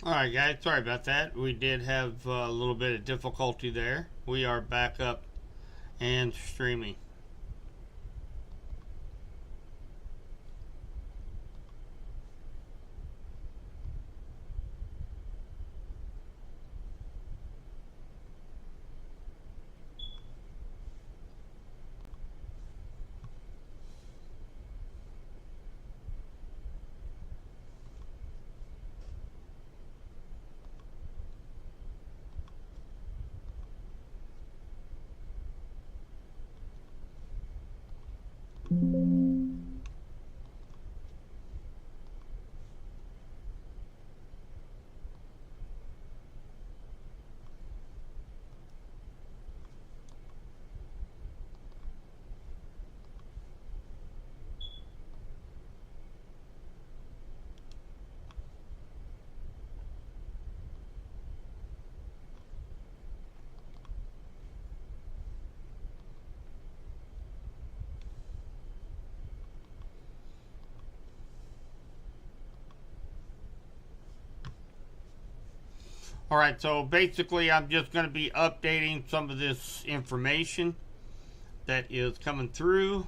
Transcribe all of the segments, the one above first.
Alright, guys, sorry about that. We did have a little bit of difficulty there. We are back up and streaming. Alright, so basically, I'm just going to be updating some of this information that is coming through.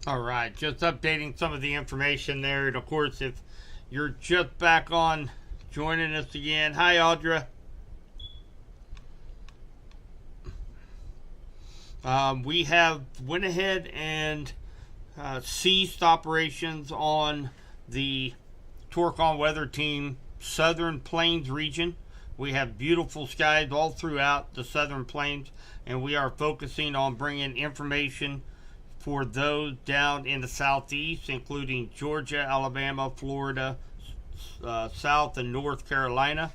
Alright, just updating some of the information there. And of course, if you're just back on joining us again, hi Audra. We have went ahead and ceased operations on the Torcon Weather Team Southern Plains region. We have beautiful skies all throughout the Southern Plains, and we are focusing on bringing information for those down in the southeast, including Georgia, Alabama, Florida, South and North Carolina.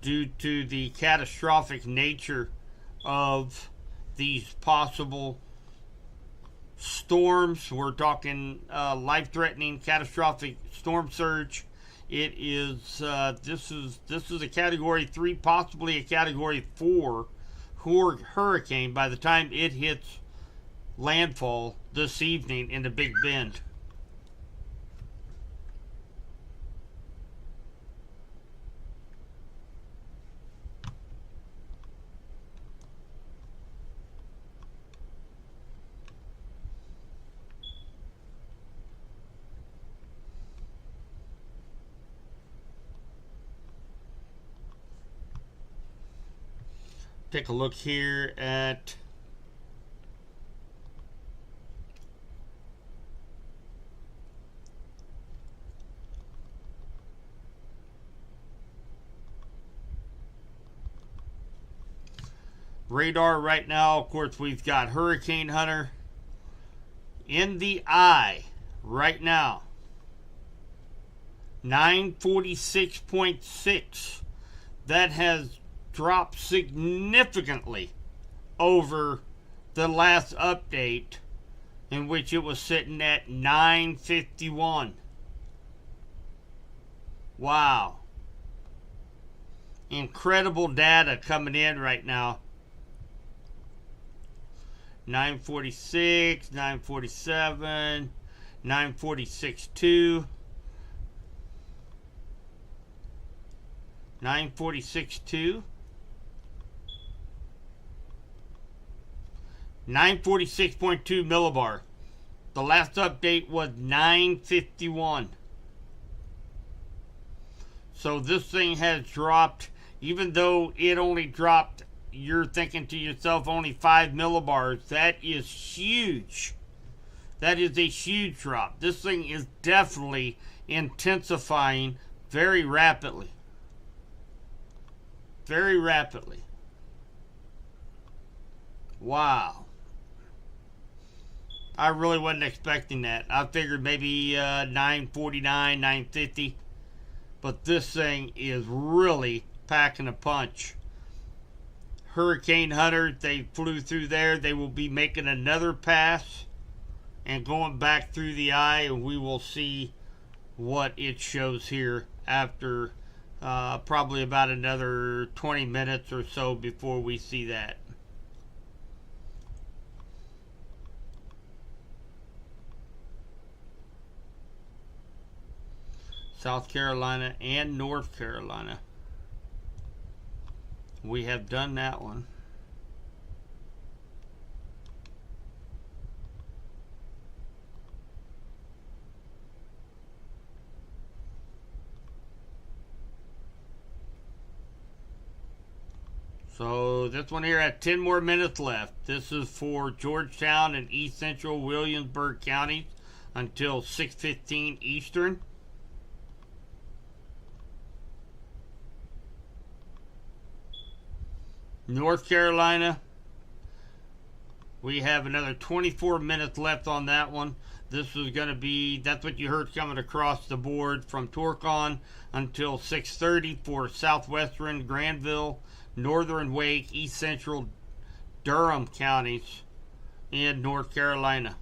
Due to the catastrophic nature of these possible storms, we're talking life-threatening, catastrophic storm surge. It is this is a Category 3, possibly a Category 4 hurricane by the time it hits landfall this evening in the Big Bend. Take a look here at radar right now. Of course, we've got Hurricane Hunter in the eye right now. 946.6. that has dropped significantly over the last update, in which it was sitting at 951. Wow. Incredible data coming in right now. 946, 947, 946.2, 946.2, 946.2 millibar. The last update was 951. So this thing has dropped, even though it only dropped, you're thinking to yourself, only 5 millibars. That is huge. That is a huge drop. This thing is definitely intensifying very rapidly. Very rapidly. Wow. I really wasn't expecting that. I figured maybe 949, 950. But this thing is really packing a punch. Hurricane Hunter, they flew through there. They will be making another pass and going back through the eye, and we will see what it shows here after probably about another 20 minutes or so before we see that. South Carolina and North Carolina. We have done that one. So this one here had 10 more minutes left. This is for Georgetown and East Central Williamsburg counties until 6:15 Eastern. North Carolina, we have another 24 minutes left on that one. This is going to be, that's what you heard coming across the board from Torcon until 6:30 for Southwestern, Granville, Northern Wake, East Central, Durham counties in North Carolina.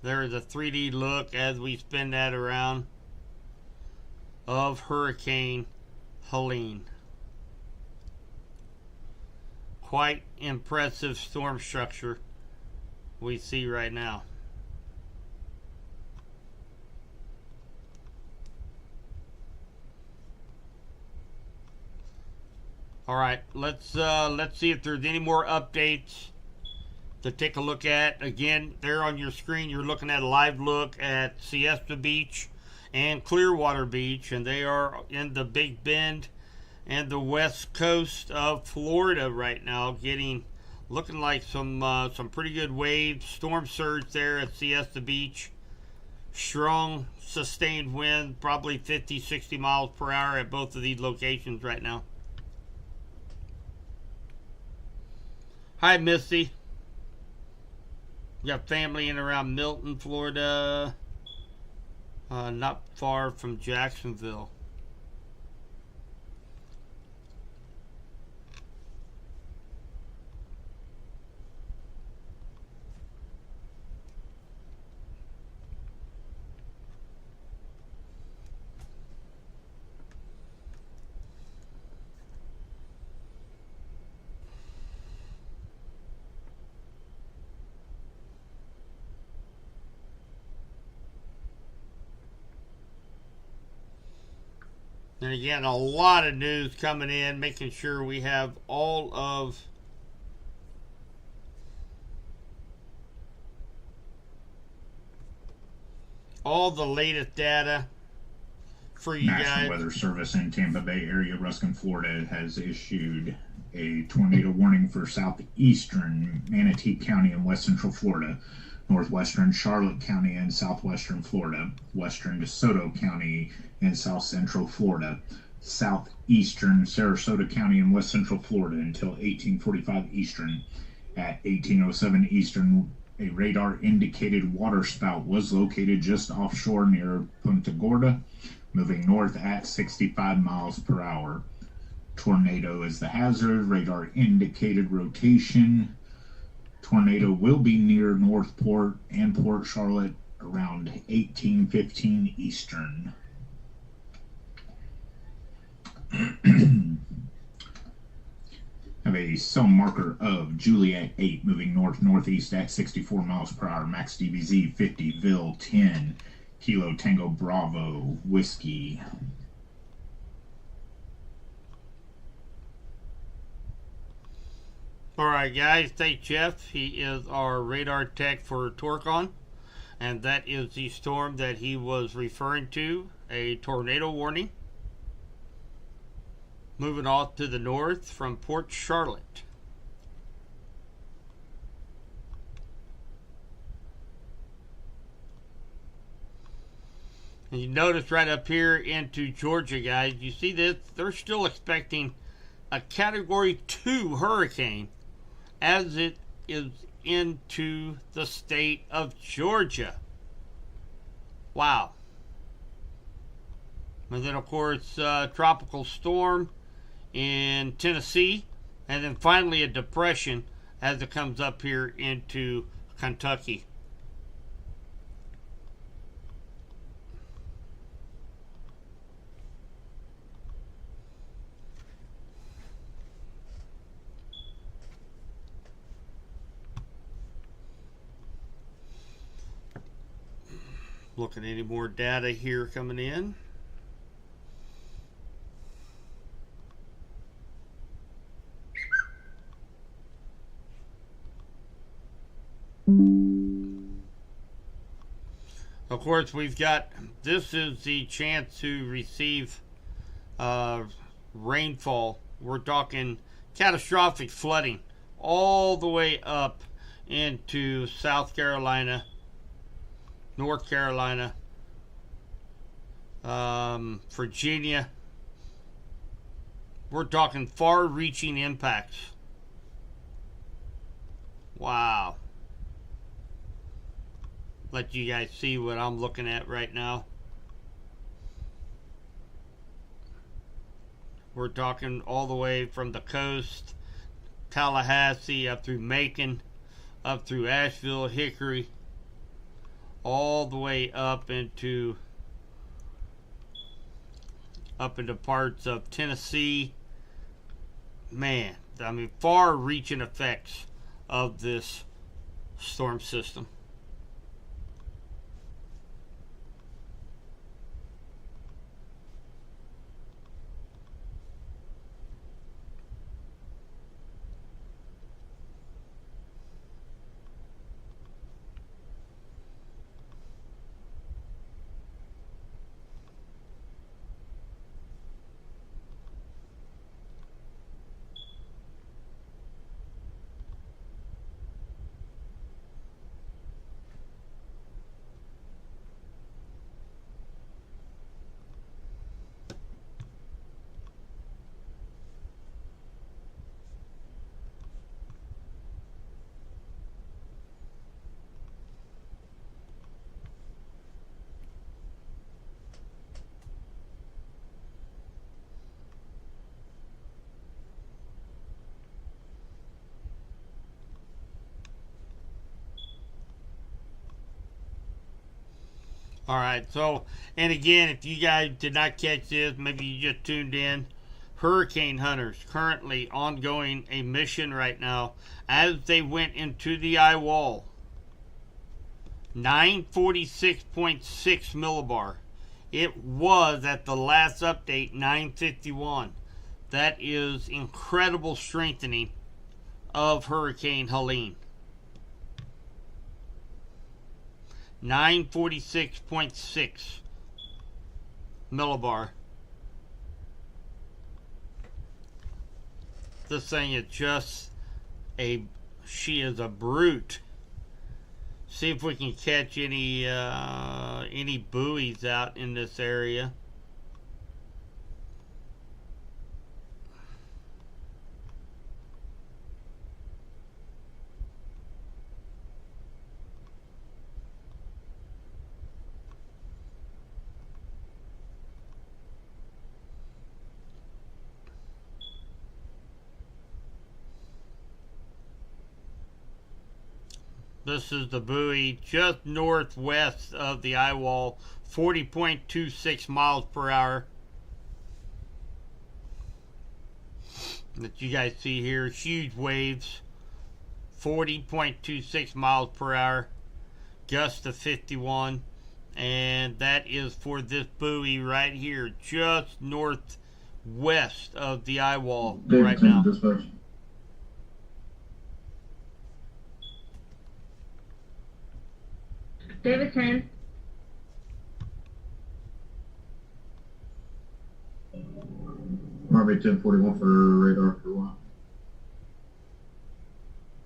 There is a 3D look as we spin that around of Hurricane Helene. Quite impressive storm structure we see right now. All right, let's see if there's any more updates to take a look at. Again, there on your screen, you're looking at a live look at Siesta Beach and Clearwater Beach, and they are in the Big Bend and the west coast of Florida right now, looking like some pretty good waves. Storm surge there at Siesta Beach. Strong, sustained wind, probably 50, 60 miles per hour at both of these locations right now. Hi, Misty. We got family in around Milton, Florida, not far from Jacksonville. And again, a lot of news coming in, making sure we have all the latest data for you guys. National Weather Service in Tampa Bay area, Ruskin, Florida, has issued a tornado warning for southeastern Manatee County and west central Florida. northwestern Charlotte County and southwestern Florida, western DeSoto County and south central Florida, southeastern Sarasota County and west central Florida until 1845 Eastern. At 1807 Eastern, a radar indicated waterspout was located just offshore near Punta Gorda, moving north at 65 miles per hour. Tornado is the hazard. Radar indicated rotation. Tornado will be near Northport and Port Charlotte around 1815 Eastern. Have a cell marker of Juliet 8 moving north-northeast at 64 miles per hour. Max DBZ 50, Ville 10, Kilo Tango Bravo, Whiskey. Alright guys, thank Jeff. He is our radar tech for Torcon. And that is the storm that he was referring to, a tornado warning. Moving off to the north from Port Charlotte. And you notice right up here into Georgia, guys, you see this? They're still expecting a Category 2 hurricane as it is into the state of Georgia. Wow. And then, of course, tropical storm in Tennessee. And then finally a depression as it comes up here into Kentucky. Looking at any more data here coming in. Of course, we've got, this is the chance to receive rainfall. We're talking catastrophic flooding all the way up into South Carolina, North Carolina, Virginia. We're talking far-reaching impacts. Wow. Let you guys see what I'm looking at right now. We're talking all the way from the coast, Tallahassee, up through Macon, up through Asheville, Hickory, all the way up into parts of Tennessee. Man, I mean, far-reaching effects of this storm system. All right, so, and again, if you guys did not catch this, maybe you just tuned in, hurricane hunters currently ongoing a mission right now as they went into the eye wall. 946.6 millibar. It was at the last update 951. That is incredible strengthening of Hurricane Helene. 946.6 millibar. This thing is just she is a brute. See if we can catch any buoys out in this area. This is the buoy just northwest of the eye wall, 40.26 miles per hour. That you guys see here, huge waves, 40.26 miles per hour, gust of 51. And that is for this buoy right here, just northwest of the eye wall right now. Dispatch. David 10. Marbury 1041 for radar for one.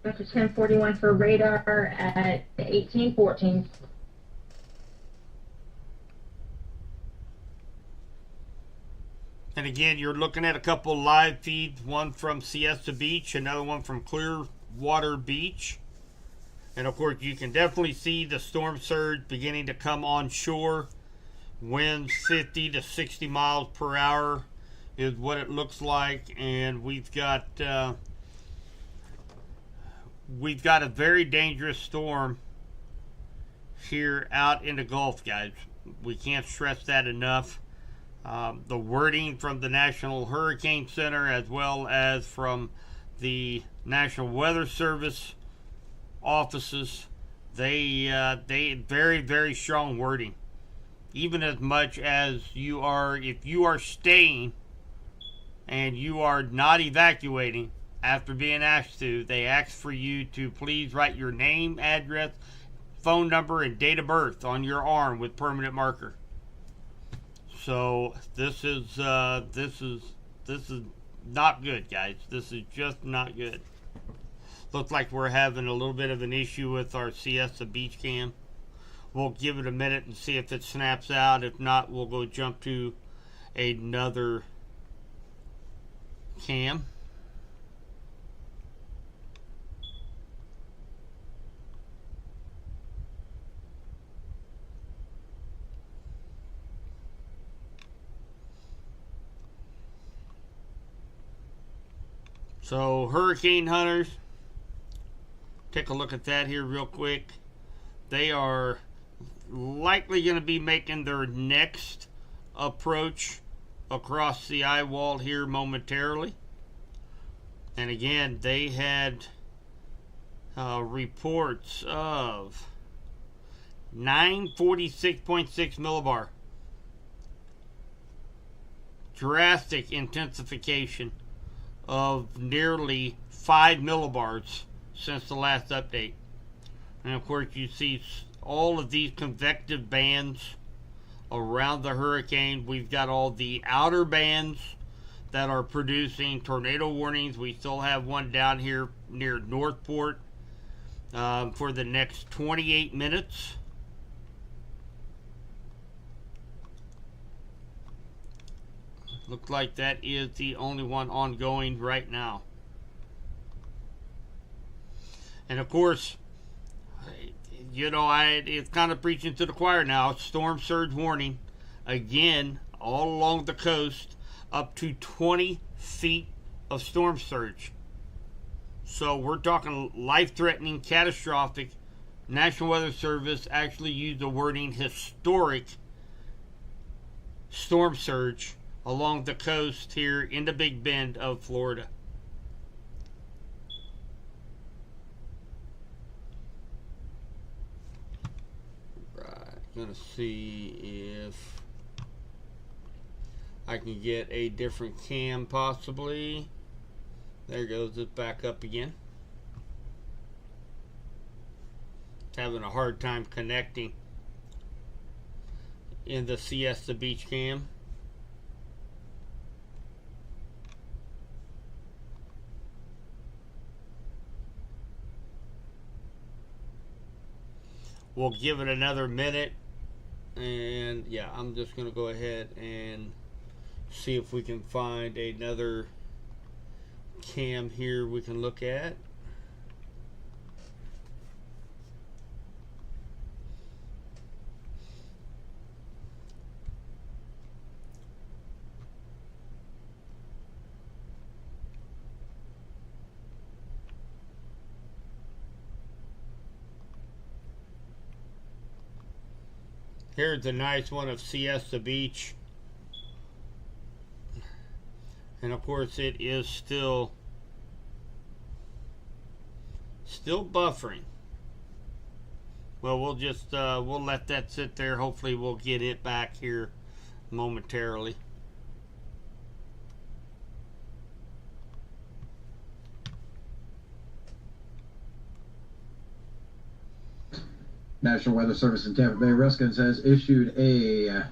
That's a 1041 for radar at 1814. And again, you're looking at a couple live feeds, one from Siesta Beach, another one from Clearwater Beach. And of course, you can definitely see the storm surge beginning to come on shore. Winds 50 to 60 miles per hour is what it looks like. And we've got a very dangerous storm here out in the Gulf, guys. We can't stress that enough. The wording from the National Hurricane Center as well as from the National Weather Service offices, they very, very strong wording. Even as much as if you are staying and you are not evacuating after being asked to, they ask for you to please write your name, address, phone number, and date of birth on your arm with permanent marker. So this is not good, guys. This is just not good. Looks like we're having a little bit of an issue with our Siesta Beach cam. We'll give it a minute and see if it snaps out. If not, we'll go jump to another cam. So, hurricane hunters, take a look at that here real quick. They are likely going to be making their next approach across the eye wall here momentarily. And again, they had reports of 946.6 millibar. Drastic intensification of nearly 5 millibars since the last update. And of course, you see all of these convective bands around the hurricane. We've got all the outer bands that are producing tornado warnings. We still have one down here near Northport for the next 28 minutes. Looks like that is the only one ongoing right now. And of course, you know, it's kind of preaching to the choir now. Storm surge warning. Again, all along the coast, up to 20 feet of storm surge. So we're talking life-threatening, catastrophic. National Weather Service actually used the wording historic storm surge along the coast here in the Big Bend of Florida. Right, gonna see if I can get a different cam possibly. There goes it back up again. It's having a hard time connecting in the Siesta Beach cam. we'll give it another minute. And yeah, I'm just going to go ahead and see if we can find another cam here we can look at. Here's a nice one of Siesta Beach. And of course it is still buffering. Well, we'll just we'll let that sit there. Hopefully we'll get it back here momentarily. National Weather Service in Tampa Bay, Ruskins has issued a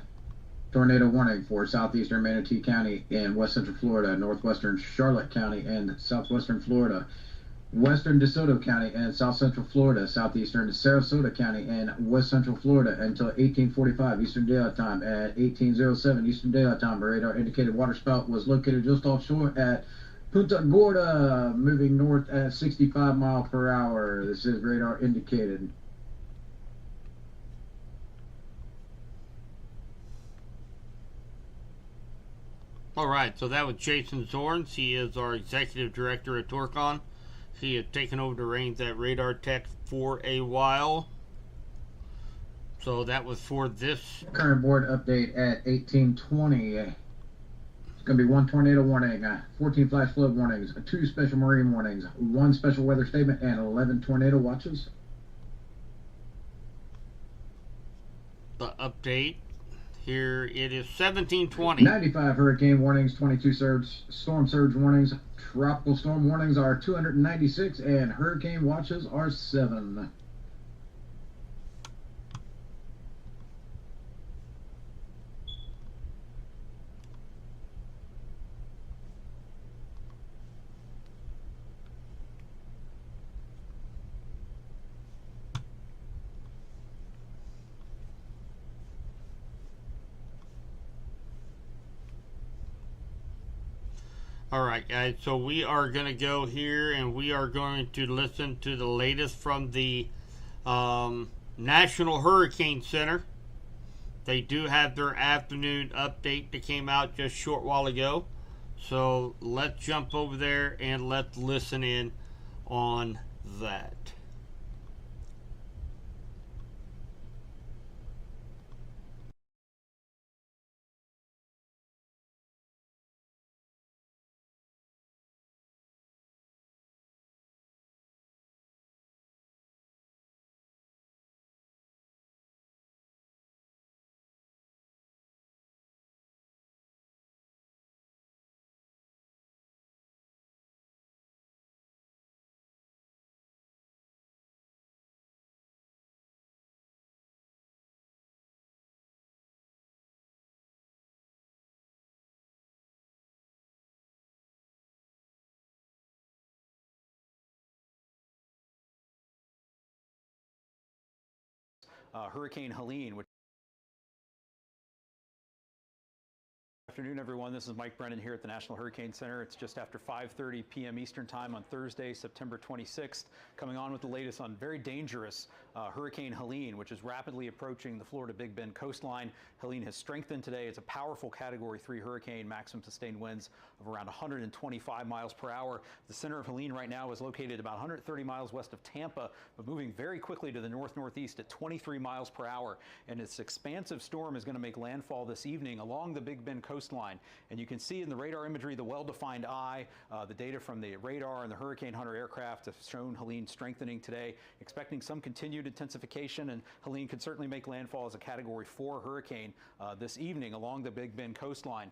tornado warning for southeastern Manatee County and west central Florida, northwestern Charlotte County and southwestern Florida, western DeSoto County and south central Florida, southeastern Sarasota County and west central Florida until 1845 Eastern Daylight Time. At 1807 Eastern Daylight Time, a radar indicated waterspout was located just offshore at Punta Gorda, moving north at 65 miles per hour. This is radar indicated. All right, so that was Jason Zorns. He is our executive director at Torcon. He had taken over the reins at Radar Tech for a while. So that was for this. Current board update at 1820. It's going to be 1 tornado warning, 14 flash flood warnings, 2 special marine warnings, 1 special weather statement, and 11 tornado watches. The update. Here it is 1720. 95 hurricane warnings, 22 storm surge warnings, tropical storm warnings are 296, and hurricane watches are 7. Alright guys, so we are going to go here and we are going to listen to the latest from the National Hurricane Center. They do have their afternoon update that came out just a short while ago. So let's jump over there and let's listen in on that. Hurricane Helene, which Good afternoon, everyone. This is Mike Brennan here at the National Hurricane Center. It's just after 5:30 p.m. Eastern Time on Thursday, September 26th, coming on with the latest on very dangerous Hurricane Helene, which is rapidly approaching the Florida Big Bend coastline. Helene has strengthened today. It's a powerful Category 3 hurricane, maximum sustained winds of around 125 miles per hour. The center of Helene right now is located about 130 miles west of Tampa, but moving very quickly to the north-northeast at 23 miles per hour. And its expansive storm is going to make landfall this evening along the Big Bend coastline. And you can see in the radar imagery the well-defined eye. The data from the radar and the Hurricane Hunter aircraft have shown Helene strengthening today, expecting some continued intensification, and Helene could certainly make landfall as a Category 4 hurricane this evening along the Big Bend coastline.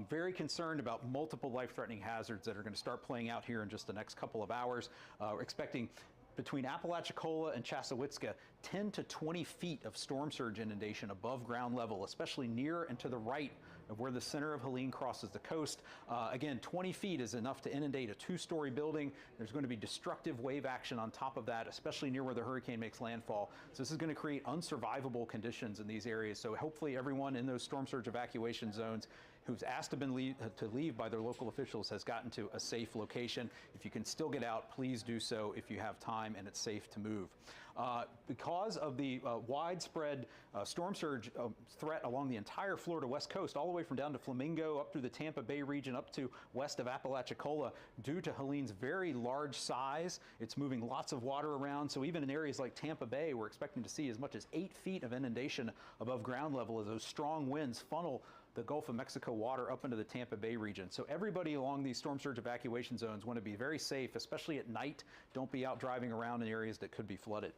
Very concerned about multiple life-threatening hazards that are going to start playing out here in just the next couple of hours. We're expecting between Apalachicola and Chassahowitzka, 10 to 20 feet of storm surge inundation above ground level, especially near and to the right of where the center of Helene crosses the coast. Again, 20 feet is enough to inundate a 2-story building. There's going to be destructive wave action on top of that, especially near where the hurricane makes landfall. So this is going to create unsurvivable conditions in these areas. So hopefully everyone in those storm surge evacuation zones who's asked to leave by their local officials has gotten to a safe location. If you can still get out, please do so if you have time and it's safe to move. Because of the widespread storm surge threat along the entire Florida west coast, all the way from down to Flamingo, up through the Tampa Bay region, up to west of Apalachicola, due to Helene's very large size, it's moving lots of water around. So even in areas like Tampa Bay, we're expecting to see as much as 8 feet of inundation above ground level as those strong winds funnel the Gulf of Mexico water up into the Tampa Bay region. So everybody along these storm surge evacuation zones want to be very safe, especially at night. Don't be out driving around in areas that could be flooded.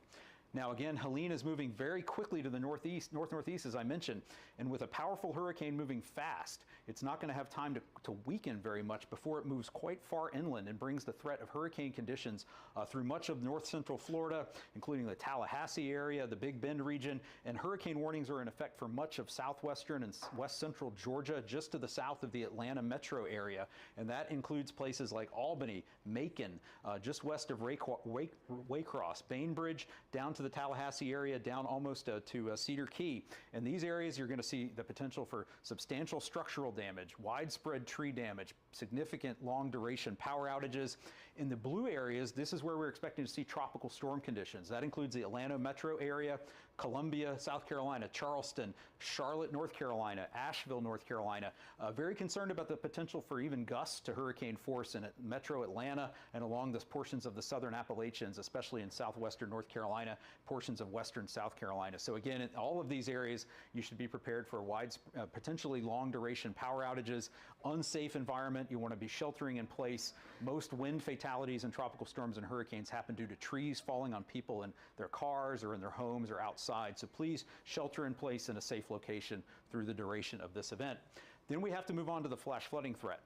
Now again, Helene is moving very quickly to the northeast, as I mentioned, and with a powerful hurricane moving fast, it's not going to have time to weaken very much before it moves quite far inland and brings the threat of hurricane conditions through much of north central Florida, including the Tallahassee area, the Big Bend region, and hurricane warnings are in effect for much of southwestern and west central Georgia, just to the south of the Atlanta metro area, and that includes places like Albany, Macon, just west of Waycross, Bainbridge, down to the Tallahassee area, down almost to Cedar Key. In these areas, you're going to see the potential for substantial structural damage, widespread tree damage, significant long duration power outages. In the blue areas, this is where we're expecting to see tropical storm conditions. That includes the Atlanta metro area, Columbia, South Carolina, Charleston, Charlotte, North Carolina, Asheville, North Carolina. Very concerned about the potential for even gusts to hurricane force in metro Atlanta and along the portions of the southern Appalachians, especially in southwestern North Carolina, portions of western South Carolina. So again, in all of these areas, you should be prepared for potentially long duration power outages, unsafe environment. You want to be sheltering in place. Most wind fatalities in tropical storms and hurricanes happen due to trees falling on people in their cars or in their homes or outside. So please shelter in place in a safe location through the duration of this event. Then we have to move on to the flash flooding threat.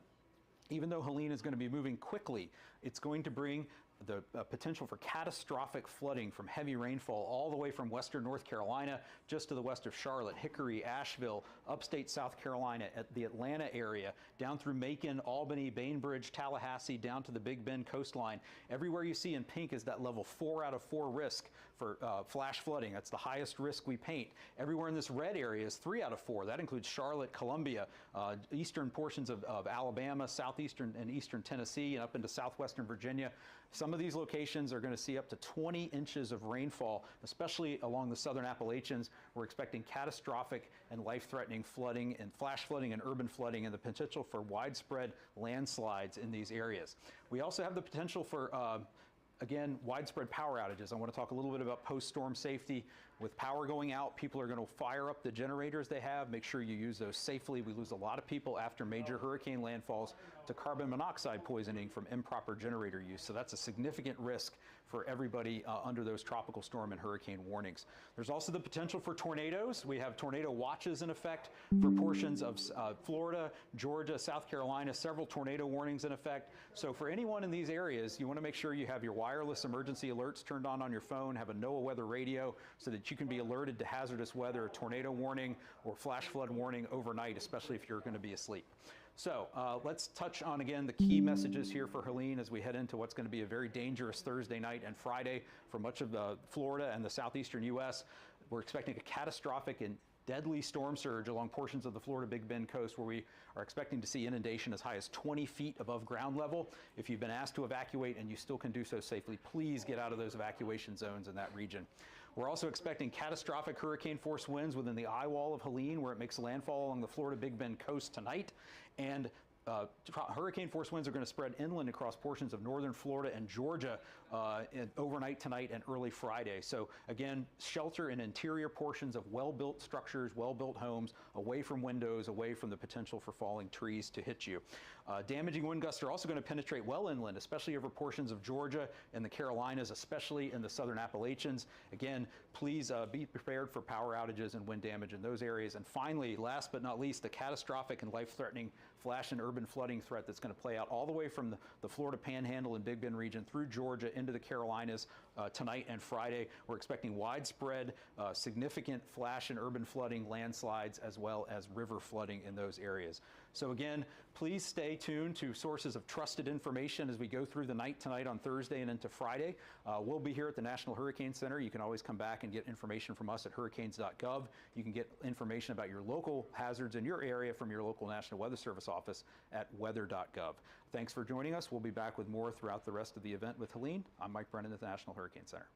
Even though Helene is going to be moving quickly, it's going to bring the potential for catastrophic flooding from heavy rainfall all the way from western North Carolina, just to the west of Charlotte, Hickory, Asheville, upstate South Carolina, at the Atlanta area, down through Macon, Albany, Bainbridge, Tallahassee, down to the Big Bend coastline. Everywhere you see in pink is that level 4 out of 4 risk for flash flooding. That's the highest risk we paint. Everywhere in this red area is 3 out of 4. That includes Charlotte, Columbia, eastern portions of Alabama, southeastern and eastern Tennessee, and up into southwestern Virginia. Some of these locations are going to see up to 20 inches of rainfall, especially along the southern Appalachians. We're expecting catastrophic and life-threatening flooding and flash flooding and urban flooding, and the potential for widespread landslides in these areas. We also have the potential for again, widespread power outages. I want to talk a little bit about post-storm safety. With power going out, people are going to fire up the generators they have. Make sure you use those safely. We lose a lot of people after major hurricane landfalls to carbon monoxide poisoning from improper generator use. So that's a significant risk for everybody under those tropical storm and hurricane warnings. There's also the potential for tornadoes. We have tornado watches in effect for portions of Florida, Georgia, South Carolina, several tornado warnings in effect. So for anyone in these areas, you want to make sure you have your wireless emergency alerts turned on your phone, have a NOAA weather radio so that you can be alerted to hazardous weather, tornado warning, or flash flood warning overnight, especially if you're going to be asleep. So let's touch on, again, the key messages here for Helene as we head into what's going to be a very dangerous Thursday night and Friday for much of Florida and the southeastern U.S. We're expecting a catastrophic and deadly storm surge along portions of the Florida Big Bend coast, where we are expecting to see inundation as high as 20 feet above ground level. If you've been asked to evacuate and you still can do so safely, please get out of those evacuation zones in that region. We're also expecting catastrophic hurricane force winds within the eye wall of Helene, where it makes landfall along the Florida Big Bend coast tonight. And hurricane force winds are going to spread inland across portions of northern Florida and Georgia overnight tonight and early Friday. So again, shelter in interior portions of well-built structures, well-built homes, away from windows, away from the potential for falling trees to hit you. Damaging wind gusts are also going to penetrate well inland, especially over portions of Georgia and the Carolinas, especially in the southern Appalachians. Again, please be prepared for power outages and wind damage in those areas. And finally, last but not least, the catastrophic and life-threatening flash and urban flooding threat that's going to play out all the way from the Florida Panhandle and Big Bend region through Georgia into the Carolinas, tonight and Friday. We're expecting widespread, significant flash and urban flooding, landslides, as well as river flooding in those areas. So again, please stay tuned to sources of trusted information as we go through the night tonight on Thursday and into Friday. We'll be here at the National Hurricane Center. You can always come back and get information from us at hurricanes.gov. You can get information about your local hazards in your area from your local National Weather Service office at weather.gov. Thanks for joining us. We'll be back with more throughout the rest of the event with Helene. I'm Mike Brennan at the National Hurricane Center.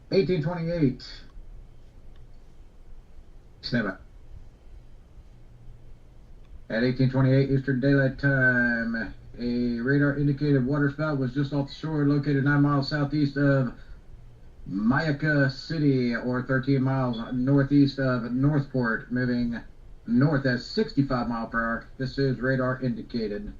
(1828). Stand by. At 1828 Eastern Daylight Time, a radar-indicated waterspout was just off the shore, located 9 miles southeast of Mayaca City, or 13 miles northeast of Northport, moving north at 65 miles per hour. This is radar indicated.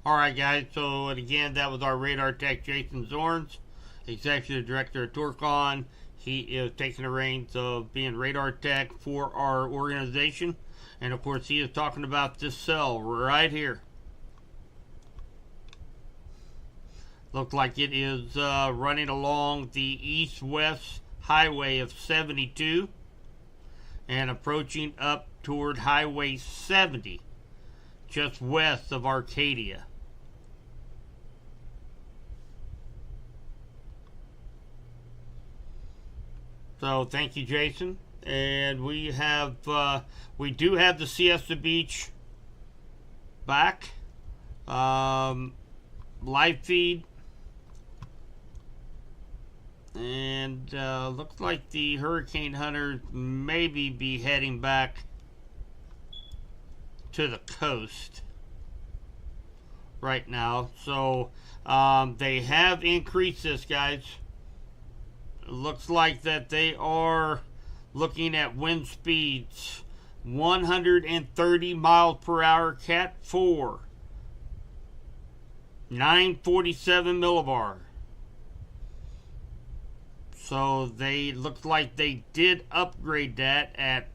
All right, guys. So, and again, that was our radar tech, Jason Zorns, Executive Director of Torcon. He is taking the reins of being radar tech for our organization. And, of course, he is talking about this cell right here. Looks like it is running along the east-west highway of 72 and approaching up toward Highway 70, just west of Arcadia. So thank you, Jason. And we do have the Siesta Beach back. Live feed. And looks like the Hurricane Hunters maybe be heading back to the coast right now. So they have increased this, guys. It looks like that they are looking at wind speeds 130 miles per hour, Cat 4, 947 millibar. So they look like they did upgrade that at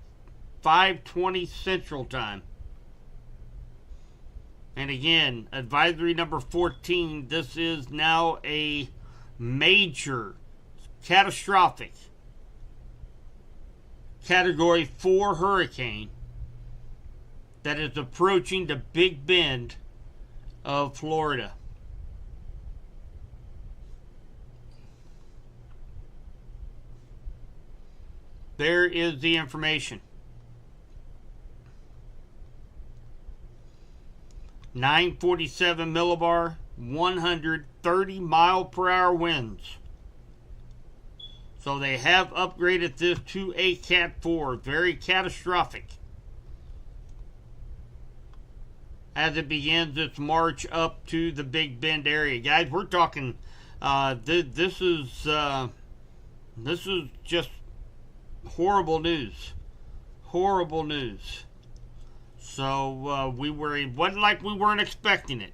5:20 Central Time. And again, advisory number 14, this is now a major catastrophic Category 4 hurricane that is approaching the Big Bend of Florida. there is the information. 947 millibar, 130 mile per hour winds. So they have upgraded this to a Cat 4. Very catastrophic. As it begins its march up to the Big Bend area. Guys, we're talking, this is just horrible news. Horrible news. So it wasn't like we weren't expecting it.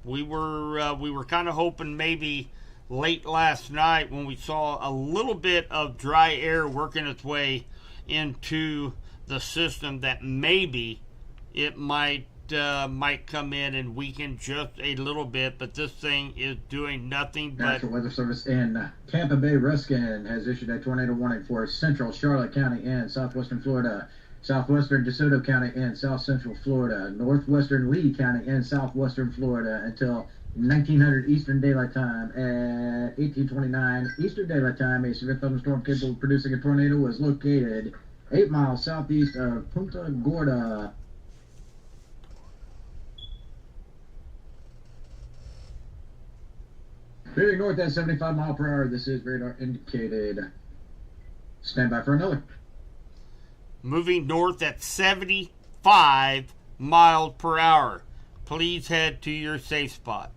We were kind of hoping maybe late last night when we saw a little bit of dry air working its way into the system that maybe it might come in and weaken just a little bit, but this thing is doing nothing but... National Weather Service in Tampa Bay, Ruskin has issued a tornado warning for central Charlotte County and southwestern Florida, southwestern DeSoto County and south central Florida, northwestern Lee County and southwestern Florida until 1900 Eastern Daylight Time. At 1829 Eastern Daylight Time, a severe thunderstorm capable of producing a tornado was located 8 miles southeast of Punta Gorda. Moving north at 75 mile per hour. This is radar indicated. Stand by for another. Moving north at 75 miles per hour. Please head to your safe spot.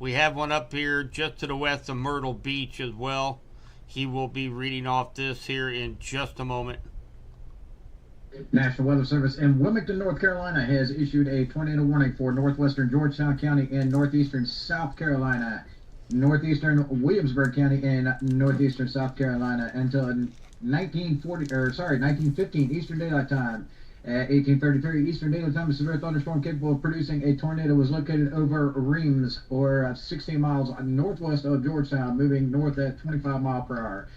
We have one up here just to the west of Myrtle Beach as well. He will be reading off this here in just a moment. National Weather Service in Wilmington, North Carolina has issued a tornado warning for northwestern Georgetown County and northeastern South Carolina, northeastern Williamsburg County and northeastern South Carolina until 1915 Eastern Daylight Time. At 1833 Eastern Daylight Time, a severe thunderstorm capable of producing a tornado was located over Reims, or 16 miles northwest of Georgetown, moving north at 25 mile per hour.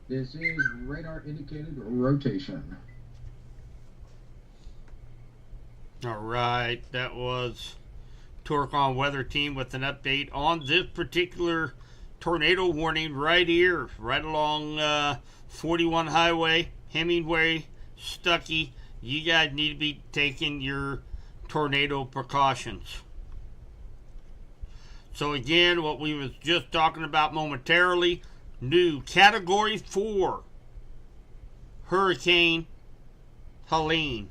This is radar indicated rotation. All right, that was Torcon Weather Team with an update on this particular tornado warning right here, right along 41 Highway, Hemingway, Stuckey. You guys need to be taking your tornado precautions. So again, what we was just talking about momentarily, new Category 4 Hurricane Helene.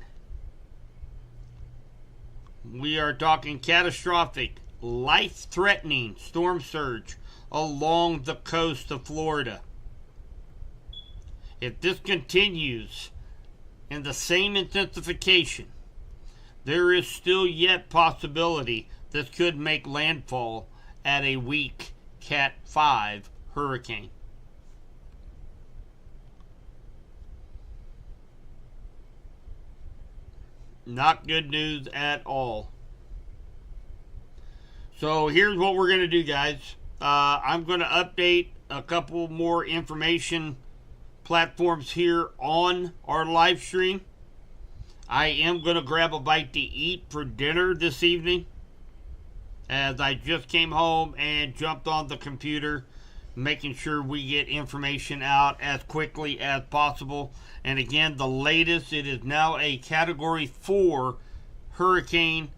We are talking catastrophic, life-threatening storm surge along the coast of Florida. If this continues in the same intensification, there is still yet possibility this could make landfall at a weak Cat 5 hurricane. Not good news at all. So here's what we're going to do, guys. I'm going to update a couple more information platforms here on our live stream. I am going to grab a bite to eat for dinner this evening, as I just came home and jumped on the computer, making sure we get information out as quickly as possible. And again, the latest, it is now a Category 4 Hurricane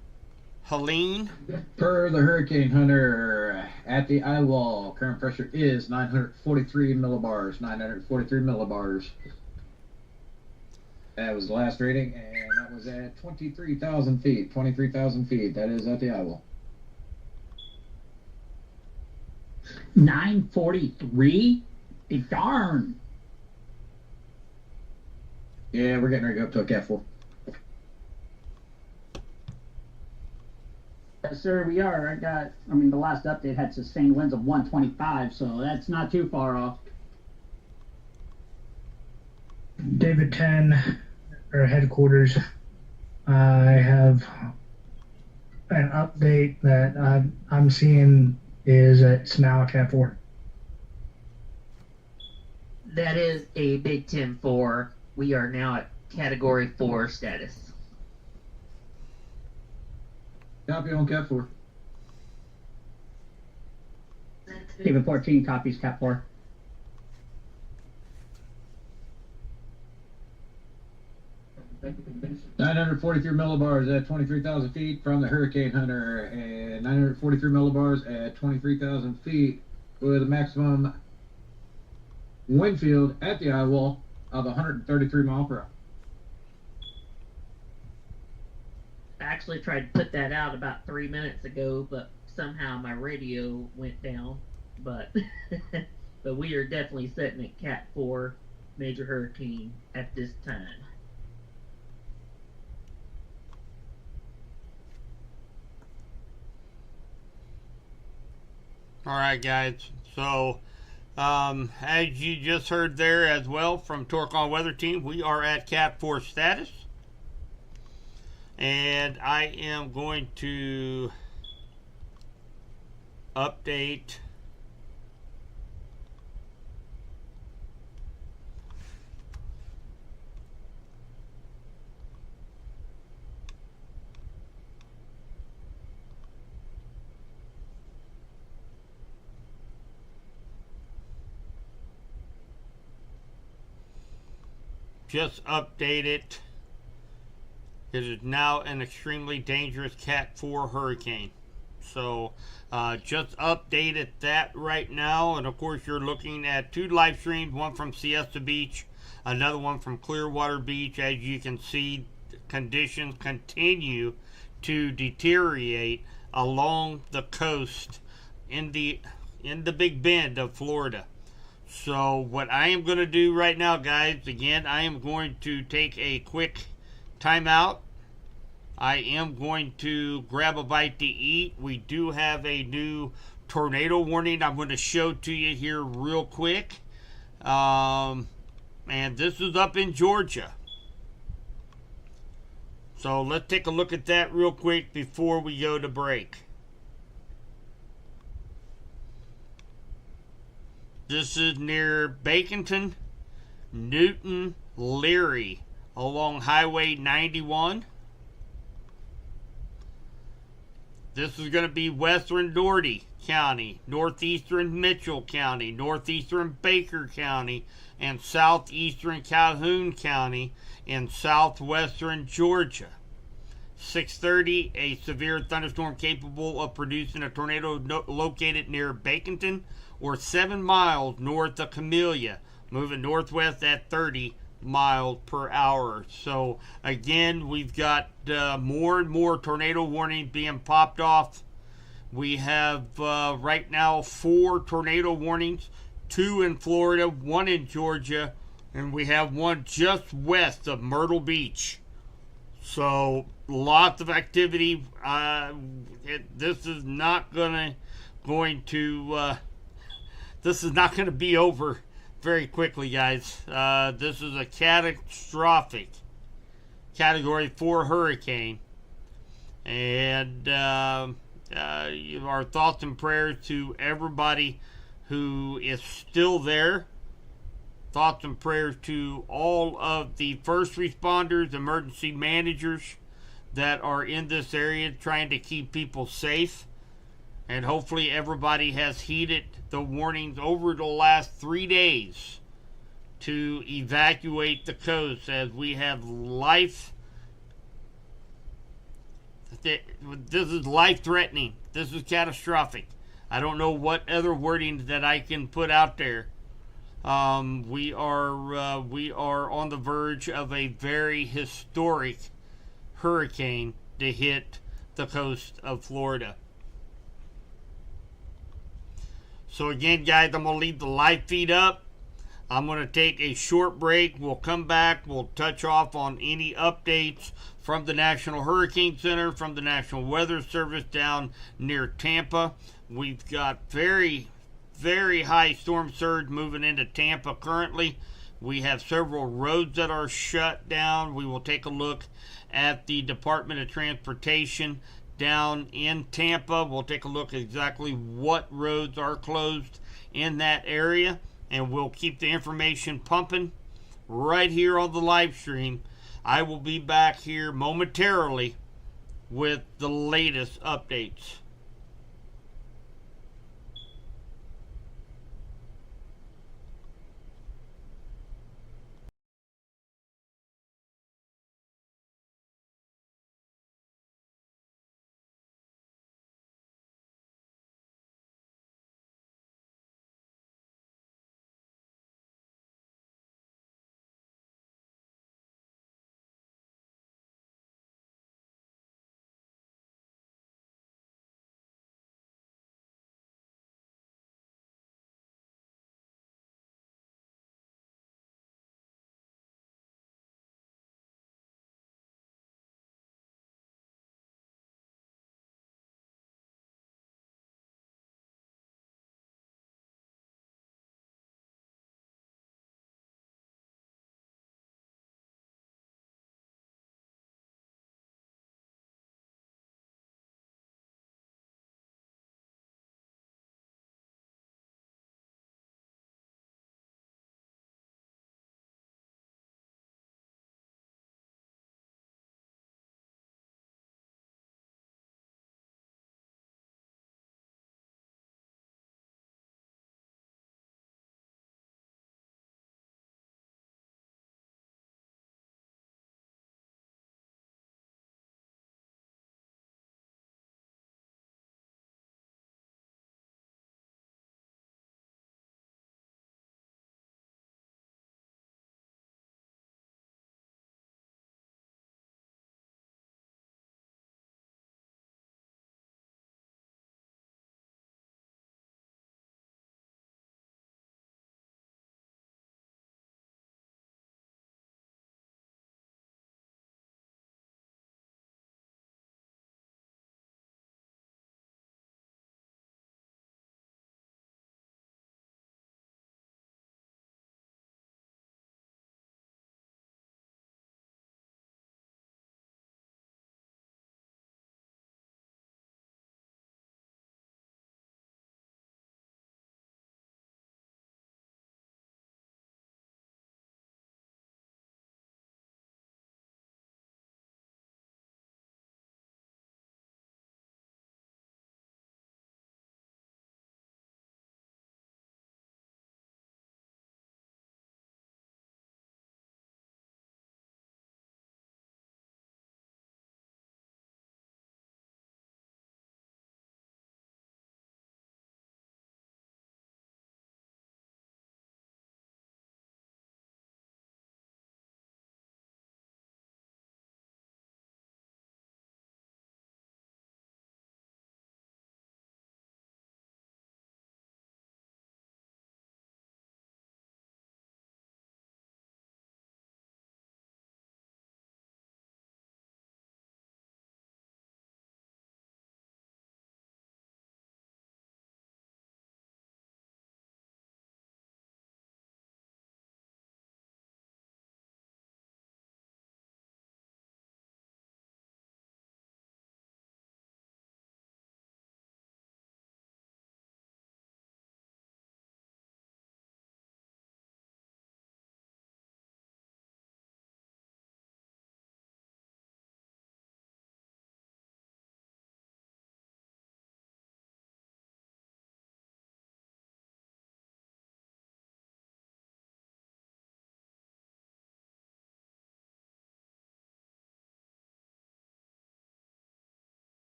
Helene. Per the Hurricane Hunter at the eye wall, current pressure is 943 millibars. 943 millibars. That was the last reading, and that was at 23,000 feet. 23,000 feet. That is at the eye wall. 943? Darn. Yeah, we're getting ready to go up to a Cat 4. Yes, sir, we are. The last update had sustained winds of 125, so that's not too far off. David 10, or headquarters. I have an update that I'm seeing is it's now a Cat 4. That is a Big 10-4. We are now at Category 4 status. Copy on Cat 4. David 14 copies Cat 4. $943 millibars at 23,000 feet from the Hurricane Hunter, and 943 millibars at 23,000 feet with a maximum wind field at the eye wall of 133 miles per hour. I actually tried to put that out about 3 minutes ago, but somehow my radio went down. But but we are definitely sitting at Cat 4 major hurricane at this time. All right, guys. So, as you just heard there as well from Torcon Weather Team, we are at Cat 4 status. And I am going to update it. It is now an extremely dangerous Cat 4 hurricane. So just updated that right now. And of course you're looking at 2 live streams, one from Siesta Beach, another one from Clearwater Beach. As you can see, conditions continue to deteriorate along the coast in the Big Bend of Florida. So what I am going to do right now, guys, again, I am going to take a quick timeout. I am going to grab a bite to eat. We do have a new tornado warning I'm going to show to you here real quick. And this is up in Georgia. So let's take a look at that real quick before we go to break. This is near Baconton, Newton, Leary, along Highway 91. This is going to be western Dougherty County, northeastern Mitchell County, northeastern Baker County, and southeastern Calhoun County in southwestern Georgia. 6:30, a severe thunderstorm capable of producing a tornado located near Baconton or 7 miles north of Camellia, moving northwest at 30 miles per hour. So again, we've got more and more tornado warnings being popped off. We have right now 4 tornado warnings, 2 in Florida, 1 in Georgia, and we have 1 just west of Myrtle Beach. So lots of activity. This is not going to be over very quickly, guys. This is a catastrophic Category 4 hurricane, and our thoughts and prayers to everybody who is still there. Thoughts and prayers to all of the first responders, emergency managers that are in this area trying to keep people safe. And hopefully everybody has heeded the warnings over the last 3 days to evacuate the coast, as we have life. This is life-threatening. This is catastrophic. I don't know what other wording that I can put out there. We are on the verge of a very historic hurricane to hit the coast of Florida. So again, guys, I'm going to leave the live feed up. I'm going to take a short break. We'll come back. We'll touch off on any updates from the National Hurricane Center, from the National Weather Service down near Tampa. We've got very, very high storm surge moving into Tampa currently. We have several roads that are shut down. We will take a look at the Department of Transportation down in Tampa. We'll take a look at exactly what roads are closed in that area, and we'll keep the information pumping right here on the live stream. I will be back here momentarily with the latest updates.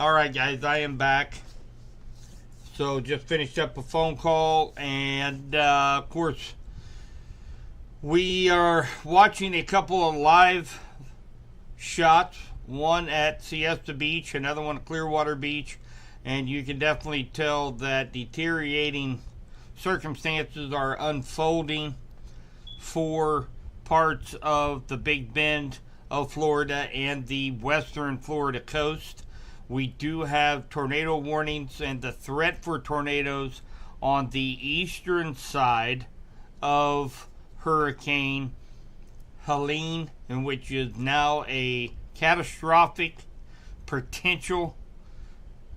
All right, guys, I am back. So just finished up a phone call, and of course, we are watching a couple of live shots. One at Siesta Beach, another one at Clearwater Beach, and you can definitely tell that deteriorating circumstances are unfolding for parts of the Big Bend of Florida and the western Florida coast. We do have tornado warnings and the threat for tornadoes on the eastern side of Hurricane Helene, in which is now a catastrophic potential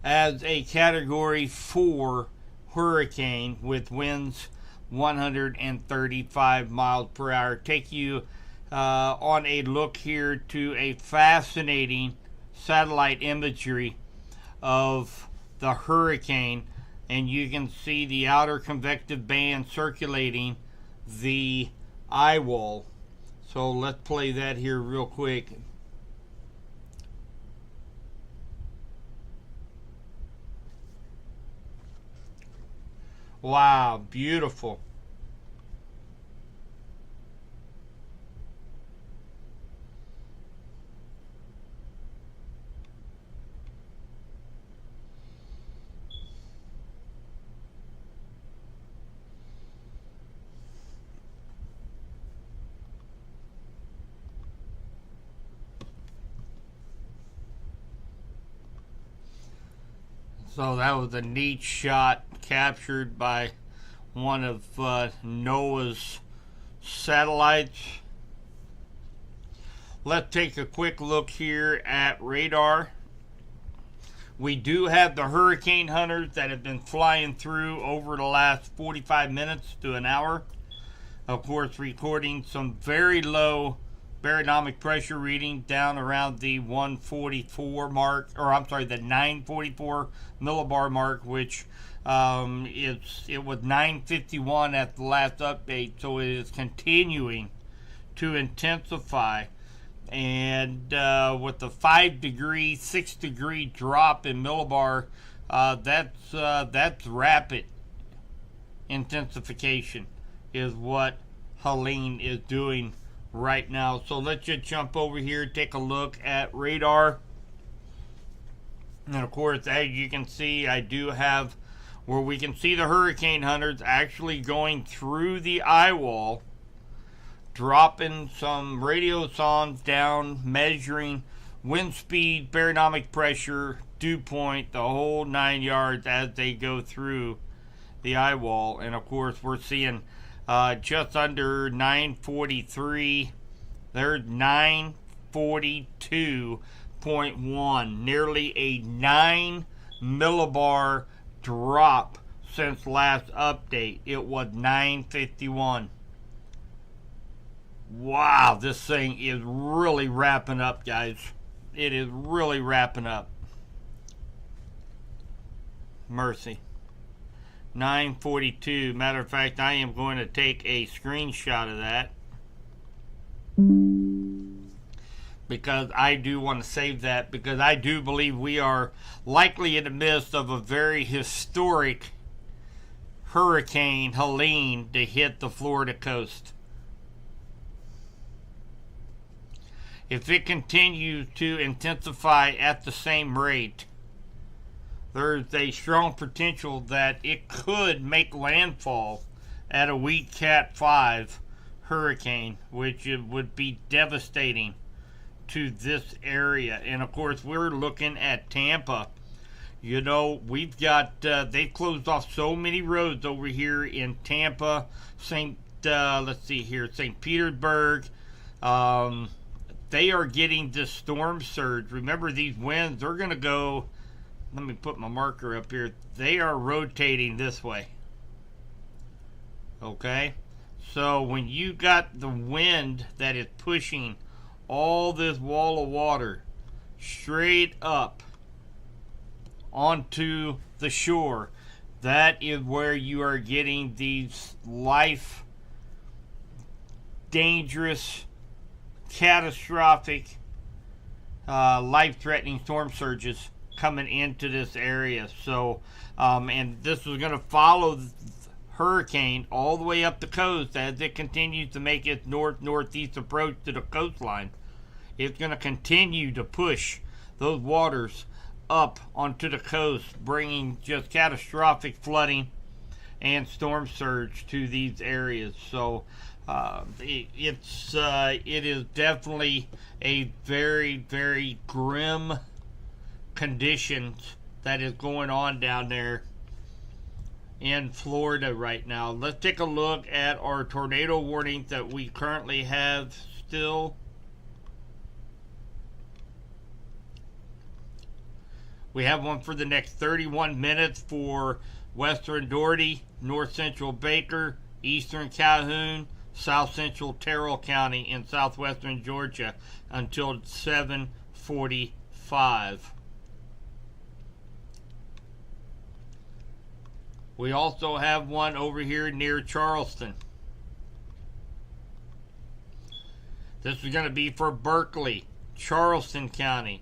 as a Category 4 hurricane with winds 135 miles per hour. Take you on a look here to a fascinating satellite imagery of the hurricane, and you can see the outer convective band circulating the eye wall. So let's play that here real quick. Wow, beautiful. So that was a neat shot captured by one of NOAA's satellites. Let's take a quick look here at radar. We do have the hurricane hunters that have been flying through over the last 45 minutes to an hour. Of course, recording some very low barometric pressure reading down around the 144 mark, or I'm sorry, the 944 millibar mark, which it was 951 at the last update, so it is continuing to intensify. And with the 5 degree, 6 degree drop in millibar, that's rapid intensification is what Helene is doing right now. So let's just jump over here, take a look at radar. And of course, as you can see, I do have where we can see the hurricane hunters actually going through the eye wall, dropping some radio sondes down, measuring wind speed, barometric pressure, dew point, the whole 9 yards as they go through the eye wall. And of course, we're seeing just under 943. There's 942.1, nearly a 9 millibar drop since last update. It was 951. Wow, this thing is really wrapping up, guys. It is really wrapping up. Mercy. 942. Matter of fact, I am going to take a screenshot of that because I do want to save that, because I do believe we are likely in the midst of a very historic Hurricane Helene to hit the Florida coast. If it continues to intensify at the same rate, there's a strong potential that it could make landfall at a weak Cat 5 hurricane, which would be devastating to this area. And of course, we're looking at Tampa. You know, we've got, they've closed off so many roads over here in Tampa, let's see here, St. Petersburg. They are getting this storm surge. Remember, these winds, they're going to go, let me put my marker up here. They are rotating this way. Okay? So when you got the wind that is pushing all this wall of water straight up onto the shore, that is where you are getting these life dangerous, catastrophic, life-threatening storm surges coming into this area. So, and this is going to follow the hurricane all the way up the coast as it continues to make its northeast approach to the coastline. It's going to continue to push those waters up onto the coast, bringing just catastrophic flooding and storm surge to these areas. So it is definitely a very, very grim conditions that is going on down there in Florida right now. Let's take a look at our tornado warnings that we currently have still. We have one for the next 31 minutes for western Dougherty, north central Baker, eastern Calhoun, south central Terrell County in southwestern Georgia until 7:45. We also have one over here near Charleston. This is going to be for Berkeley, Charleston County,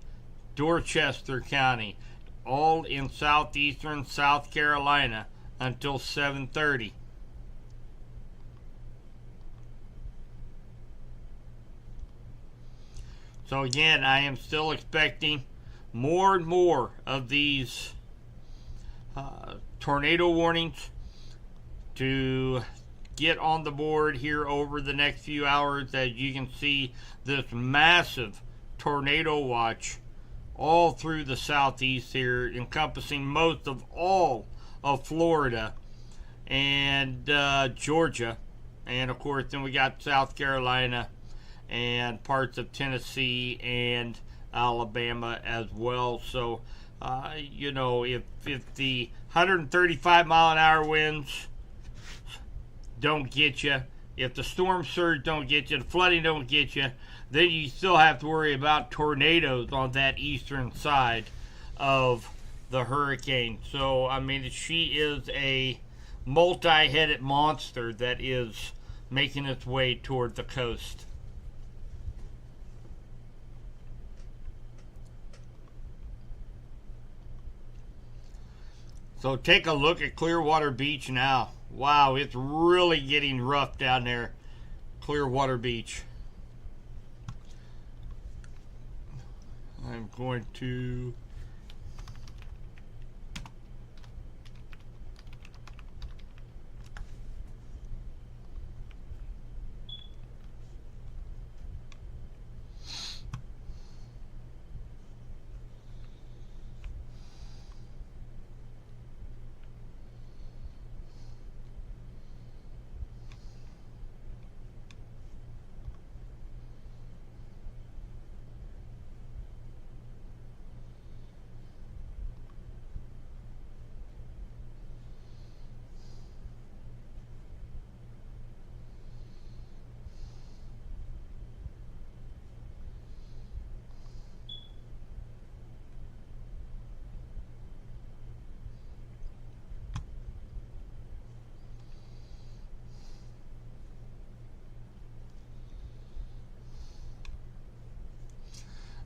Dorchester County, all in southeastern South Carolina until 7:30. So again, I am still expecting more and more of these tornado warnings to get on the board here over the next few hours. As you can see, this massive tornado watch all through the southeast here, encompassing most of all of Florida and Georgia, and of course then we got South Carolina and parts of Tennessee and Alabama as well. So you know, if the 135 mile an hour winds don't get you, if the storm surge don't get you, the flooding don't get you, then you still have to worry about tornadoes on that eastern side of the hurricane. So, I mean, she is a multi-headed monster that is making its way toward the coast. So take a look at Clearwater Beach now. Wow, it's really getting rough down there. Clearwater Beach. I'm going to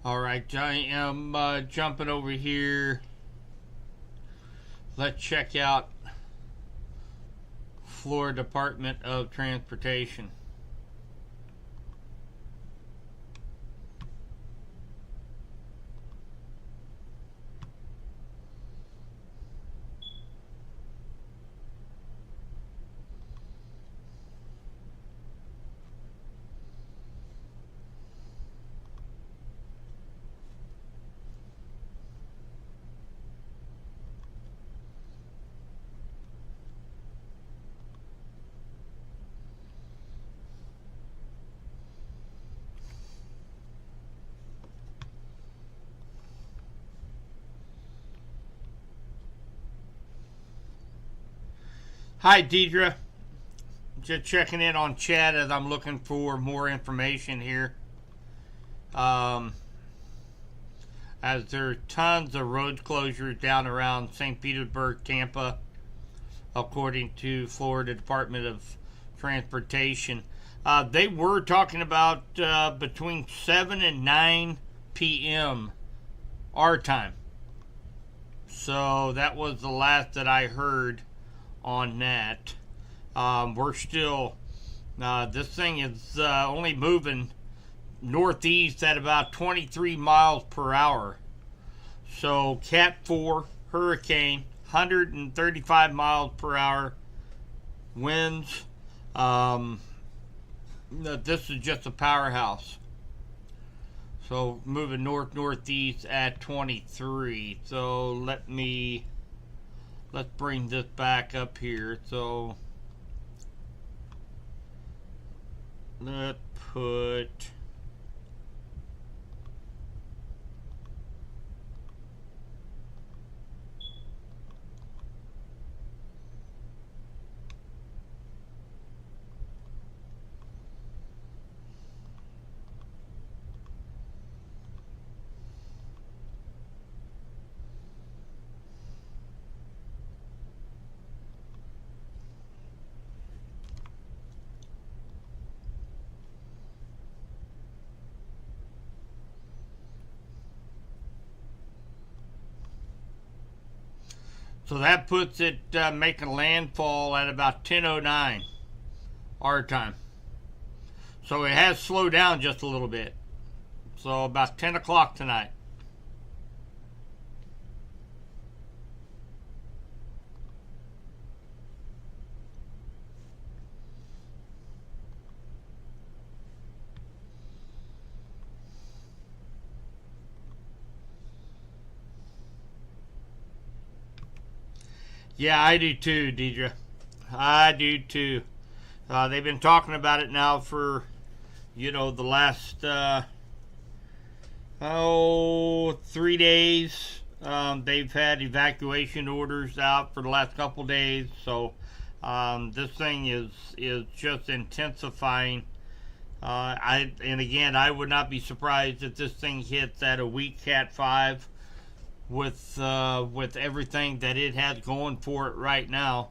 Alright, I am jumping over here. Let's check out Florida Department of Transportation. Hi, Deidre. Just checking in on chat as I'm looking for more information here. As there are tons of road closures down around St. Petersburg, Tampa, according to Florida Department of Transportation. They were talking about between 7 and 9 p.m. our time So that was the last that I heard on that. We're still, this thing is only moving northeast at about 23 miles per hour. So Cat 4 hurricane, 135 miles per hour winds. This is just a powerhouse. So moving northeast at 23. So let's bring this back up here. So let's put so that puts it making landfall at about 10:09 our time. So it has slowed down just a little bit. So about 10 o'clock tonight. Yeah, I do too, Deidre. I do too. They've been talking about it now for, the last 3 days. They've had evacuation orders out for the last couple days. So this thing is just intensifying. I would not be surprised if this thing hits at a weak Cat 5 with everything that it has going for it right now.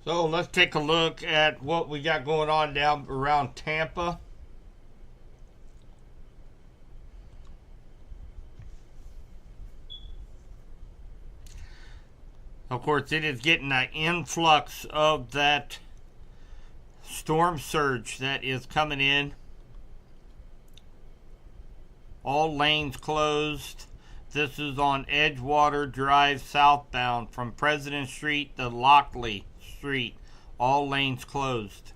So let's take a look at what we got going on down around Tampa. Of course, it is getting an influx of that storm surge that is coming in. All lanes closed. This is on Edgewater Drive southbound from President Street to Lockley Street. All lanes closed.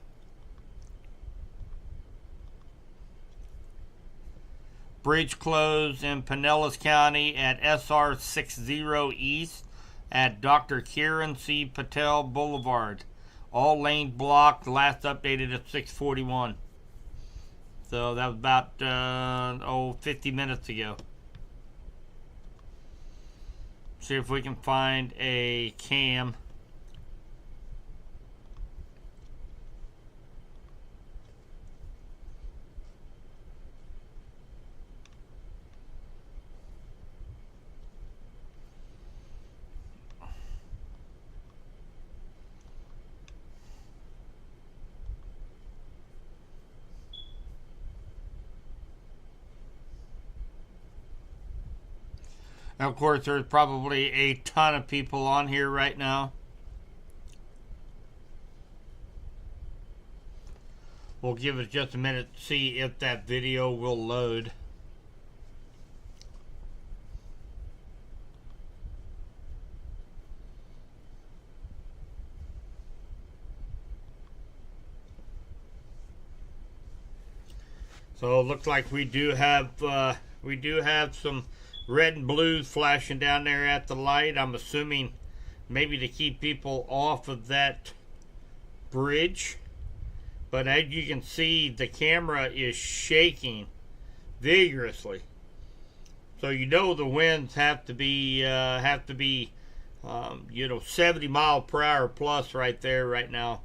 Bridge closed in Pinellas County at SR 60 East at Dr. Kiran C. Patel Boulevard. All lanes blocked. Last updated at 6:41. So that was about 50 minutes ago. See if we can find a cam. Now, of course, there's probably a ton of people on here right now. We'll give it just a minute to see if that video will load. So it looks like we do have some red and blues flashing down there at the light. I'm assuming maybe to keep people off of that bridge. But as you can see, the camera is shaking vigorously. So you know the winds have to be 70 mile per hour plus right there right now.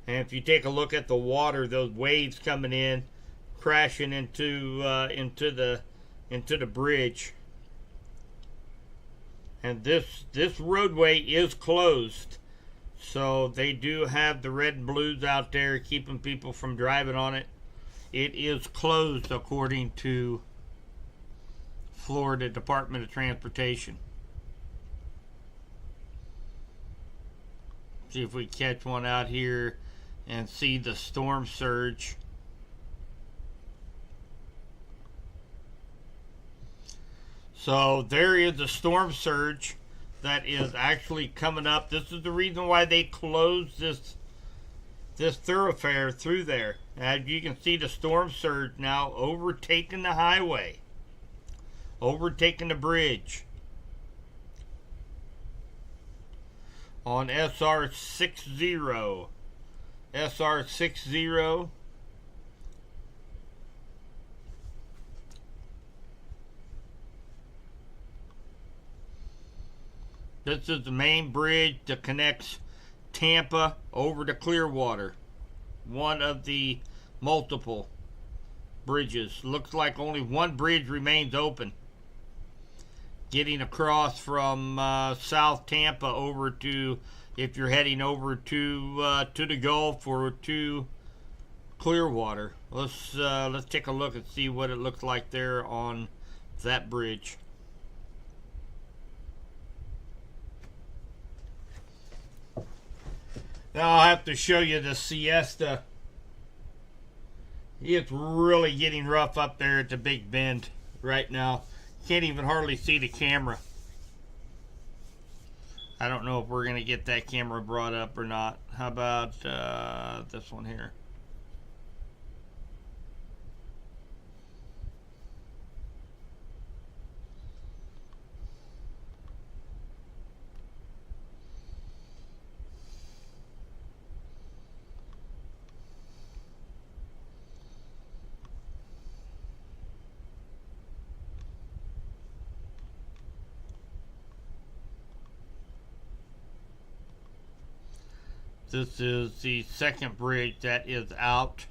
And if you take a look at the water, those waves coming in, crashing into the bridge. And this roadway is closed, so they do have the red and blues out there keeping people from driving on it. It is closed according to Florida Department of Transportation. See if we catch one out here and see the storm surge. So there is a storm surge that is actually coming up. This is the reason why they closed this thoroughfare through there. As you can see, the storm surge now overtaking the highway, overtaking the bridge on SR60. SR60. This is the main bridge that connects Tampa over to Clearwater. One of the multiple bridges. Looks like only one bridge remains open. Getting across from South Tampa over to, if you're heading over to the Gulf or to Clearwater. Let's take a look and see what it looks like there on that bridge. Now I'll have to show you the Siesta. It's really getting rough up there at the Big Bend right now. Can't even hardly see the camera. I don't know if we're going to get that camera brought up or not. How about this one here? This is the second bridge that is out.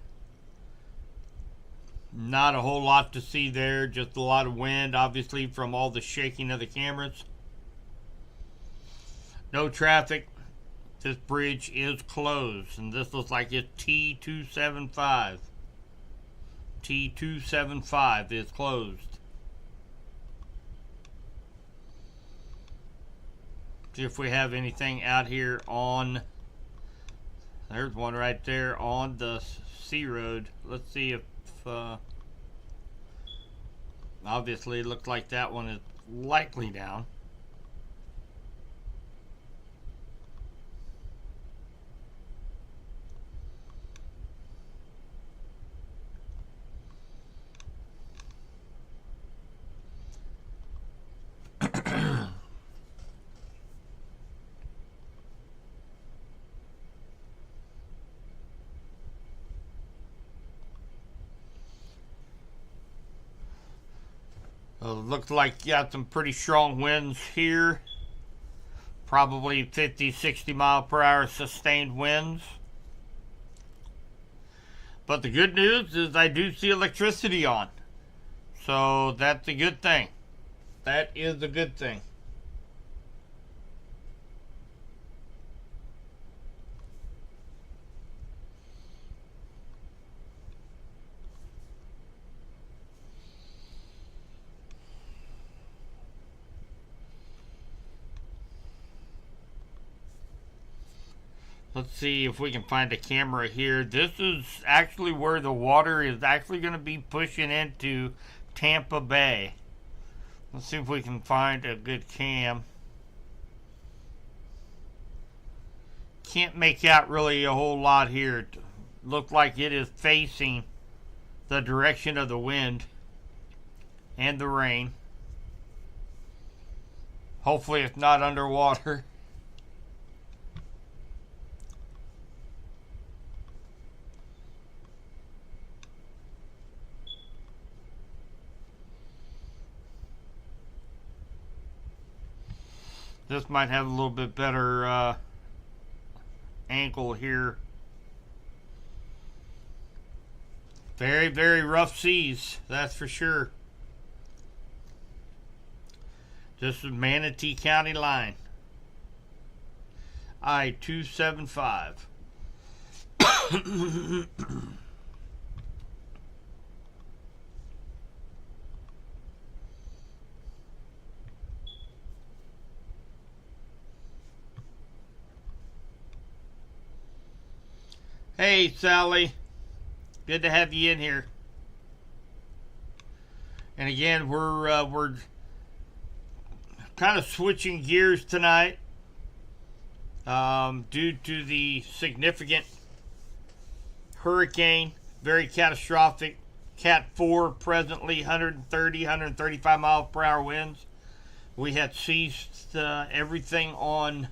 Not a whole lot to see there, just a lot of wind, obviously, from all the shaking of the cameras. No traffic. This bridge is closed, and this looks like it's T275. T275 is closed. See if we have anything out here on... There's one right there on the C road. Let's see if obviously it looks like that one is likely down. Looks like you got some pretty strong winds here. Probably 50, 60 mile per hour sustained winds. But the good news is I do see electricity on. So that's a good thing. That is a good thing. Let's see if we can find a camera here. This is actually where the water is actually going to be pushing into Tampa Bay. Let's see if we can find a good cam. Can't make out really a whole lot here. It looks like it is facing the direction of the wind and the rain. Hopefully it's not underwater. This might have a little bit better angle here. Very, very rough seas, that's for sure. This is Manatee County line. I-275. Hey, Sally. Good to have you in here. And again, we're kind of switching gears tonight due to the significant hurricane, very catastrophic, Cat 4 presently, 130, 135 miles per hour winds. We had ceased everything on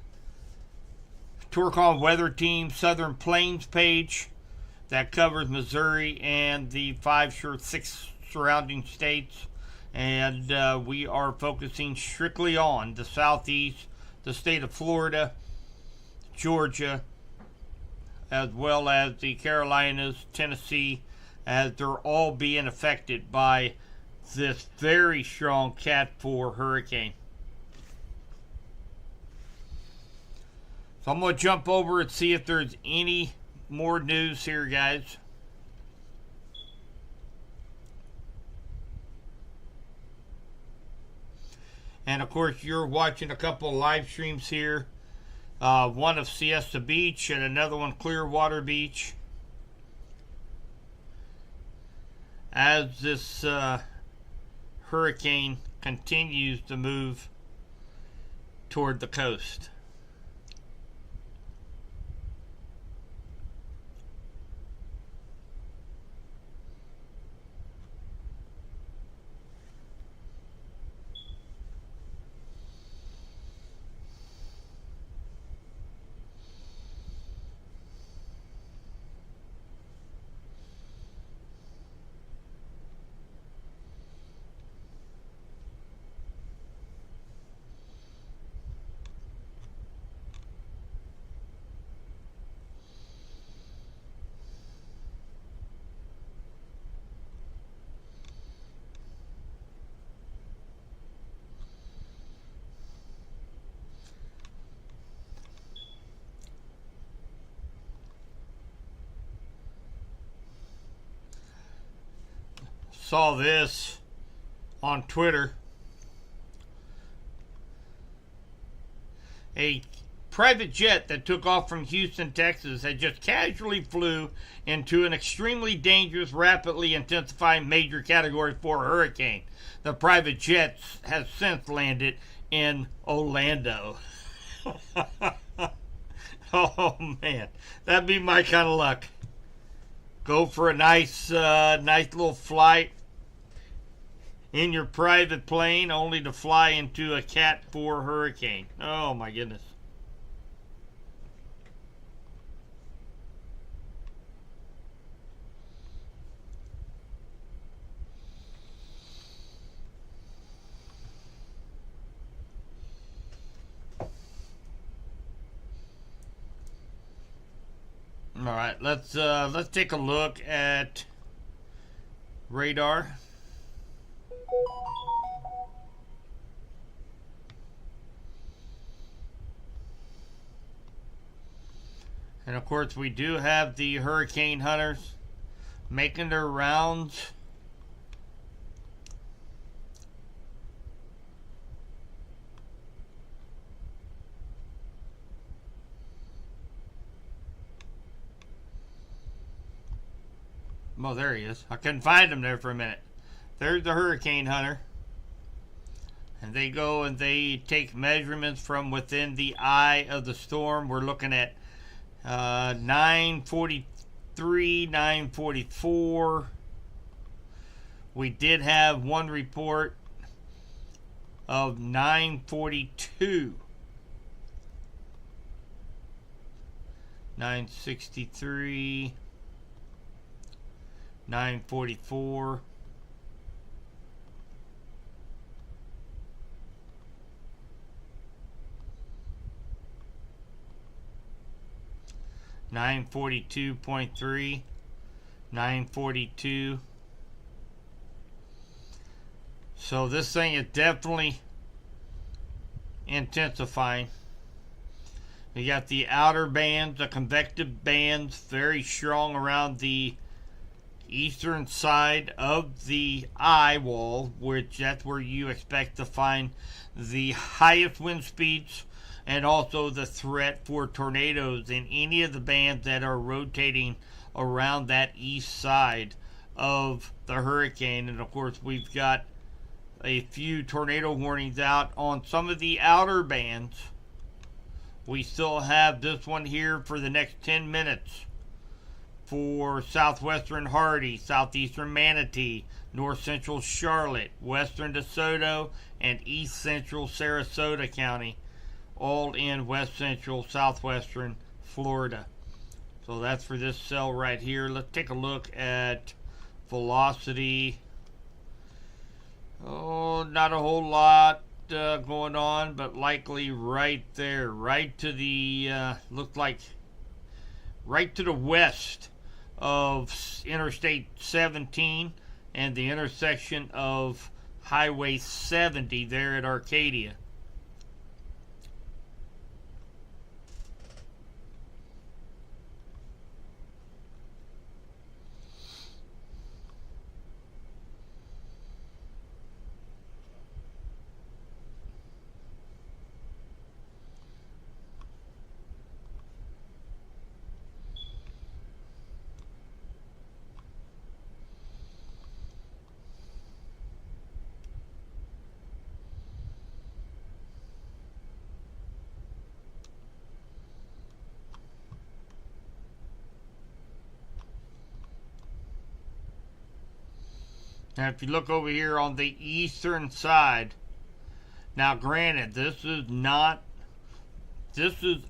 Tourcon Weather Team Southern Plains page that covers Missouri and the 6 surrounding states, and we are focusing strictly on the southeast, the state of Florida, Georgia, as well as the Carolinas, Tennessee, as they're all being affected by this very strong Cat 4 hurricane. So I'm going to jump over and see if there's any more news here, guys. And of course, you're watching a couple of live streams here. One of Siesta Beach and another one Clearwater Beach. As this hurricane continues to move toward the coast. Saw this on Twitter. A private jet that took off from Houston, Texas had just casually flew into an extremely dangerous, rapidly intensifying major Category 4 hurricane. The private jet has since landed in Orlando. Oh man, that'd be my kind of luck. Go for a nice little flight in your private plane, only to fly into a Cat 4 hurricane. Oh my goodness. All right, let's take a look at radar. And of course, we do have the hurricane hunters making their rounds. Well, there he is. I couldn't find him there for a minute. There's the hurricane hunter. And they go and they take measurements from within the eye of the storm. We're looking at 9:43, 9:44. We did have one report of 9:42. 9:63. 9:44. .3, 9:42. So this thing is definitely intensifying. We got the outer bands, the convective bands, very strong around the eastern side of the eye wall, which that's where you expect to find the highest wind speeds and also the threat for tornadoes in any of the bands that are rotating around that east side of the hurricane. And of course, we've got a few tornado warnings out on some of the outer bands. We still have this one here for the next 10 minutes for southwestern Hardy, southeastern Manatee, north central Charlotte, western DeSoto, and east central Sarasota County, all in west central southwestern Florida. So that's for this cell right here. Let's take a look at velocity. Oh, not a whole lot going on, but likely right there, right to the looks like right to the west of Interstate 17 and the intersection of Highway 70 there at Arcadia. Now, if you look over here on the eastern side, now granted, this is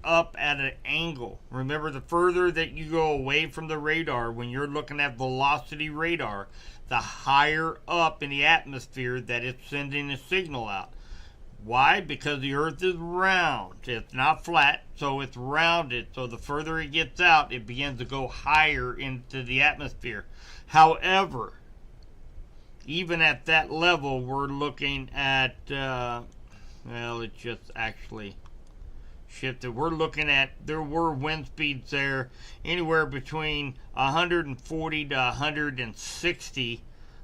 up at an angle. Remember, the further that you go away from the radar, when you're looking at velocity radar, the higher up in the atmosphere that it's sending a signal out. Why? Because the Earth is round. It's not flat, so it's rounded. So the further it gets out, it begins to go higher into the atmosphere. However, even at that level, we're looking at, well, it just actually shifted. We're looking at, there were wind speeds there anywhere between 140 to 160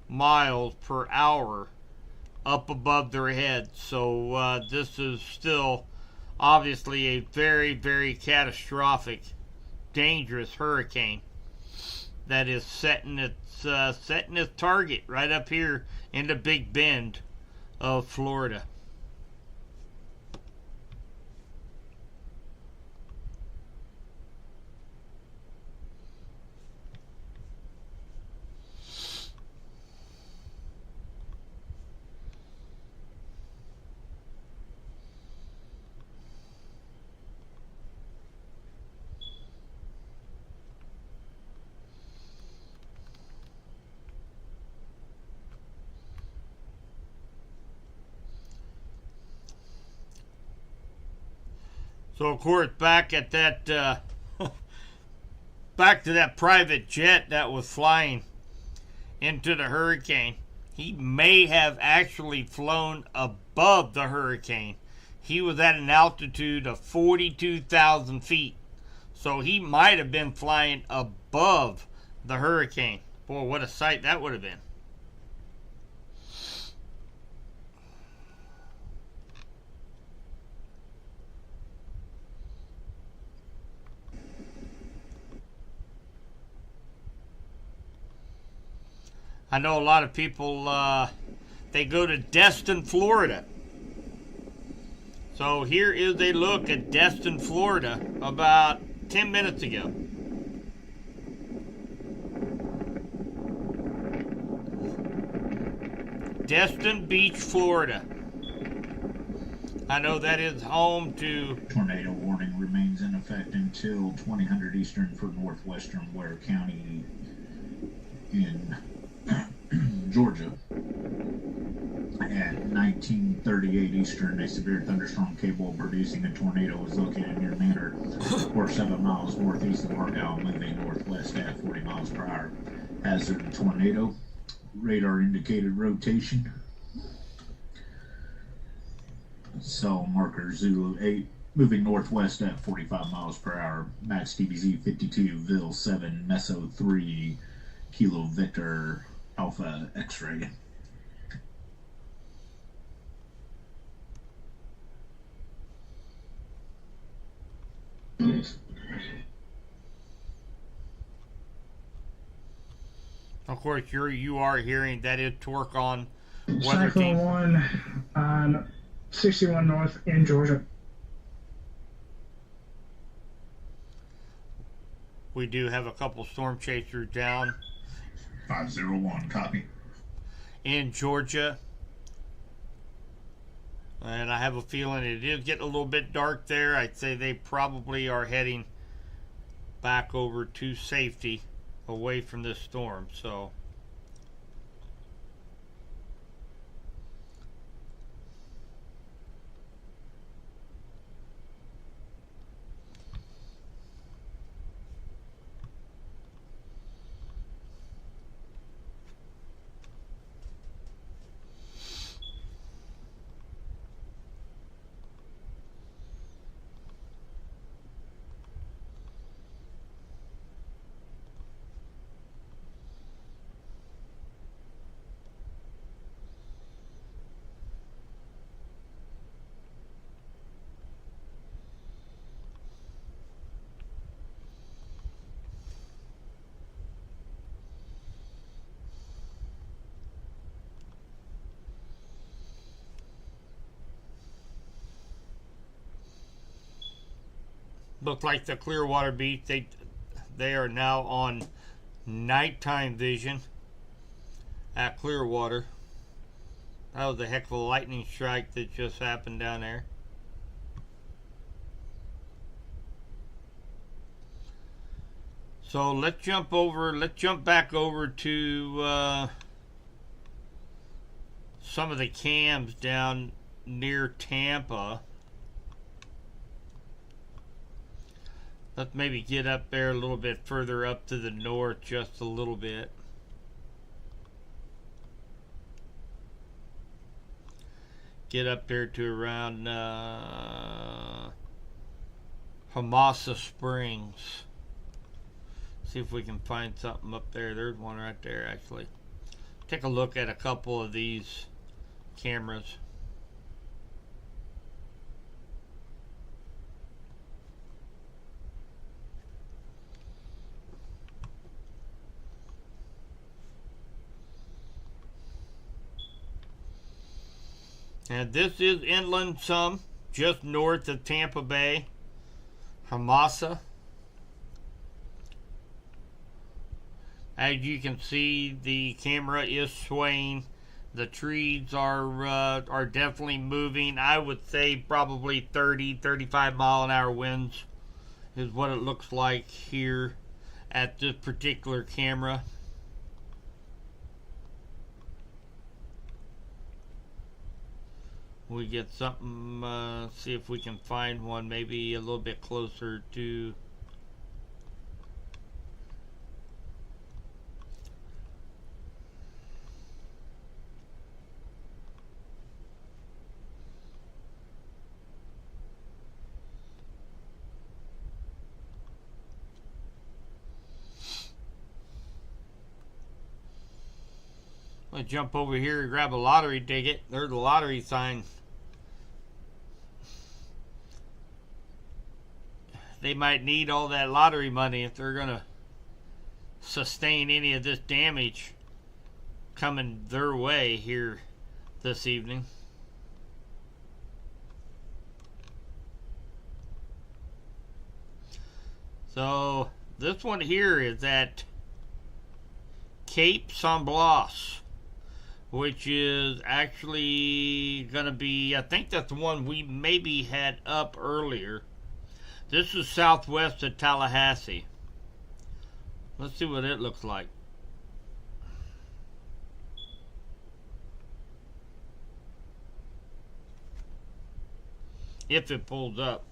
miles per hour up above their heads. So this is still obviously a very, very catastrophic, dangerous hurricane that is setting its target right up here in the Big Bend of Florida. So of course, back at that, back to that private jet that was flying into the hurricane. He may have actually flown above the hurricane. He was at an altitude of 42,000 feet. So he might have been flying above the hurricane. Boy, what a sight that would have been. I know a lot of people, they go to Destin, Florida. So here is a look at Destin, Florida about 10 minutes ago. Destin Beach, Florida. I know that is home to... Tornado warning remains in effect until 2000 Eastern for northwestern Ware County in Georgia. At 1938 Eastern, a severe thunderstorm capable of producing a tornado was located near Manor, or 7 miles northeast of Argyle, moving northwest at 40 miles per hour. Hazard tornado. Radar indicated rotation. Cell marker Zulu 8, moving northwest at 45 miles per hour. Max DBZ 52, Vil 7, Meso 3, Kilo Victor, Alpha X-ray. Of course, you are hearing that is torque on weather Cyclone team. 1 on 61 North in Georgia. We do have a couple storm chasers down 501, copy. in Georgia. And I have a feeling it is getting a little bit dark there. I'd say they probably are heading back over to safety away from this storm. So look like the Clearwater Beach, they are now on nighttime vision at Clearwater. That was a heck of a lightning strike that just happened down there. So let's jump back over to some of the cams down near Tampa. Let's maybe get up there a little bit further up to the north, just a little bit. Get up there to around Hamasa Springs. See if we can find something up there. There's one right there, actually. Take a look at a couple of these cameras. And this is inland some, just north of Tampa Bay, Hamasa. As you can see, the camera is swaying. The trees are definitely moving. I would say probably 30-35 mile an hour winds is what it looks like here at this particular camera. We get something, see if we can find one maybe a little bit closer to I'll jump over here and grab a lottery ticket. There's the lottery sign. They might need all that lottery money if they're going to sustain any of this damage. coming their way here this evening. So this one here is at Cape San Blas, which is actually going to be, I think that's the one we maybe had up earlier. This is southwest of Tallahassee. Let's see what it looks like. If it pulls up.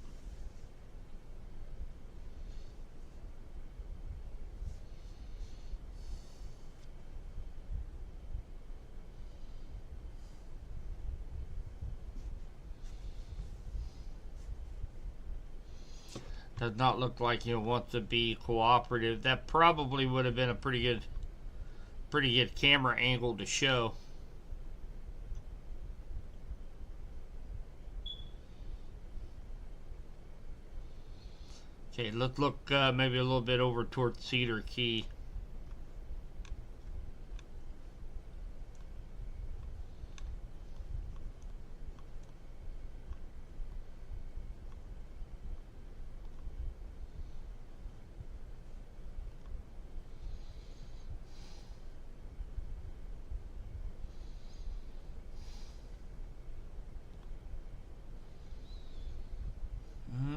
Does not look like he wants to be cooperative. That probably would have been a pretty good camera angle to show. Okay, let's look maybe a little bit over towards Cedar Key.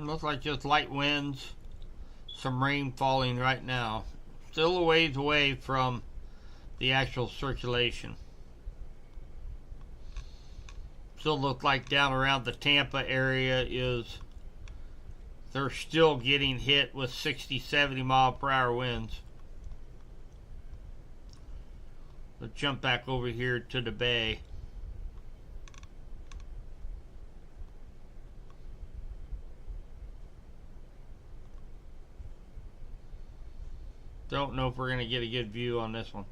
Looks like just light winds, some rain falling right now. Still a ways away from the actual circulation. Still looks like down around the Tampa area they're still getting hit with 60, 70 mile per hour winds. Let's jump back over here to the bay. Don't know if we're going to get a good view on this one.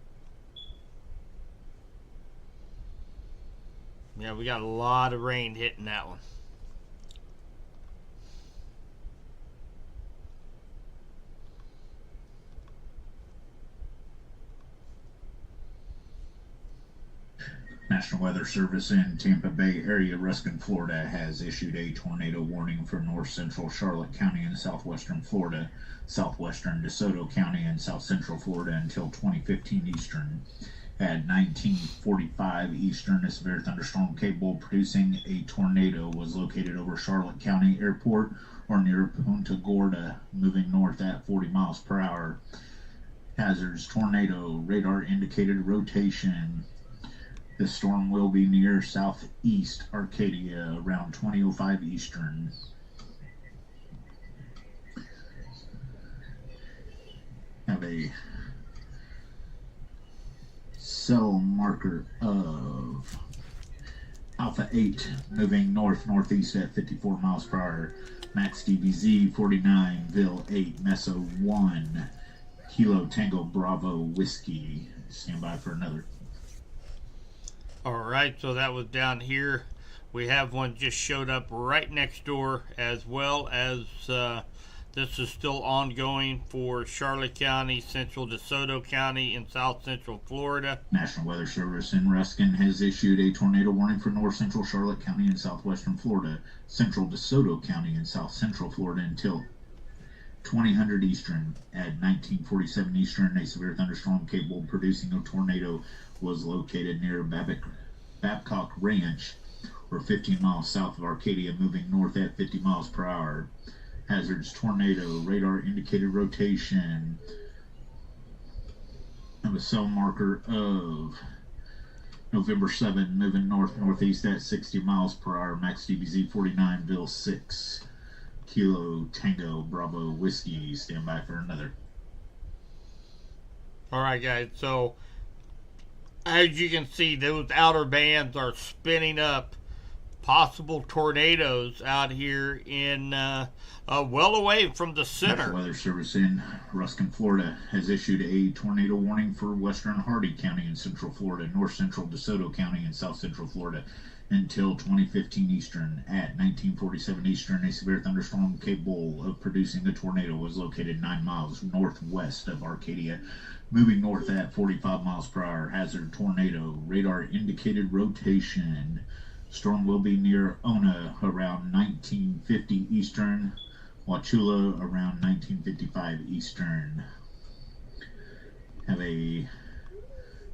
Yeah, we got a lot of rain hitting that one. National Weather Service in Tampa Bay area, Ruskin, Florida, has issued a tornado warning for north central Charlotte County and southwestern Florida, southwestern DeSoto County, and south central Florida until 2015 Eastern. At 1945 Eastern, a severe thunderstorm capable of producing a tornado was located over Charlotte County Airport or near Punta Gorda, moving north at 40 miles per hour. Hazards: tornado, radar indicated rotation. The storm will be near southeast Arcadia around 20:05 Eastern. Have a cell marker of Alpha 8 moving north-northeast at 54 miles per hour. Max DBZ 49, Ville 8, Meso 1, Kilo Tango Bravo Whiskey. Stand by for another. Alright, so that was down here. We have one just showed up right next door, as well as this is still ongoing for Charlotte County, Central DeSoto County, and South Central Florida. National Weather Service in Ruskin has issued a tornado warning for north central Charlotte County and southwestern Florida, Central DeSoto County, and South Central Florida until 2000 Eastern. At 1947 Eastern, a severe thunderstorm capable of producing a tornado was located near Babcock Ranch, or 15 miles south of Arcadia, moving north at 50 miles per hour. Hazards: tornado, radar indicated rotation. Have a cell marker of November 7, moving north-northeast at 60 miles per hour. Max DBZ 49, Ville 6, Kilo Tango Bravo Whiskey. Stand by for another. Alright guys, so as you can see, those outer bands are spinning up possible tornadoes out here in well away from the center. National Weather Service in Ruskin, Florida has issued a tornado warning for western Hardee County and central Florida, north central DeSoto County, and south central Florida until 2015 Eastern. At 1947 Eastern, a severe thunderstorm capable of producing a tornado was located 9 miles northwest of Arcadia, moving north at 45 miles per hour. Hazard tornado. Radar indicated rotation. Storm will be near Ona around 1950 Eastern. Wauchula around 1955 Eastern. Have a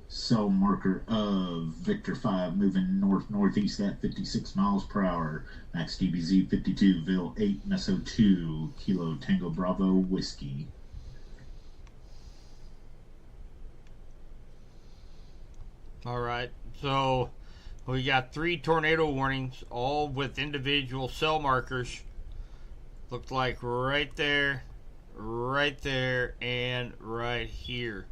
cell marker of Victor 5 moving north-northeast at 56 miles per hour. Max DBZ 52, Ville 8, Meso 2, Kilo Tango Bravo Whiskey. All right, so we got 3 tornado warnings, all with individual cell markers. Looked like right there, and right here.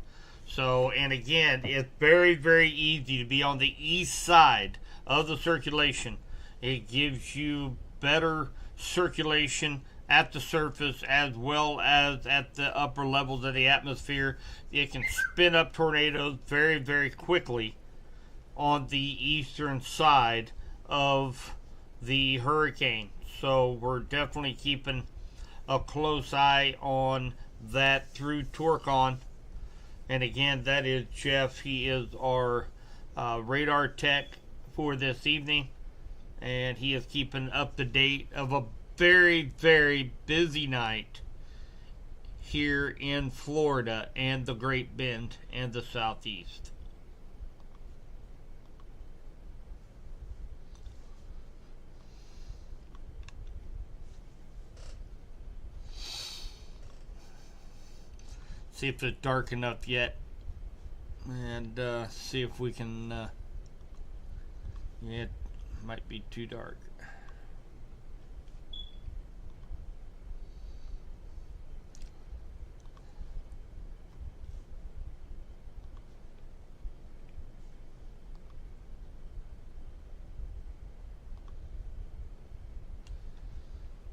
So, and again, it's very, very easy to be on the east side of the circulation. It gives you better circulation at the surface as well as at the upper levels of the atmosphere. It can spin up tornadoes very, very quickly on the eastern side of the hurricane. So we're definitely keeping a close eye on that through Torcon. And again, that is Jeff. He is our radar tech for this evening. And he is keeping up to date of a very, very busy night here in Florida and the Great Bend and the Southeast. See if it's dark enough yet, and see if we can. It might be too dark.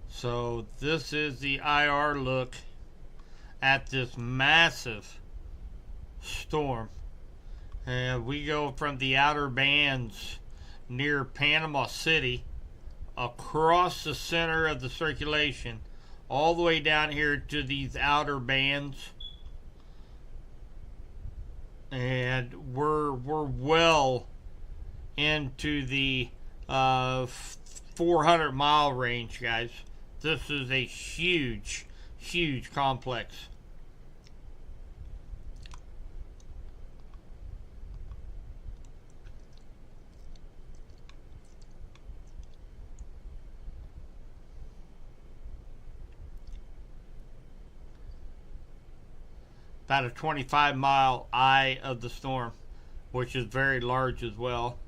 So this is the IR look at this massive storm, and we go from the outer bands near Panama City across the center of the circulation all the way down here to these outer bands, and we're well into the 400-mile range, guys. This is a huge complex. About a 25-mile eye of the storm, which is very large as well.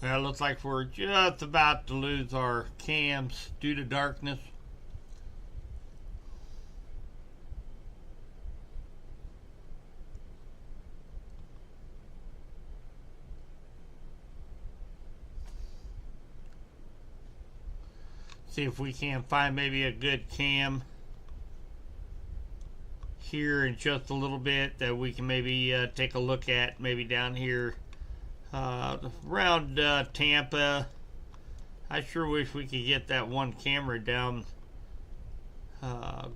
Well, it looks like we're just about to lose our cams due to darkness. See if we can find maybe a good cam here in just a little bit that we can maybe take a look at, maybe down here around Tampa. I sure wish we could get that one camera down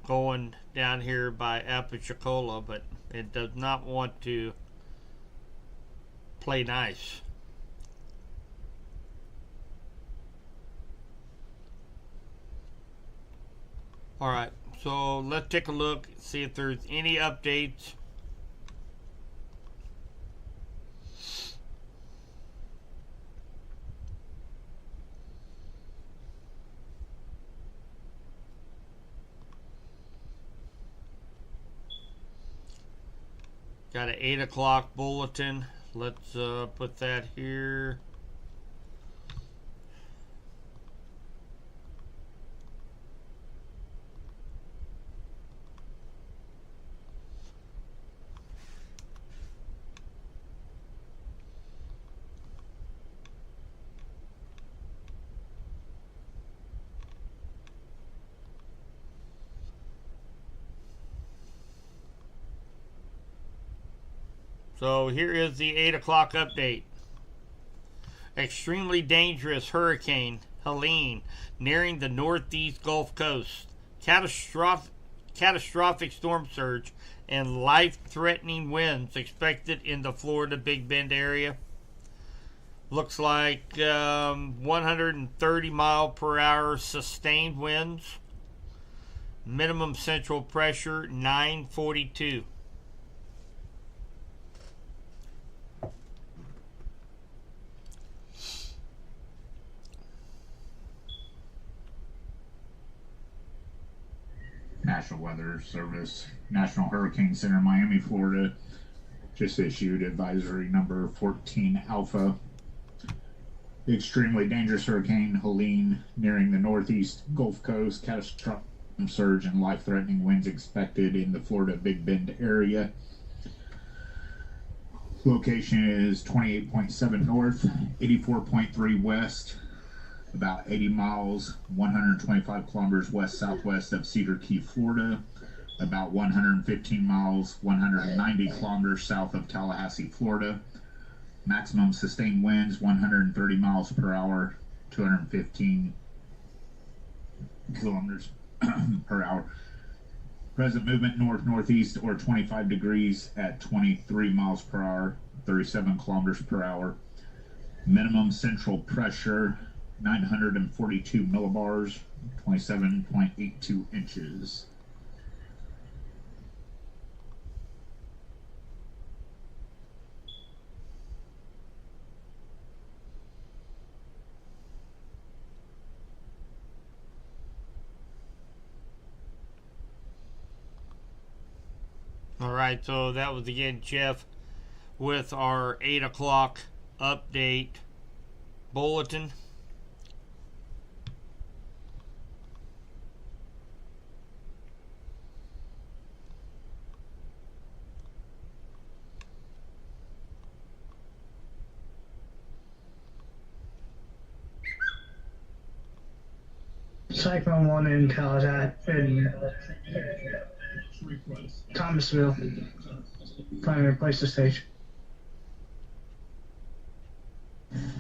going down here by Apalachicola, but it does not want to play nice. Alright, so let's take a look, see if there's any updates. Got an 8 o'clock bulletin. Let's put that here. So here is the 8 o'clock update. Extremely dangerous hurricane Helene nearing the northeast Gulf Coast. Catastrophic storm surge and life-threatening winds expected in the Florida Big Bend area. Looks like 130 mile per hour sustained winds. Minimum central pressure 942. National Weather Service, National Hurricane Center, Miami, Florida, just issued advisory number 14 Alpha. The extremely dangerous hurricane Helene nearing the northeast Gulf Coast. Catastrophic surge and life-threatening winds expected in the Florida Big Bend area. Location is 28.7 north, 84.3 west, about 80 miles, 125 kilometers west-southwest of Cedar Key, Florida, about 115 miles, 190 kilometers south of Tallahassee, Florida. Maximum sustained winds 130 miles per hour, 215 kilometers per hour. Present movement north-northeast or 25 degrees at 23 miles per hour, 37 kilometers per hour. Minimum central pressure 942 millibars, 27.82 inches. All right, so that was again Jeff with our 8 o'clock update bulletin. Cyclone 1 in Thomasville. Trying to replace the station.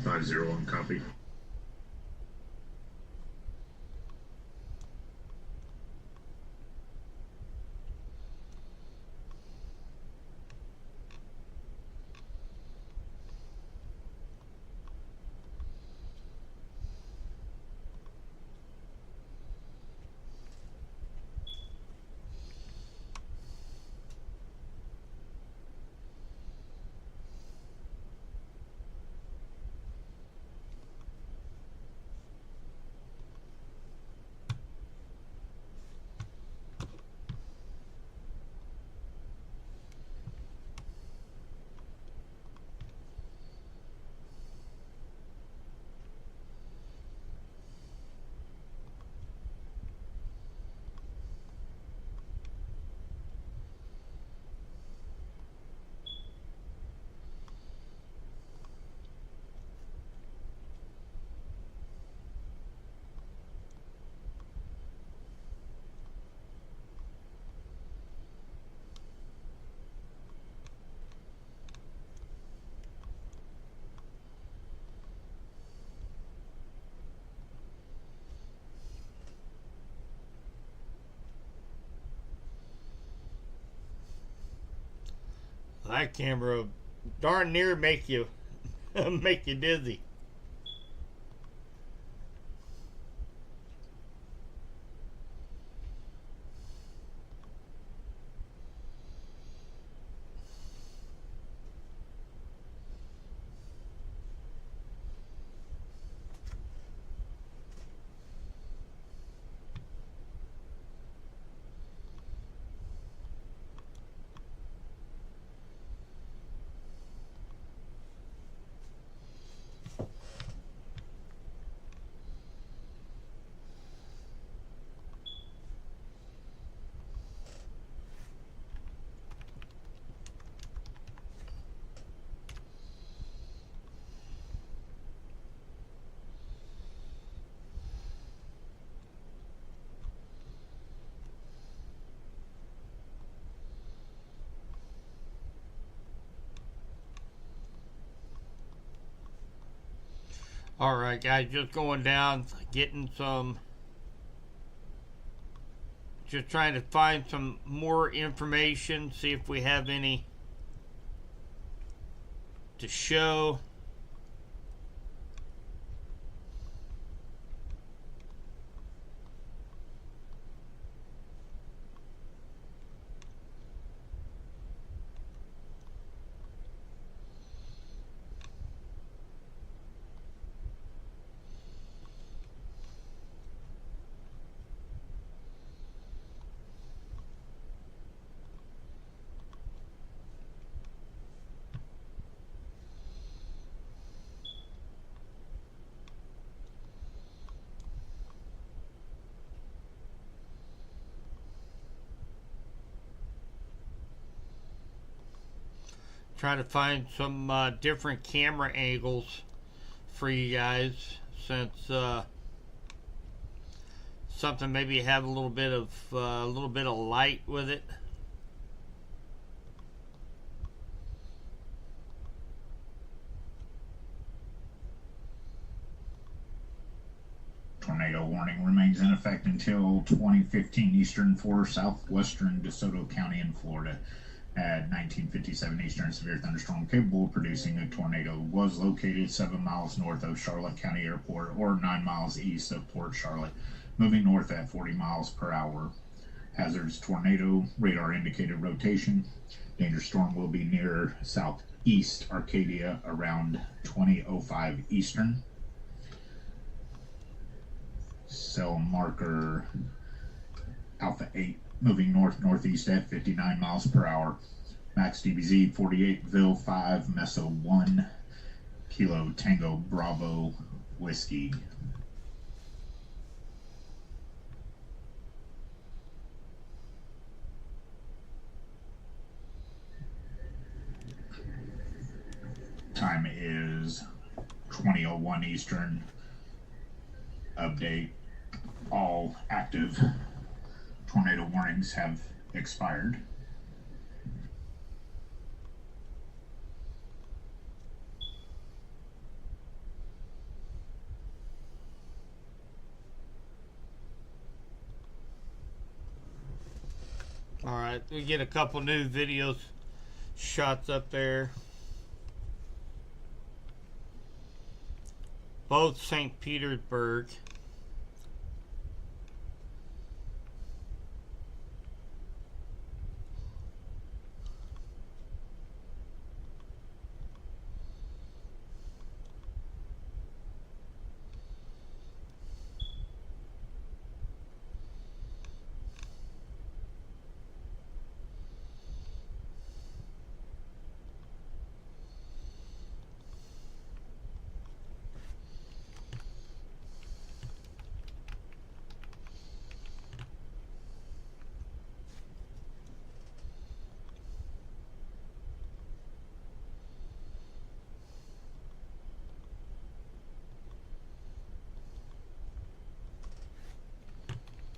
501 copy. That camera darn near make you make you dizzy. All right, guys, just going down, getting some, just trying to find some more information, see if we have any to show. Trying to find some different camera angles for you guys, since something maybe have a little bit of light with it. Tornado warning remains in effect until 2015 Eastern for southwestern DeSoto County in Florida. At 1957 Eastern, severe thunderstorm capable of producing a tornado was located 7 miles north of Charlotte County Airport or 9 miles east of Port Charlotte, moving north at 40 miles per hour. Hazardous tornado, radar indicated rotation. Danger storm will be near southeast Arcadia around 20:05 Eastern. Cell marker Alpha 8 moving north-northeast at 59 miles per hour. Max DBZ 48 5 Meso 1 Kilo Tango Bravo Whiskey. Time is 20:01 Eastern. Update. All active tornado warnings have expired. All right, we get a couple new videos shots up there. Both St. Petersburg.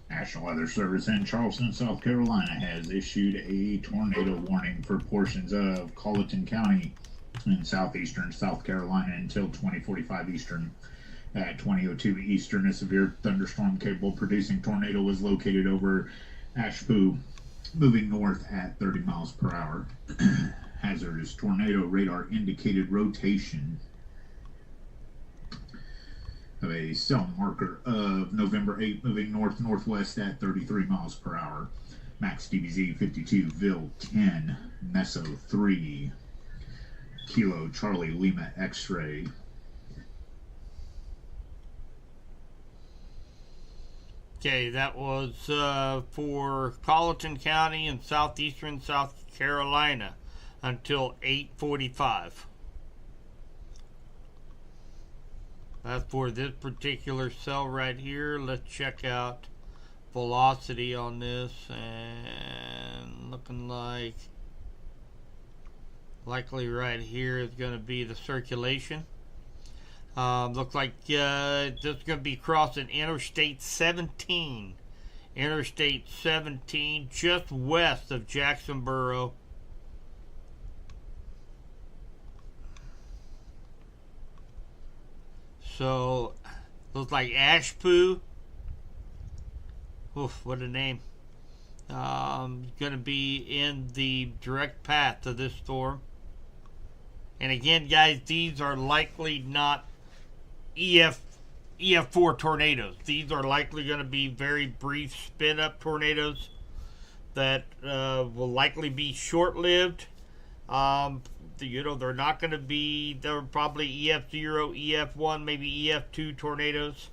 National Weather Service in Charleston, South Carolina has issued a tornado warning for portions of Colleton County in southeastern South Carolina until 20:45 Eastern. At 20:02 Eastern, a severe thunderstorm capable of producing tornado was located over Ashpoo, moving north at 30 miles per hour. Hazardous tornado radar indicated rotation of a cell marker of November 8 moving north-northwest at 33 miles per hour. Max DBZ 52 10 Meso 3 Kilo Charlie Lima X-ray. Okay, that was for Colleton County in southeastern South Carolina until 8:45. That's for this particular cell right here. Let's check out velocity on this, and looking like likely right here is going to be the circulation. Looks like this is going to be crossing Interstate 17. Interstate 17 just west of Jacksonboro. So, looks like ash poo. Oof, what a name. Going to be in the direct path of this storm. And again, guys, these are likely not EF4 tornadoes. These are likely going to be very brief spin-up tornadoes that will likely be short-lived. They're not going to be, they're probably EF0, EF1, maybe EF2 tornadoes.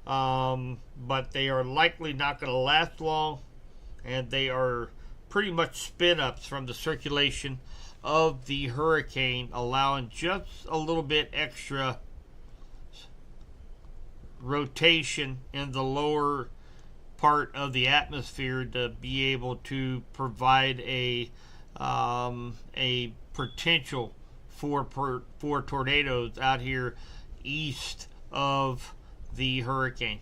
But they are likely not going to last long. And they are pretty much spin-ups from the circulation of the hurricane, allowing just a little bit extra rotation in the lower part of the atmosphere to be able to provide a potential for tornadoes out here east of the hurricane.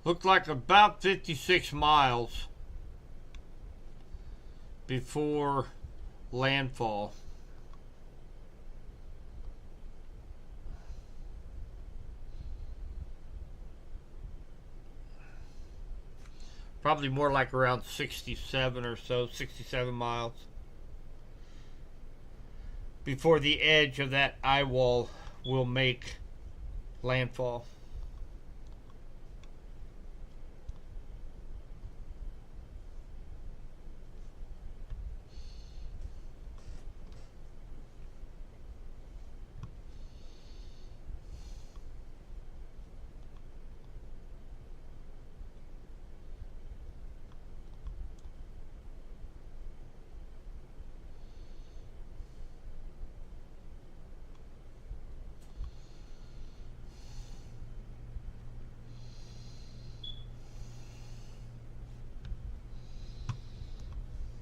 Looked like about 56 miles before landfall. Probably more like around 67 or so, 67 miles before the edge of that eye wall will make landfall.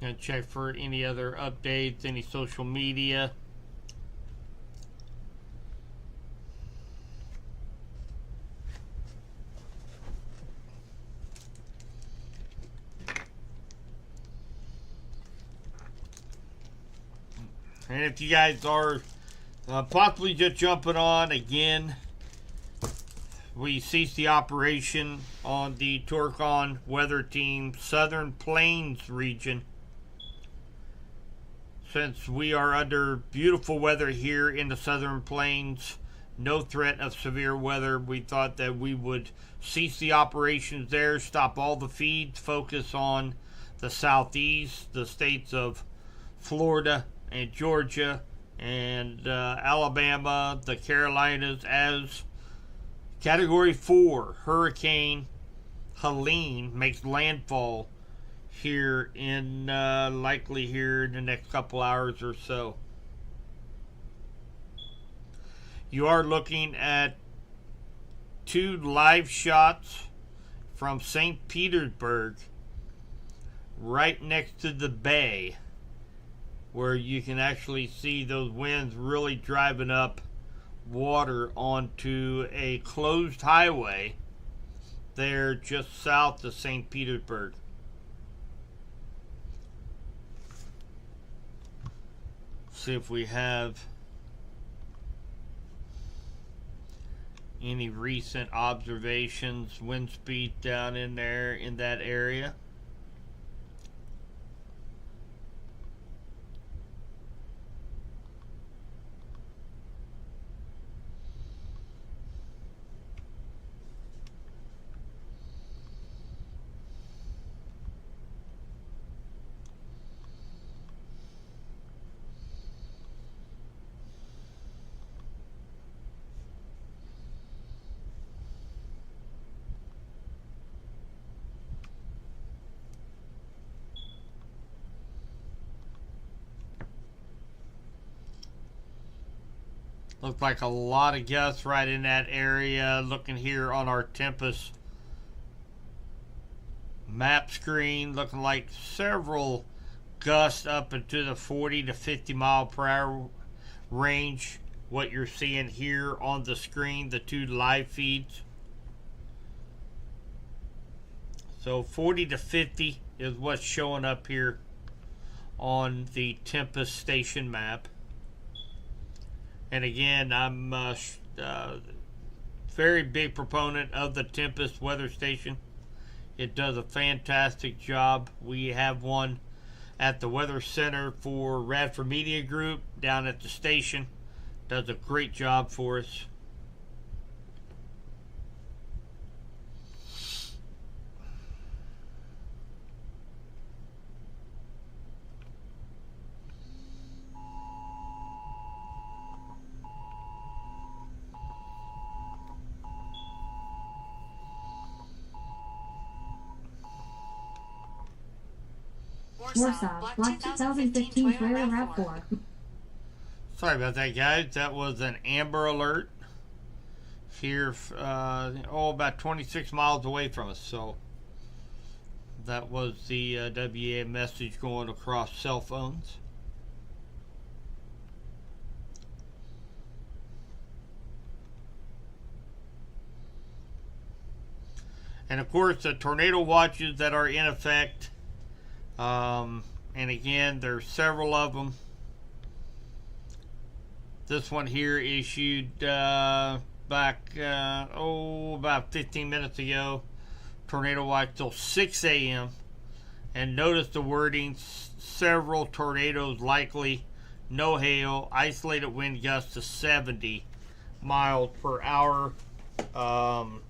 Gonna check for any other updates, any social media. And if you guys are possibly just jumping on again, we ceased the operation on the Torcon Weather Team Southern Plains region. Since we are under beautiful weather here in the Southern Plains, no threat of severe weather, we thought that we would cease the operations there, stop all the feeds, focus on the southeast, the states of Florida and Georgia and Alabama, the Carolinas, as Category 4 Hurricane Helene makes landfall here in likely here in the next couple hours or so. You are looking at 2 live shots from St. Petersburg right next to the bay, where you can actually see those winds really driving up water onto a closed highway there just south of St. Petersburg. See if we have any recent observations, wind speed down in there in that area. Looks like a lot of gusts right in that area. Looking here on our Tempest map screen, looking like several gusts up into the 40 to 50 mile per hour range. What you're seeing here on the screen, the two live feeds. So 40 to 50 is what's showing up here on the Tempest station map. And again, I'm a very big proponent of the Tempest weather station. It does a fantastic job. We have one at the Weather Center for Radford Media Group down at the station. Does a great job for us. Warsaw, Block 2015 Toyota RAV4. Sorry about that, guys. That was an amber alert here, about 26 miles away from us. So that was the WA message going across cell phones. And of course, the tornado watches that are in effect. And again, there's several of them. This one here issued back about 15 minutes ago. Tornado watch till 6 a.m. And notice the wording: several tornadoes likely, no hail, isolated wind gusts to 70 miles per hour. And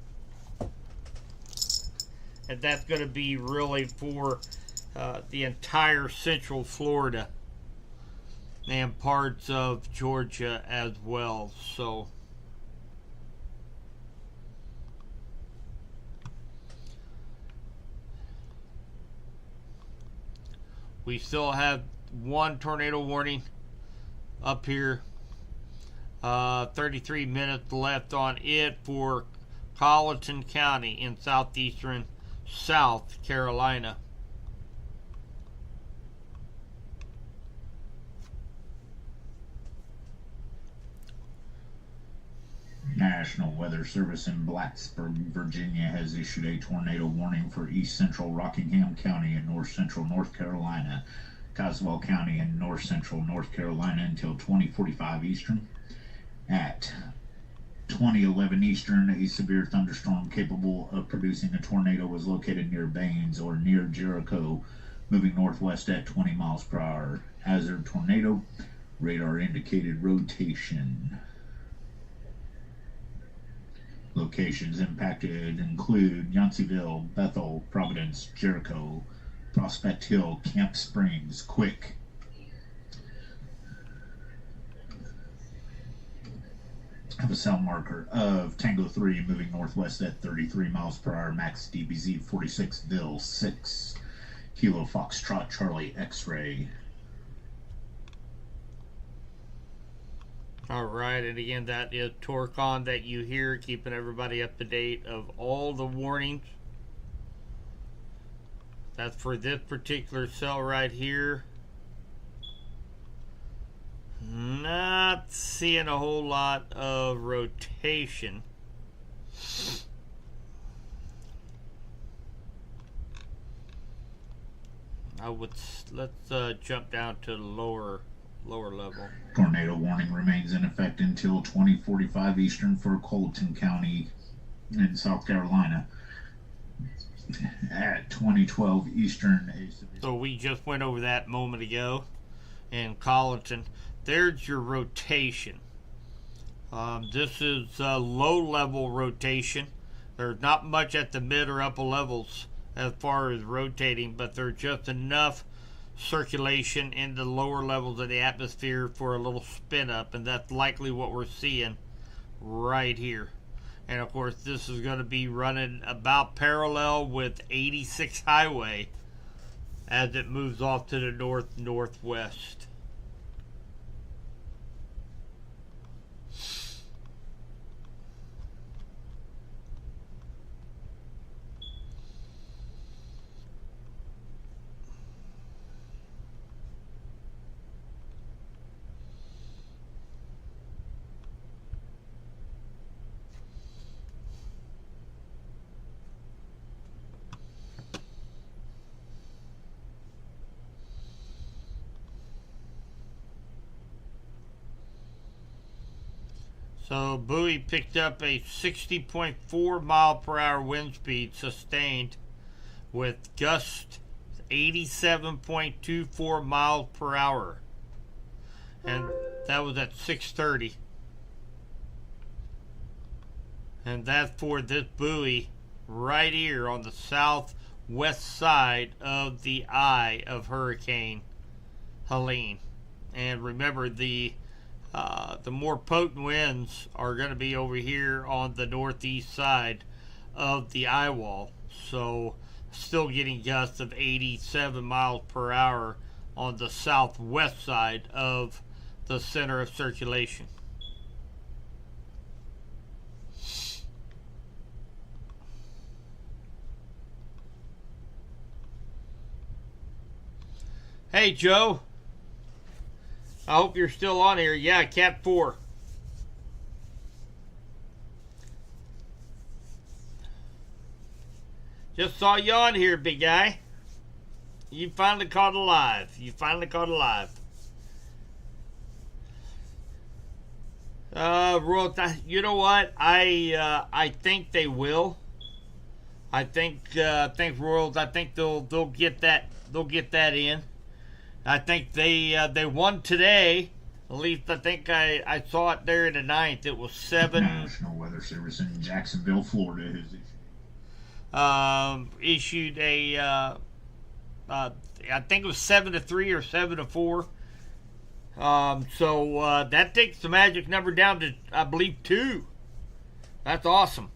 that's going to be really for the entire central Florida and parts of Georgia as well. So we still have one tornado warning up here. 33 minutes left on it for Colleton County in southeastern South Carolina. National Weather Service in Blacksburg, Virginia has issued a tornado warning for east central Rockingham County and north central North Carolina, Caswell County and north central North Carolina until 20:45 Eastern. At 20:11 Eastern, a severe thunderstorm capable of producing a tornado was located near Baines or near Jericho, moving northwest at 20 miles per hour. Hazard tornado, radar indicated rotation. Locations impacted include Yanceyville, Bethel, Providence, Jericho, Prospect Hill, Camp Springs, Quick. Have a sound marker of Tango 3 moving northwest at 33 miles per hour, max DBZ 46, Bill 6, Kilo Foxtrot Charlie X-ray. All right, and again, that is Torcon that you hear, keeping everybody up to date of all the warnings. That's for this particular cell right here. Not seeing a whole lot of rotation. Let's jump down to lower level. Tornado warning remains in effect until 20:45 Eastern for Colleton County in South Carolina. At 20:12 Eastern. So we just went over that a moment ago in Colleton. There's your rotation. This is low level rotation. There's not much at the mid or upper levels as far as rotating, but there's just enough circulation in the lower levels of the atmosphere for a little spin up, and that's likely what we're seeing right here. And of course, this is going to be running about parallel with 86 highway as it moves off to the northwest. So buoy picked up a 60.4 mile per hour wind speed sustained with gusts 87.24 miles per hour. And that was at 6:30. And that's for this buoy right here on the southwest side of the eye of Hurricane Helene. And remember, the more potent winds are going to be over here on the northeast side of the eye wall. So still getting gusts of 87 miles per hour on the southwest side of the center of circulation. Hey Joe, I hope you're still on here. Yeah, Cat 4. Just saw you on here, big guy. You finally caught alive. You finally caught alive. Royal, you know what? I think they will. I think Royals. I think they'll get that. They'll get that in. I think they won today. At least I think I saw it there in the ninth. It was 7. National Weather Service in Jacksonville, Florida, has issued a. I think it was 7-3 or 7-4. So that takes the magic number down to, I believe, 2. That's awesome.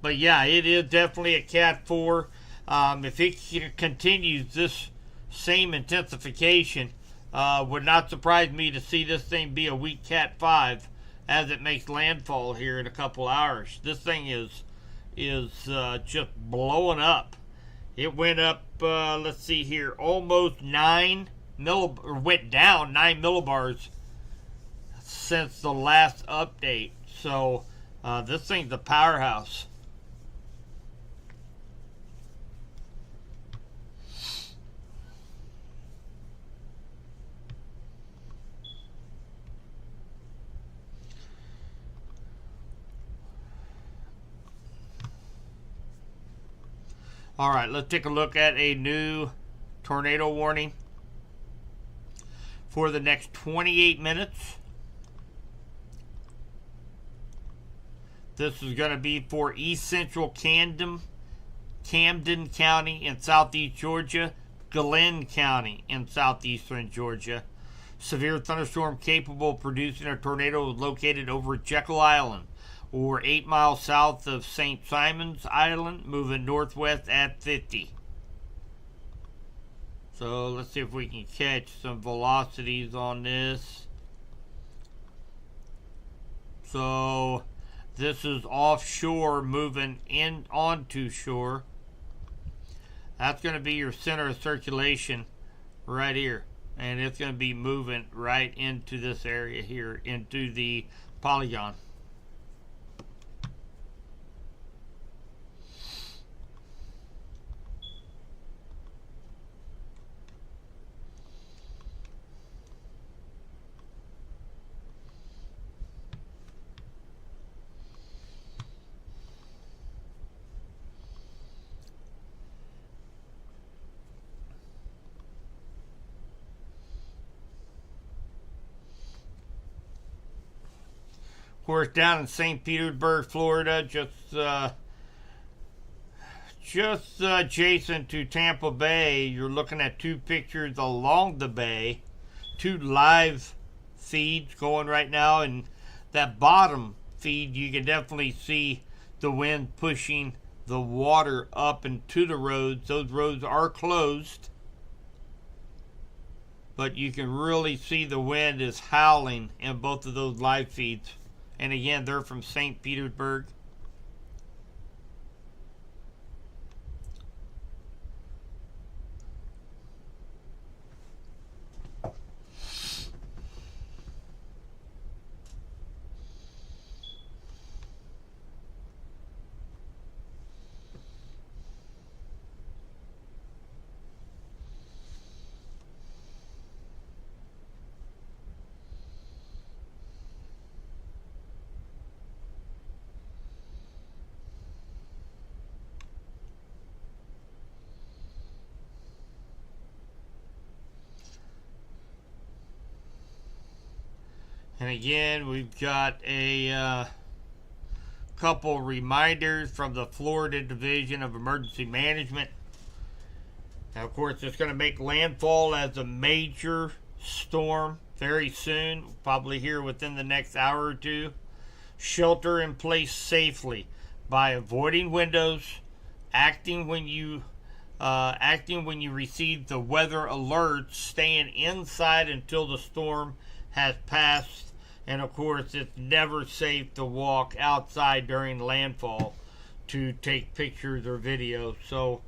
But yeah, it is definitely a Cat 4. If it continues this same intensification, would not surprise me to see this thing be a weak Cat 5 as it makes landfall here in a couple hours. This thing is just blowing up. It went up, let's see here, almost 9 went down 9 millibars since the last update. So this thing's a powerhouse. All right, let's take a look at a new tornado warning for the next 28 minutes. This is going to be for East Central Camden County in southeast Georgia, Glenn County in southeastern Georgia. Severe thunderstorm capable of producing a tornado located over Jekyll Island, or 8 miles south of St. Simon's Island, moving northwest at 50. So let's see if we can catch some velocities on this. So this is offshore moving in onto shore. That's going to be your center of circulation right here. And it's going to be moving right into this area here, into the polygon. Of course, down in St. Petersburg, Florida, just adjacent to Tampa Bay, you're looking at 2 pictures along the bay, 2 live feeds going right now, and that bottom feed, you can definitely see the wind pushing the water up into the roads. Those roads are closed, but you can really see the wind is howling in both of those live feeds. And again, they're from St. Petersburg. And again, we've got a couple reminders from the Florida Division of Emergency Management. Now, of course, it's going to make landfall as a major storm very soon, probably here within the next hour or two. Shelter in place safely by avoiding windows, acting when you receive the weather alerts, staying inside until the storm has passed, and of course, it's never safe to walk outside during landfall to take pictures or videos. So,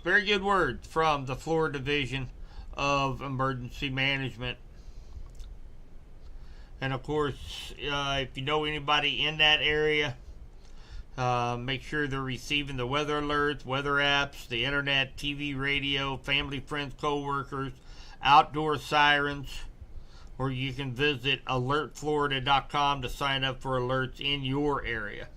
very good words from the Florida Division of Emergency Management. And of course, if you know anybody in that area, make sure they're receiving the weather alerts, weather apps, the internet, TV, radio, family, friends, co-workers, outdoor sirens, or you can visit alertflorida.com to sign up for alerts in your area.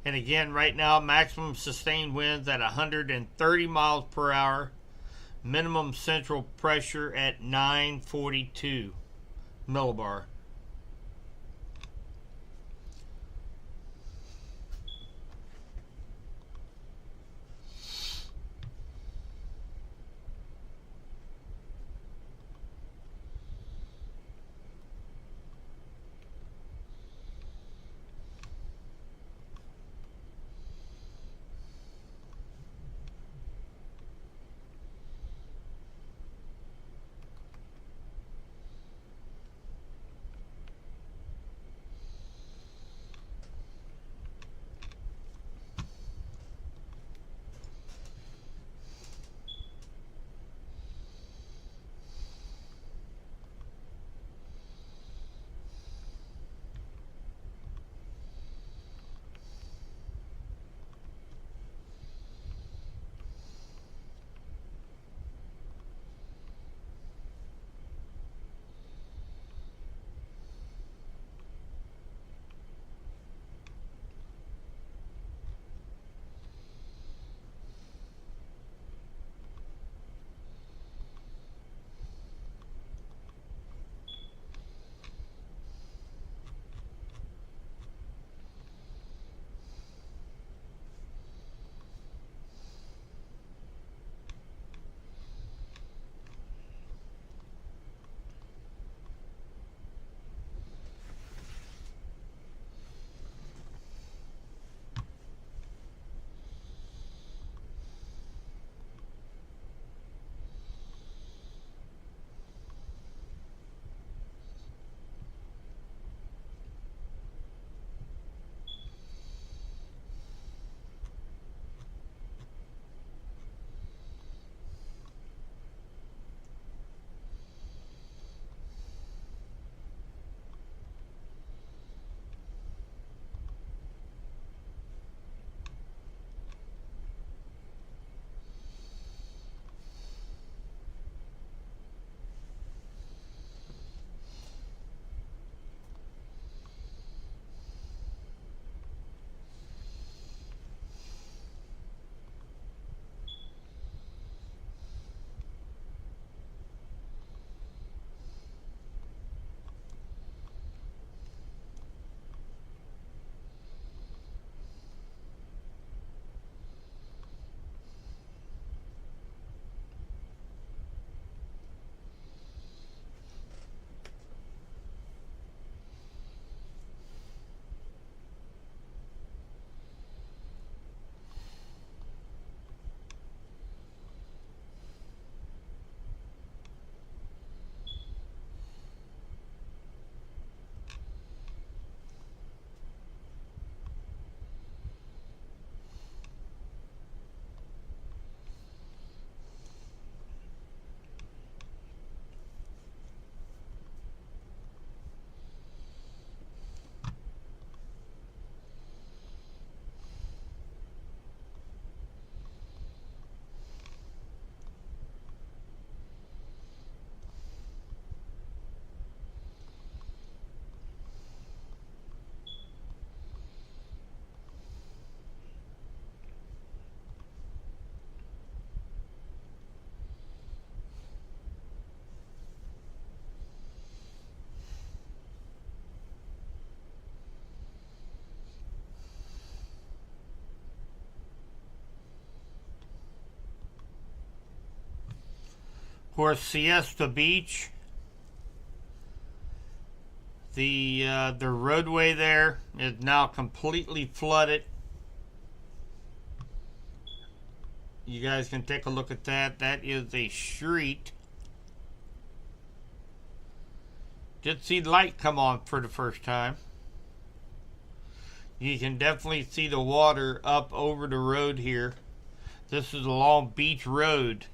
And again, right now, maximum sustained winds at 130 miles per hour. Minimum central pressure at 942 millibar. Of course, Siesta Beach. The roadway there is now completely flooded. You guys can take a look at that. That is a street. Did see light come on for the first time. You can definitely see the water up over the road here. This is along Beach Road.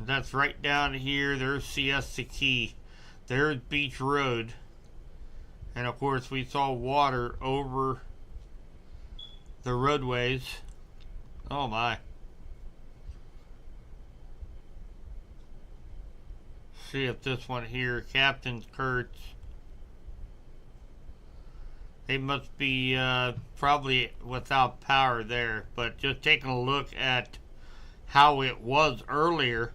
That's right down here. There's Siesta Key. There's Beach Road. And of course we saw water over the roadways. Oh my. See if this one here, Captain Kurtz. They must be probably without power there. But just taking a look at how it was earlier.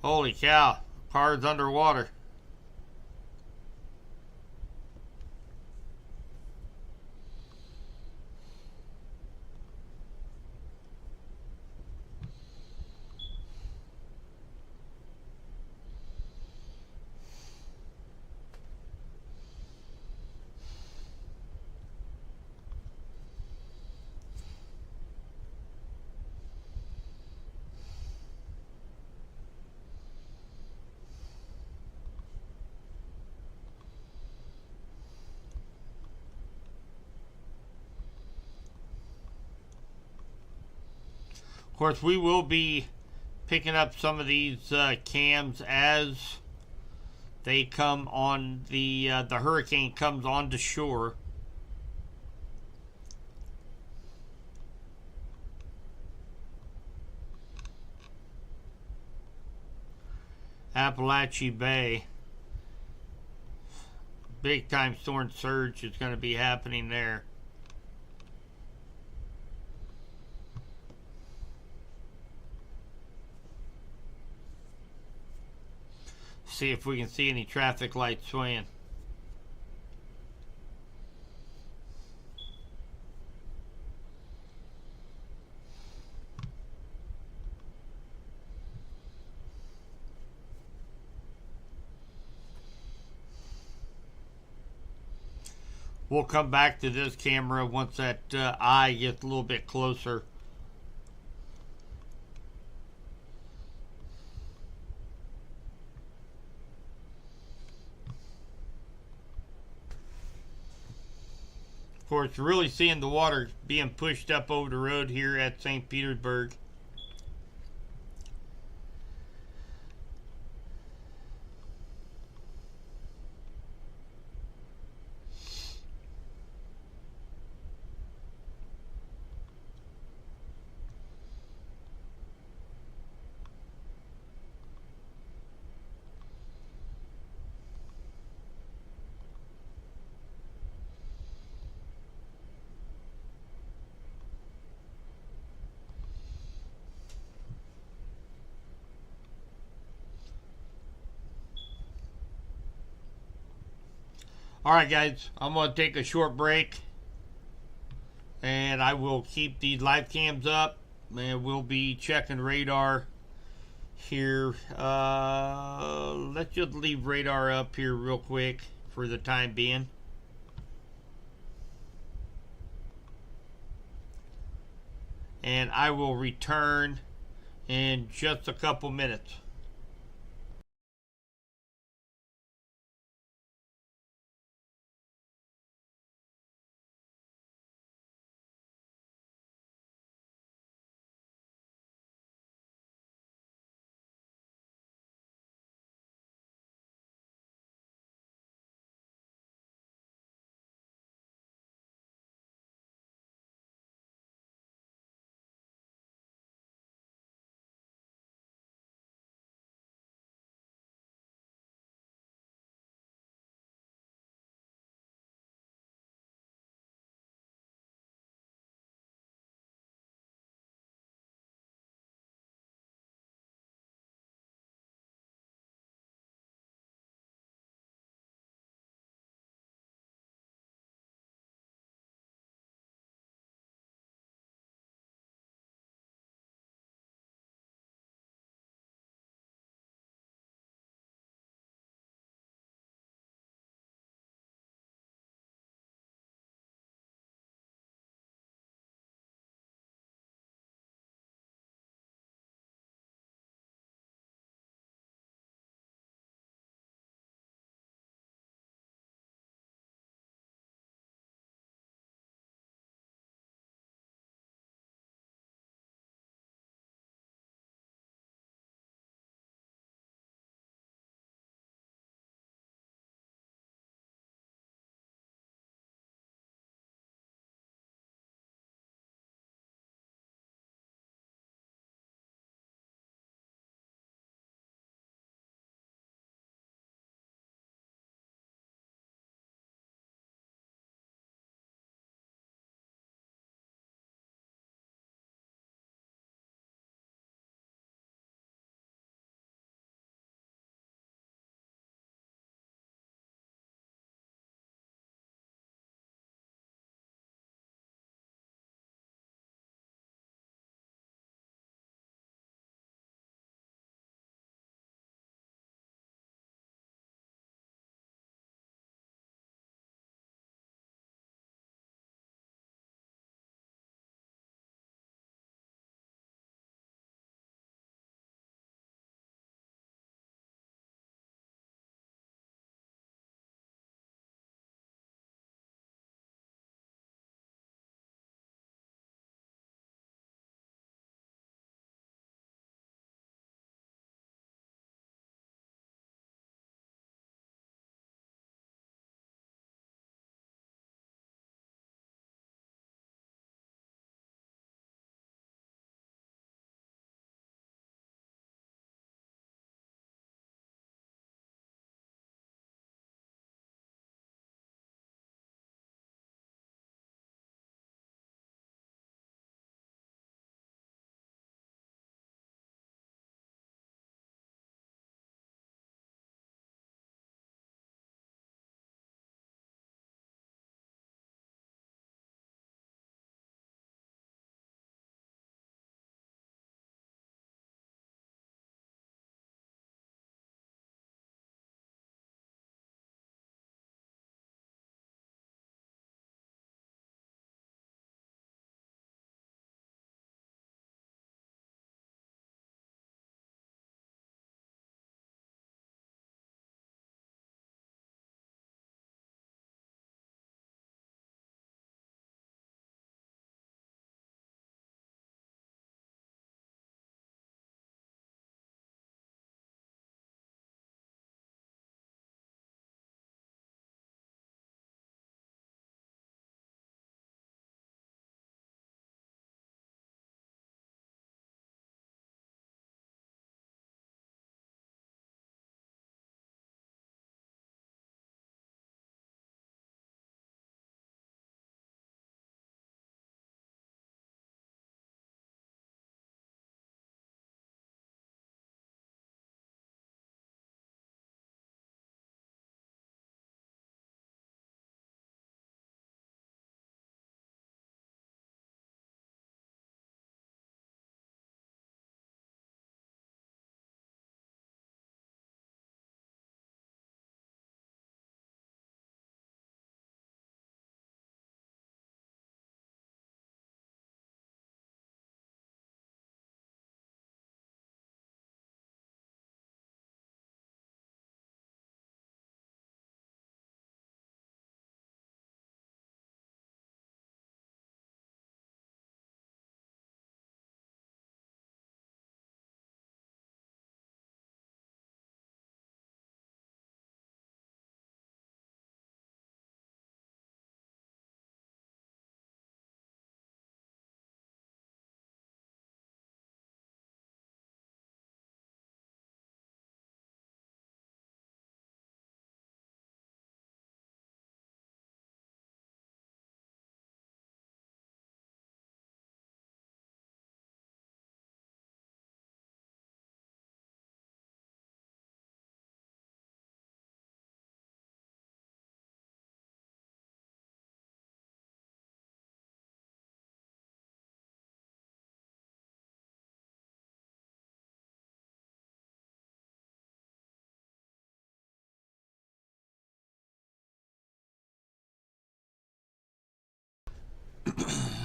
Holy cow, car's underwater. Of course, we will be picking up some of these cams as they come on the hurricane comes onto shore. Appalachia Bay. Big time storm surge is going to be happening there. See if we can see any traffic lights swaying. We'll come back to this camera once that eye gets a little bit closer. Of course, you're really seeing the water being pushed up over the road here at St. Petersburg. Alright guys, I'm going to take a short break and I will keep these live cams up and we'll be checking radar here. Let's just leave radar up here real quick for the time being. And I will return in just a couple minutes.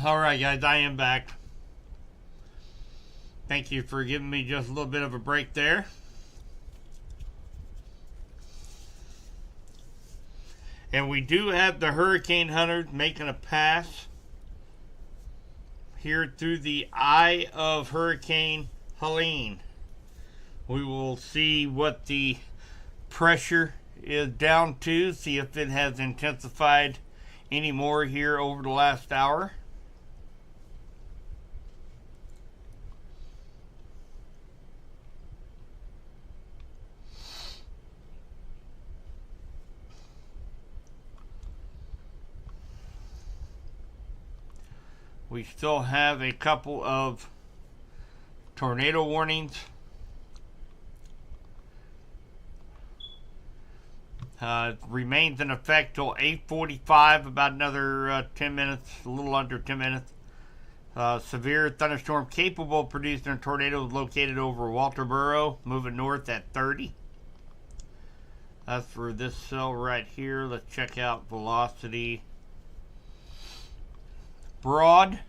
All right, guys, I am back. Thank you for giving me just a little bit of a break there. And we do have the hurricane hunters making a pass here through the eye of Hurricane Helene. We will see what the pressure is down to, see if it has intensified any more here over the last hour. We still have a couple of tornado warnings. Remains in effect till 8:45, about another 10 minutes, a little under 10 minutes. Severe thunderstorm capable of producing a tornado located over Walterboro, moving north at 30. That's for this cell right here. Let's check out velocity. Broad,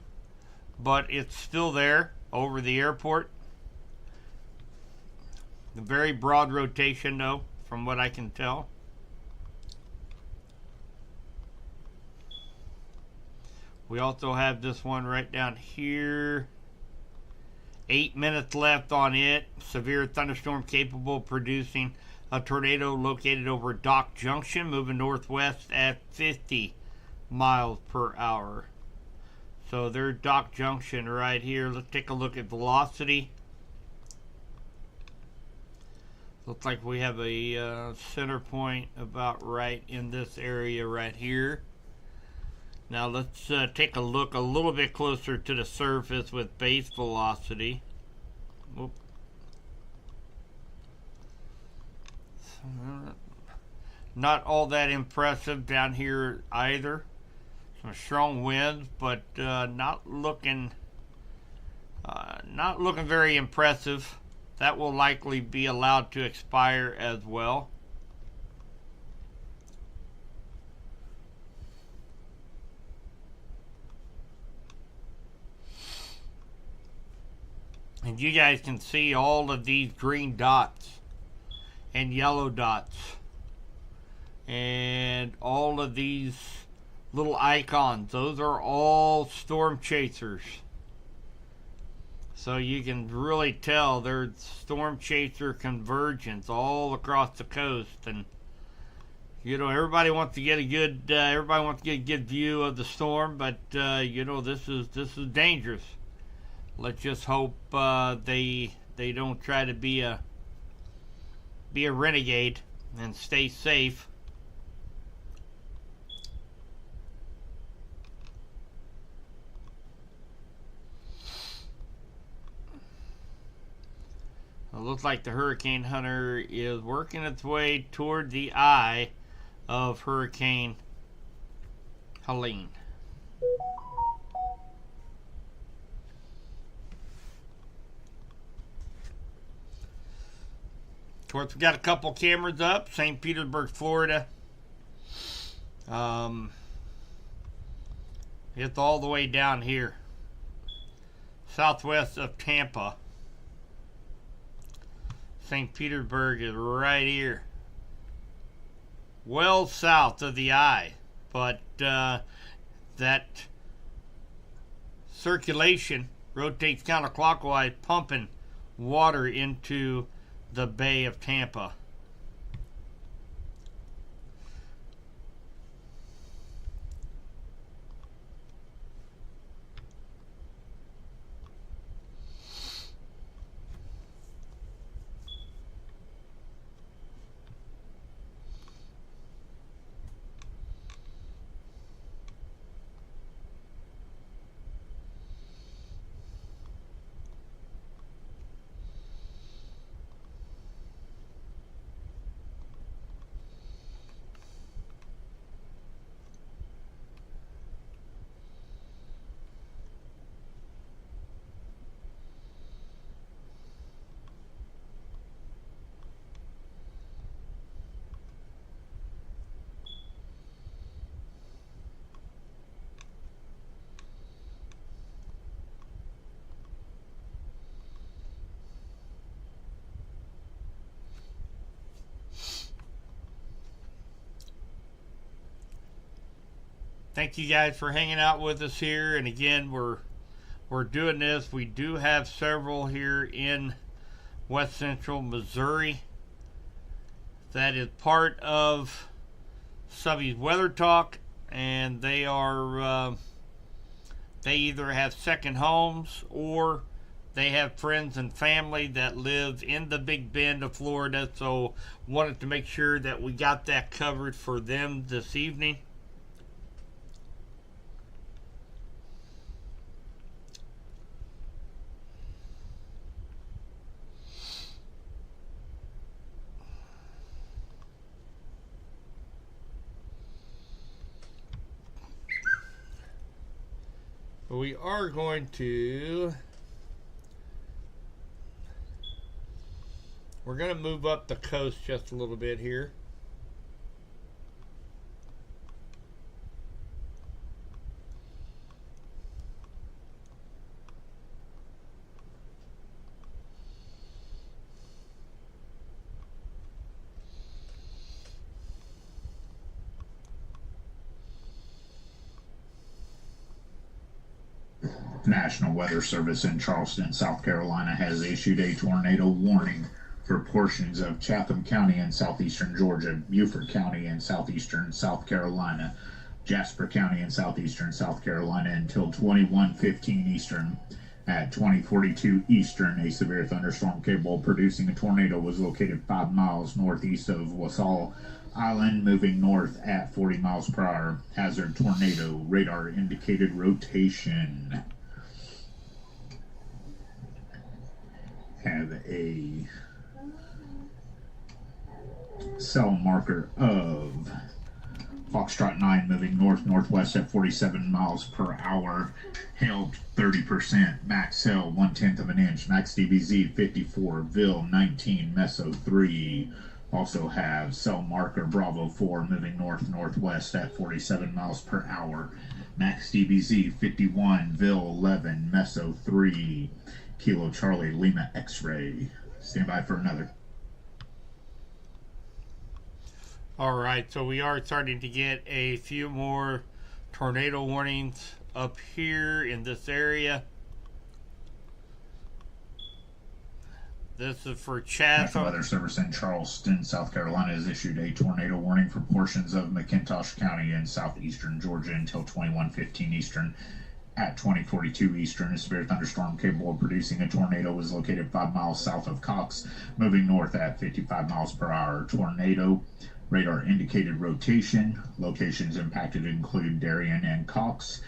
but it's still there over the airport. A very broad rotation, though, from what I can tell. We also have this one right down here. 8 minutes left on it. Severe thunderstorm capable of producing a tornado located over Dock Junction, moving northwest at 50 miles per hour. So there's Dock Junction right here. Let's take a look at velocity. Looks like we have a center point about right in this area right here. Now let's take a look a little bit closer to the surface with base velocity. Whoop. Not all that impressive down here either. Some strong winds, but not looking very impressive. That will likely be allowed to expire as well. And you guys can see all of these green dots and yellow dots and all of these little icons. Those are all storm chasers. So you can really tell there's storm chaser convergence all across the coast, and you know everybody wants to get a good view of the storm, but you know this is dangerous. Let's just hope they don't try to be a renegade and stay safe. It looks like the hurricane hunter is working its way toward the eye of Hurricane Helene. Of course, we got a couple cameras up. St. Petersburg, Florida. It's all the way down here, southwest of Tampa. St. Petersburg is right here, well south of the eye, but that circulation rotates counterclockwise, pumping water into the Bay of Tampa. thank you guys for hanging out with us here. And again, we're doing this. We do have several here in West Central Missouri. That is part of Subby's Weather Talk, and they are they either have second homes or they have friends and family that live in the Big Bend of Florida. So wanted to make sure that we got that covered for them this evening. We are going to move up the coast just a little bit here. National Weather Service in Charleston, South Carolina has issued a tornado warning for portions of Chatham County in southeastern Georgia, Beaufort County in southeastern South Carolina, Jasper County in southeastern South Carolina until 21:15 Eastern. At 20:42 Eastern, a severe thunderstorm capable of producing a tornado was located 5 miles northeast of Wassail Island, moving north at 40 miles per hour. Hazard tornado, radar indicated rotation. Have a cell marker of Foxtrot 9 moving north-northwest at 47 miles per hour. Hail 30%. Max hail 1/10 of an inch. Max DBZ 54. Ville 19. Meso 3. Also have cell marker Bravo 4 moving north-northwest at 47 miles per hour. Max DBZ 51. Ville 11. Meso 3. Kilo Charlie Lima X-ray. Stand by for another. All right, so we are starting to get a few more tornado warnings up here in this area. This is for Chatham. National Weather Service in Charleston, South Carolina has issued a tornado warning for portions of McIntosh County in southeastern Georgia until 21:15 Eastern. At 20:42 Eastern, a severe thunderstorm capable of producing a tornado was located 5 miles south of Cox, moving north at 55 miles per hour. Tornado, radar indicated rotation. Locations impacted include Darien and Cox.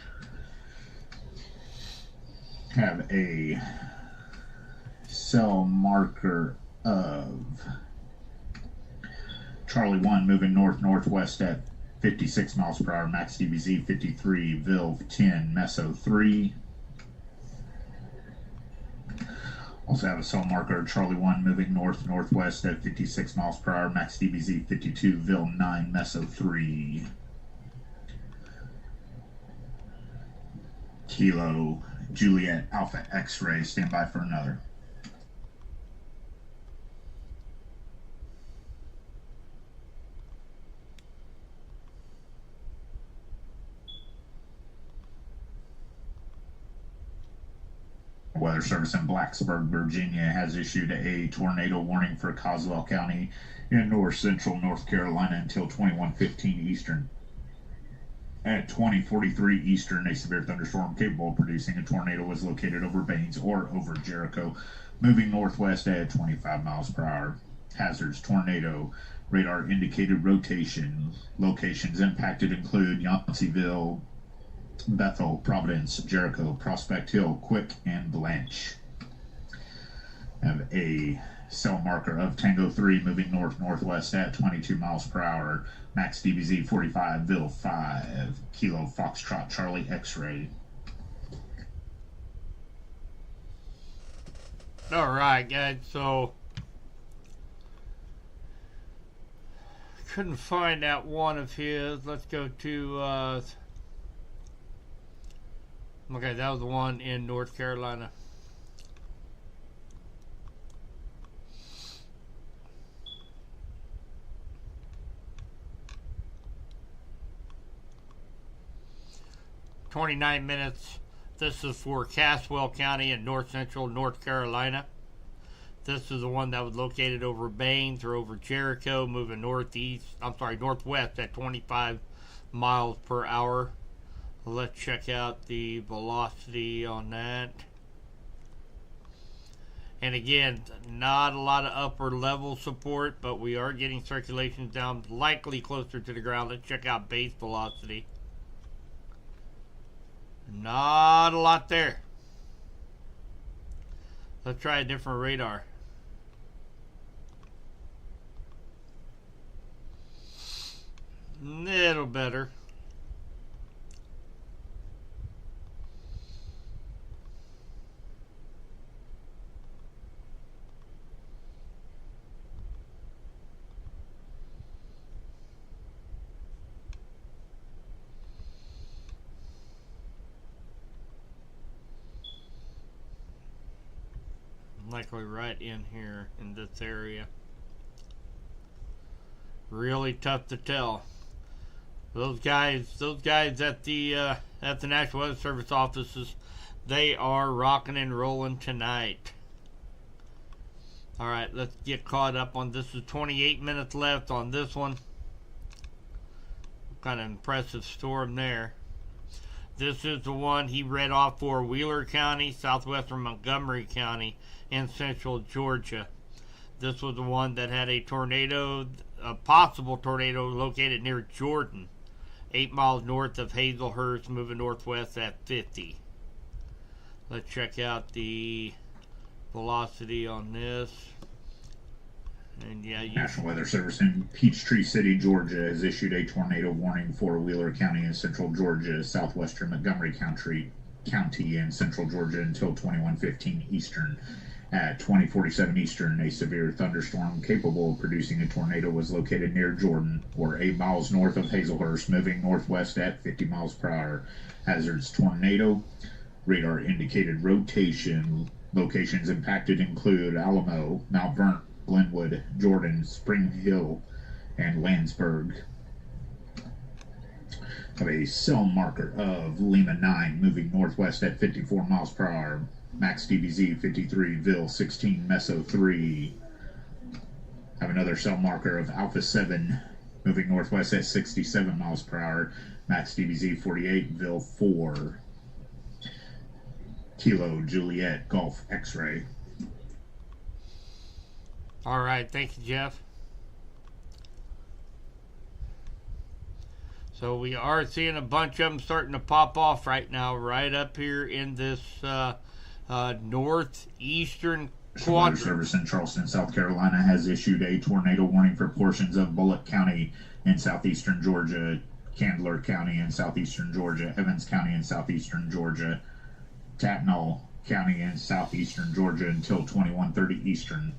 Have a cell marker of Charlie 1 moving north-northwest at 56 miles per hour. Max DBZ 53. Ville 10. Meso 3. Also have a cell marker Charlie 1 moving north-northwest at 56 miles per hour. Max DBZ 52. Ville 9. Meso 3. Kilo Juliet Alpha X-ray. Stand by for another. Weather Service in Blacksburg, Virginia has issued a tornado warning for Coswell County in north central North Carolina until 21:15 Eastern. At 20:43 Eastern, a severe thunderstorm capable of producing a tornado was located over Baines or over Jericho, moving northwest at 25 miles per hour. Hazards tornado, radar indicated rotation. Locations impacted include Yanceyville, Bethel, Providence, Jericho, Prospect Hill, Quick, and Blanche. Have a cell marker of Tango 3 moving north-northwest at 22 miles per hour. Max DBZ 45, Ville 5, Kilo Foxtrot Charlie X-ray. All right, guys, so couldn't find that one of his. Let's go to okay, that was the one in North Carolina. 29 minutes. This is for Caswell County in north central North Carolina. This is the one that was located over Baines or over Jericho, moving northwest at 25 miles per hour. Let's check out the velocity on that. And again, not a lot of upper level support, but we are getting circulations down, likely closer to the ground. Let's check out base velocity. Not a lot there. Let's try a different radar. Little better. Likely right in here in this area. Really tough to tell. Those guys at the National Weather Service offices, they are rocking and rolling tonight. All right, let's get caught up on this. Is 28 minutes left on this one. Kind of impressive storm there. This is the one he read off for Wheeler County, southwestern Montgomery County, and central Georgia. This was the one that had a tornado, a possible tornado located near Jordan, 8 miles north of Hazelhurst, moving northwest at 50. Let's check out the velocity on this. And yeah, National Weather Service in Peachtree City, Georgia, has issued a tornado warning for Wheeler County in central Georgia, southwestern Montgomery County, and central Georgia until 21:15 Eastern. At 20:47 Eastern, a severe thunderstorm capable of producing a tornado was located near Jordan, or 8 miles north of Hazelhurst, moving northwest at 50 miles per hour. Hazards: tornado, radar indicated rotation. Locations impacted include Alamo, Mount Vernon, Glenwood, Jordan, Spring Hill, and Landsberg. Have a cell marker of Lima 9 moving northwest at 54 miles per hour. Max DBZ 53, Ville 16, Meso 3. Have another cell marker of Alpha 7 moving northwest at 67 miles per hour. Max DBZ 48, Ville 4. Kilo Juliet Golf X-ray. all right, thank you, Jeff. So we are seeing a bunch of them starting to pop off right now, right up here in this northeastern quadrant. Weather Service in Charleston, South Carolina, has issued a tornado warning for portions of Bullock County in southeastern Georgia, Candler County in southeastern Georgia, Evans County in southeastern Georgia, Tatnall County in southeastern Georgia until 21:30 Eastern.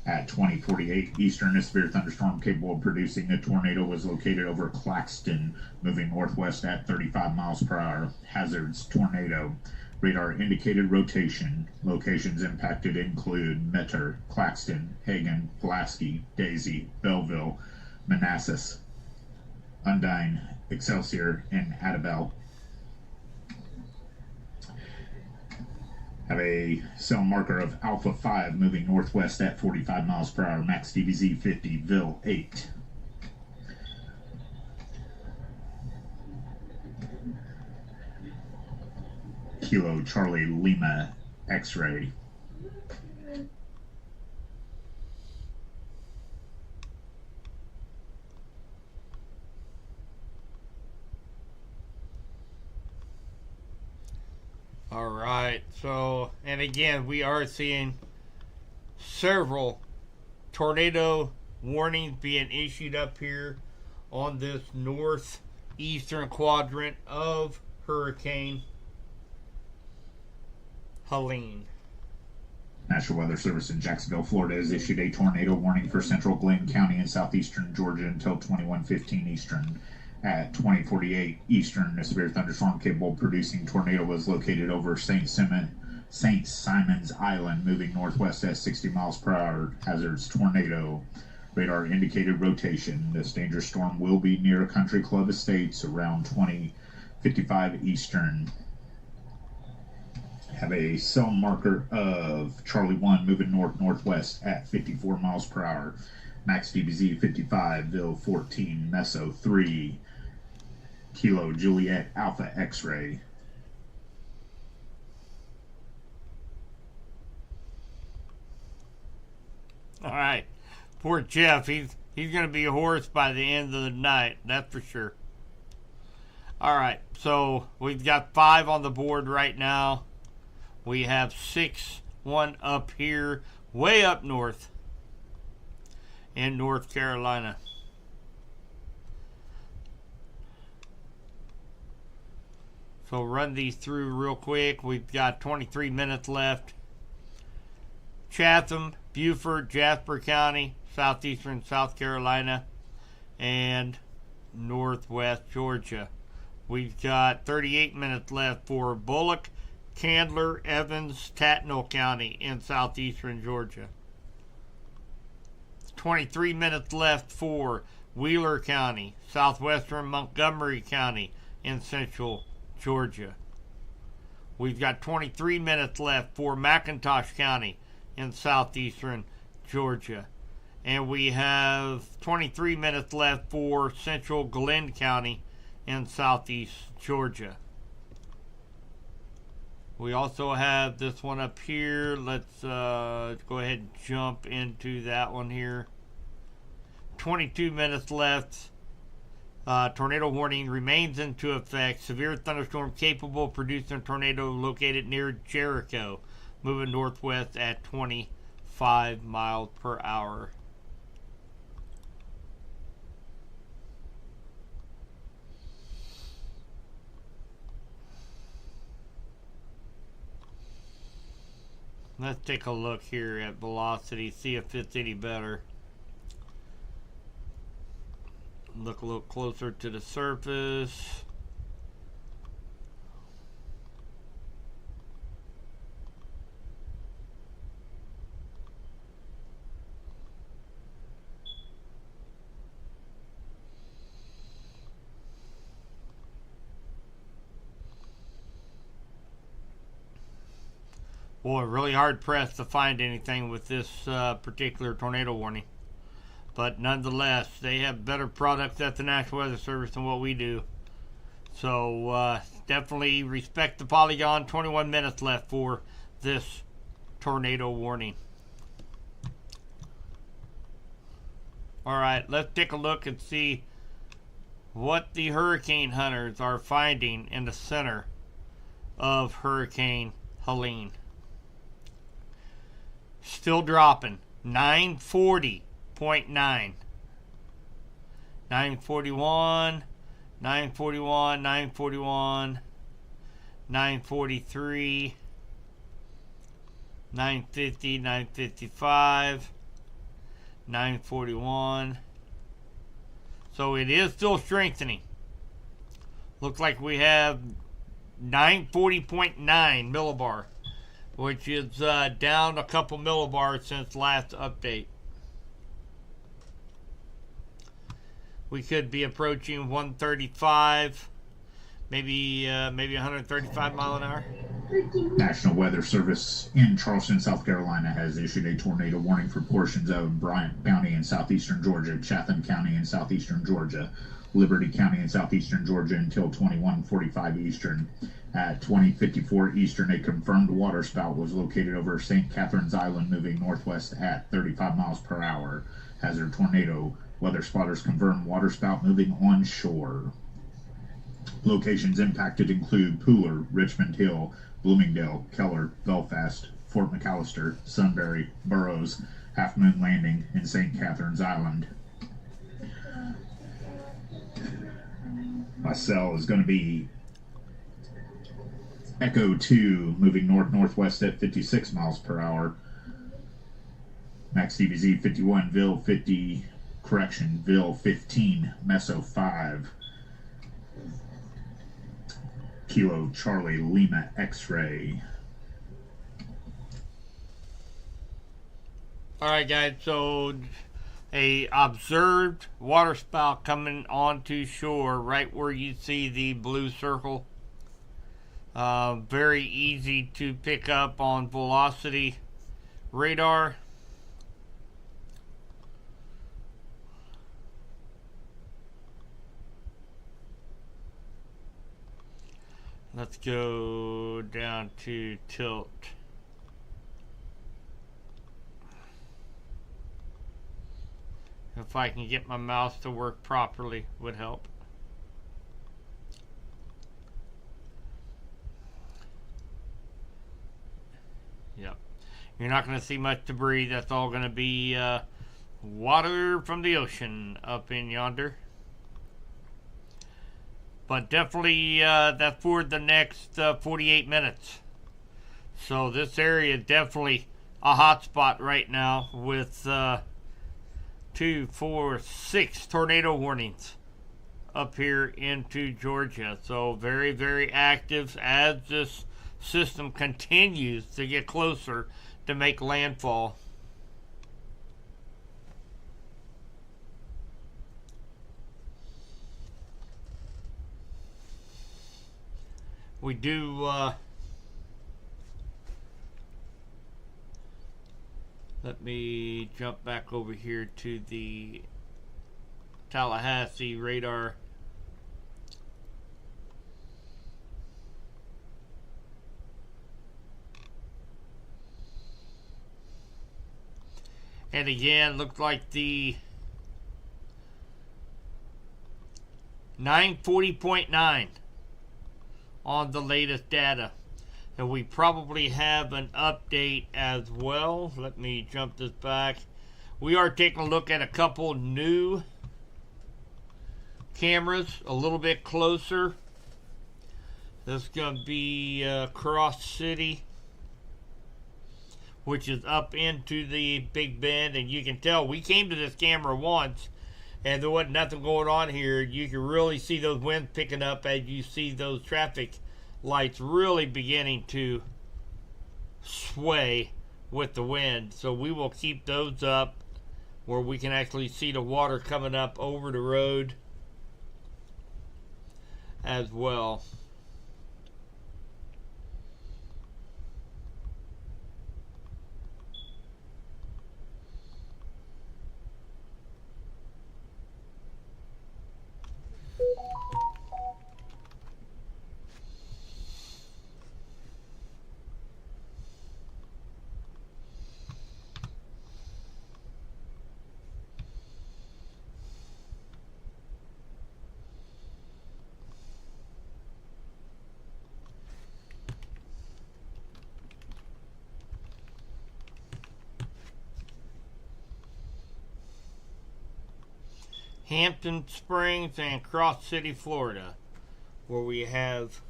At 20:48 Eastern, a severe thunderstorm capable of producing a tornado was located over Claxton, moving northwest at 35 miles per hour. Hazards: tornado, radar indicated rotation. Locations impacted include Metter, Claxton, Hagen, Pulaski, Daisy, Belleville, Manassas, Undine, Excelsior, and Adabel. Have a cell marker of Alpha 5 moving northwest at 45 miles per hour. Max DBZ 50, Ville 8. Kilo Charlie Lima X-ray. All right, so, and again, we are seeing several tornado warnings being issued up here on this northeastern quadrant of Hurricane Helene. National Weather Service in Jacksonville, Florida, has issued a tornado warning for central Glenn County and southeastern Georgia until 21:15 Eastern. At 20:48 Eastern, a severe thunderstorm capable of producing tornado was located over St. Simon's Island, moving northwest at 60 miles per hour. Hazards: tornado, radar indicated rotation. This dangerous storm will be near Country Club Estates around 20:15 55 Eastern. Have a cell marker of Charlie 1 moving north-northwest at 54 miles per hour. Max DBZ 55, Ville 14, Meso 3, Kilo Juliet Alpha X-Ray. All right. Poor Jeff. He's going to be a horse by the end of the night. That's for sure. All right. So we've got 5 on the board right now. We have 6-1 up here, way up north in North Carolina. So run these through real quick. We've got 23 minutes left. Chatham, Beaufort, Jasper County, southeastern South Carolina, and northwest Georgia. We've got 38 minutes left for Bullock, Candler, Evans, Tattnall County in southeastern Georgia. 23 minutes left for Wheeler County, southwestern Montgomery County in central Georgia. We've got 23 minutes left for McIntosh County in southeastern Georgia. And we have 23 minutes left for central Glenn County in southeast Georgia. We also have this one up here. Let's go ahead and jump into that one here. 22 minutes left. Tornado warning remains into effect. Severe thunderstorm capable of producing a tornado located near Jericho, moving northwest at 25 miles per hour. Let's take a look here at velocity, see if it's any better. Look a little closer to the surface. Boy, really hard pressed to find anything with this particular tornado warning. But nonetheless, they have better products at the National Weather Service than what we do. So definitely respect the Polygon. 21 minutes left for this tornado warning. All right, let's take a look and see what the hurricane hunters are finding in the center of Hurricane Helene. Still dropping. 940.9. 941, 941, 941, 943, 950, 955, 941. So it is still strengthening. Looks like we have 940.9 millibar, which is down a couple millibars since last update. We could be approaching 135, maybe 135 mile an hour. National Weather Service in Charleston, South Carolina has issued a tornado warning for portions of Bryant County in southeastern Georgia, Chatham County in southeastern Georgia, Liberty County in southeastern Georgia until 21:45 Eastern. At 20:54 Eastern, a confirmed waterspout was located over St. Catherine's Island, moving northwest at 35 miles per hour. Hazard tornado. Weather spotters confirm waterspout moving onshore. Locations impacted include Pooler, Richmond Hill, Bloomingdale, Keller, Belfast, Fort McAllister, Sunbury, Burroughs, Half Moon Landing, and St. Catherine's Island. My cell is going to be Echo 2, moving north-northwest at 56 miles per hour. Max DBZ 51, Ville 50, Ville 15, Meso 5. Kilo Charlie Lima X-Ray. All right, guys. So a observed waterspout coming onto shore right where you see the blue circle. Very easy to pick up on velocity radar. Let's go down to tilt. If I can get my mouse to work properly, would help. Yep. You're not going to see much debris. That's all going to be water from the ocean up in yonder. But definitely that's for the next 48 minutes. So this area is definitely a hot spot right now with 2, 4, 6 tornado warnings up here into Georgia. So very, very active as this system continues to get closer to make landfall. We do let me jump back over here to the Tallahassee radar. And again, looked like the 940.9 on the latest data. And we probably have an update as well. Let me jump this back. We are taking a look at a couple new cameras a little bit closer. This is going to be Cross City, which is up into the Big Bend. And you can tell we came to this camera once and there wasn't nothing going on here. You can really see those winds picking up as you see those traffic lights really beginning to sway with the wind. So we will keep those up where we can actually see the water coming up over the road as well. Hampton Springs and Cross City, Florida, where we have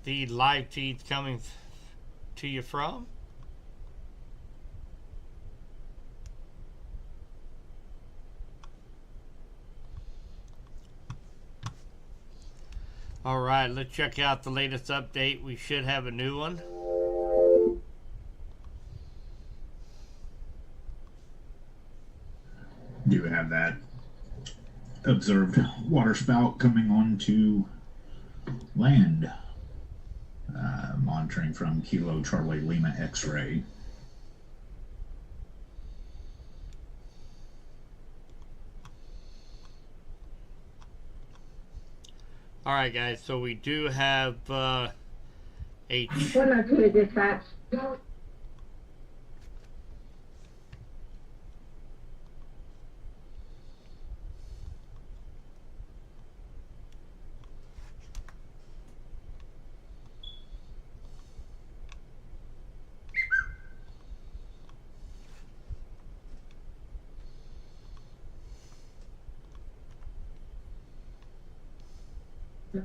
the live feeds coming to you from. All right, let's check out the latest update. We should have a new one. Do have that observed waterspout coming onto land. Monitoring from Kilo Charlie Lima X-ray. All right, guys. So we do have a. 102 to dispatch. Yeah.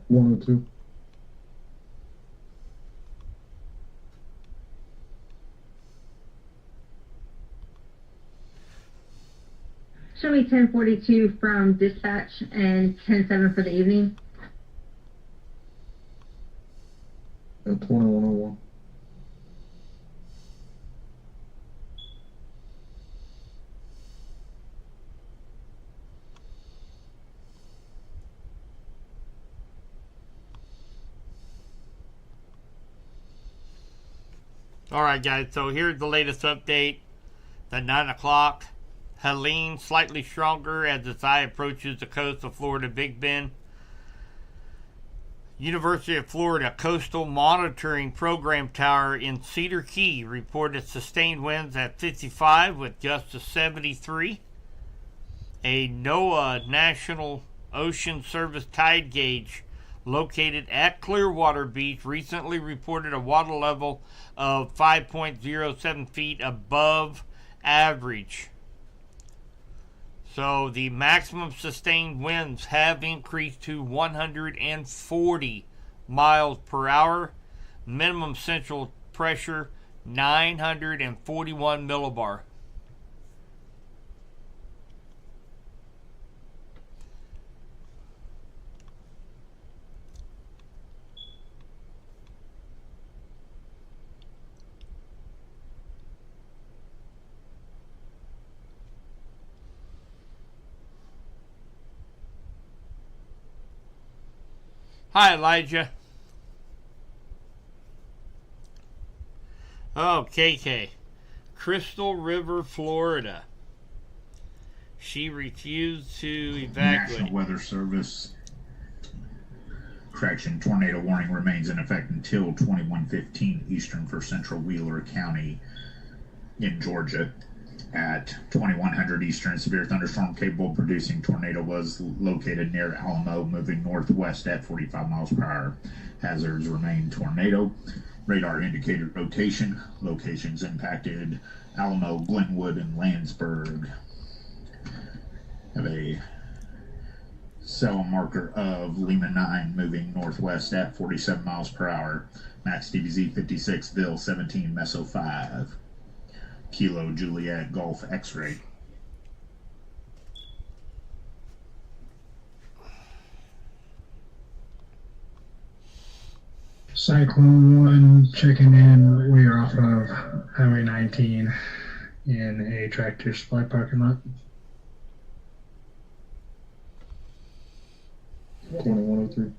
102. Show me 1042 from dispatch and 107 for the evening. 2101. Alright guys, so here's the latest update. At 9 o'clock, Helene slightly stronger as its eye approaches the coast of Florida Big Bend. University of Florida Coastal Monitoring Program Tower in Cedar Key reported sustained winds at 55 with gusts to 73. A NOAA National Ocean Service tide gauge located at Clearwater Beach recently reported a water level of 5.07 feet above average. So the maximum sustained winds have increased to 140 miles per hour. Minimum central pressure 941 millibar. Hi, Elijah. Oh, KK. Crystal River, Florida. She refused to evacuate. National Weather Service. Correction, tornado warning remains in effect until 21:15 Eastern for central Wheeler County in Georgia. At 2100 Eastern, severe thunderstorm capable of producing tornado was located near Alamo, moving northwest at 45 miles per hour. Hazards remain tornado. Radar indicated rotation. Locations impacted Alamo, Glenwood, and Landsberg. Have a cell marker of Lima 9 moving northwest at 47 miles per hour. Max DBZ 56, Bill 17, Meso 5. Kilo Juliet Golf X-ray. Cyclone 1 checking in. We are off of Highway 19 in a Tractor Supply parking lot. 2103.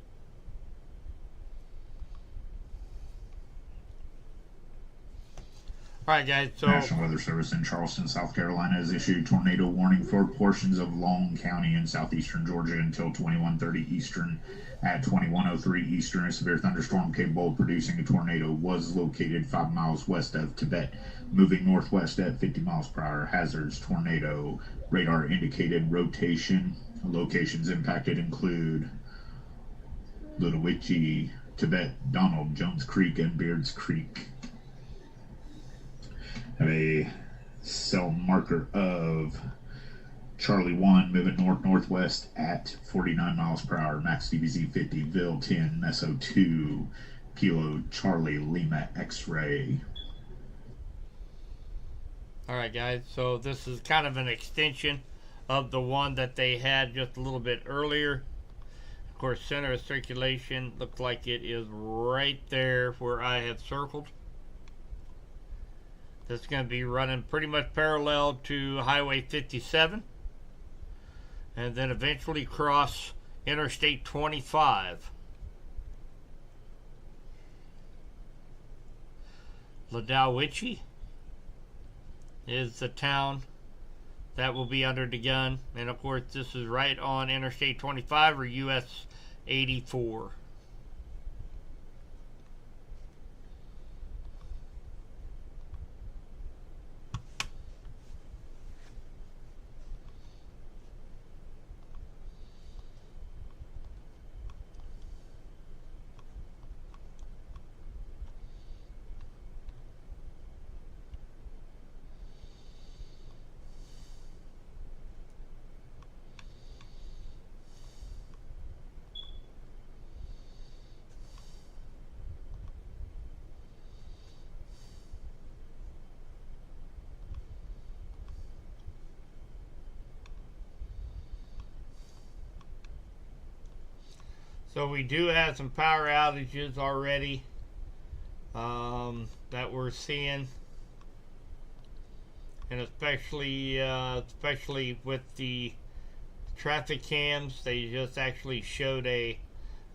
Alright guys, so National Weather Service in Charleston, South Carolina has issued tornado warning for portions of Long County in southeastern Georgia until 21:30 Eastern. At 21:03 Eastern, a severe thunderstorm capable of producing a tornado was located 5 miles west of Tibet, moving northwest at 50 miles per hour. Hazards, tornado. Radar indicated rotation. Locations impacted include Little Witchy, Tibet, Donald, Jones Creek, and Beards Creek. Have a cell marker of Charlie 1 moving north-northwest at 49 miles per hour. Max DBZ 50, Ville 10, Meso 2, Kilo Charlie Lima X-ray. alright guys, so this is kind of an extension of the one that they had just a little bit earlier. Of course, center of circulation looks like it is right there where I have circled. This is going to be running pretty much parallel to Highway 57 and then eventually cross Interstate 25. Ladowicci is the town that will be under the gun, and of course this is right on Interstate 25 or US 84. So we do have some power outages already that we're seeing, and especially with the traffic cams. They just actually showed a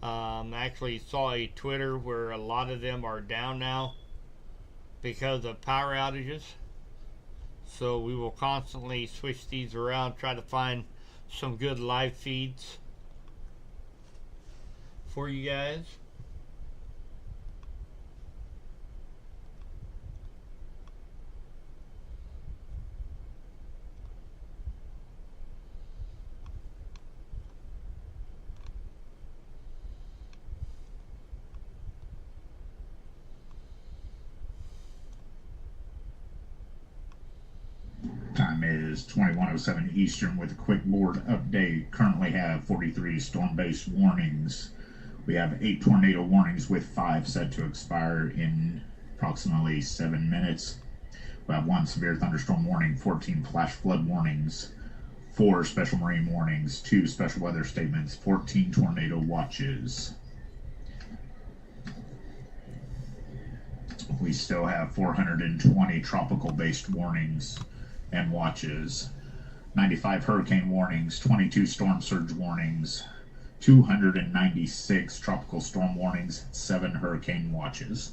actually saw a Twitter where a lot of them are down now. because of power outages. So we will constantly switch these around, try to find some good live feeds for you guys. Time is 21:07 Eastern with a quick board update. Currently have 43 storm-based warnings. We have 8 tornado warnings with 5 set to expire in approximately 7 minutes. We have 1 severe thunderstorm warning, 14 flash flood warnings, 4 special marine warnings, 2 special weather statements, 14 tornado watches. We still have 420 tropical-based warnings and watches, 95 hurricane warnings, 22 storm surge warnings, 296 tropical storm warnings, 7 hurricane watches.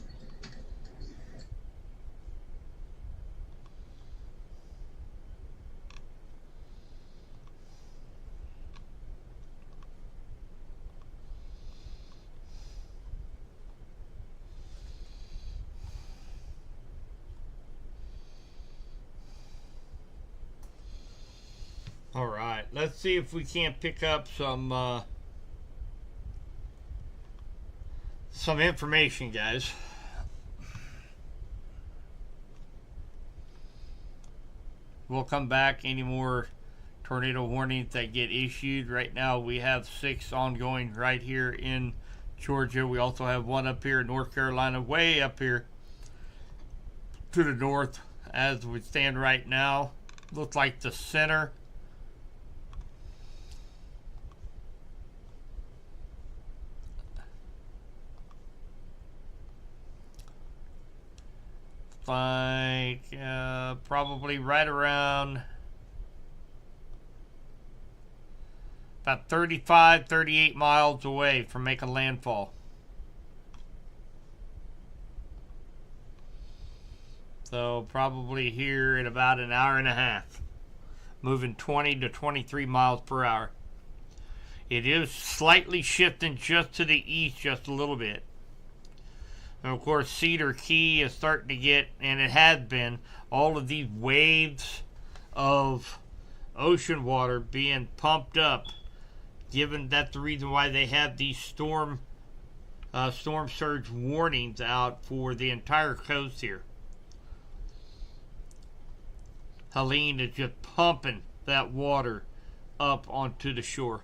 All right, let's see if we can't pick up some information, guys. We'll come back. Any more tornado warnings that get issued? Right now, we have 6 ongoing right here in Georgia. We also have 1 up here in North Carolina, way up here to the north as we stand right now. Looks like the center probably right around about 38 miles away from making landfall. So probably here in about an hour and a half, moving 20 to 23 miles per hour. It is slightly shifting just to the east just a little bit. And of course, Cedar Key is starting to get, and it has been, all of these waves of ocean water being pumped up. Given that's the reason why they have these storm surge warnings out for the entire coast here. Helene is just pumping that water up onto the shore.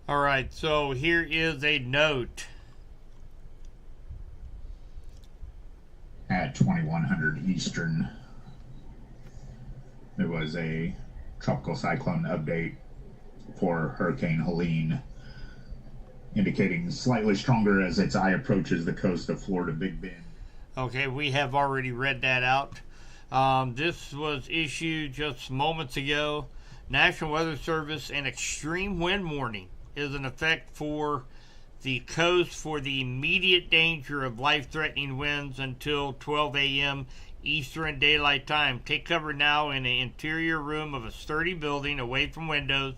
Alright, so here is a note. At 2100 Eastern, there was a tropical cyclone update for Hurricane Helene, indicating slightly stronger as its eye approaches the coast of Florida Big Bend. Okay, we have already read that out. This was issued just moments ago. National Weather Service, an extreme wind warning is in effect for the coast for the immediate danger of life-threatening winds until 12 a.m. Eastern Daylight Time. Take cover now in the interior room of a sturdy building away from windows.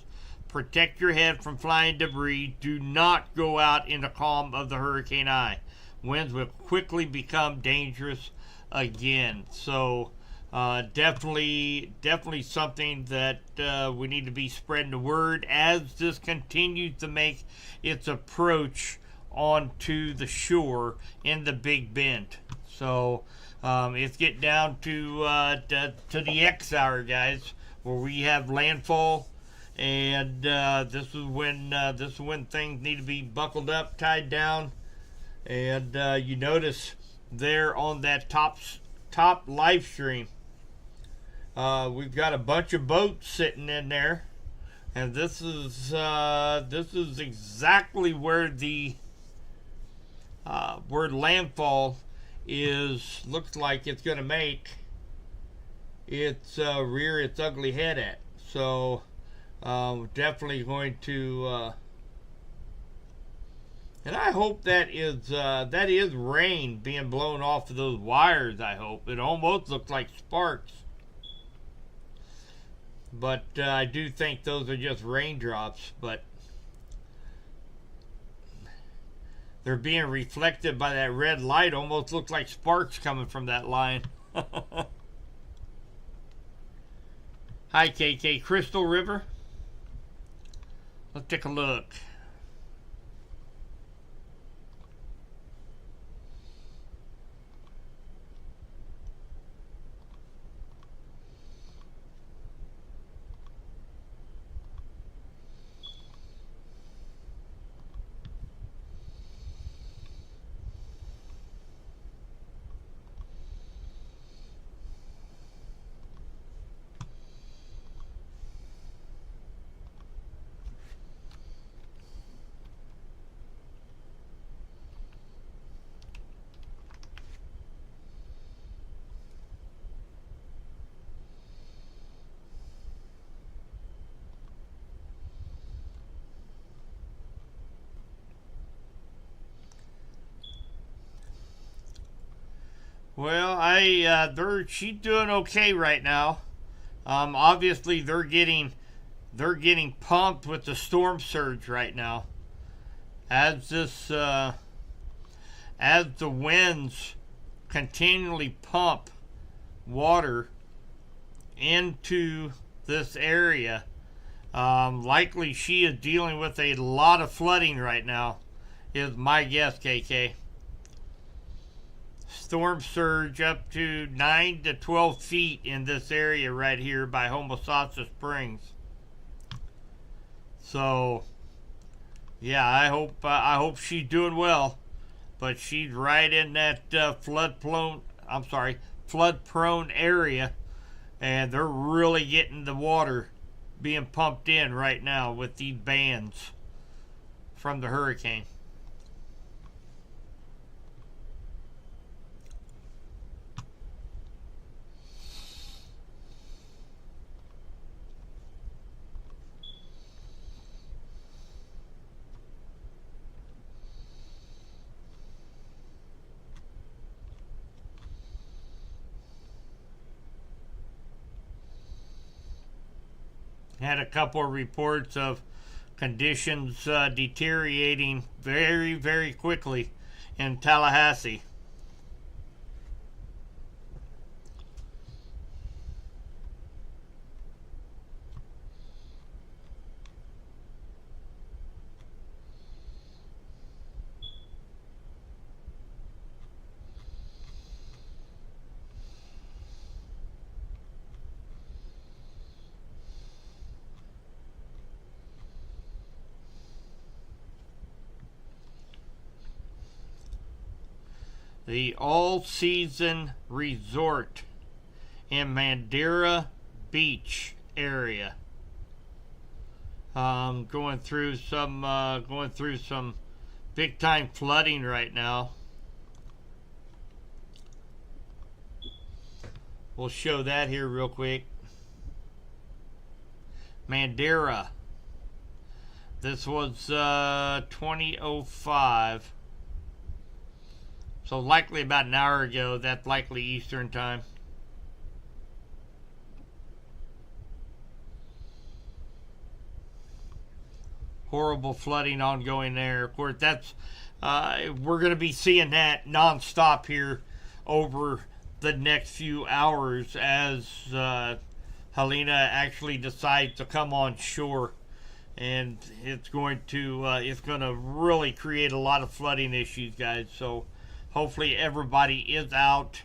Protect your head from flying debris. Do not go out in the calm of the hurricane eye. Winds will quickly become dangerous again. So definitely something that we need to be spreading the word as this continues to make its approach onto the shore in the Big Bend. So it's getting down to the X hour, guys, where we have landfall, and this is when things need to be buckled up, tied down, and you notice there on that top live stream, we've got a bunch of boats sitting in there, and this is exactly where the where landfall looks like it's going to make its rear its ugly head at. So definitely going to and I hope that is rain being blown off of those wires. I hope it almost looks like sparks, but I do think those are just raindrops, but they're being reflected by that red light. Almost looks like sparks coming from that line. Hi, KK. Crystal River. Let's take a look. Well, she's doing okay right now. Obviously they're getting pumped with the storm surge right now. As the winds continually pump water into this area, likely she is dealing with a lot of flooding right now, is my guess, KK. Storm surge up to 9 to 12 feet in this area right here by Homosassa Springs. So, yeah, I hope she's doing well, but she's right in that flood-prone area, and they're really getting the water being pumped in right now with these bands from the hurricane. Had a couple of reports of conditions deteriorating very, very quickly in Tallahassee. The all-season resort in Madeira Beach area. Going through some big-time flooding right now. We'll show that here real quick. Madeira. This was 2005. So likely about an hour ago. That's likely Eastern time. Horrible flooding ongoing there. Of course, that's we're going to be seeing that nonstop here over the next few hours as Helene actually decides to come on shore, and it's going to really create a lot of flooding issues, guys. So hopefully everybody is out,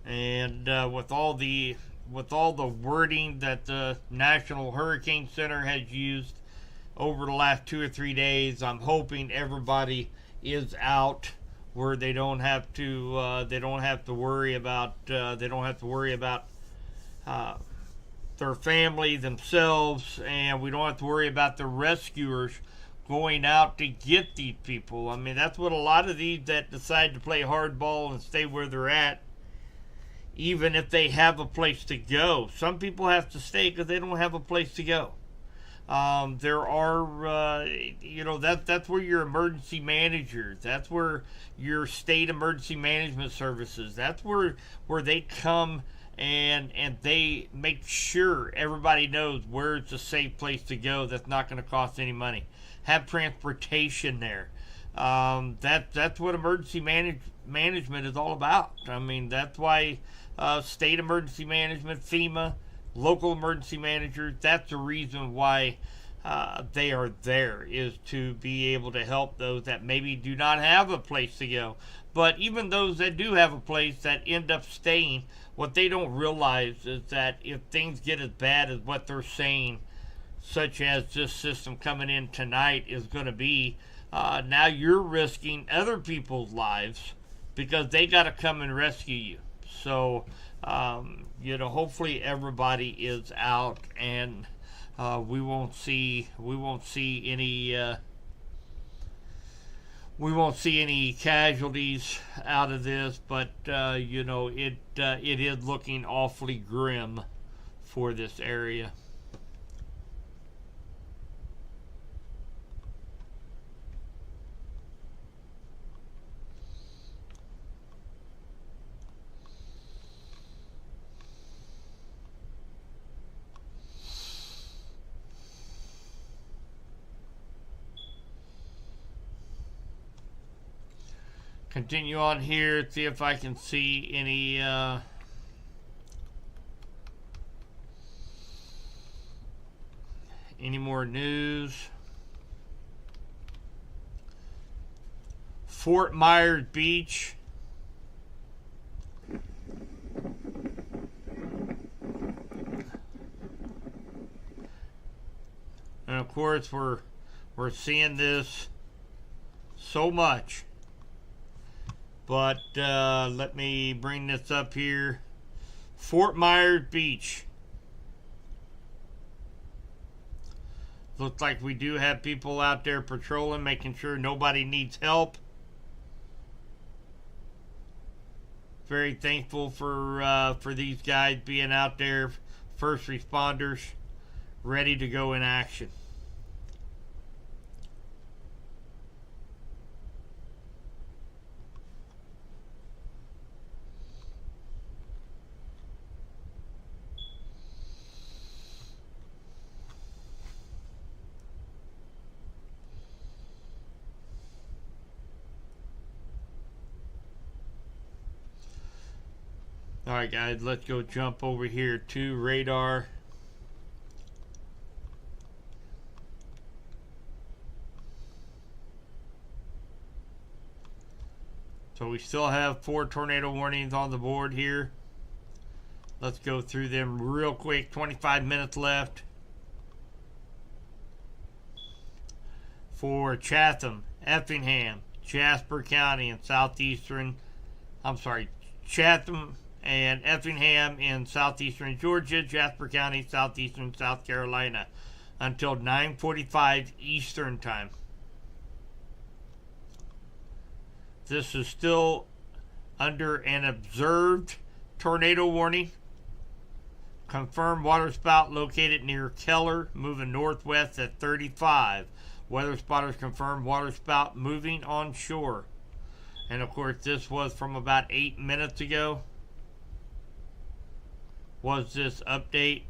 and with all the wording that the National Hurricane Center has used over the last 2 or 3 days, I'm hoping everybody is out where they don't have to worry about their family, themselves, and we don't have to worry about the rescuers going out to get these people. I mean, that's what a lot of these that decide to play hardball and stay where they're at, even if they have a place to go. Some people have to stay because they don't have a place to go. There are, that's where your emergency managers, that's where your state emergency management services, that's where they come and they make sure everybody knows where it's a safe place to go that's not going to cost any money. Have transportation there. That's what emergency management is all about. I mean, that's why state emergency management, FEMA, local emergency managers, that's the reason why they are there, is to be able to help those that maybe do not have a place to go. But even those that do have a place that end up staying, what they don't realize is that if things get as bad as what they're saying, such as this system coming in tonight is going to be, now you're risking other people's lives because they got to come and rescue you. So, hopefully everybody is out, and we won't see any casualties out of this, but it is looking awfully grim for this area. Continue on here, see if I can see any more news. Fort Myers Beach. And of course we're seeing this so much. But let me bring this up here. Fort Myers Beach. Looks like we do have people out there patrolling, making sure nobody needs help. Very thankful for these guys being out there, first responders, ready to go in action. Alright guys, let's go jump over here to radar. So we still have 4 tornado warnings on the board here. Let's go through them real quick. 25 minutes left. For Chatham, Effingham, Jasper County, and Chatham and Effingham in southeastern Georgia, Jasper County, southeastern South Carolina, until 9:45 Eastern Time. This is still under an observed tornado warning. Confirmed waterspout located near Keller, moving northwest at 35. Weather spotters confirmed waterspout moving onshore. And of course, this was from about 8 minutes ago. Was this update?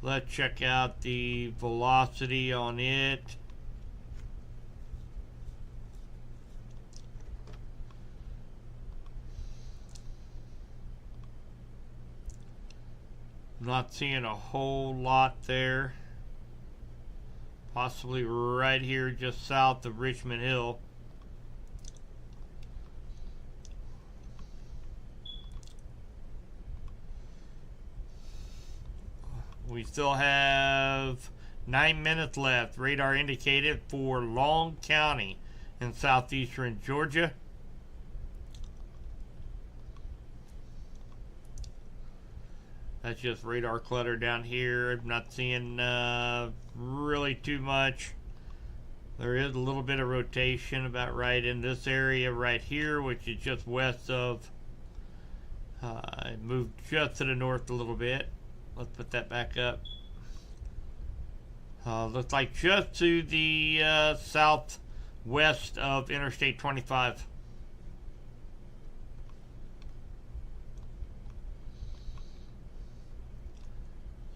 Let's check out the velocity on it. Not seeing a whole lot there. Possibly right here just south of Richmond Hill. We still have 9 minutes left. Radar indicated for Long County in southeastern Georgia. That's just radar clutter down here. I'm not seeing really too much. There is a little bit of rotation about right in this area right here, which is just west of. It moved just to the north a little bit. Let's put that back up. Looks like just to the southwest of Interstate 25.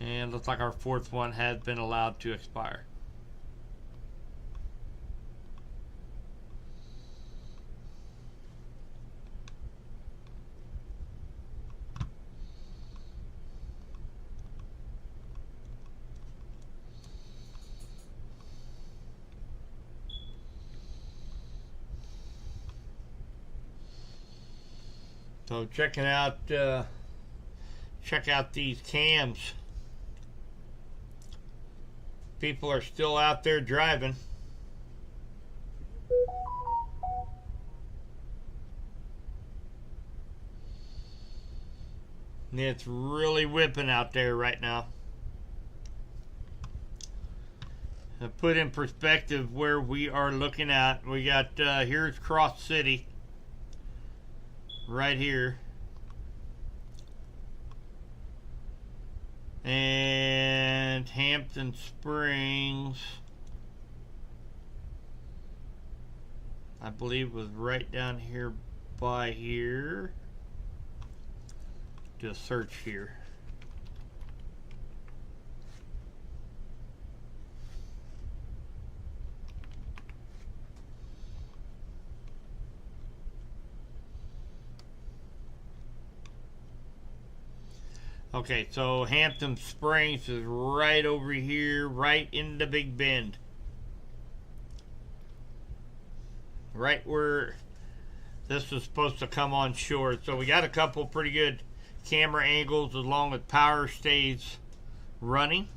And looks like our fourth one has been allowed to expire. So check out these cams. People are still out there driving. And it's really whipping out there right now. To put in perspective where we are looking at, we got here's Cross City right here, and Hampton Springs, I believe, was right down here by here. Just search here. Okay, so Hampton Springs is right over here, right in the Big Bend. Right where this is supposed to come on shore. So we got a couple pretty good camera angles as long as power stays running.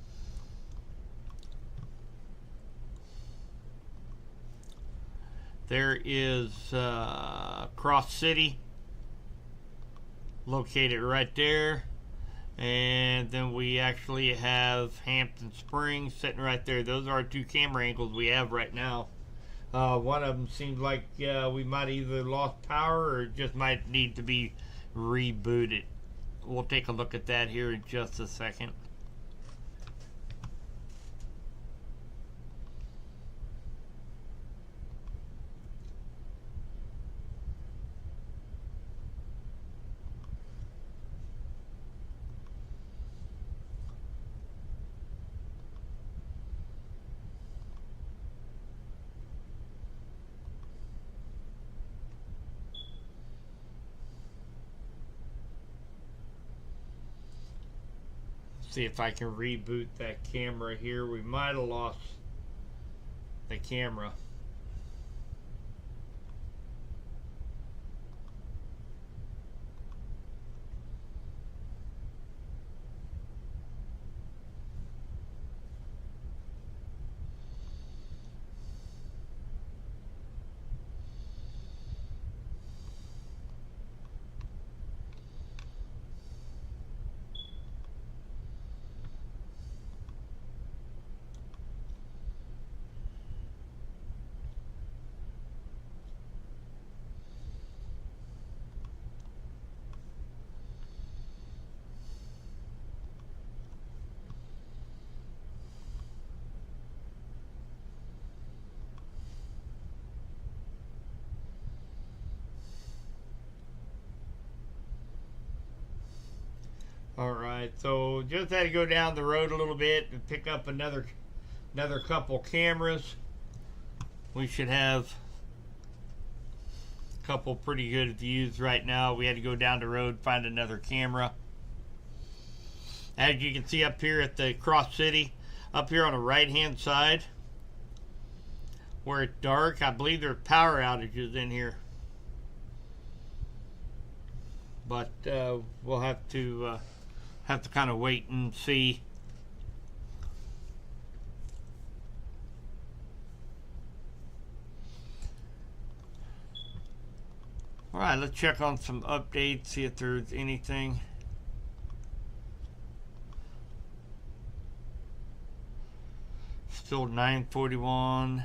There is Cross City located right there. And then we actually have Hampton Springs sitting right there. Those are our two camera angles we have right now. One of them seems like we might either lost power or just might need to be rebooted. We'll take a look at that here in just a second. See if I can reboot that camera here. We might have lost the camera. Alright, so just had to go down the road a little bit and pick up another couple cameras. We should have a couple pretty good views right now. We had to go down the road, find another camera. As you can see up here at the Cross City, up here on the right hand side, where it's dark, I believe there's power outages in here. But we'll have to kind of wait and see All right, let's check on some updates, see if there's anything. Still 941.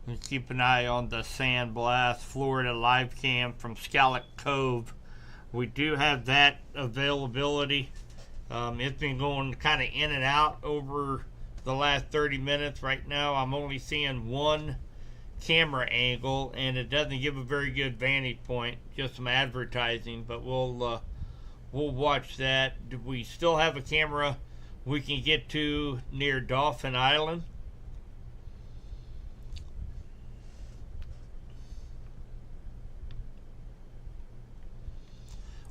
Let's keep an eye on the Sandblast Florida live cam from Scallop Cove. We do have that availability. It's been going kind of in and out over the last 30 minutes. Right now I'm only seeing one camera angle, and it doesn't give a very good vantage point, just some advertising, but we'll watch that. Do we still have a camera we can get to near Dolphin Island?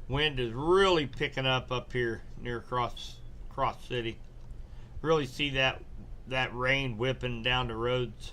Wind is really picking up here near Cross City. Really see that rain whipping down the roads.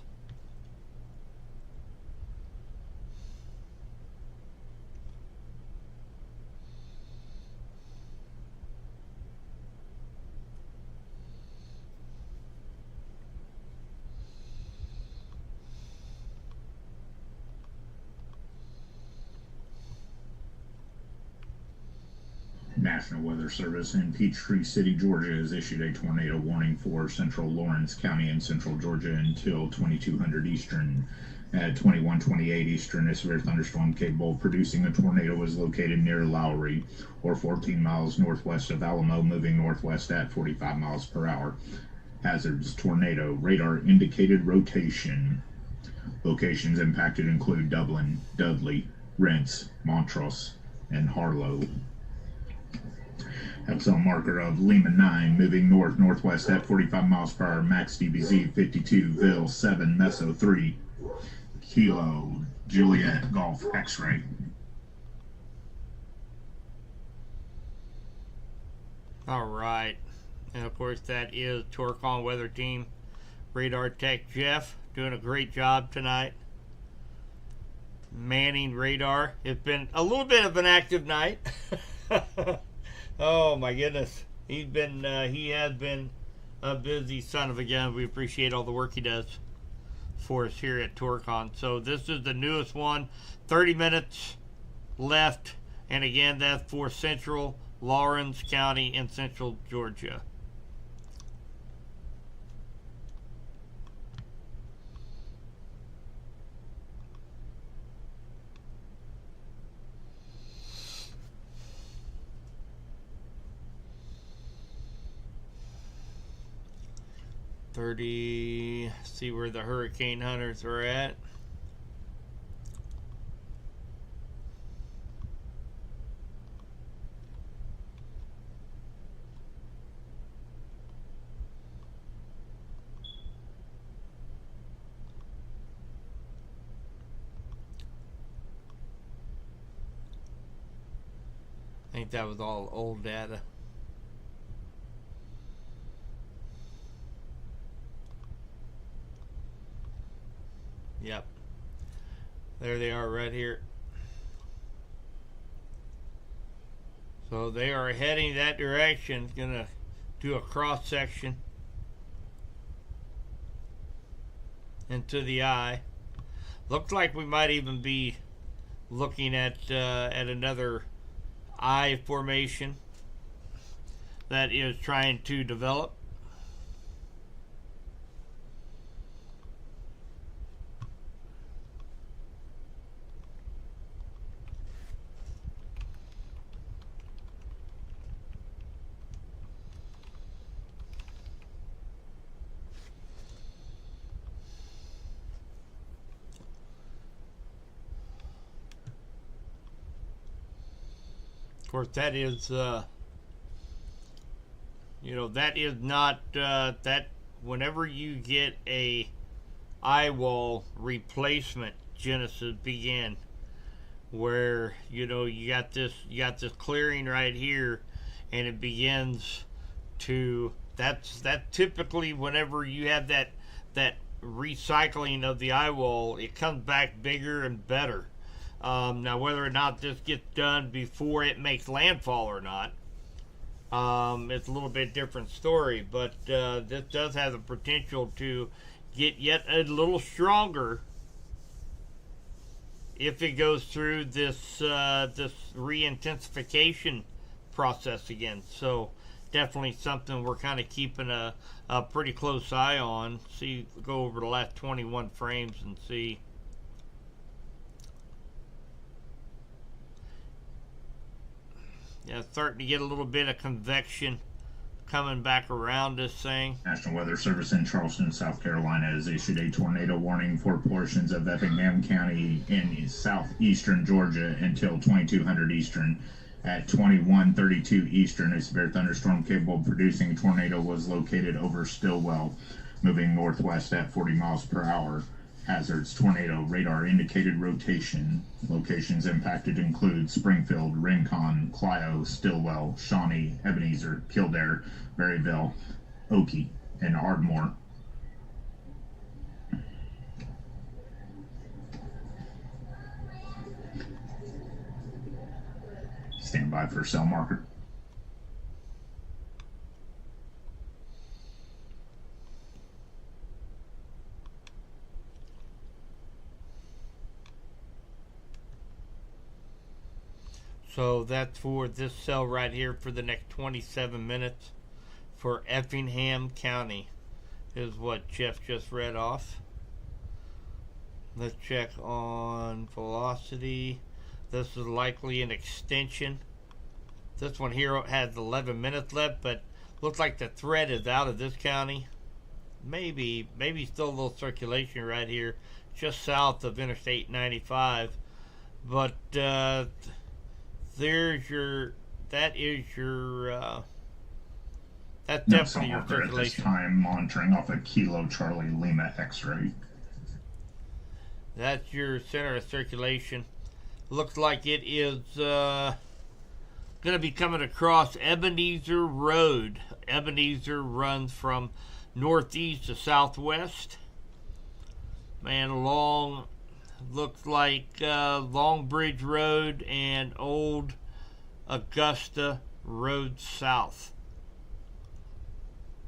National Weather Service in Peachtree City, Georgia has issued a tornado warning for central Lawrence County and central Georgia until 2200 Eastern. At 2128 Eastern, a severe thunderstorm capable of producing a tornado is located near Lowry, or 14 miles northwest of Alamo, moving northwest at 45 miles per hour. Hazards: tornado, radar indicated rotation. Locations impacted include Dublin, Dudley, Rents, Montrose, and Harlow. Epsilon marker of Lima 9, moving north-northwest at 45 miles per hour, max DBZ 52, Ville 7, Meso 3, Kilo, Juliet, Golf, X-ray. All right. And of course that is Torcon Weather Team Radar Tech Jeff doing a great job tonight. Manning radar. It's been a little bit of an active night. Oh my goodness, he has been a busy son of a gun. We appreciate all the work he does for us here at Torcon. So this is the newest one. 30 minutes left, and again that's for central Lawrence County in central Georgia. See where the hurricane hunters are at. I think that was all old data. Yep. There they are right here. So they are heading that direction. Gonna do a cross section into the eye. Looks like we might even be looking at another eye formation that is trying to develop. course, that is, that is not, that whenever you get a eye wall replacement, Genesis begin, where, you got this clearing right here, and it begins to, that's typically whenever you have that recycling of the eye wall, it comes back bigger and better. Now, whether or not this gets done before it makes landfall or not, it's a little bit different story. But this does have the potential to get yet a little stronger if it goes through this re-intensification process again. So definitely something we're kind of keeping a pretty close eye on. Go over the last 21 frames and see. Yeah, starting to get a little bit of convection coming back around this thing. National Weather Service in Charleston, South Carolina has issued a tornado warning for portions of Effingham County in southeastern Georgia until 2200 Eastern. At 21:32 Eastern, a severe thunderstorm capable of producing a tornado was located over Stillwell, moving northwest at 40 miles per hour. Hazards: tornado radar indicated rotation. Locations impacted include Springfield, Rincon, Clio, Stillwell, Shawnee, Ebenezer, Kildare, Berryville, Oakey, and Ardmore. Stand by for cell marker. So that's for this cell right here for the next 27 minutes for Effingham County is what Jeff just read off. Let's check on velocity. This is likely an extension. This one here has 11 minutes left, but looks like the threat is out of this county. Maybe still a little circulation right here just south of Interstate 95. But that's definitely your At this circulation. time, monitoring off a Kilo Charlie Lima X-ray. That's your center of circulation. Looks like it is going to be coming across Ebenezer Road. Ebenezer runs from northeast to southwest. Man, looks like Long Bridge Road and Old Augusta Road South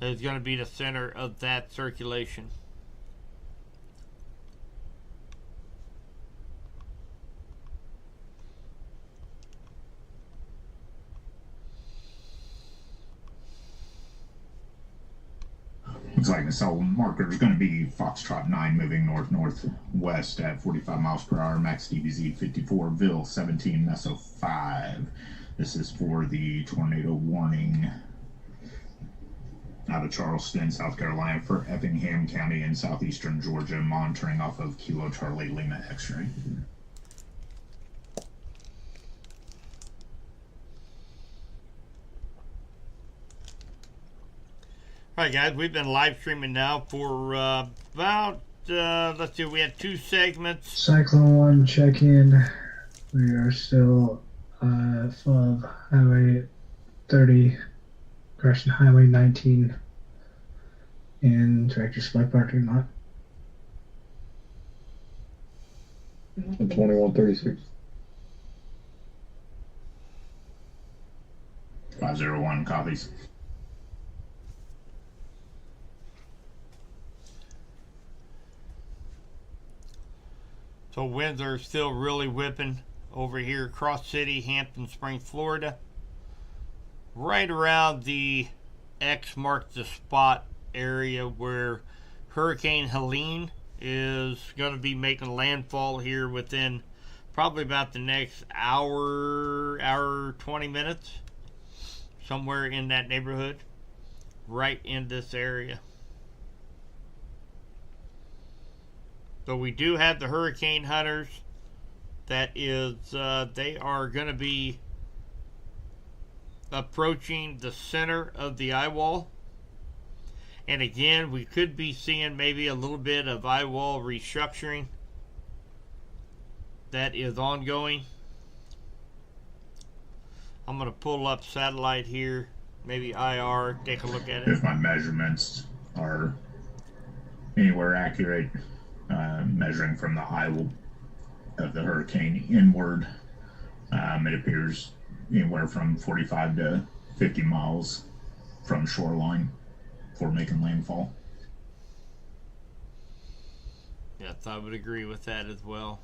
is going to be the center of that circulation. Looks like the cell marker is going to be Foxtrot 9 moving north-northwest at 45 miles per hour, max DBZ 54, Ville 17, Meso 5. This is for the tornado warning out of Charleston, South Carolina for Effingham County in southeastern Georgia, monitoring off of Kilo Charlie Lima X-ray. Alright guys, we've been live streaming now for about, let's see, we had 2 segments. Cyclone 1 check-in. We are still full of Highway 30, crossing Highway 19 in Tractor Supply parking lot. 2136. 501 copies. So winds are still really whipping over here across city, Hampton Springs, Florida. Right around the X marks the spot area where Hurricane Helene is going to be making landfall here within probably about the next hour 20 minutes. Somewhere in that neighborhood. Right in this area. So we do have the hurricane hunters. That is, they are going to be approaching the center of the eye wall. And again, we could be seeing maybe a little bit of eye wall restructuring that is ongoing. I'm going to pull up satellite here, maybe IR, take a look at it. If my measurements are anywhere accurate, measuring from the eye of the hurricane inward, it appears anywhere from 45 to 50 miles from shoreline for making landfall. Yes, I would agree with that as well.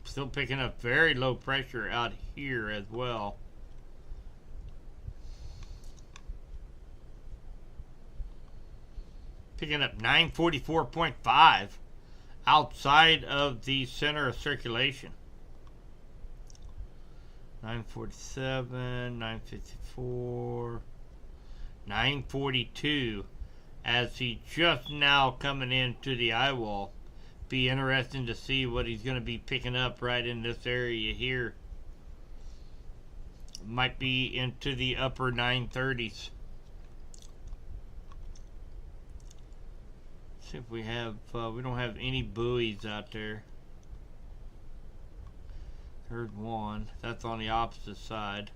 Still picking up very low pressure out here as well. Picking up 944.5 outside of the center of circulation. 947, 954, 942 as he just now coming into the eye wall. Be interesting to see what he's going to be picking up right in this area here. Might be into the upper 930s. See if we have, we don't have any buoys out there. There's one. That's on the opposite side.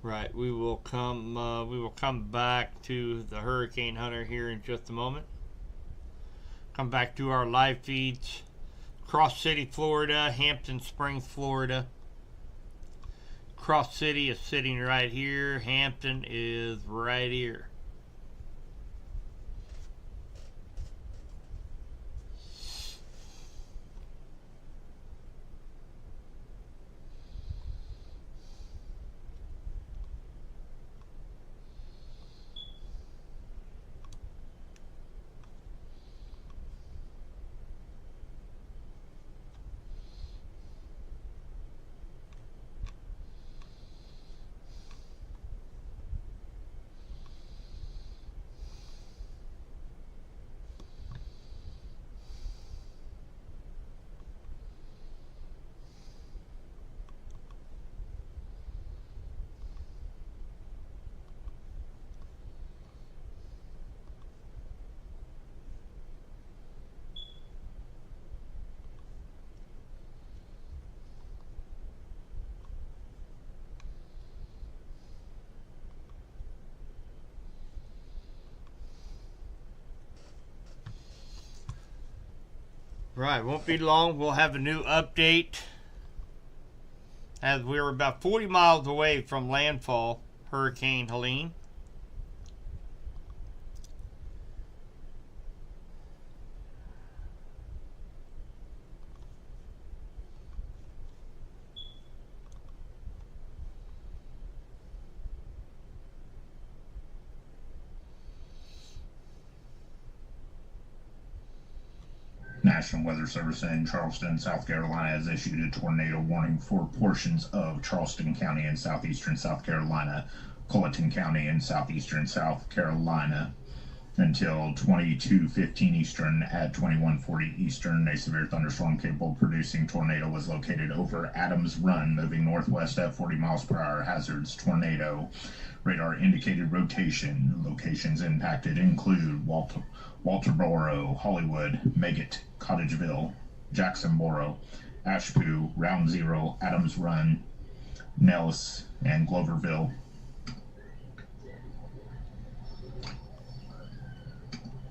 Right, we will come back to the Hurricane Hunter here in just a moment. Come back to our live feeds. Cross City, Florida, Hampton Springs, Florida. Cross City is sitting right here. Hampton is right here. Right, won't be long. We'll have a new update as we're about 40 miles away from landfall, Hurricane Helene. National Weather Service in Charleston, South Carolina has issued a tornado warning for portions of Charleston County in southeastern South Carolina, Colleton County in southeastern South Carolina until 22:15 Eastern at 21:40 Eastern. A severe thunderstorm capable of producing tornado was located over Adams Run, moving northwest at 40 miles per hour. Hazards: tornado. Radar indicated rotation. Locations impacted include Walterboro, Hollywood, Megget, Cottageville, Jacksonboro, Ashpoo, Round Zero, Adams Run, Nellis, and Gloverville.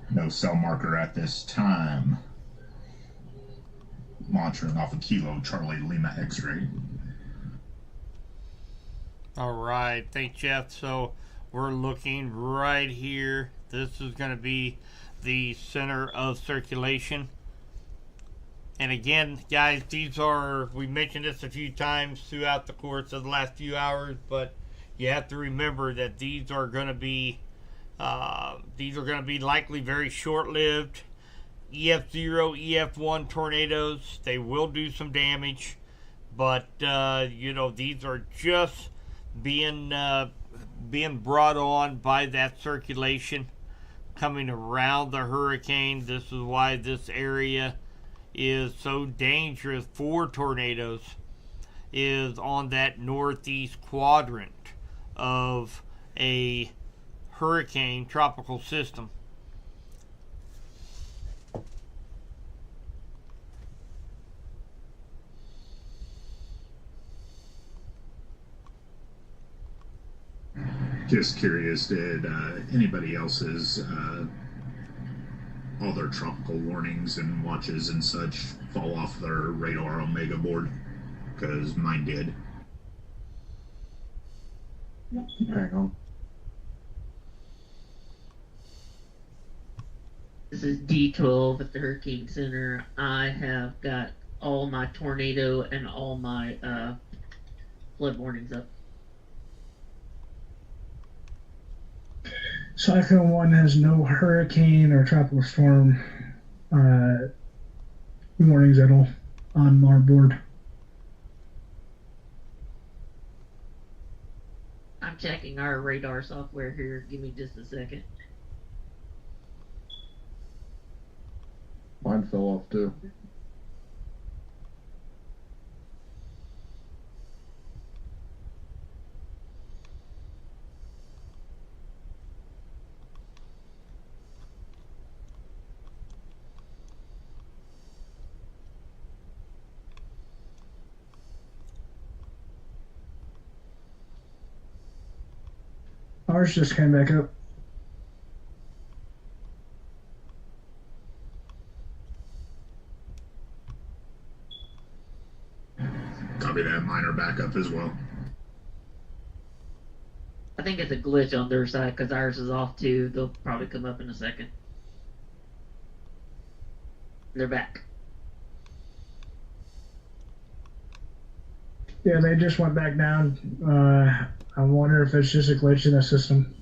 No cell marker at this time. Monitoring off a Kilo Charlie Lima X-ray. All right, thanks, Jeff. So we're looking right here. This is going to be the center of circulation. And again, guys, these are, we mentioned this a few times throughout the course of the last few hours, but you have to remember that these are going to be These are going to be likely very short-lived. EF0, EF1 tornadoes. They will do some damage, but these are just being brought on by that circulation coming around the hurricane. This is why this area is so dangerous for tornadoes, is on that northeast quadrant of a hurricane tropical system. Just curious, did anybody else's all their tropical warnings and watches and such fall off their radar Omega board? Because mine did. Hang on. This is D12 at the Hurricane Center. I have got all my tornado and all my flood warnings up. Cyclone 1 has no hurricane or tropical storm warnings at all on our board. I'm checking our radar software here. Give me just a second. Mine fell off too. Ours just came back up. Copy that. Mine are back up as well. I think it's a glitch on their side because ours is off too. They'll probably come up in a second. They're back. Yeah, they just went back down. I wonder if it's just a glitch in the system.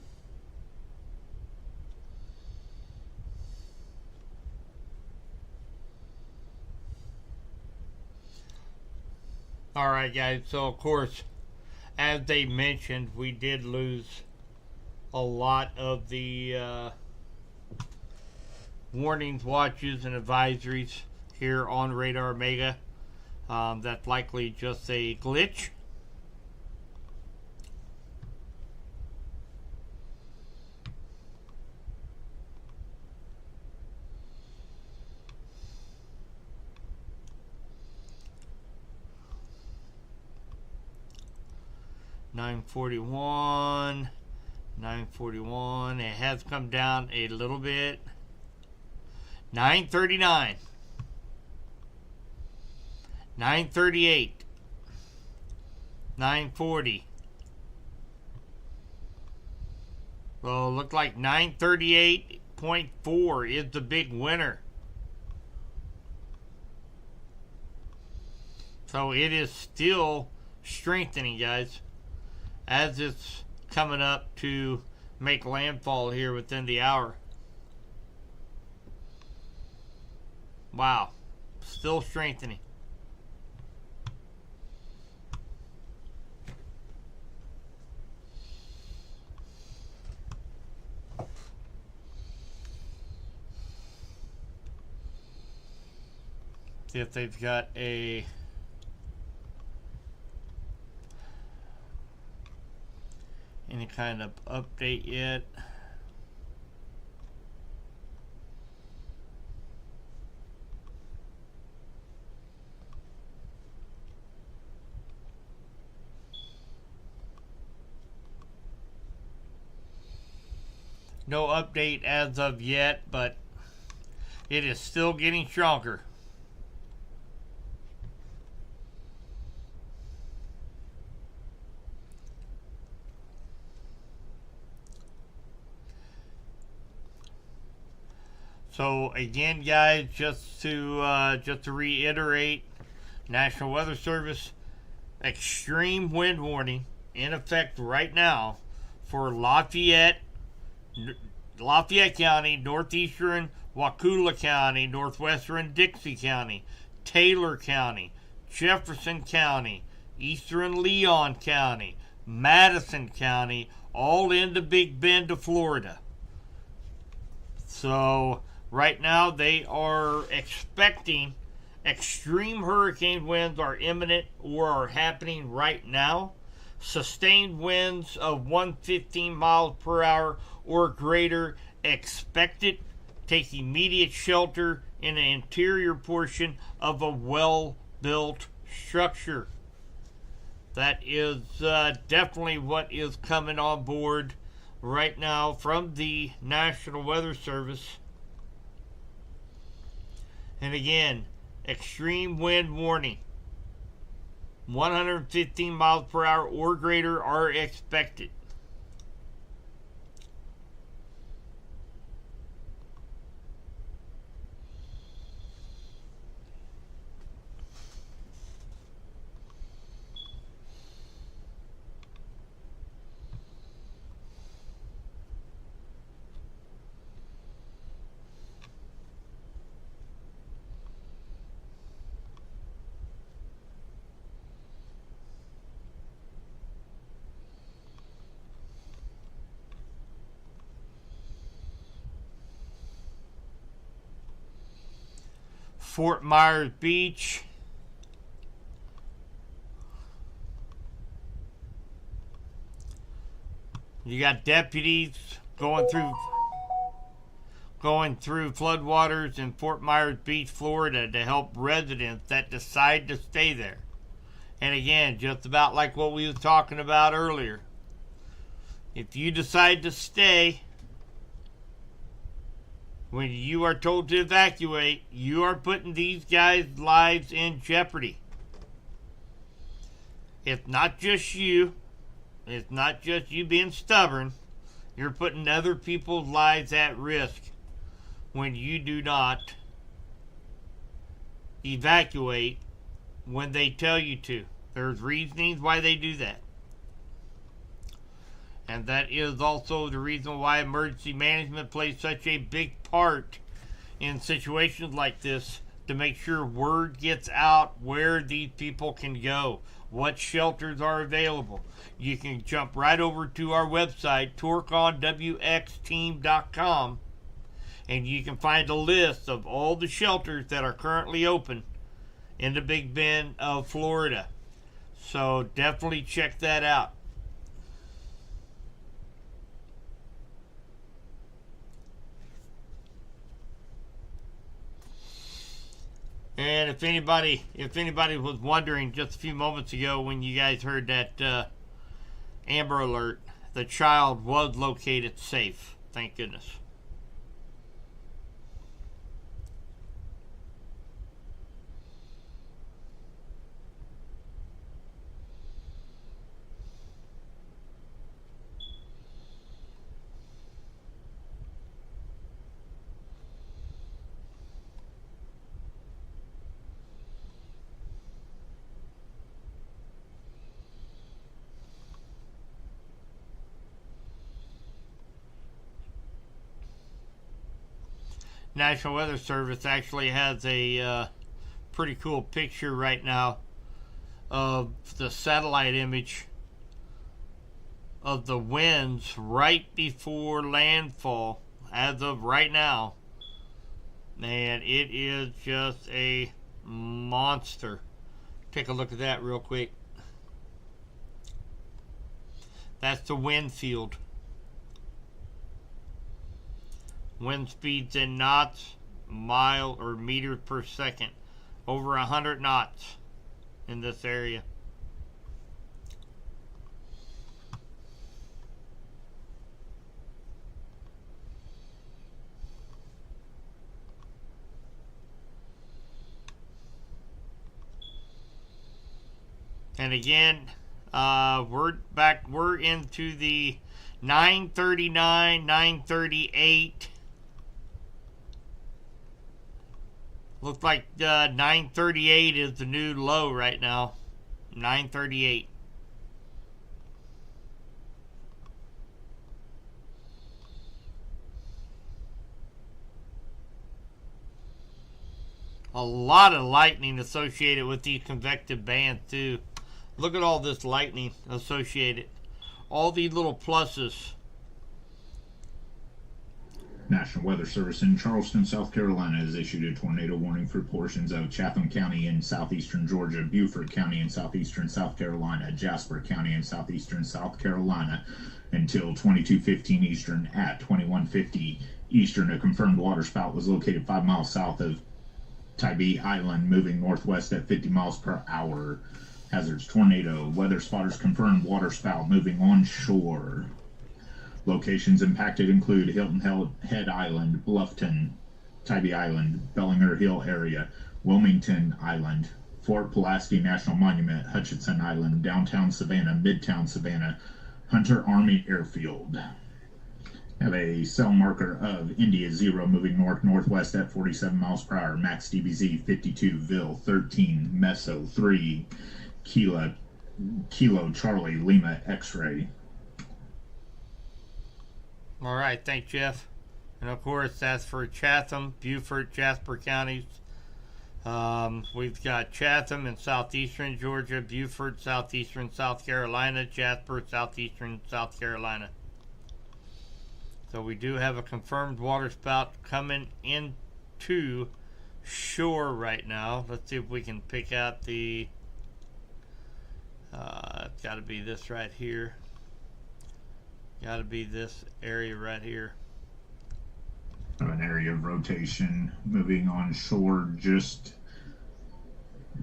All right, guys. So, of course, as they mentioned, we did lose a lot of the warnings, watches, and advisories here on Radar Omega. That's likely just a glitch. $941. It has come down a little bit. $939. $938. $940. Well, look like 938.4 is the big winner. So it is still strengthening, guys, as it's coming up to make landfall here within the hour. Wow. Still strengthening. See if they've got any kind of update yet. No update as of yet, but it is still getting stronger. So again, guys, just to reiterate, National Weather Service extreme wind warning in effect right now for Lafayette, Lafayette County, northeastern Wakulla County, northwestern Dixie County, Taylor County, Jefferson County, eastern Leon County, Madison County, all into Big Bend of Florida. So right now they are expecting extreme hurricane winds are imminent or are happening right now. Sustained winds of 115 miles per hour or greater expected. Take immediate shelter in the interior portion of a well-built structure. That is definitely what is coming on board right now from the National Weather Service. And again, extreme wind warning. 115 miles per hour or greater are expected. Fort Myers Beach. You got deputies going through floodwaters in Fort Myers Beach, Florida to help residents that decide to stay there. And again, just about like what we were talking about earlier. If you decide to stay, when you are told to evacuate, you are putting these guys' lives in jeopardy. It's not just you. It's not just you being stubborn. You're putting other people's lives at risk when you do not evacuate when they tell you to. There's reasonings why they do that. And that is also the reason why emergency management plays such a big part in situations like this, to make sure word gets out where these people can go, what shelters are available. You can jump right over to our website, torconwxteam.com, and you can find a list of all the shelters that are currently open in the Big Bend of Florida. So definitely check that out. And if anybody was wondering just a few moments ago when you guys heard that Amber Alert, the child was located safe. Thank goodness. National Weather Service actually has a pretty cool picture right now of the satellite image of the winds right before landfall as of right now. And it is just a monster. Take a look at that real quick. That's the wind field. Wind speeds in knots, mile or meters per second. Over 100 knots in this area. And again, we're into the 939, 938. Looks like 938 is the new low right now. 938. a lot of lightning associated with these convective bands too. Look at all this lightning associated. All these little pluses. National Weather Service in Charleston, South Carolina has issued a tornado warning for portions of Chatham County in southeastern Georgia, Beaufort County in southeastern South Carolina, Jasper County in southeastern South Carolina until 22:15 Eastern. At 21:50 Eastern, a confirmed waterspout was located 5 miles south of Tybee Island, moving northwest at 50 miles per hour. Hazards: tornado. Weather spotters confirmed waterspout moving onshore. Locations impacted include Hilton Head Island, Bluffton, Tybee Island, Bellinger Hill area, Wilmington Island, Fort Pulaski National Monument, Hutchinson Island, downtown Savannah, midtown Savannah, Hunter Army Airfield. Have a cell marker of India 0 moving north-northwest at 47 miles per hour. Max DBZ 52, Ville 13, Meso 3, Kilo Charlie Lima X-ray. All right, thanks, Jeff. And of course, that's for Chatham, Beaufort, Jasper counties. We've got Chatham in southeastern Georgia, Beaufort, southeastern South Carolina, Jasper, southeastern South Carolina. So we do have a confirmed waterspout coming into shore right now. Let's see if we can pick out the... it's got to be this right here. Got to be this area right here. An area of rotation moving on shore just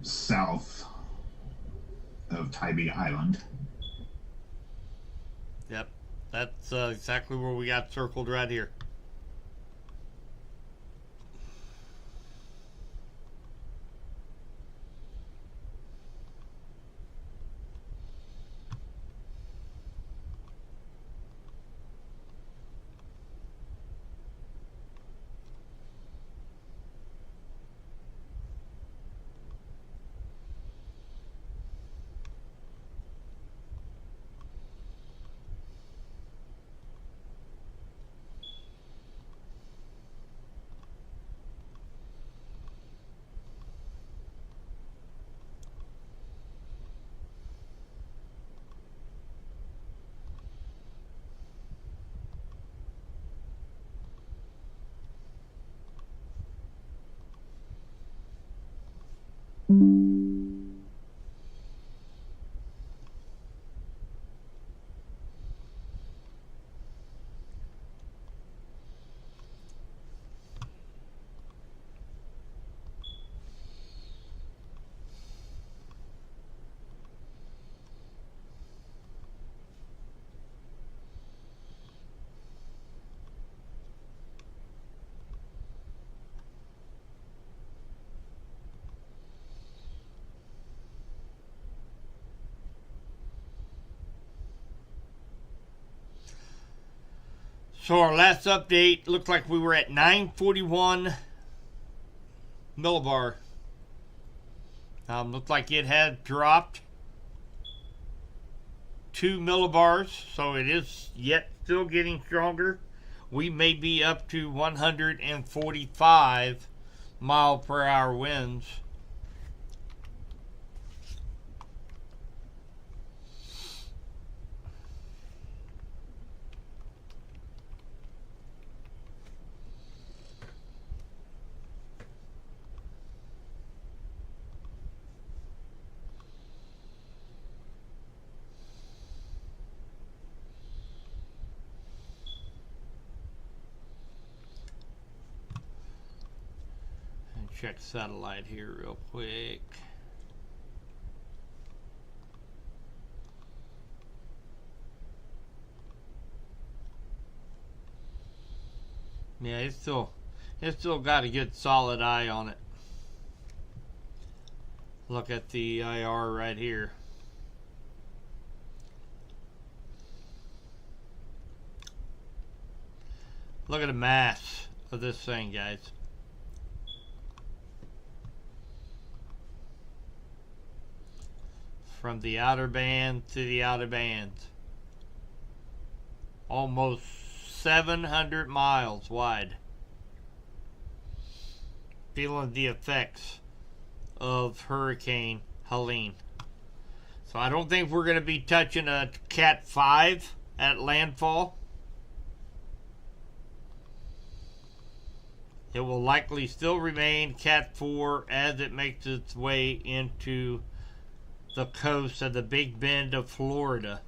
south of Tybee Island. Yep, that's exactly where we got circled right here. So our last update looked like we were at 941 millibar. Looked like it had dropped 2 millibars, so it is yet still getting stronger. We may be up to 145 mile per hour winds. Check satellite here real quick. Yeah, it's still got a good solid eye on it. Look at the IR right here. Look at the mass of this thing, guys. From the outer band to the outer band. Almost 700 miles wide. feeling the effects of Hurricane Helene. So I don't think we're going to be touching a Cat 5 at landfall. It will likely still remain Cat 4 as it makes its way into the coast of the Big Bend of Florida.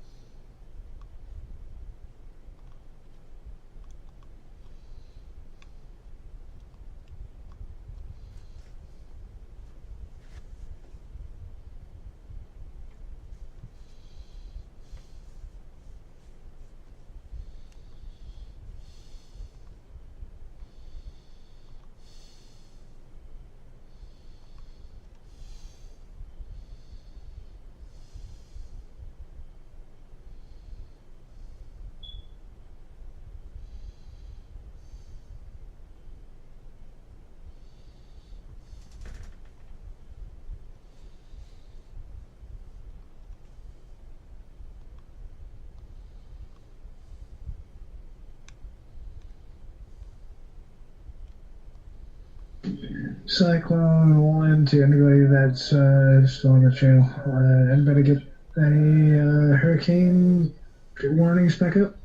Cyclone 1 to anybody that's still on the channel. Anybody get any hurricane warnings back up?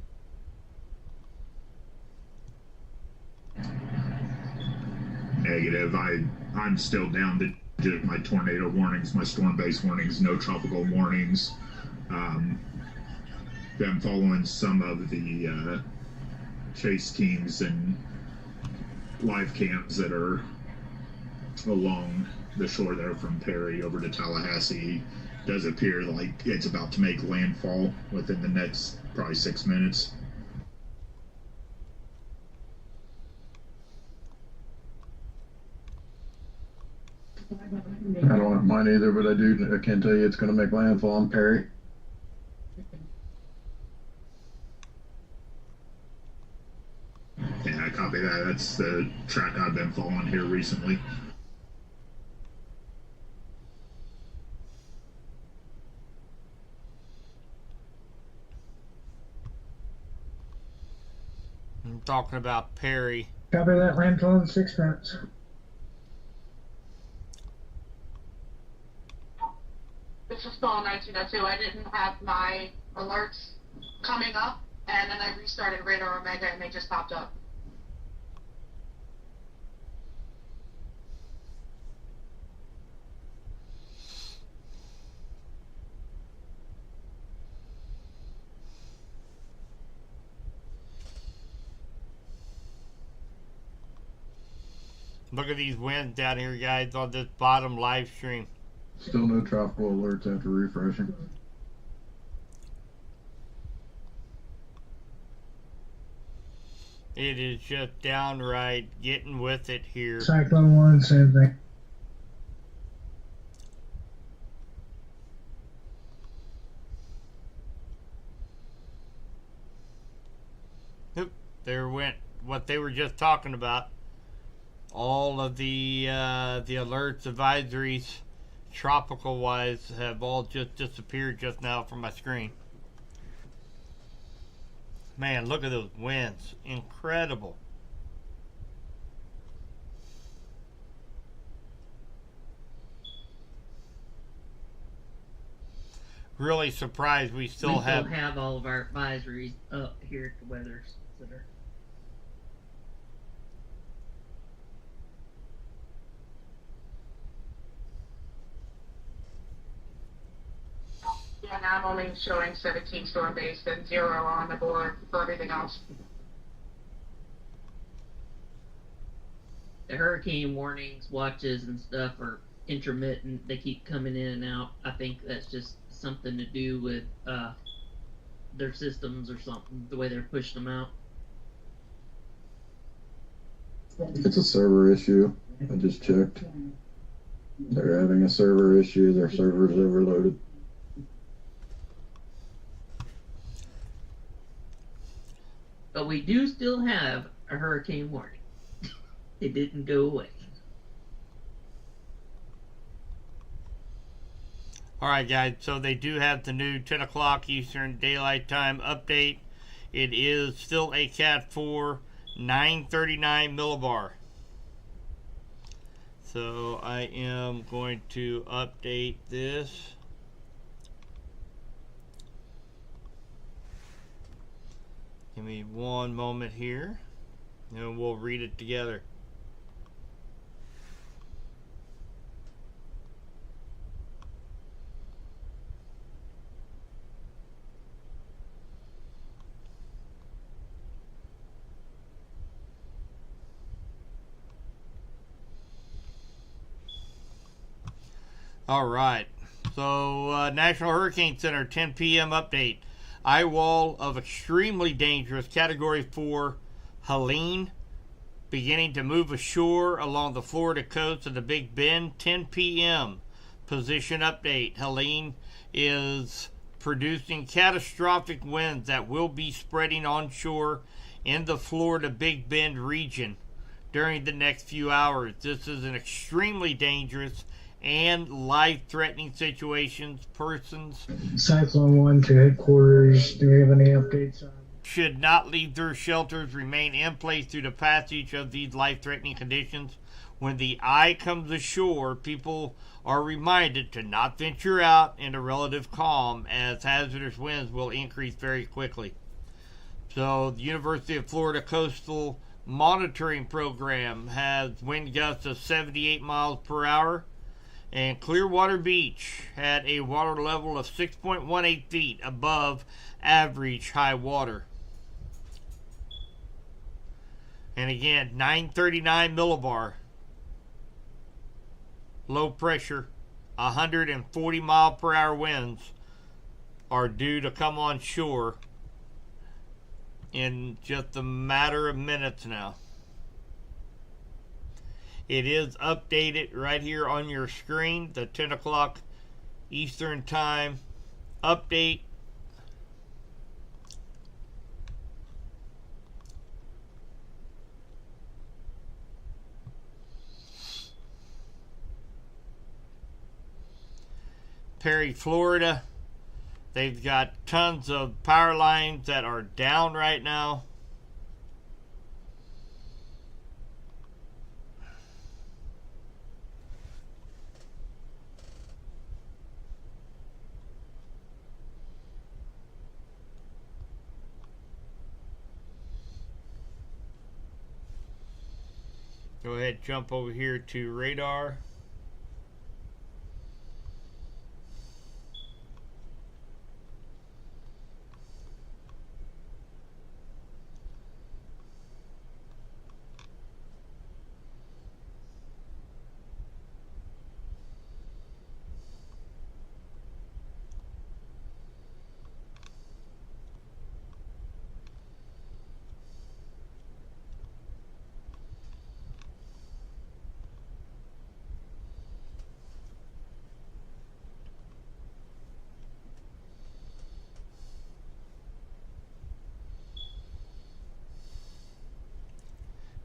Negative. I'm still down to just my tornado warnings, my storm-based warnings, no tropical warnings. Been following some of the chase teams and live cams that are along the shore there from Perry over to Tallahassee. Does appear like it's about to make landfall within the next probably 6 minutes. I don't have mine either, but I can't tell you it's going to make landfall on Perry. Yeah, I copy that. That's the track I've been following here recently. I'm talking about Perry. Copy that, landfall in 6 minutes. This is still on 1902. I didn't have my alerts coming up, and then I restarted Radar Omega, and they just popped up. Look at these winds down here, guys, on this bottom live stream. Still no tropical alerts after refreshing. It is just downright getting with it here. Cyclone 1, same thing. Oop, there went what they were just talking about. All of the alerts, advisories, tropical wise, have all just disappeared just now from my screen. Man, look at those winds. Incredible. Really surprised we still have all of our advisories up here at the Weather Center. Yeah, now I'm only showing 17 storm based and 0 on the board for everything else. The hurricane warnings, watches, and stuff are intermittent. They keep coming in and out. I think that's just something to do with their systems or something, the way they're pushing them out. It's a server issue. I just checked. They're having a server issue. Their server's overloaded. But we do still have a hurricane warning. It didn't go away. Alright guys, so they do have the new 10 o'clock Eastern Daylight Time update. It is still a Cat 4, 939 millibar. So I am going to update this. Give me one moment here, and we'll read it together. All right. So, National Hurricane Center, 10 p.m. update. Eye wall of extremely dangerous Category 4 Helene beginning to move ashore along the Florida coast of the Big Bend, 10 p.m. Position update. Helene is producing catastrophic winds that will be spreading onshore in the Florida Big Bend region during the next few hours. This is an extremely dangerous and life-threatening situations. Persons Cyclone 1 to headquarters. Do we have any updates on? Should not leave their shelters. Remain in place through the passage of these life-threatening conditions. When the eye comes ashore, people are reminded to not venture out into relative calm, as hazardous winds will increase very quickly. So, the University of Florida Coastal Monitoring Program has wind gusts of 78 miles per hour. And Clearwater Beach had a water level of 6.18 feet above average high water. And again, 939 millibar. Low pressure, 140 mile per hour winds are due to come on shore in just a matter of minutes now. It is updated right here on your screen, the 10 o'clock Eastern Time update. Perry, Florida. They've got tons of power lines that are down right now. Go ahead, jump over here to radar.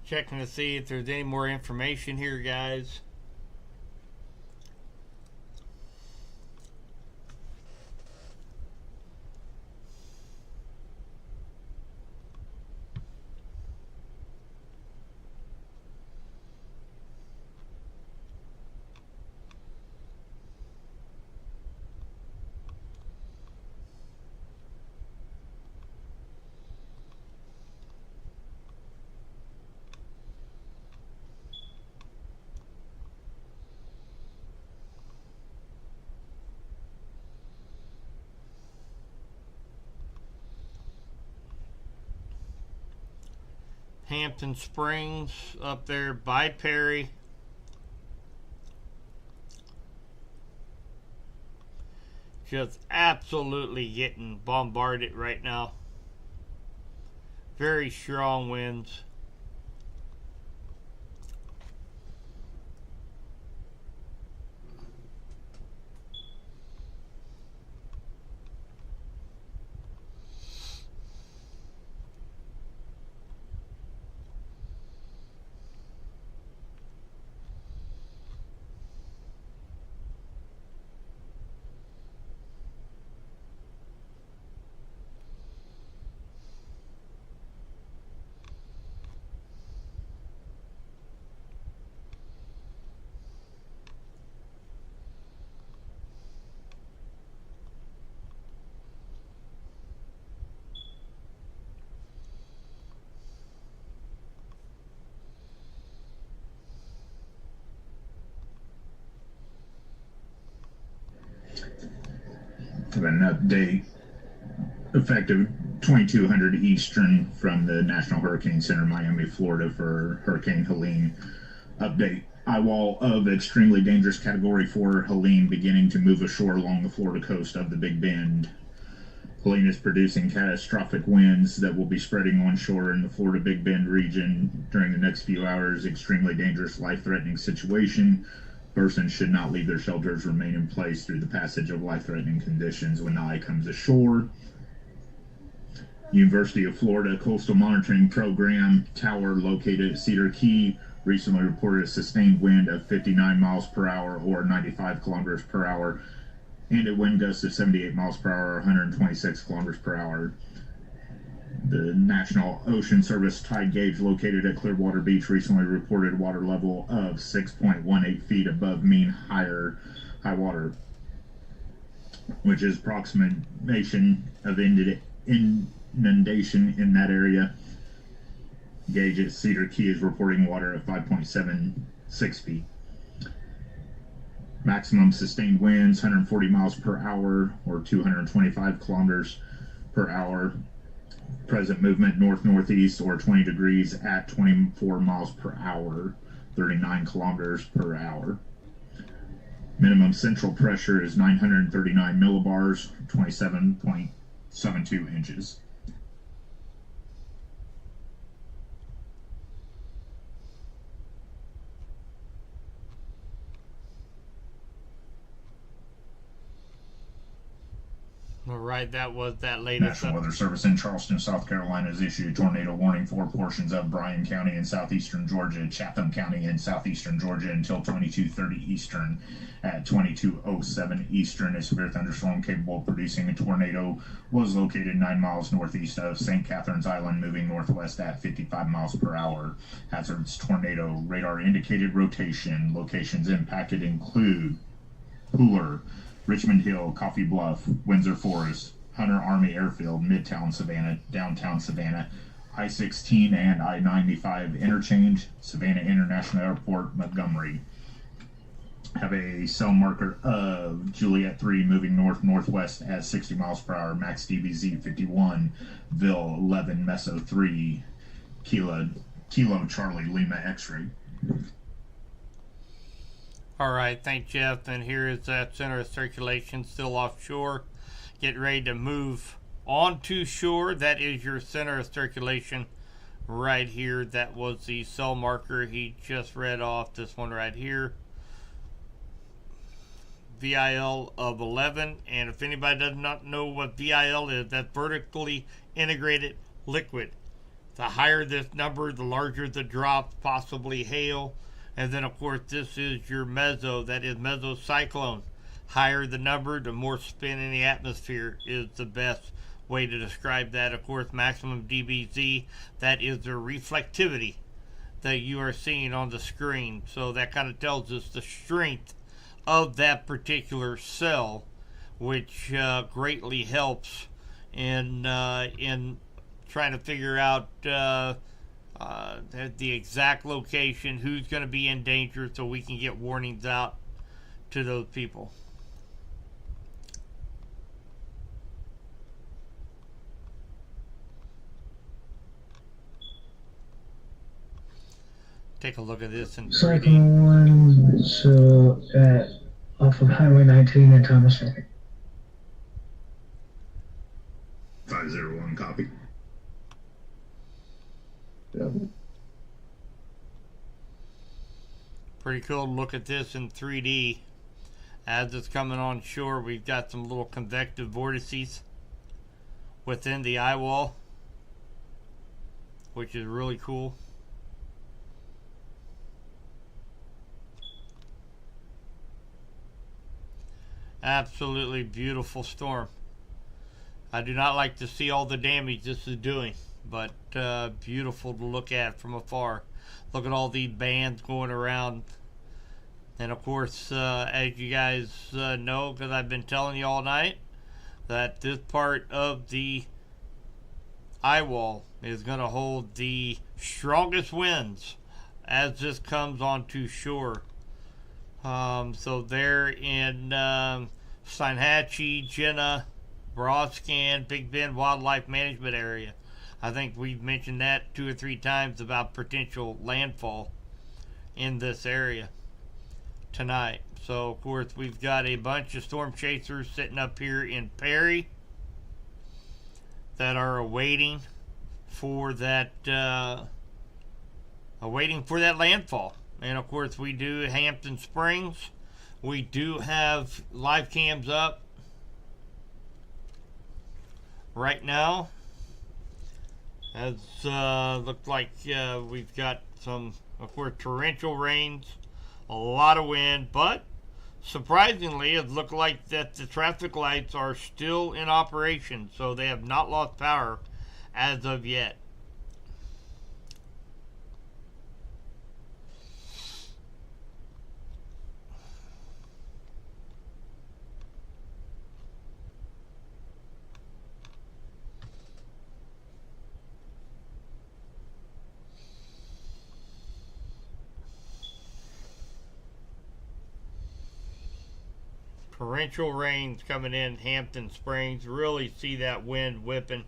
Checking to see if there's any more information here, guys. Hampton Springs up there by Perry. Just absolutely getting bombarded right now. Very strong winds. of an update effective 2200 Eastern from the National Hurricane Center, Miami, Florida, for Hurricane Helene update. Eye wall of extremely dangerous Category 4 Helene beginning to move ashore along the Florida coast of the Big Bend. Helene is producing catastrophic winds that will be spreading onshore in the Florida Big Bend region during the next few hours. Extremely dangerous, life-threatening situation. Persons should not leave their shelters, remain in place through the passage of life-threatening conditions when the eye comes ashore. University of Florida Coastal Monitoring Program tower located at Cedar Key recently reported a sustained wind of 59 miles per hour or 95 kilometers per hour and a wind gust of 78 miles per hour or 126 kilometers per hour. The National Ocean Service tide gauge located at Clearwater Beach recently reported water level of 6.18 feet above mean high water, which is approximation of inundation in that area. Gauge at Cedar Key is reporting water at 5.76 feet. Maximum sustained winds 140 miles per hour or 225 kilometers per hour. Present movement north-northeast or 20 degrees at 24 miles per hour, 39 kilometers per hour. Minimum central pressure is 939 millibars, 27.72 inches. All right, that was that latest. National Weather Service in Charleston, South Carolina has issued a tornado warning for portions of Bryan County in southeastern Georgia, Chatham County in southeastern Georgia until 22:30 Eastern. At 22:07 Eastern, a severe thunderstorm capable of producing a tornado was located 9 miles northeast of St. Catharines Island, moving northwest at 55 miles per hour. Hazardous tornado radar indicated rotation. Locations impacted include Pooler, Richmond Hill, Coffee Bluff, Windsor Forest, Hunter Army Airfield, Midtown Savannah, Downtown Savannah, I-16 and I-95 interchange, Savannah International Airport, Montgomery. Have a cell marker of Juliet 3 moving north-northwest at 60 miles per hour, max DBZ 51, Ville 11, Meso 3, Kilo Charlie Lima X-ray. All right, thanks, Jeff. And here is that center of circulation still offshore. Get ready to move onto shore. That is your center of circulation right here. That was the cell marker he just read off. This one right here. VIL of 11. And if anybody does not know what VIL is, that's vertically integrated liquid. The higher this number, the larger the drop, possibly hail. And then, of course, this is your meso. That is mesocyclone. Higher the number, the more spin in the atmosphere is the best way to describe that. Of course, maximum DBZ, that is the reflectivity that you are seeing on the screen. So that kind of tells us the strength of that particular cell, which greatly helps in trying to figure out the exact location, who's going to be in danger, so we can get warnings out to those people. Take a look at this in 3D. Cyclone 1, so off of Highway 19 in Thomas Lake. 501 copy. Yeah. Pretty cool to look at this in 3D. As it's coming on shore, we've got some little convective vortices within the eye wall, which is really cool. Absolutely beautiful storm. I do not like to see all the damage this is doing, but beautiful to look at from afar. Look at all these bands going around. And of course, as you guys know, because I've been telling you all night, that this part of the eye wall is going to hold the strongest winds as this comes onto shore. So there in Steinhatchee, Jenna, Broad Scan, Big Bend Wildlife Management Area. I think we've mentioned that 2 or 3 times about potential landfall in this area tonight. So, of course, we've got a bunch of storm chasers sitting up here in Perry that are awaiting for that landfall. And of course, we do Hampton Springs. We do have live cams up right now. As looked like we've got some, of course, torrential rains, a lot of wind, but surprisingly, it looked like that the traffic lights are still in operation, so they have not lost power as of yet. Torrential rains coming in Hampton Springs. Really see that wind whipping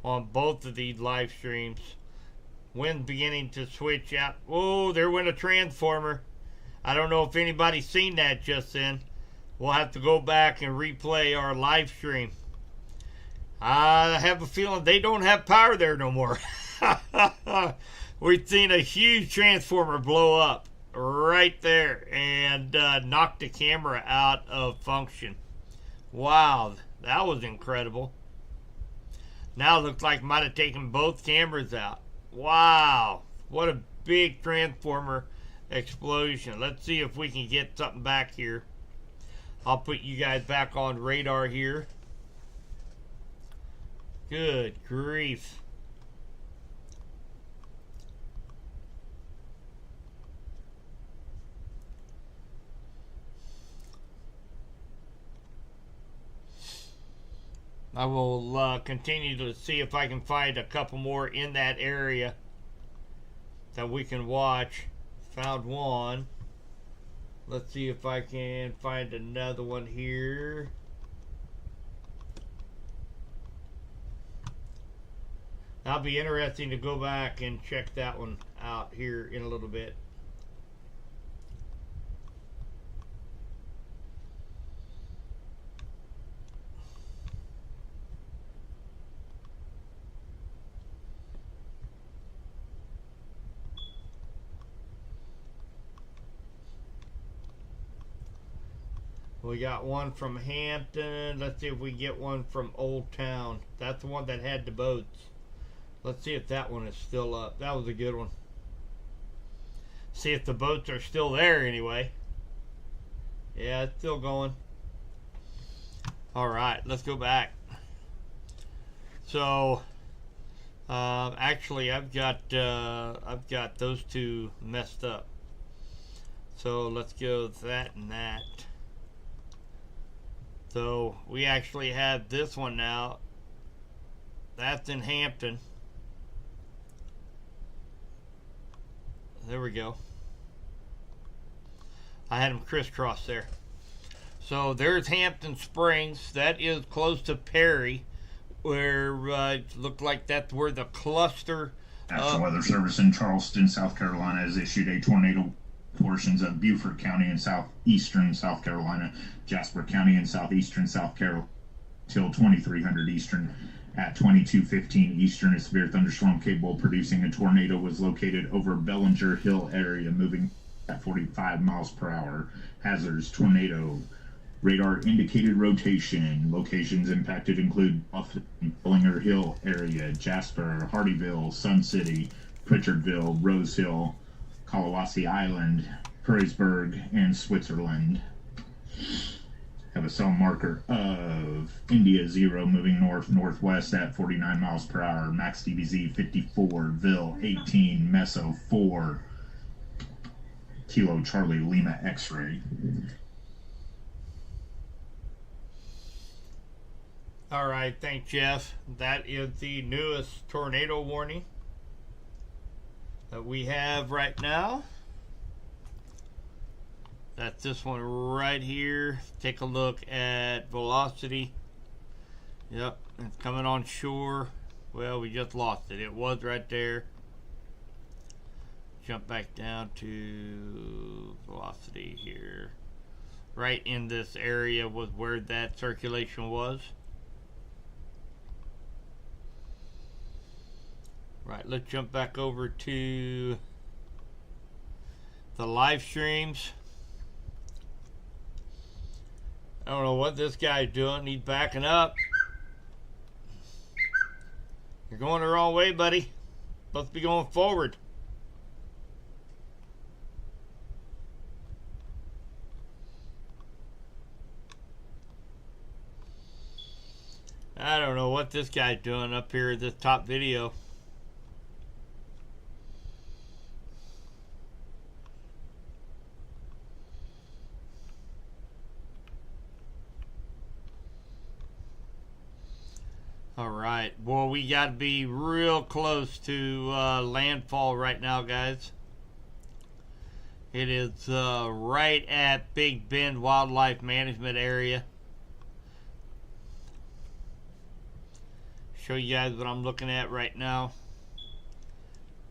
on both of these live streams. Wind beginning to switch out. Oh, there went a transformer. I don't know if anybody's seen that just then. We'll have to go back and replay our live stream. I have a feeling they don't have power there no more. We've seen a huge transformer blow up right there and knocked the camera out of function. Wow, that was incredible. Now it looks like might have taken both cameras out. Wow, what a big transformer explosion. Let's see if we can get something back here. I'll put you guys back on radar here. Good grief. I will continue to see if I can find a couple more in that area that we can watch. Found one. Let's see if I can find another one here. That'll be interesting to go back and check that one out here in a little bit. We got one from Hampton. Let's see if we get one from Old Town. That's the one that had the boats. Let's see if that one is still up. That was a good one. See if the boats are still there anyway. Yeah, it's still going. Alright, let's go back. So, actually I've got those two messed up. So let's go that and that. So we actually have this one now. That's in Hampton. There we go. I had them crisscross there. So there's Hampton Springs. That is close to Perry, where it looked like that's where the cluster. National Weather Service in Charleston, South Carolina, has issued a tornado portions of Beaufort County in southeastern South Carolina, Jasper County in southeastern South Carolina till 2300 Eastern. At 22:15 Eastern, a severe thunderstorm capable of producing a tornado was located over Bellinger Hill area, moving at 45 miles per hour. Hazards: tornado. Radar indicated rotation. Locations impacted include Bellinger Hill area, Jasper, Hardyville, Sun City, Pritchardville, Rose Hill, Kalawasi Island, Perrysburg, and Switzerland. Have a cell marker of India 0 moving north-northwest at 49 miles per hour. Max DBZ 54, Ville 18, Meso 4, Kilo Charlie Lima X-ray. All right, thanks, Jeff. That is the newest tornado warning that we have right now. That's this one right here. Take a look at velocity Yep, it's coming on shore. Well, we just lost it. It was right there. Jump back down to velocity here. Right in this area was where that circulation was. Right, let's jump back over to the live streams. I don't know what this guy's doing. He's backing up. You're going the wrong way, buddy. Supposed to be going forward. I don't know what this guy's doing up here at this top video. Alright, well, we got to be real close to landfall right now, guys. It is right at Big Bend Wildlife Management Area. Show you guys what I'm looking at right now.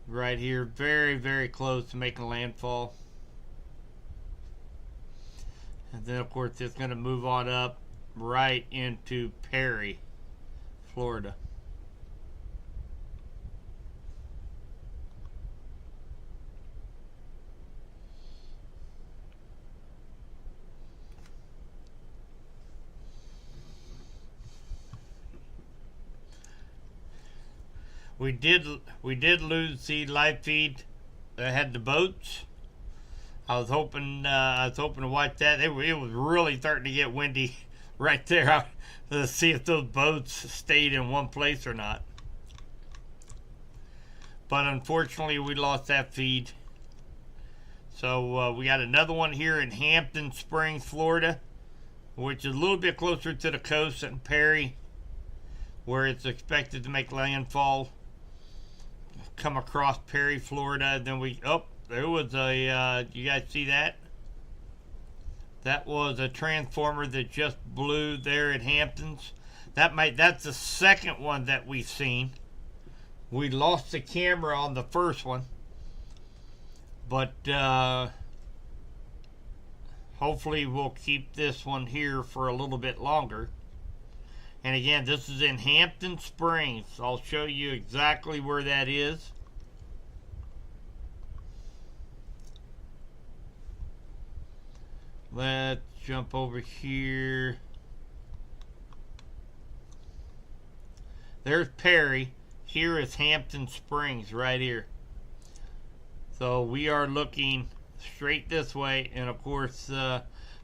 Right here, very, very close to making landfall. And then, of course, it's going to move on up right into Perry, Florida. We did lose the live feed that had the boats. I was hoping to watch that. It was really starting to get windy right there. To see if those boats stayed in one place or not. But unfortunately, we lost that feed. So we got another one here in Hampton Springs, Florida, which is a little bit closer to the coast than Perry, where it's expected to make landfall. Come across Perry, Florida. Then there was a, you guys see that? That was a transformer that just blew there at Hamptons. That's the second one that we've seen. We lost the camera on the first one. But hopefully we'll keep this one here for a little bit longer. And again, this is in Hampton Springs. I'll show you exactly where that is. Let's jump over here. There's Perry. Here is Hampton Springs right here. So we are looking straight this way, and of course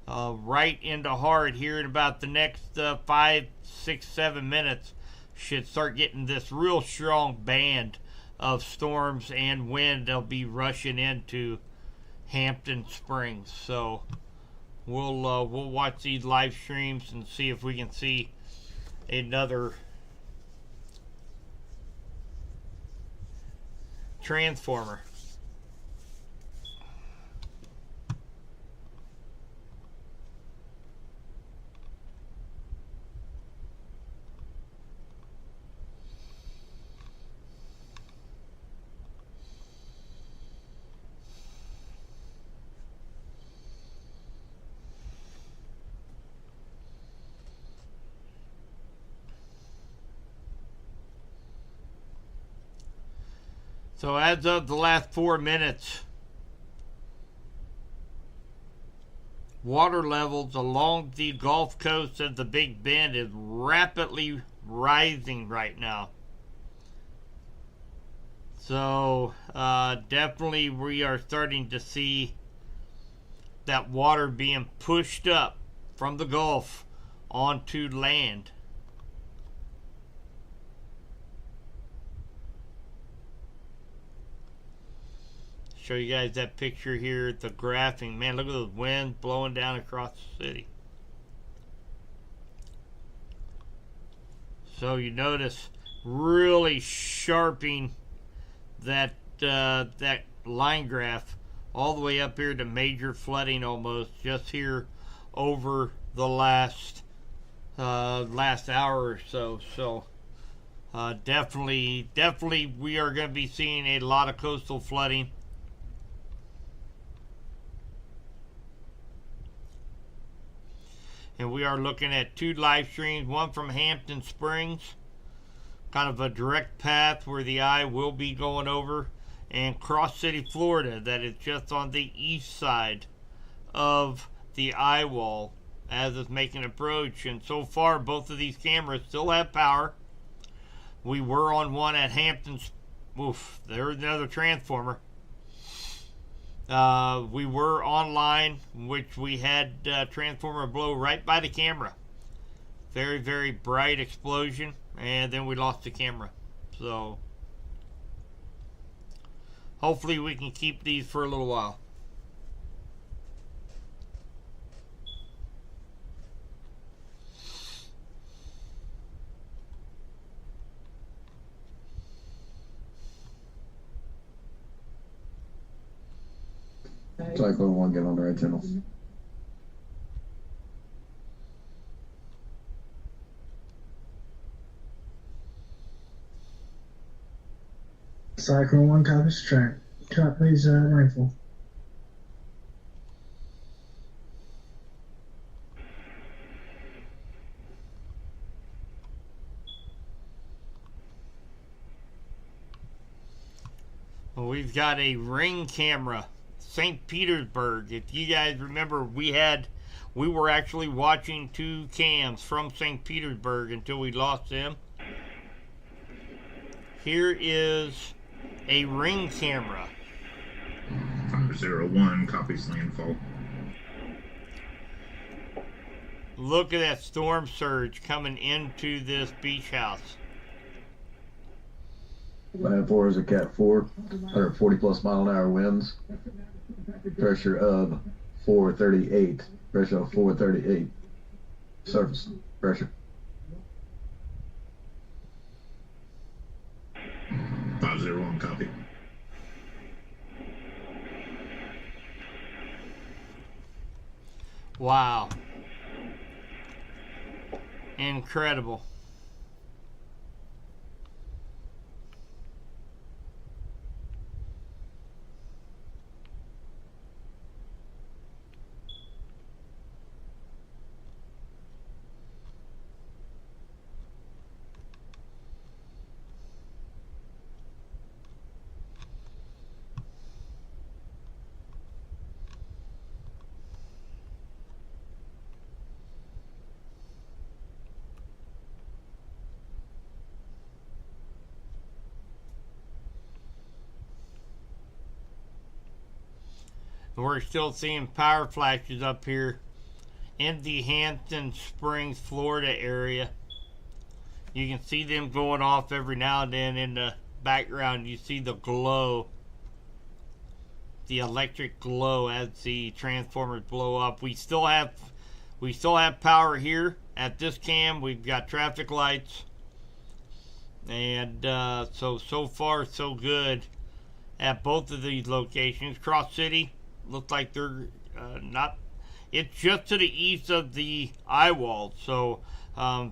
right into hard here in about the next 5, 6, 7 minutes should start getting this real strong band of storms and wind. They'll be rushing into Hampton Springs. So we'll watch these live streams and see if we can see another transformer. So as of the last 4 minutes, water levels along the Gulf Coast of the Big Bend is rapidly rising right now. So definitely we are starting to see that water being pushed up from the Gulf onto land. Show you guys that picture here, the graphing. Man, look at those winds blowing down across the city. So you notice really sharpening that that line graph all the way up here to major flooding almost just here over the last last hour or so. So definitely we are going to be seeing a lot of coastal flooding. And we are looking at 2 live streams, one from Hampton Springs, kind of a direct path where the eye will be going over, and Cross City, Florida, that is just on the east side of the eye wall as it's making approach. And so far, both of these cameras still have power. We were on one at Hampton's. Oof, there's another transformer. We were online, which we had transformer blow right by the camera. Very, very bright explosion, and then we lost the camera. So hopefully we can keep these for a little while. Cyclone 1, get on the right channel. Cyclone 1, copies track. Copies rifle. Well, we've got a ring camera. St. Petersburg. If you guys remember, we were actually watching 2 cams from St. Petersburg until we lost them. Here is a ring camera. 501 copies landfall. Look at that storm surge coming into this beach house. Landfall is a Cat 4, 140 plus mile an hour winds. Pressure of 438. Pressure of 438. Surface pressure. 501 copy. Wow. Incredible. We're still seeing power flashes up here in the Hampton Springs, Florida area. You can see them going off every now and then in the background. You see the glow, the electric glow as the transformers blow up. We still have power here at this cam. We've got traffic lights, and so far so good at both of these locations. Cross City looks like they're not. It's just to the east of the eye wall, so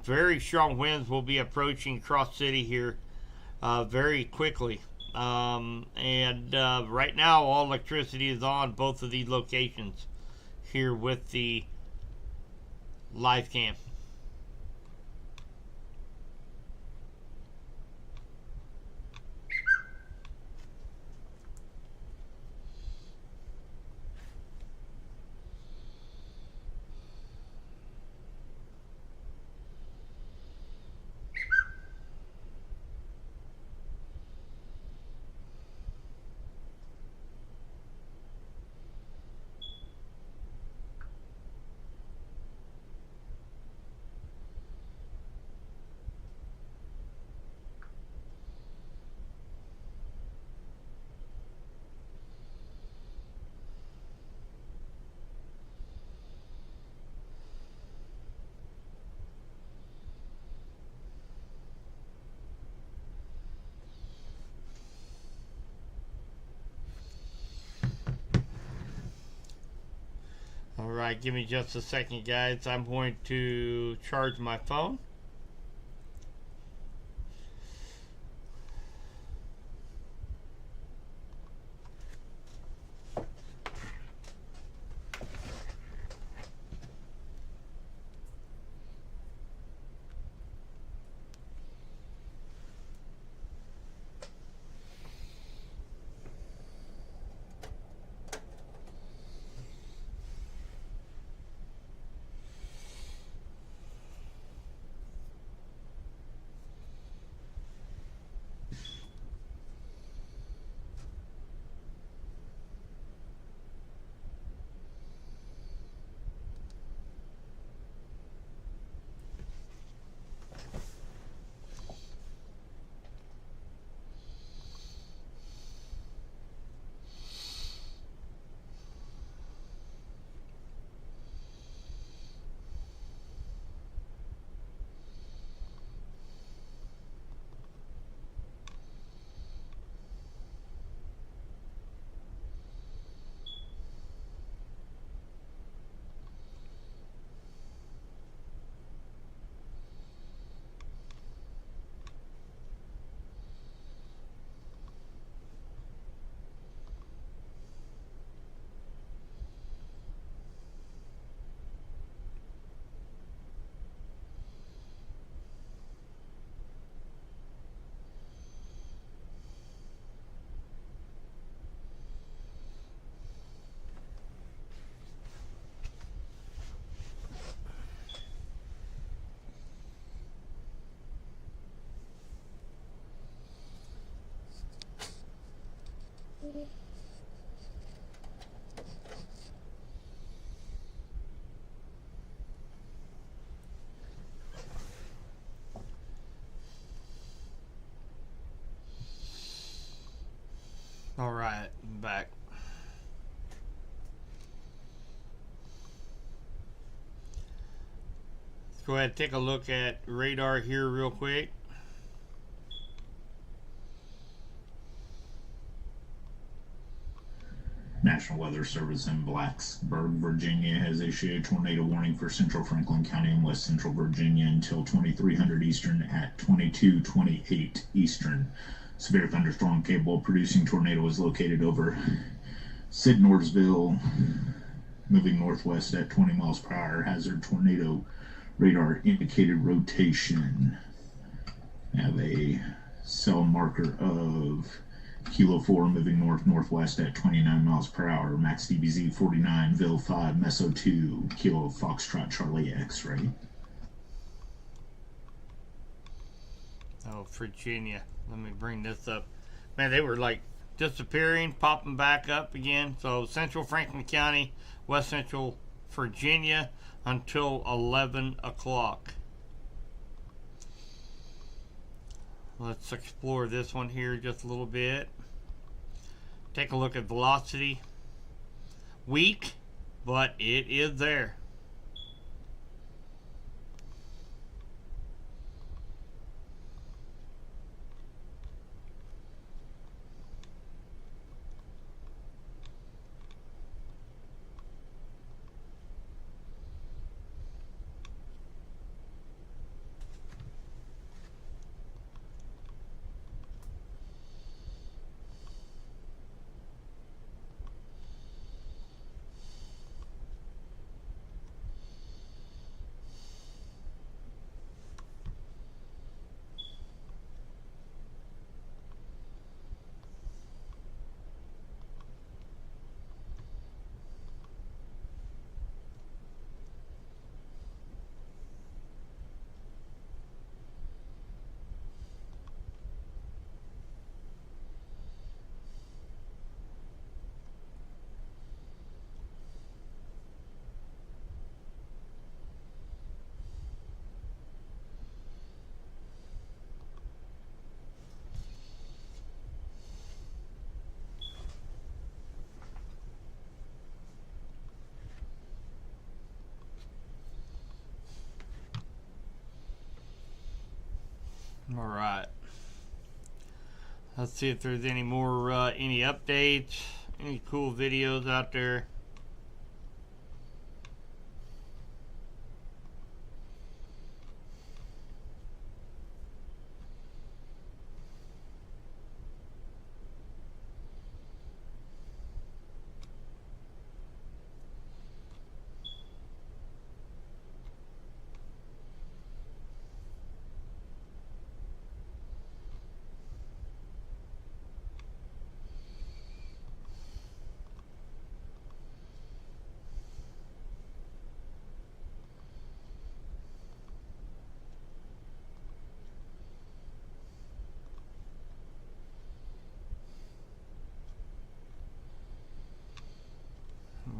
very strong winds will be approaching Cross City here very quickly. And right now, all electricity is on both of these locations here with the live cam. Alright, give me just a second, guys. I'm going to charge my phone. Alright, I'm back. Let's go ahead and take a look at radar here real quick. National Weather Service in Blacksburg, Virginia has issued a tornado warning for central Franklin County and west central Virginia until 2300 Eastern at 2228 Eastern. Severe thunderstorm capable of producing tornado is located over Sidnorsville, moving northwest at 20 miles per hour. Hazard tornado radar indicated rotation. I have a cell marker of Kilo 4 moving north-northwest at 29 miles per hour. Max DBZ 49, Ville 5, Meso 2, Kilo Foxtrot Charlie X-ray. Oh, Virginia. Let me bring this up. Man, they were like disappearing, popping back up again. So central Franklin County, west central Virginia until 11 o'clock. Let's explore this one here just a little bit. Take a look at velocity. Weak, but it is there. All right. Let's see if there's any more, any updates, any cool videos out there.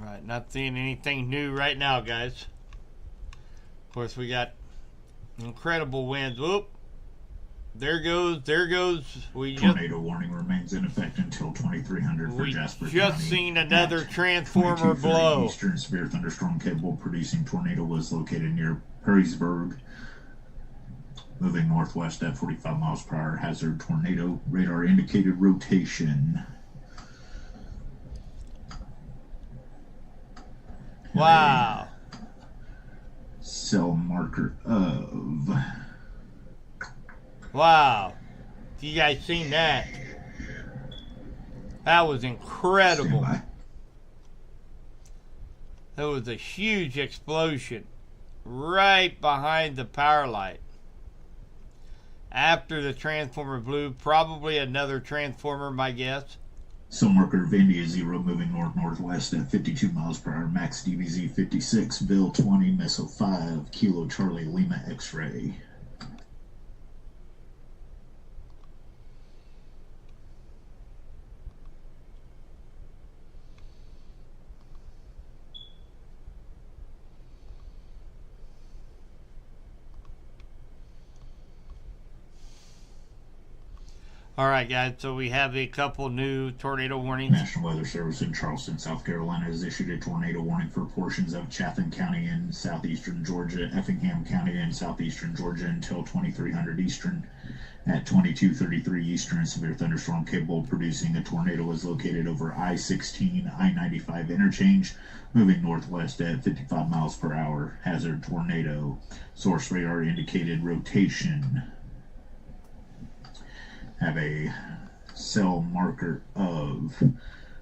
Right, not seeing anything new right now, guys. Of course, we got incredible winds. Whoop. There goes. Tornado warning remains in effect until 2300 for Jasper County. We just seen another transformer blow. Eastern severe thunderstorm capable producing tornado was located near Perrysburg. Moving northwest at 45 miles per hour. Hazard tornado radar indicated rotation. Wow. Cell marker of. Wow. You guys seen that? That was incredible. There was a huge explosion right behind the power light. After the transformer blew, probably another transformer, my guess. Cell marker of India 0 moving north-northwest at 52 miles per hour. Max DBZ 56, Bill 20, Missile 5, Kilo Charlie Lima X-ray. All right, guys, so we have a couple new tornado warnings. National Weather Service in Charleston, South Carolina has issued a tornado warning for portions of Chatham County in southeastern Georgia, Effingham County in southeastern Georgia until 2300 Eastern. At 2233 Eastern, severe thunderstorm capable of producing a tornado was located over I-16, I-95 interchange, moving northwest at 55 miles per hour. Hazard tornado. Source radar indicated rotation. Have a cell marker of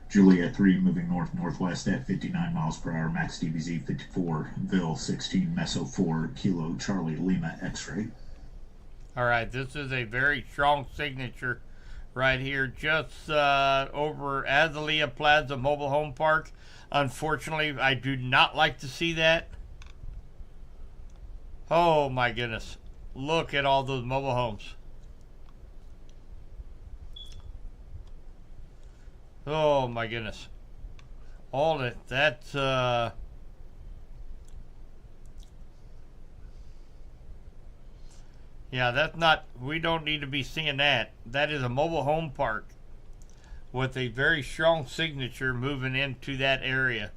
Juliet 3 moving north-northwest at 59 miles per hour. Max DBZ 54, Ville 16, Meso 4, Kilo Charlie Lima X-ray. All right, this is a very strong signature right here, just over Azalea Plaza Mobile Home Park. Unfortunately, I do not like to see that. Oh my goodness. Look at all those mobile homes. Oh my goodness. All that's yeah, that's not, we don't need to be seeing that. That is a mobile home park with a very strong signature moving into that area.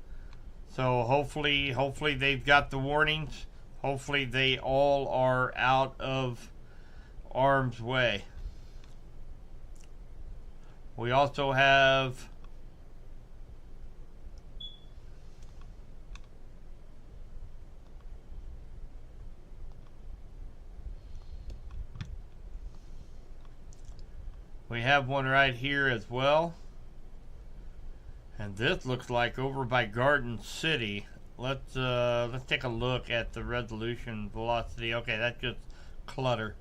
So hopefully they've got the warnings. Hopefully they all are out of harm's way. We also have one right here as well. And this looks like over by Garden City. Let's take a look at the resolution velocity. Okay, that's just clutter.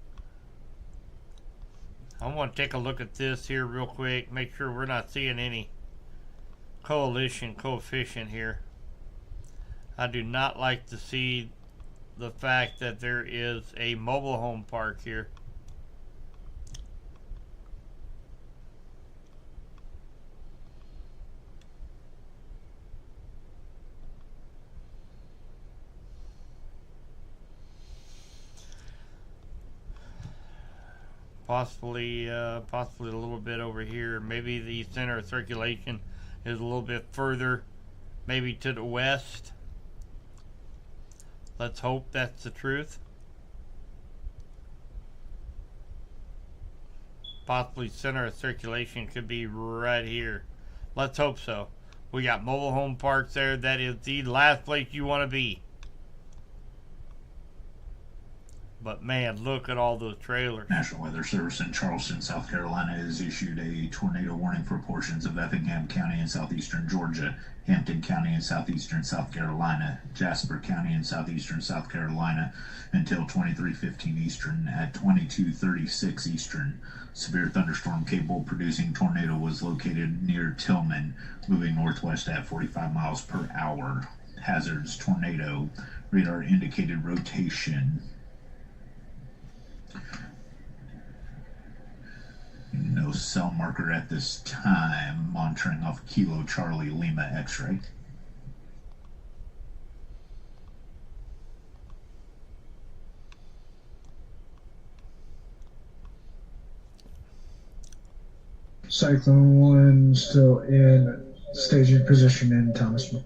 I want to take a look at this here real quick, make sure we're not seeing any coalition coefficient here. I do not like to see the fact that there is a mobile home park here. Possibly a little bit over here. Maybe the center of circulation is a little bit further, maybe to the west. Let's hope that's the truth. Possibly center of circulation could be right here. Let's hope so. We got mobile home parks there. That is the last place you want to be. But man, look at all those trailers. National Weather Service in Charleston, South Carolina has issued a tornado warning for portions of Effingham County in southeastern Georgia, Hampton County in southeastern South Carolina, Jasper County in southeastern South Carolina until 23:15 Eastern. At 22:36 Eastern, severe thunderstorm capable of producing tornado was located near Tillman, moving northwest at 45 miles per hour. Hazards tornado. Radar indicated rotation. No cell marker at this time. Monitoring off Kilo Charlie Lima X-ray. Cyclone 1 still in staging position in Thomasville.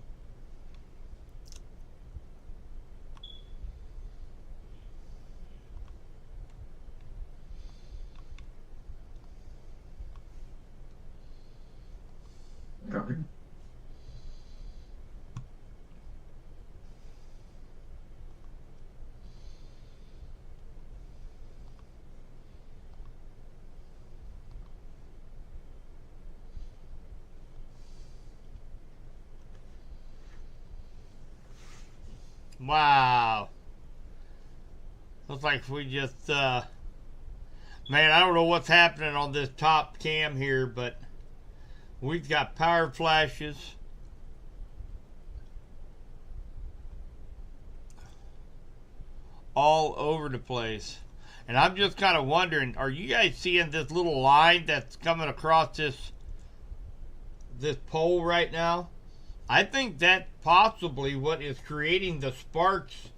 Copy. Wow. Looks like we just, man, I don't know what's happening on this top cam here, but we've got power flashes. All over the place. And I'm just kind of wondering, are you guys seeing this little line that's coming across this pole right now? I think that's possibly what is creating the sparks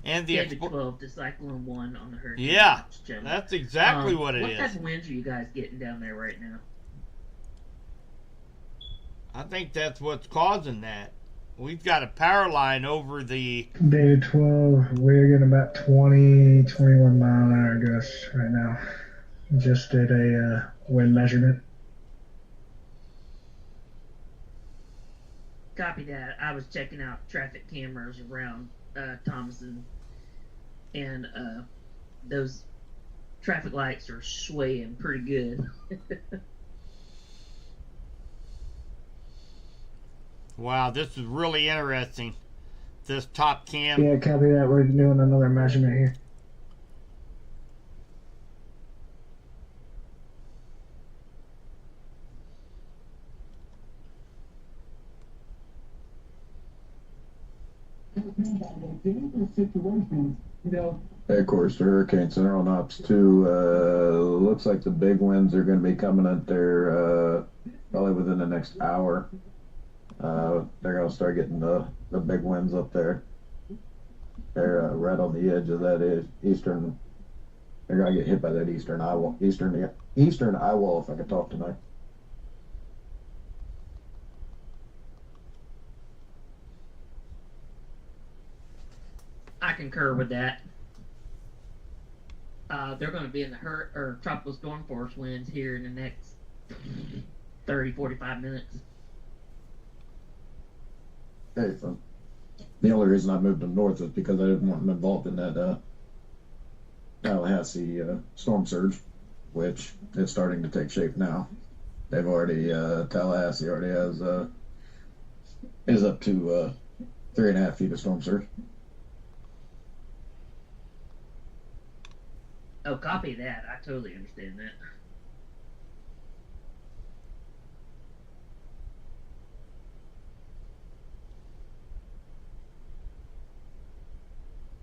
and the David 12 to Cyclone 1 on the hurricane. Yeah, channel. that's exactly what it what is. What type of winds are you guys getting down there right now? I think that's what's causing that. We've got a power line over the... David 12, we're getting about 20, 21 mile an hour gusts right now. Just did a wind measurement. Copy that. I was checking out traffic cameras around Thomason, and those traffic lights are swaying pretty good. Wow, this is really interesting. This top cam. Yeah, copy that. We're doing another measurement here. Of course, the Hurricane Center on Ops 2, looks like the big winds are going to be coming at there probably within the next hour. They're going to start getting the big winds up there. They're right on the edge of that eastern. They're going to get hit by that eastern eye wall, if I could talk tonight. I concur with that. They're going to be in the tropical storm force winds here in the next 30, 45 minutes. Hey, the only reason I moved them north is because I didn't want them involved in that Tallahassee storm surge, which is starting to take shape now. They've already Tallahassee already has is up to 3.5 feet of storm surge. Oh, copy that. I totally understand that.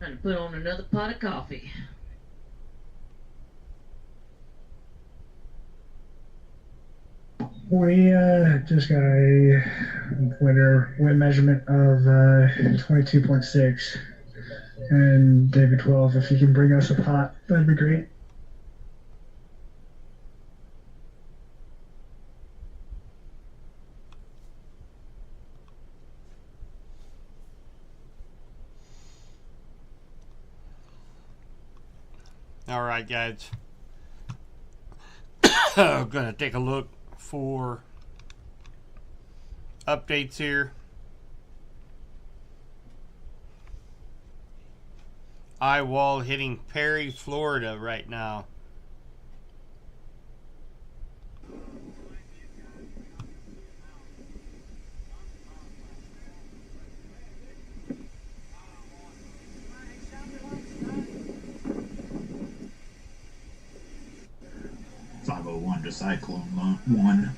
Time to put on another pot of coffee. We just got a wind measurement of 22.6. And David 12, if you can bring us a pot, that'd be great. All right, guys. I'm going to take a look for updates here. Eye wall hitting Perry, Florida right now. To Cyclone 1,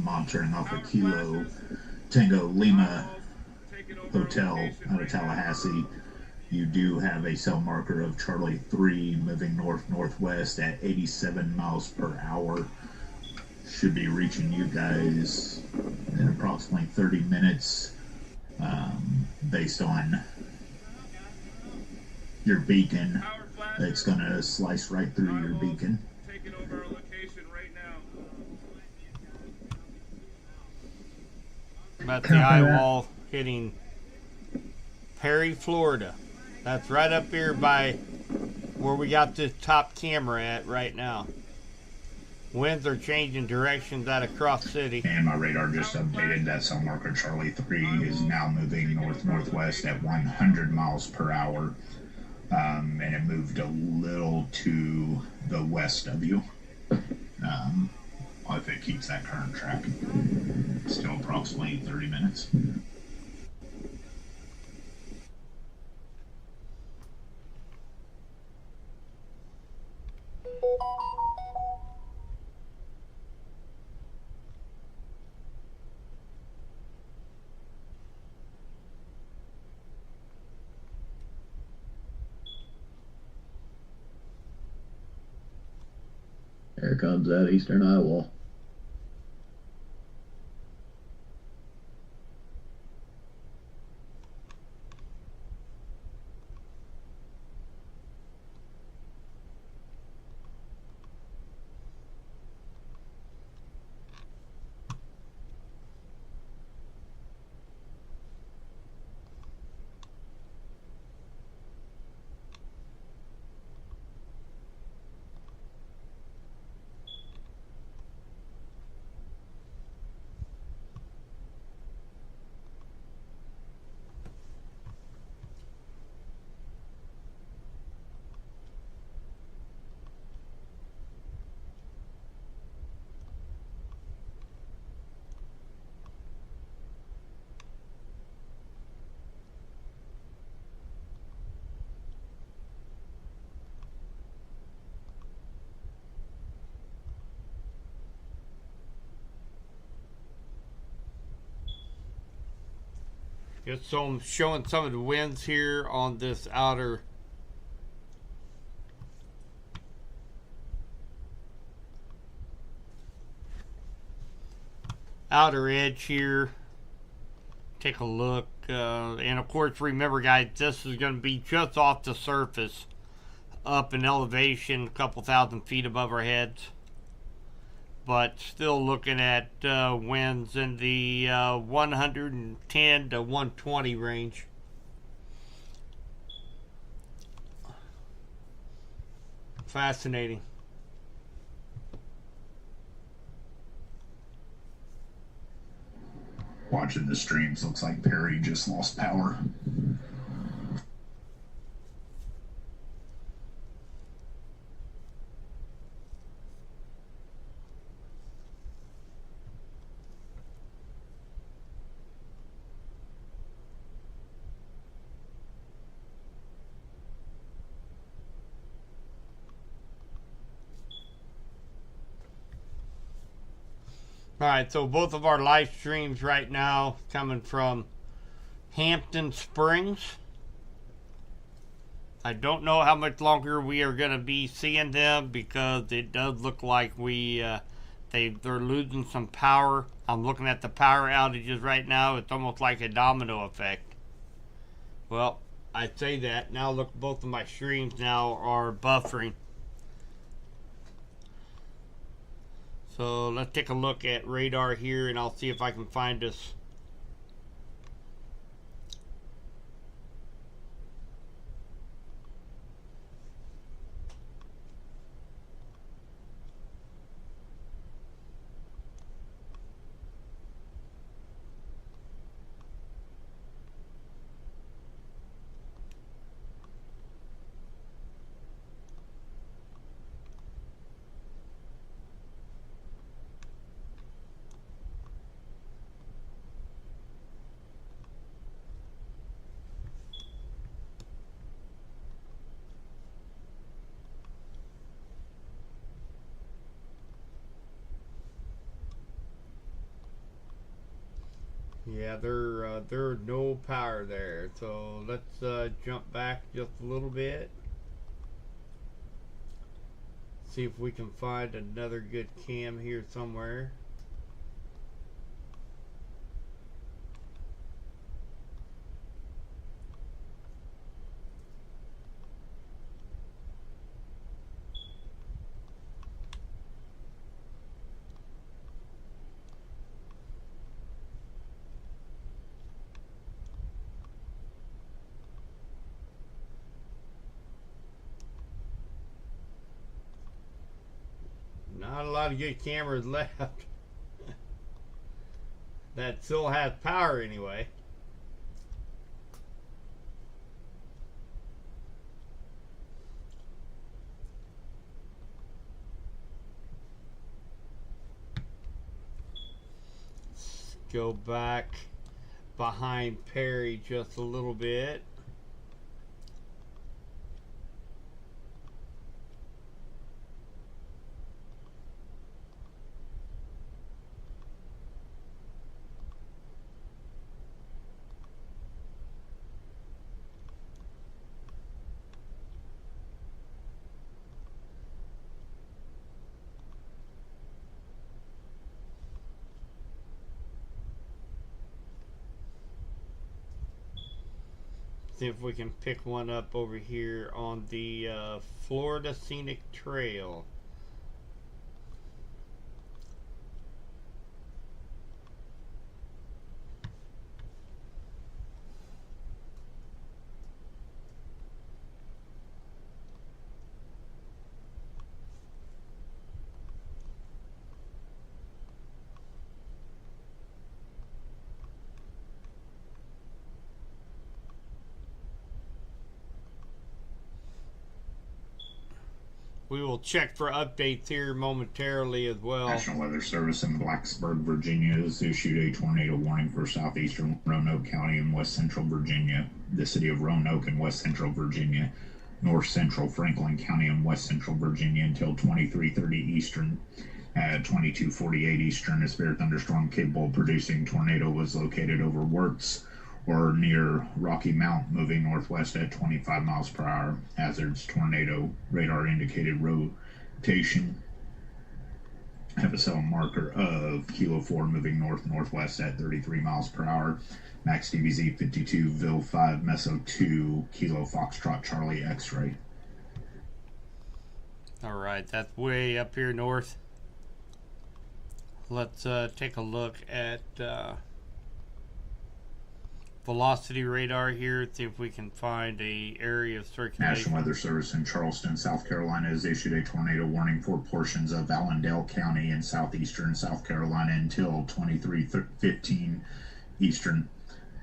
monitoring off a Kilo Tango Lima Hotel out of Tallahassee. You do have a cell marker of Charlie 3 moving north-northwest at 87 miles per hour. Should be reaching you guys in approximately 30 minutes based on your beacon. It's going to slice right through your beacon. That's the eye wall hitting Perry, Florida. That's right up here by where we got this top camera at right now. Winds are changing directions out of Cross City. And my radar just updated that cell marker Charlie 3 is now moving north-northwest at 100 miles per hour. And it moved a little to the west of you. If it keeps that current track. Still approximately 30 minutes. Here comes that eastern eye wall. Just so I'm showing some of the winds here on this outer edge here. Take a look. And of course, remember guys, this is going to be just off the surface, up in elevation, a couple thousand feet above our heads. But still looking at winds in the 110 to 120 range. Fascinating. Watching the streams, looks like Perry just lost power. Alright, so both of our live streams right now coming from Hampton Springs. I don't know how much longer we are going to be seeing them because it does look like they're losing some power. I'm looking at the power outages right now. It's almost like a domino effect. Well, I say that. Now look, both of my streams now are buffering. So let's take a look at radar here and I'll see if I can find us. Yeah, there's no power there. So let's jump back just a little bit. See if we can find another good cam here somewhere. Not a lot of good cameras left. That still has power anyway. Let's go back behind Perry just a little bit. See if we can pick one up over here on the Florida Scenic Trail. We will check for updates here momentarily as well. National Weather Service in Blacksburg, Virginia has issued a tornado warning for southeastern Roanoke County and west central Virginia, the city of Roanoke and west central Virginia, north central Franklin County and west central Virginia until 23:30 Eastern. At 22:48 Eastern, a severe thunderstorm capable of producing tornado was located over Works or near Rocky Mount, moving northwest at 25 miles per hour. Hazards tornado radar indicated rotation. Have a cell marker of Kilo 4 moving north-northwest at 33 miles per hour. Max DVZ 52, Vil 5, Meso 2, Kilo Foxtrot Charlie X-ray. Alright, that's way up here north. Let's take a look at velocity radar here, see if we can find a area of circulation. National Weather Service in Charleston, South Carolina has issued a tornado warning for portions of Allendale County in southeastern South Carolina until 23:15 Eastern.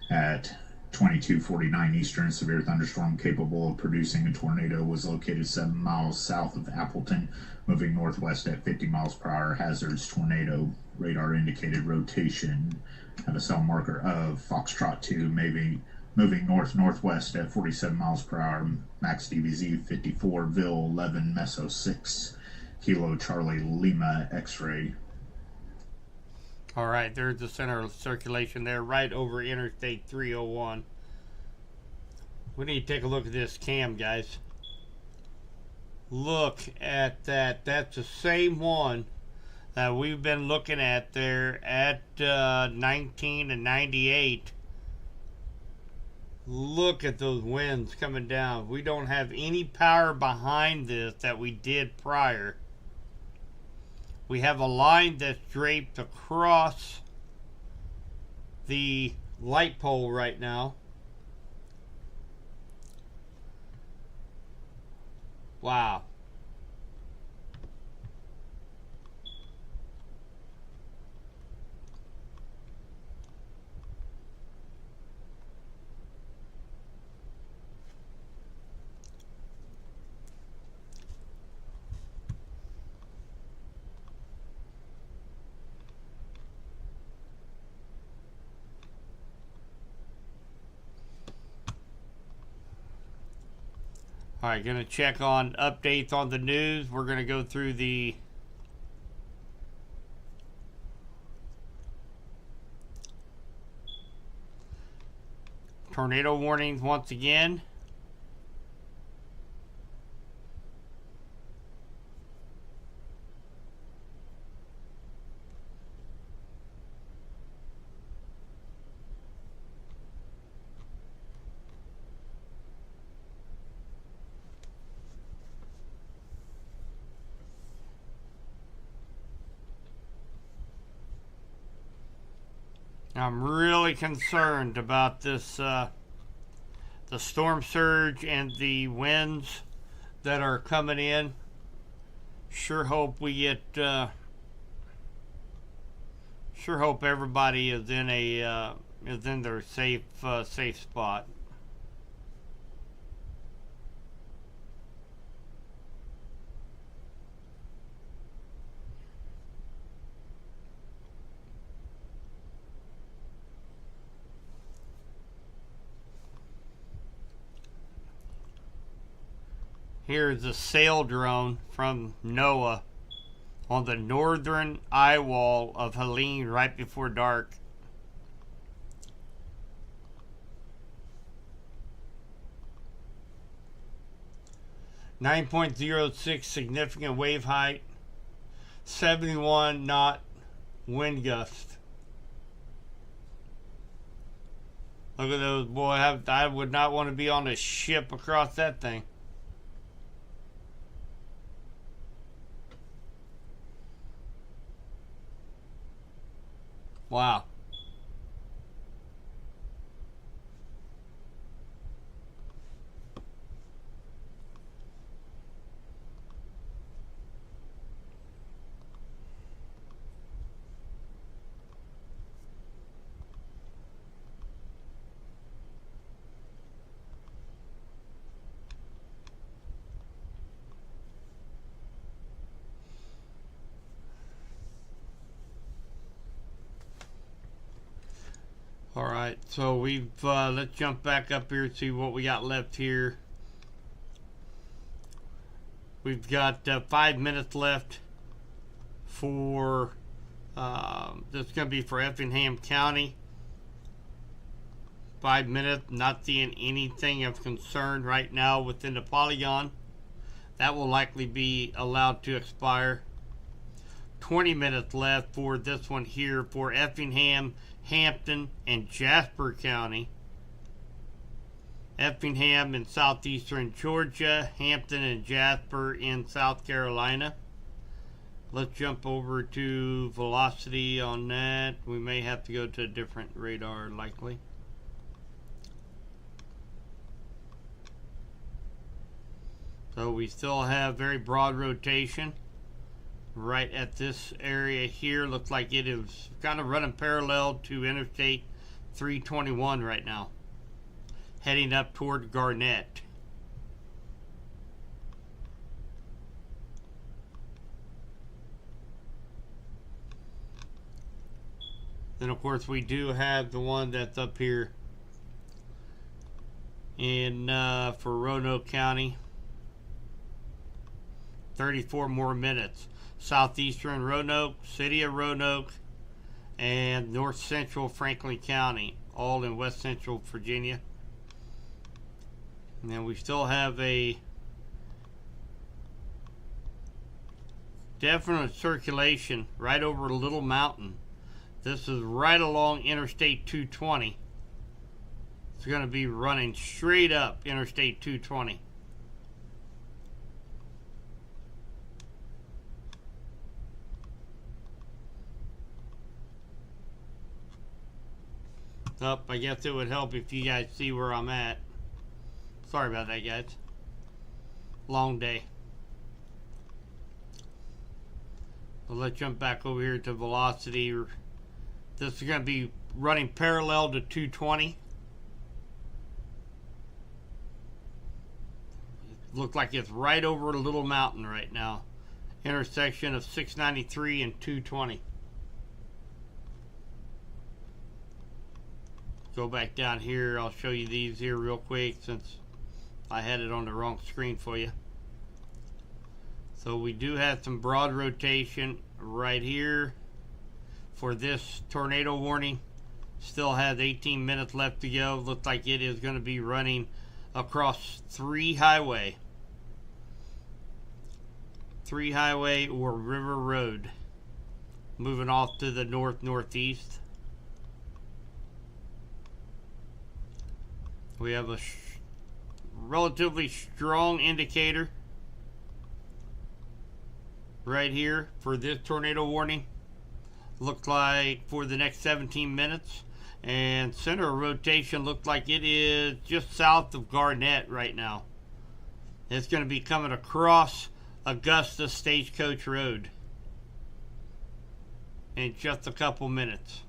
At 22:49 Eastern, severe thunderstorm capable of producing a tornado was located 7 miles south of Appleton, moving northwest at 50 miles per hour. Hazards tornado radar indicated rotation. Have a cell marker of Foxtrot 2, maybe moving north-northwest at 47 miles per hour. Max DVZ 54, Vil 11, Meso 6, Kilo Charlie Lima X-ray. Alright, there's the center of circulation there, right over Interstate 301. We need to take a look at this cam, guys. Look at that. That's the same one that we've been looking at there at 19 and 98. Look at those winds coming down. We don't have any power behind this that we did prior. We have a line that's draped across the light pole right now. Wow. Alright, gonna check on updates on the news. We're gonna go through the tornado warnings once again. I'm really concerned about this, the storm surge and the winds that are coming in. Sure hope we get. Sure hope everybody is in their safe spot. Here's a sail drone from NOAA on the northern eye wall of Helene right before dark. .06 significant wave height, 71 knot wind gust. Look at those, boy. I would not want to be on a ship across that thing. Wow. All right, so we've let's jump back up here and see what we got left here. We've got 5 minutes left for this is going to be for Effingham County. 5 minutes, not seeing anything of concern right now within the polygon. That will likely be allowed to expire. 20 minutes left for this one here for Effingham, Hampton, and Jasper County. Effingham in southeastern Georgia, Hampton and Jasper in South Carolina. Let's jump over to velocity on that. We may have to go to a different radar likely. So we still have very broad rotation right at this area here. Looks like it is kind of running parallel to Interstate 321 right now, heading up toward Garnett. Then of course we do have the one that's up here in for Roanoke County. 34 more minutes. Southeastern Roanoke, City of Roanoke, and North Central Franklin County, all in West Central Virginia. And then we still have a definite circulation right over Little Mountain. This is right along Interstate 220. It's going to be running straight up Interstate 220. Oh, I guess it would help if you guys see where I'm at. Sorry about that, guys. Long day. Well, let's jump back over here to velocity. This is going to be running parallel to 220. Looks like it's right over Little Mountain right now. Intersection of 693 and 220. Go back down here. I'll show you these here real quick since I had it on the wrong screen for you. So we do have some broad rotation right here for this tornado warning. Still has 18 minutes left to go. Looks like it is going to be running across 3 highway or River Road, moving off to the northeast. We have a relatively strong indicator right here for this tornado warning. Looks like for the next 17 minutes. And center of rotation looks like it is just south of Garnett right now. It's going to be coming across Augusta Stagecoach Road in just a couple minutes.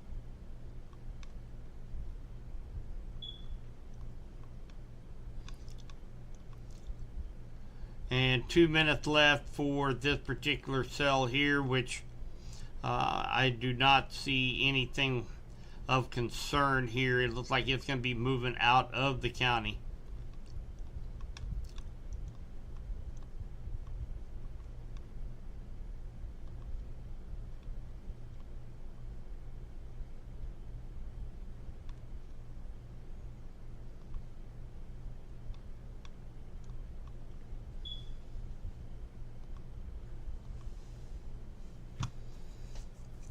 And 2 minutes left for this particular cell here, which I do not see anything of concern here. It looks like it's going to be moving out of the county.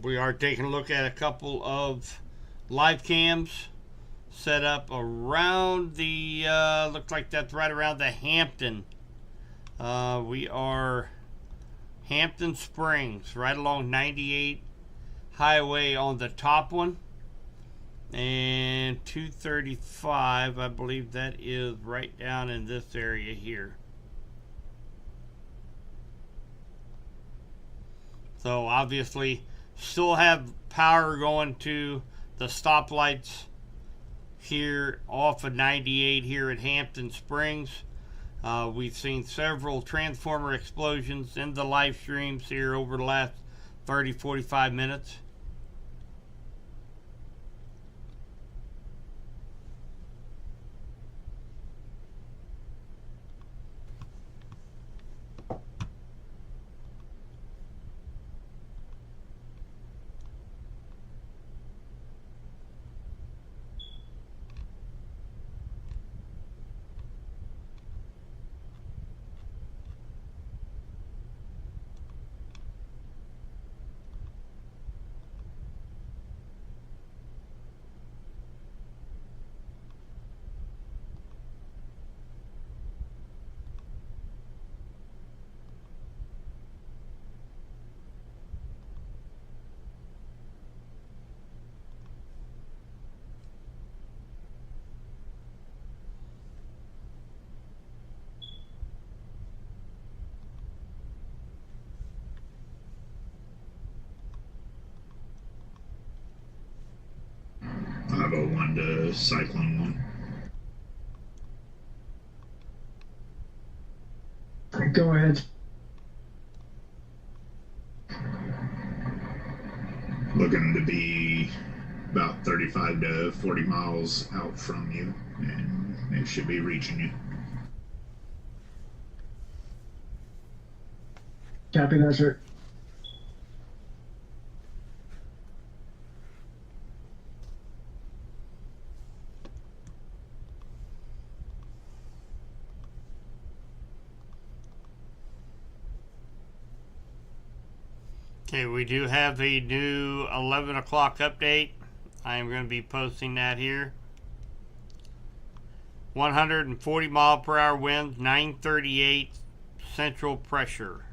We are taking a look at a couple of live cams set up around the, looks like that's right around the Hampton. We are Hampton Springs, right along 98 Highway on the top one. And 235, I believe that is right down in this area here. So obviously, still have power going to the stoplights here off of 98 here at Hampton Springs. We've seen several transformer explosions in the live streams here over the last 30-45 minutes. .501 to Cyclone 1. Go ahead. Looking to be about 35 to 40 miles out from you, and it should be reaching you. Copy that, sir. Okay, we do have the new 11 o'clock update. I am going to be posting that here. 140 mile per hour winds, 938 central pressure.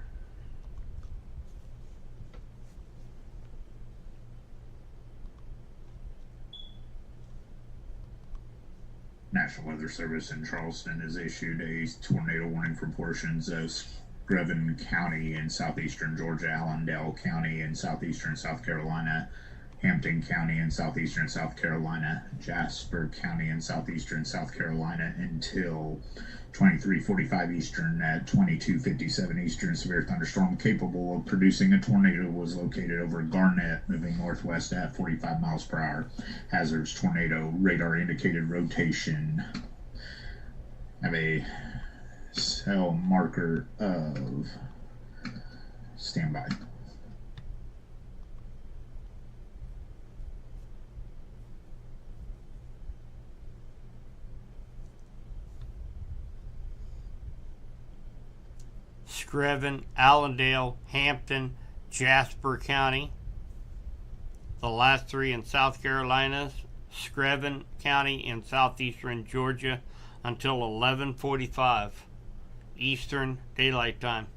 National Weather Service in Charleston has issued a tornado warning for portions of Screven County in southeastern Georgia, Allendale County in southeastern South Carolina, Hampton County in southeastern South Carolina, Jasper County in southeastern South Carolina until 23:45 Eastern at 22:57 Eastern. Severe thunderstorm capable of producing a tornado was located over Garnett, moving northwest at 45 miles per hour. Hazards tornado radar indicated rotation. Have a cell marker of standby. Screven, Allendale, Hampton, Jasper County. The last three in South Carolina, Screven County in southeastern Georgia until 11:45 Eastern Daylight Time.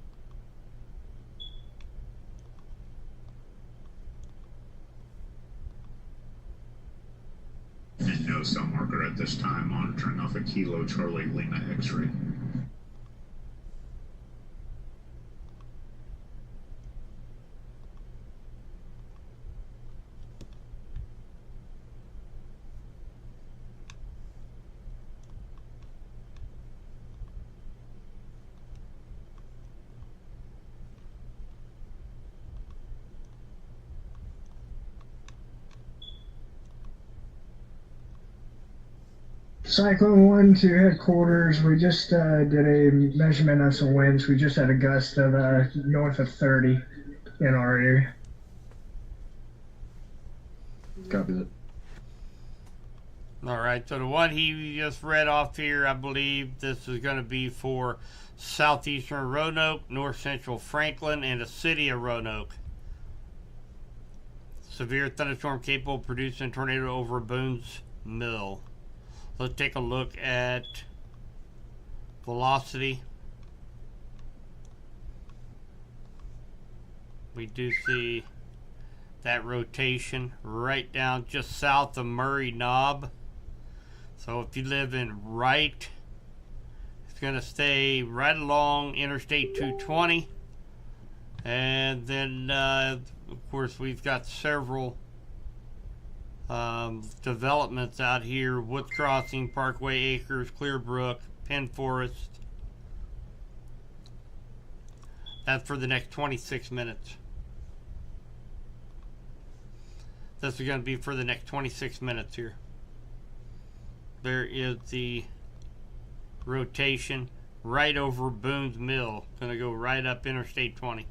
And no cell marker at this time, monitoring off a Kilo Charlie Lima X-ray. Cyclone 1 to headquarters. We just did a measurement of some winds. We just had a gust of north of 30 in our area. Copy that. All right, so the one he just read off here, I believe this is going to be for southeastern Roanoke, north central Franklin, and the city of Roanoke. Severe thunderstorm capable of producing a tornado over Boone's Mill. Let's take a look at velocity. We do see that rotation right down just south of Murray Knob. So if you live in Wright, it's going to stay right along Interstate 220. And then, of course, we've got several developments out here. Woods Crossing, Parkway Acres, Clearbrook, Penn Forest. That's for the next 26 minutes. This is going to be for the next 26 minutes here. There is the rotation right over Boone's Mill. Going to go right up Interstate 20.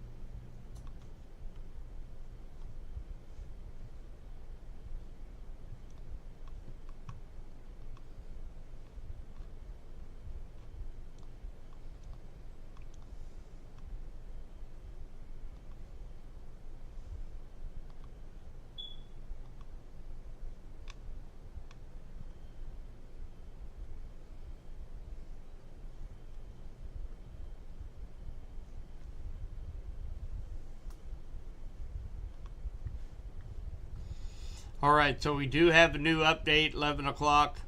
Alright, so we do have a new update, 11 o'clock.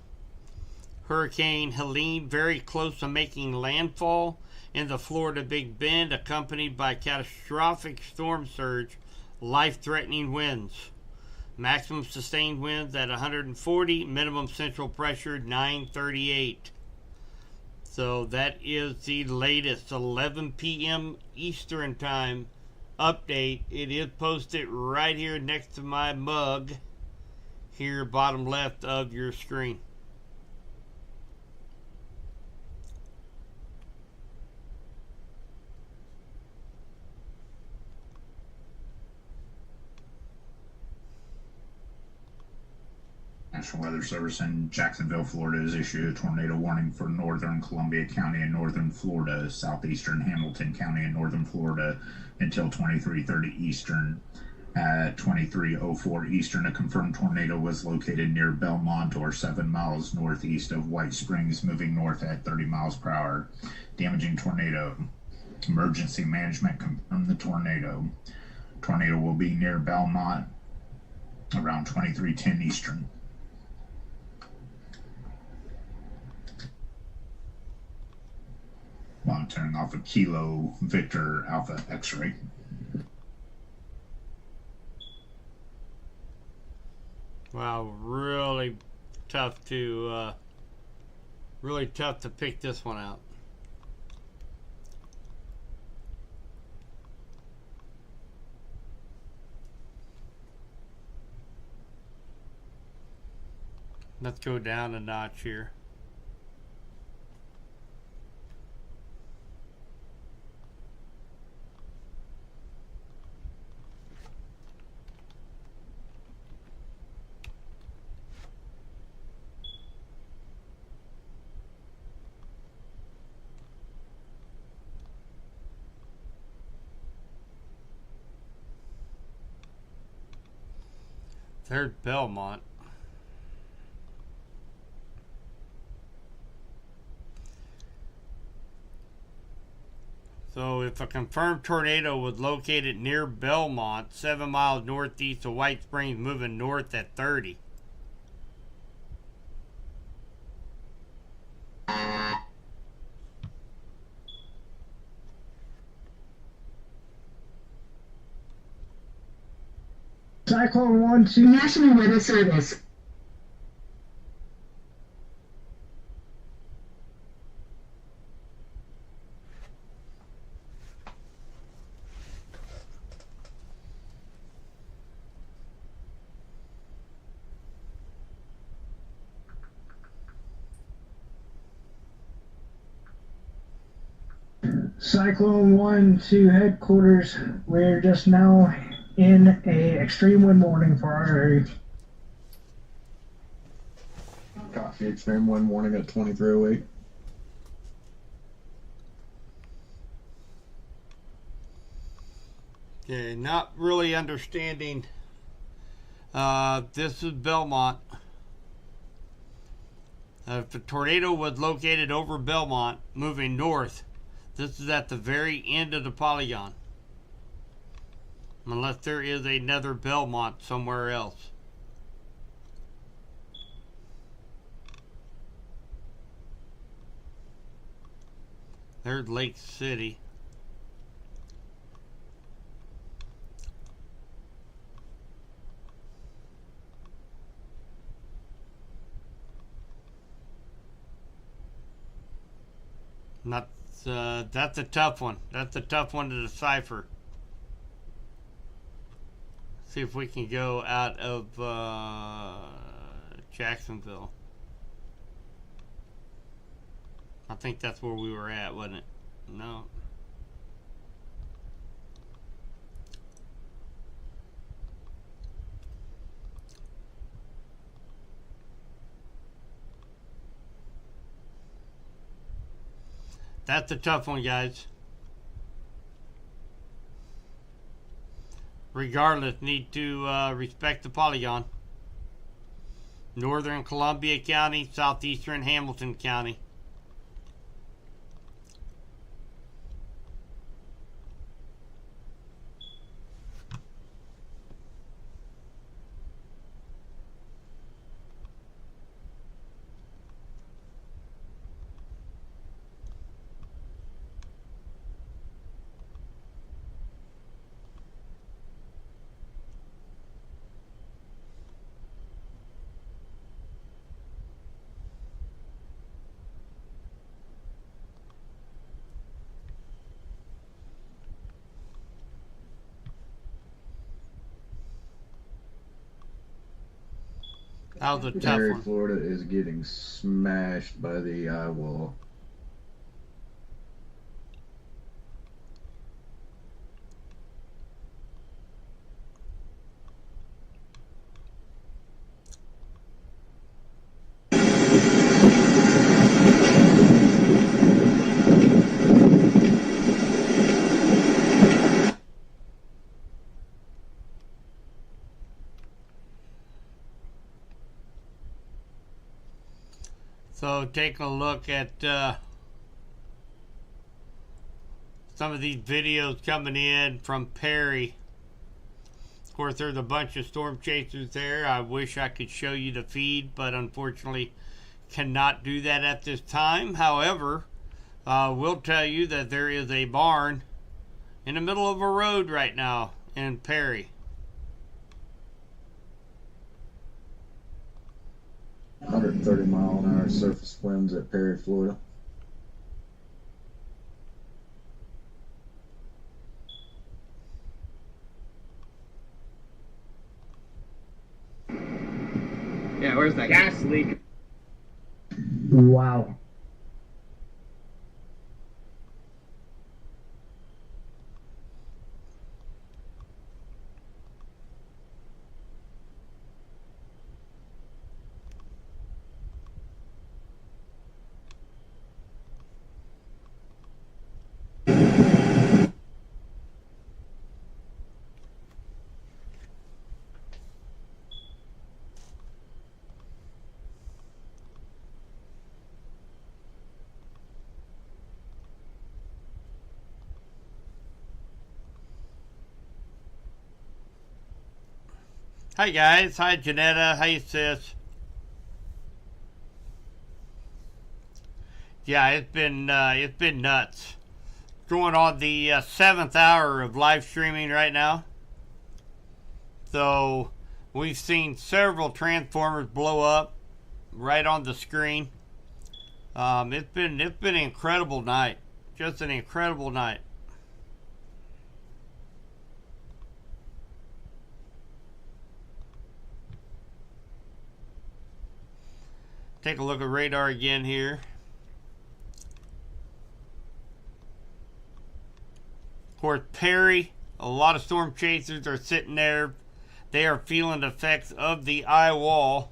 Hurricane Helene very close to making landfall in the Florida Big Bend, accompanied by catastrophic storm surge, life-threatening winds. Maximum sustained winds at 140, minimum central pressure 938. So that is the latest 11 p.m. Eastern Time update. It is posted right here next to my mug. Here, bottom left of your screen. National Weather Service in Jacksonville, Florida has issued a tornado warning for northern Columbia County and northern Florida, southeastern Hamilton County and northern Florida until 23:30 Eastern. At 23:04 Eastern, a confirmed tornado was located near Belmont, or 7 miles northeast of White Springs, moving north at 30 miles per hour. Damaging tornado. Emergency management confirmed the tornado. Tornado will be near Belmont around 23:10 Eastern. Monitoring off of Kilo Victor Alpha X-ray. Wow, really tough to pick this one out. Let's go down a notch here. There's Belmont. So if a confirmed tornado was located near Belmont, 7 miles northeast of White Springs, moving north at 30. Cyclone 1 to National Weather Service. Cyclone 1 to headquarters. We're just now in a extreme wind warning for our area. Copy extreme wind warning at 2308. Okay, not really understanding. This is Belmont. If the tornado was located over Belmont, moving north, this is at the very end of the polygon. Unless there is another Belmont somewhere else. There's Lake City. Not, that's a tough one. That's a tough one to decipher. See if we can go out of Jacksonville. I think that's where we were at, wasn't it? No. That's a tough one, guys. Regardless, need to respect the polygon. Northern Columbia County, southeastern Hamilton County. That was a tough Perry, one. Florida is getting smashed by the eye wall. So take a look at some of these videos coming in from Perry. Of course, there's a bunch of storm chasers there. I wish I could show you the feed, but unfortunately cannot do that at this time. However, we'll tell you that there is a barn in the middle of a road right now in Perry. 130-mile-an-hour surface winds at Perry, Florida. Yeah, where's that gas leak? Wow. Hi guys, hi Janetta, hi sis. Yeah, it's been nuts. Going on the 7th hour of live streaming right now. So we've seen several transformers blow up right on the screen. It's been an incredible night, just an incredible night. Take a look at radar again here. course, Perry, a lot of storm chasers are sitting there. They are feeling the effects of the eye wall.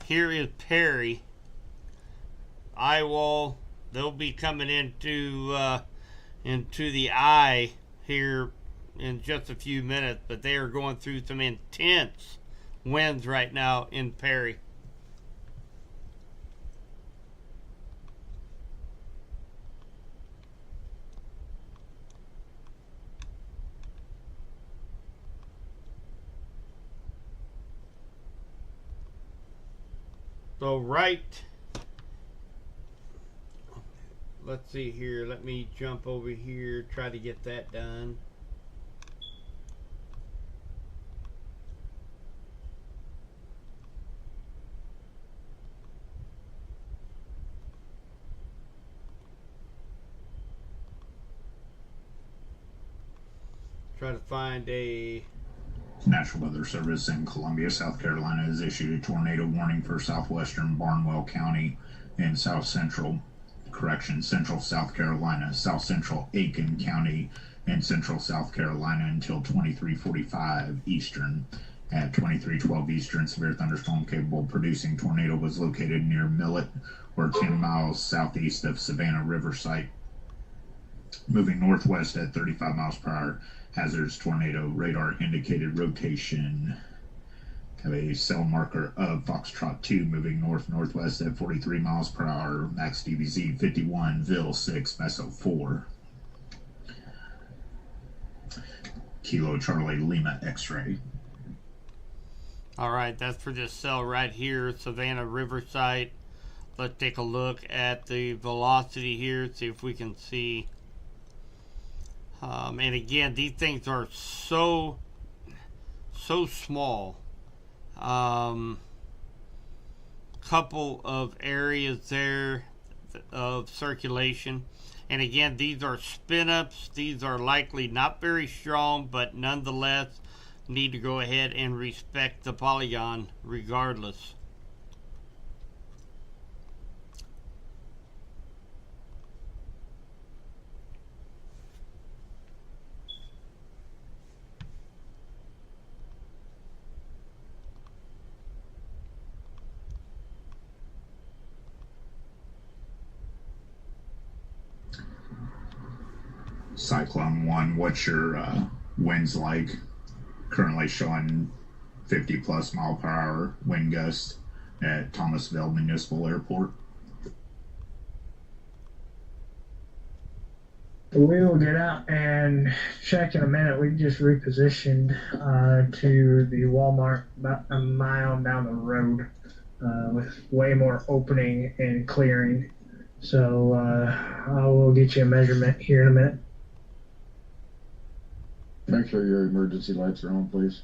Here is Perry. Eye wall. They'll be coming into the eye here in just a few minutes, but they are going through some intense winds right now in Perry. So let's see here. Let me jump over here, try to get that done. Try to find a... National Weather Service in Columbia, South Carolina has issued a tornado warning for southwestern Barnwell County and central South Carolina, south central Aiken County, and central South Carolina until 23:45 Eastern. At 23:12 Eastern, severe thunderstorm capable producing tornado was located near Millet, or 10 miles southeast of Savannah Riverside, moving northwest at 35 miles per hour. Hazardous tornado radar indicated rotation. Have a cell marker of Foxtrot 2 moving north-northwest at 43 miles per hour. Max DVZ 51, Ville 6, Meso 4. Kilo Charlie Lima X-ray. All right, that's for this cell right here, Savannah Riverside. Let's take a look at the velocity here, see if we can see. And again, these things are so small. Couple of areas there of circulation. And again, these are spin-ups. These are likely not very strong, but nonetheless need to go ahead and respect the polygon regardless. Cyclone 1, what's your winds like? Currently showing 50 plus mile per hour wind gust at Thomasville Municipal Airport. We will get out and check in a minute. We just repositioned to the Walmart about a mile down the road with way more opening and clearing. So I will get you a measurement here in a minute. Make sure your emergency lights are on, please.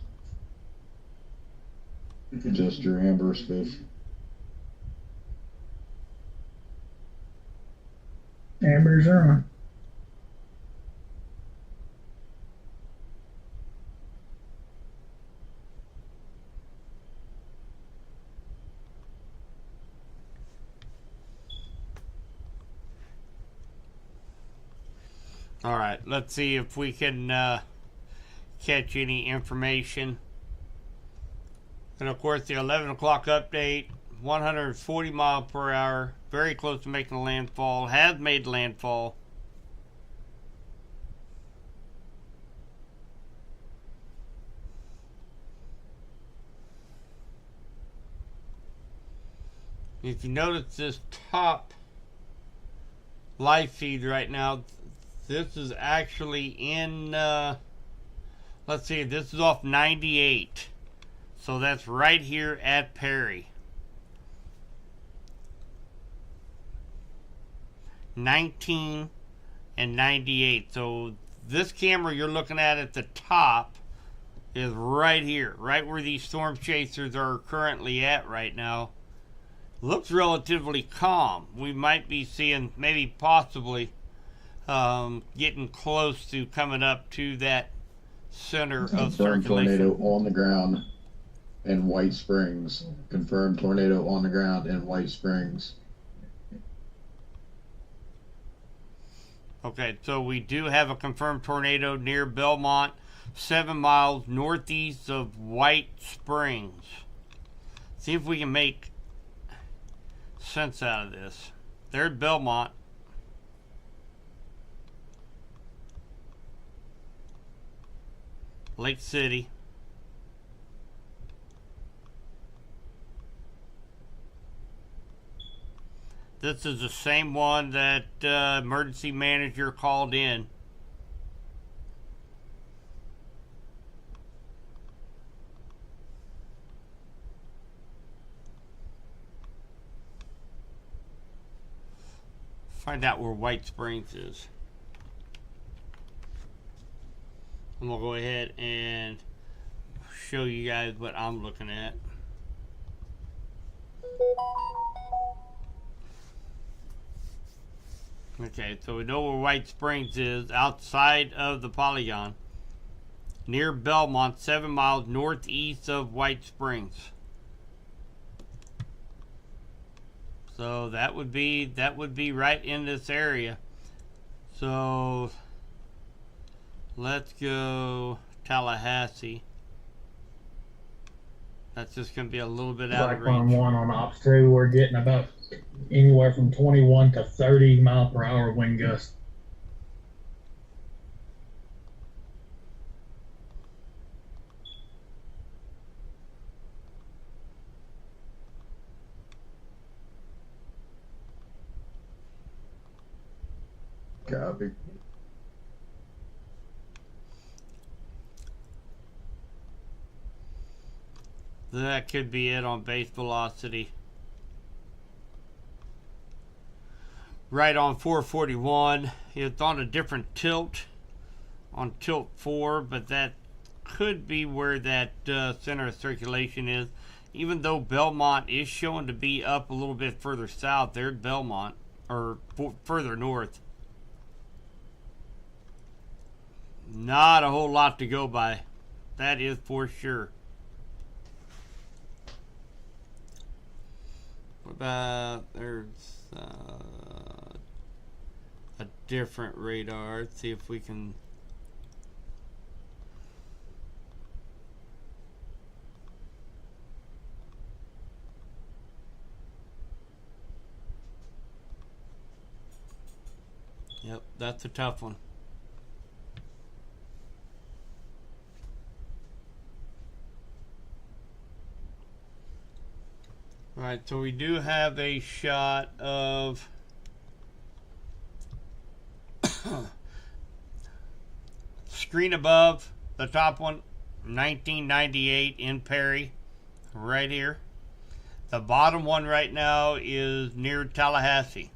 Just your amber fish. Ambers are on. All right, let's see if we can catch any information. And of course, the 11 o'clock update, 140 mile per hour, very close to making landfall, has made landfall. If you notice this top live feed right now, this is actually in, let's see, this is off 98. So that's right here at Perry. 19 and 98. So this camera you're looking at the top is right here, right where these storm chasers are currently at right now. Looks relatively calm. We might be seeing, maybe possibly, getting close to coming up to that center of circulation. Tornado on the ground in White Springs. Confirmed tornado on the ground in White Springs. Okay, so we do have a confirmed tornado near Belmont, 7 miles northeast of White Springs. See if we can make sense out of this. There's Belmont. Lake City. This is the same one that emergency manager called in. Find out where White Springs is. I'm going to go ahead and show you guys what I'm looking at. Okay, so we know where White Springs is, outside of the polygon, near Belmont, 7 miles northeast of White Springs. So that would be right in this area. So let's go Tallahassee. That's just going to be a little bit out of range. One on Ops 2, we're getting about anywhere from 21 to 30 mile per hour wind gusts. Copy. That could be it on base velocity. Right on 441. It's on a different tilt, on tilt 4, but that could be where that center of circulation is. Even though Belmont is showing to be up a little bit further south, there's Belmont, or further north. Not a whole lot to go by. That is for sure. What about, there's a different radar. Let's see if we can. Yep, that's a tough one. Alright, so we do have a shot of screen above the top one, 1998 in Perry, right here. The bottom one right now is near Tallahassee,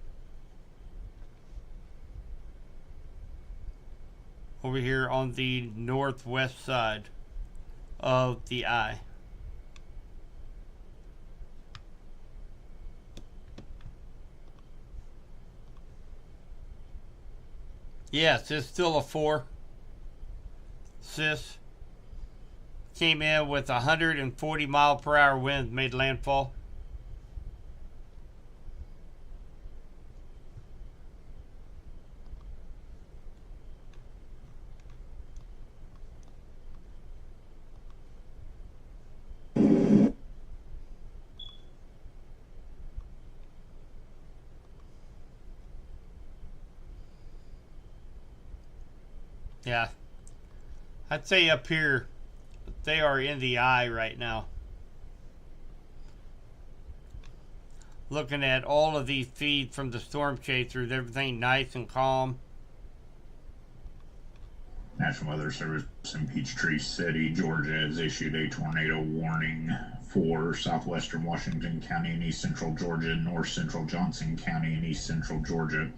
over here on the northwest side of the eye. Yes, it's still a 4. Sis came in with 140 mile per hour winds, made landfall. Yeah, I'd say up here, they are in the eye right now. Looking at all of these feeds from the storm chasers, everything nice and calm. National Weather Service in Peachtree City, Georgia has issued a tornado warning for southwestern Washington County and east central Georgia, north central Johnson County and east central Georgia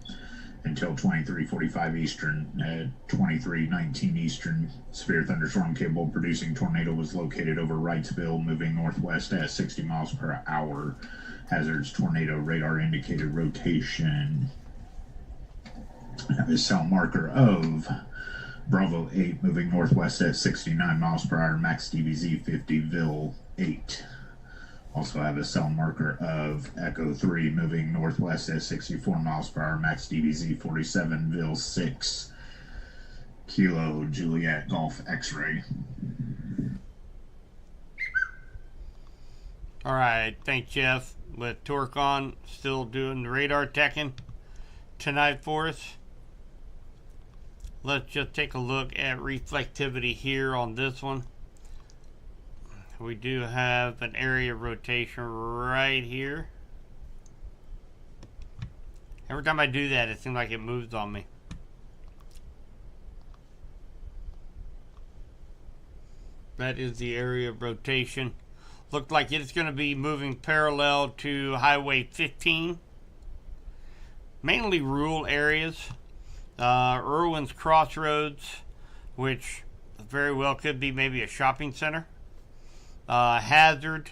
until 23:45 Eastern. At 23:19 Eastern, severe thunderstorm capable of producing tornado was located over Wrightsville, moving northwest at 60 miles per hour. Hazards tornado radar indicated rotation. The cell marker of Bravo 8 moving northwest at 69 miles per hour, max DBZ 50, Ville 8. Also have a cell marker of Echo 3 moving northwest at 64 miles per hour, max DBZ 47, 6, Kilo Juliet Golf X-ray. All right, thanks, Jeff. With Torcon still doing the radar teching tonight for us. Let's just take a look at reflectivity here on this one. We do have an area of rotation right here. Every time I do that, it seems like it moves on me. That is the area of rotation. Looked like it's going to be moving parallel to Highway 15. Mainly rural areas. Irwin's Crossroads, which very well could be maybe a shopping center. Hazard,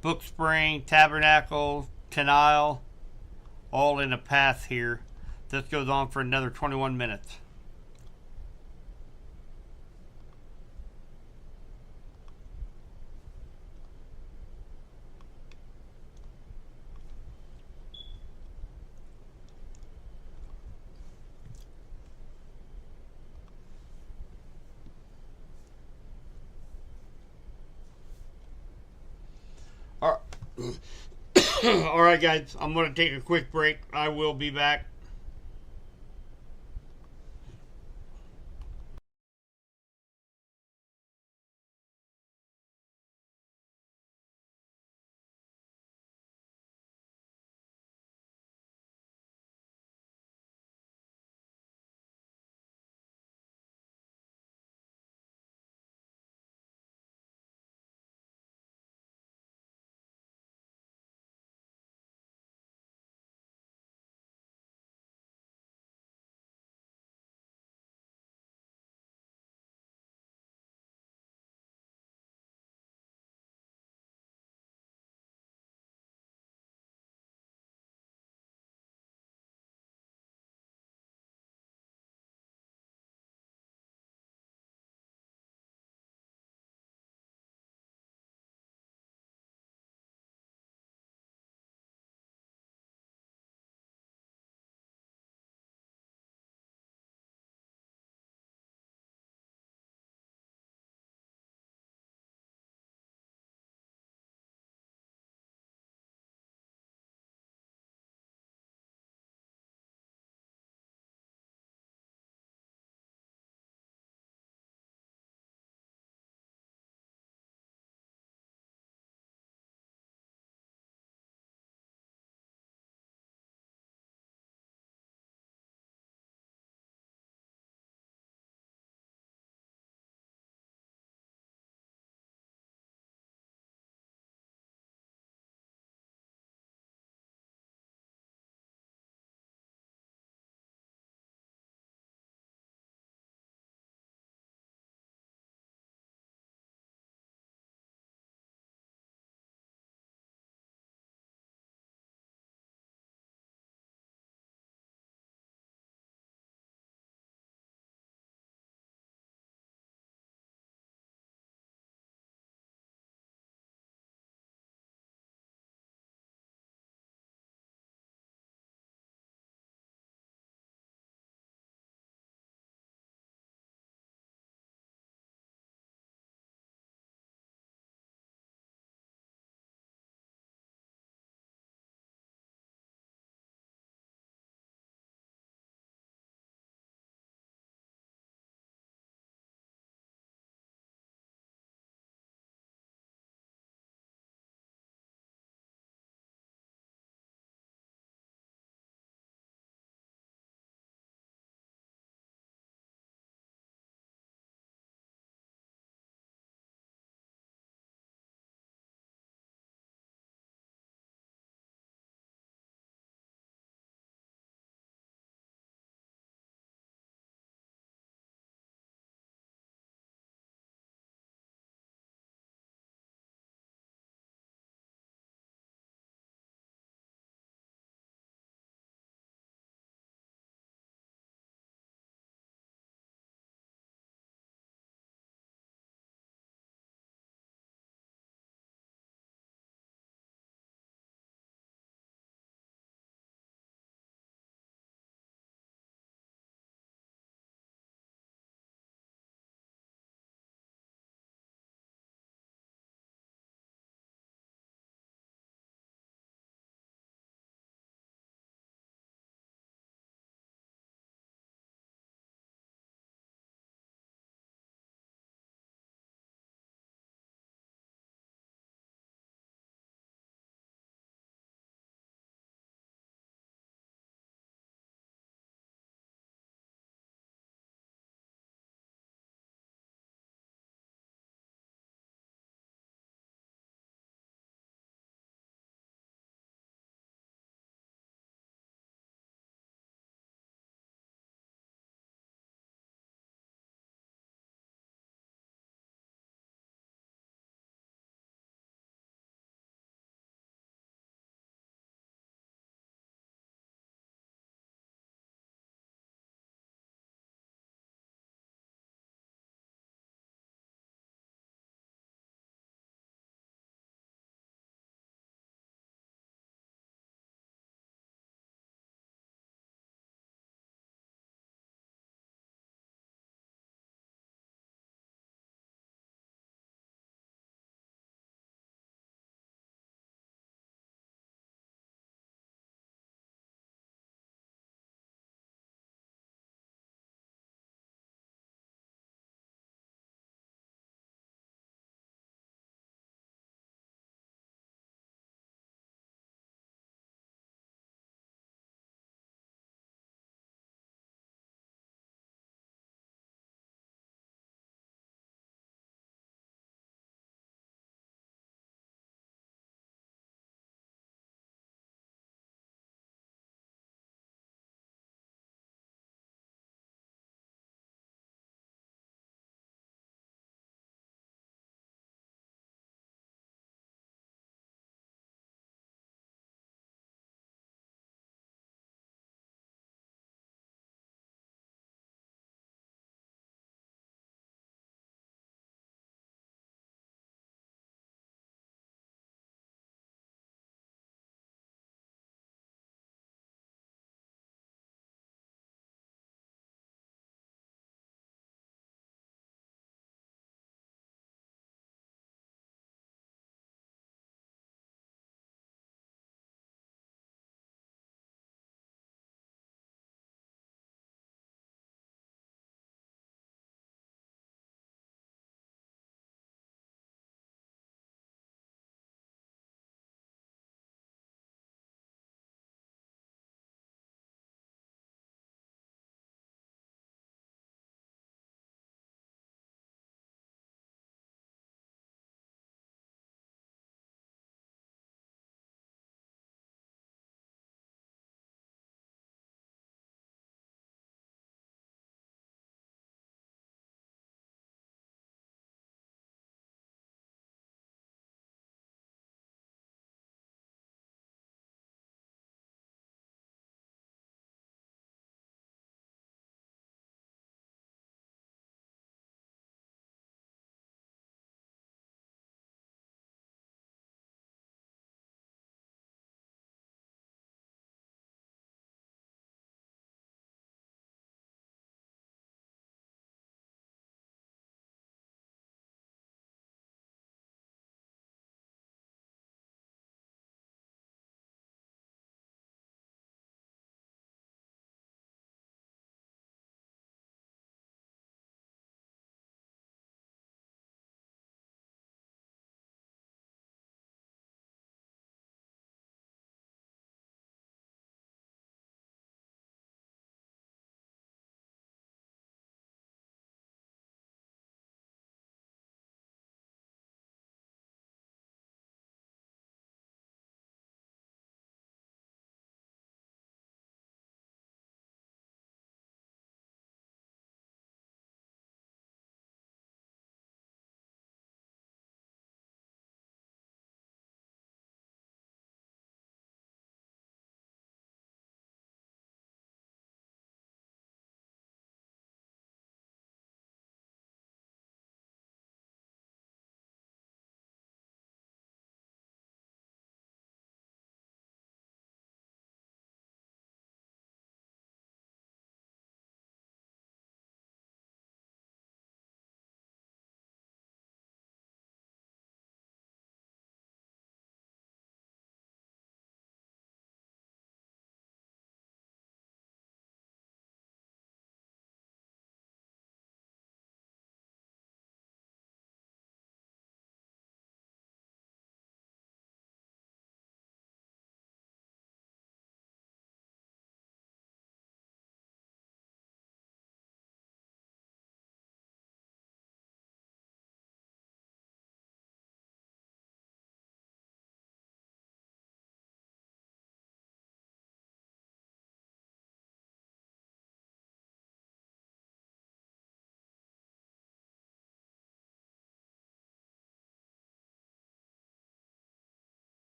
Book Spring, Tabernacle, Tenile, all in a path here. This goes on for another 21 minutes. All right, guys, I'm going to take a quick break. I will be back.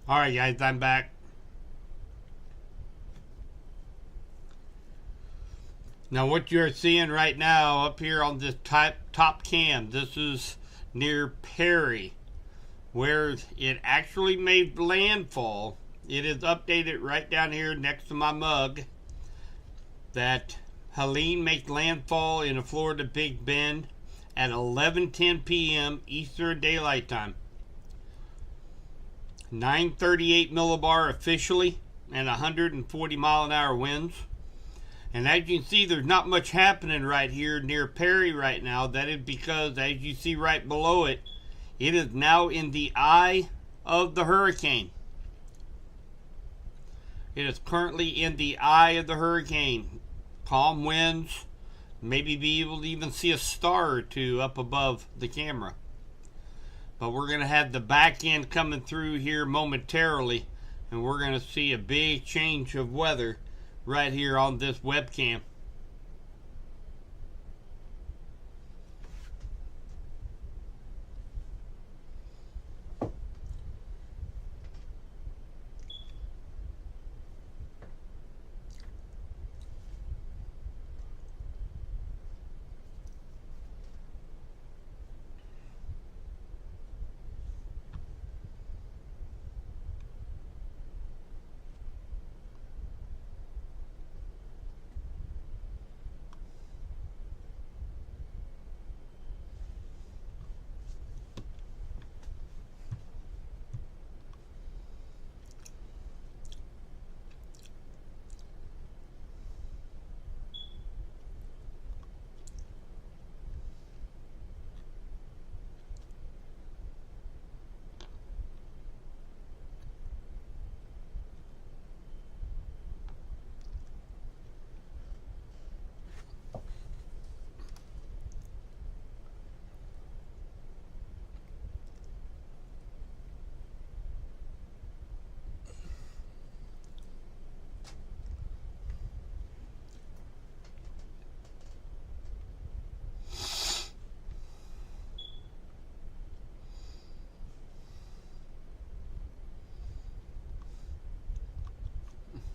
All right, guys, I'm back. Now, what you're seeing right now up here on this top cam, this is near Perry, where it actually made landfall. It is updated right down here next to my mug that Helene makes landfall in the Florida Big Bend at 11:10 p.m. Eastern Daylight Time. 938 millibar officially and 140 mile an hour winds. And as you can see, there's not much happening right here near Perry right now. That is because, as you see right below it, it is now in the eye of the hurricane. It is currently in the eye of the hurricane. Calm winds, maybe be able to even see a star or two up above the camera. But we're going to have the back end coming through here momentarily, and we're going to see a big change of weather right here on this webcam.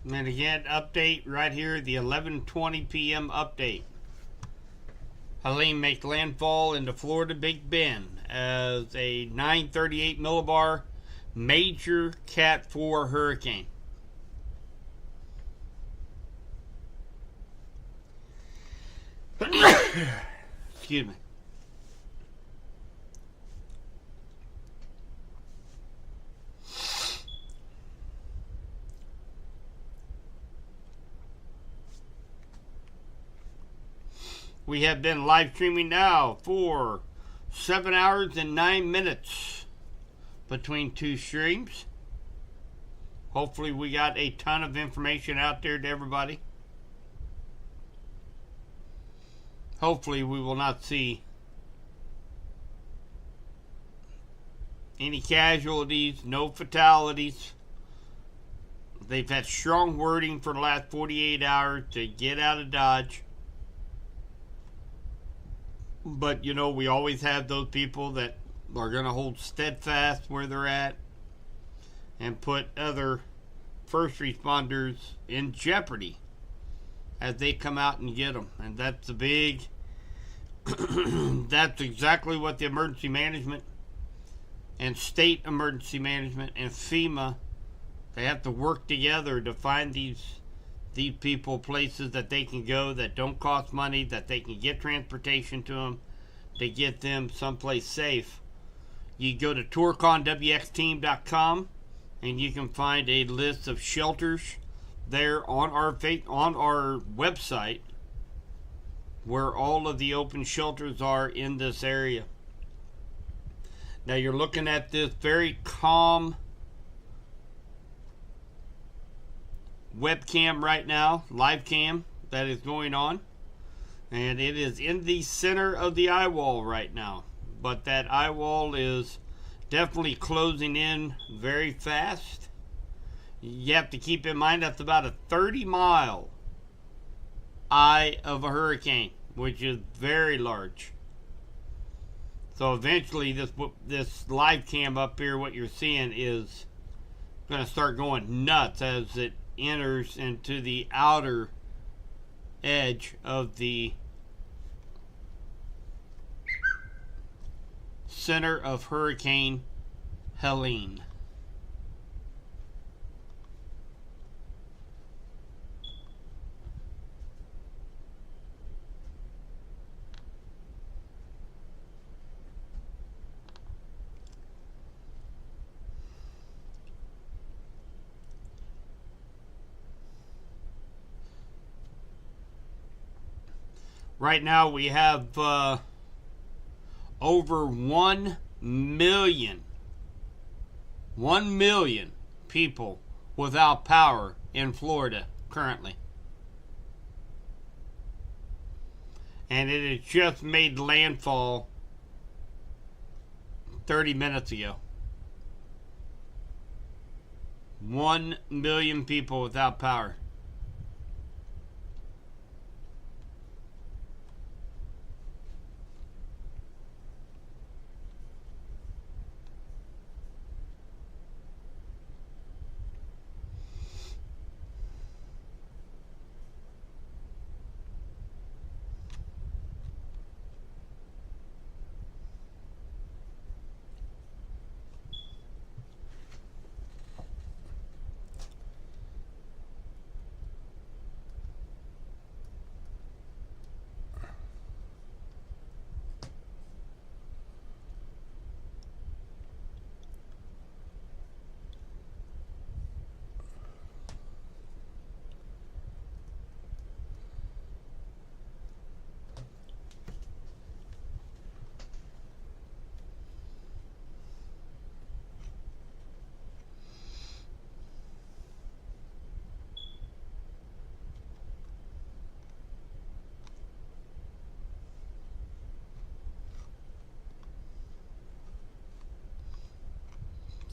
And again, update right here, the 11:20 p.m. update. Helene makes landfall into Florida Big Bend as a 938 millibar major Cat 4 hurricane. Excuse me. We have been live streaming now for 7 hours and 9 minutes between two streams. Hopefully we got a ton of information out there to everybody. Hopefully we will not see any casualties, no fatalities. They've had strong wording for the last 48 hours to get out of Dodge. But, you know, we always have those people that are going to hold steadfast where they're at and put other first responders in jeopardy as they come out and get them. And that's a big, that's exactly what the emergency management and state emergency management and FEMA, they have to work together to find these people places that they can go that don't cost money, that they can get transportation to them, to get them someplace safe. You go to tourconwxteam.com and you can find a list of shelters there on our website where all of the open shelters are in this area. Now you're looking at this very calm webcam right now, live cam that is going on, and it is in the center of the eye wall right now, but that eye wall is definitely closing in very fast. You have to keep in mind that's about a 30-mile eye of a hurricane, which is very large. So eventually this live cam up here, what you're seeing is going to start going nuts as it enters into the outer edge of the center of Hurricane Helene. Right now we have over 1 million people without power in Florida currently. And it has just made landfall 30 minutes ago. 1 million people without power.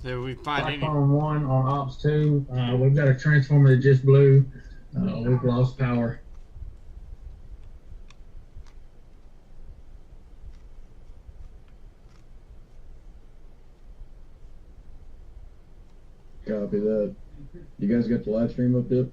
So we find any... Platform 1 on Ops 2. We've got a transformer that just blew. We've lost power. Copy that. You guys got the live stream up yet?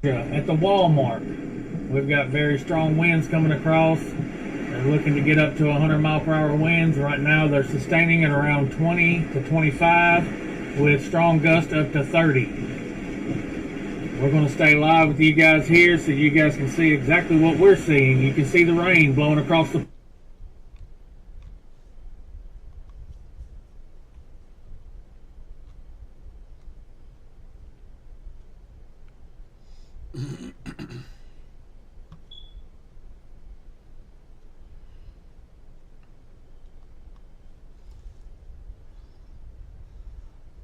At the Walmart, we've got very strong winds coming across. They're looking to get up to 100 mile per hour winds. Right now they're sustaining at around 20 to 25 with strong gusts up to 30. We're going to stay live with you guys here so you guys can see exactly what we're seeing. You can see the rain blowing across the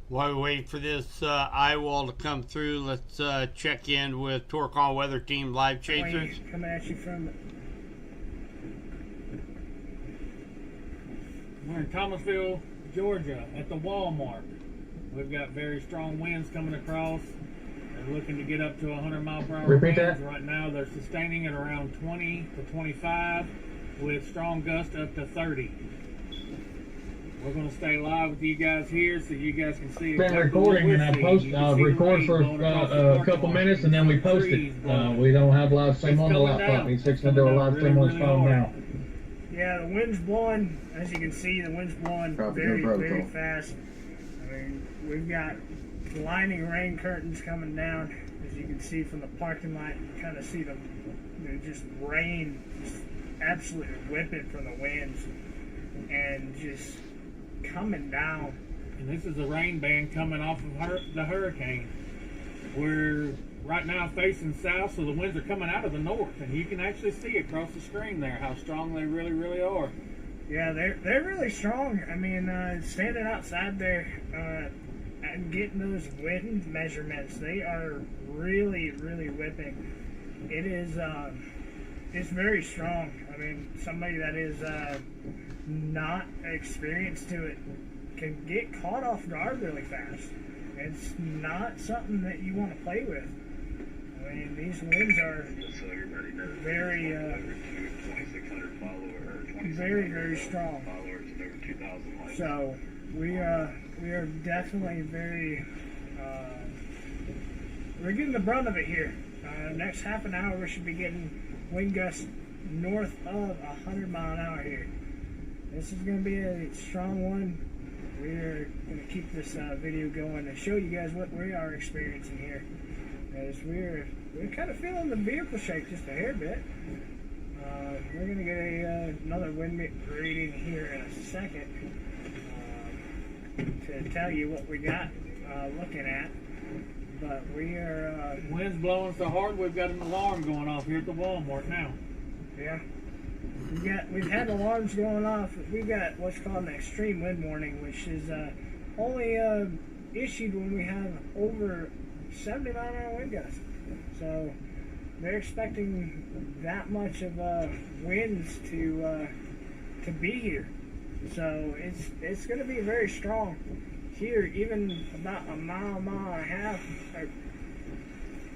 While we wait for this eye wall to come through, let's check in with Torque On Weather Team Live Chasers. Coming at you from... We're in Thomasville, Georgia, at the Walmart. We've got very strong winds coming across. They're looking to get up to 100 mile per hour Repeat winds. that. Right now they're sustaining at around 20 to 25 with strong gusts up to 30. We're going to stay live with you guys here so you guys can see Been exactly recording what and I we're post seeing. You can see the record rain for blowing across the a parking couple lot. minutes and then we post Trees it. blowing. We don't have live stream It's on the coming laptop. down. He's fixing to do a live stream on his really phone hard. now. Yeah, the wind's blowing. As you can see, the wind's blowing very fast. I mean, we've got blinding rain curtains coming down. As you can see from the parking lot, you kind of see the just rain just absolutely whipping from the winds and just coming down. And this is a rain band coming off of the hurricane. We're right now facing south, so the winds are coming out of the north, and you can actually see across the screen there how strong they really, really are. Yeah, they're really strong. I mean, standing outside there and getting those wind measurements, they are really, really whipping. It is, it's very strong. I mean, somebody that is not experienced to it can get caught off guard really fast. It's not something that you want to play with. I mean, these winds are very, very, very strong. So we are definitely very, we're getting the brunt of it here. Next half an hour we should be getting wind gusts north of 100 mile an hour here. This is going to be a strong one. We're going to keep this video going and show you guys what we are experiencing here. As we're kind of feeling the vehicle shake just a hair bit. We're going to get another wind reading here in a second to tell you what we got looking at. But we are... wind's blowing so hard we've got an alarm going off here at the Walmart now. Yeah. We've had alarms going off. We've got what's called an extreme wind warning, which is only issued when we have over 70 mile an hour wind gusts. So they're expecting that much of winds to be here. So it's going to be very strong here, even about a mile and a half, or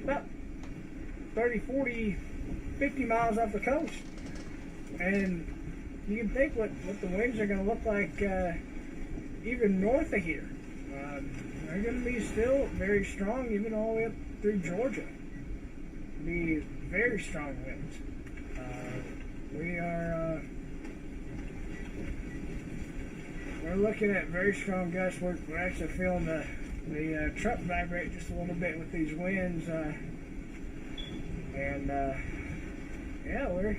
about 30, 40, 50 miles off the coast. And you can think what the winds are going to look like even north of here. They're going to be still very strong, even all the way up through Georgia. Be very strong winds. We're looking at very strong gusts. We're actually feeling the truck vibrate just a little bit with these winds. Yeah, we're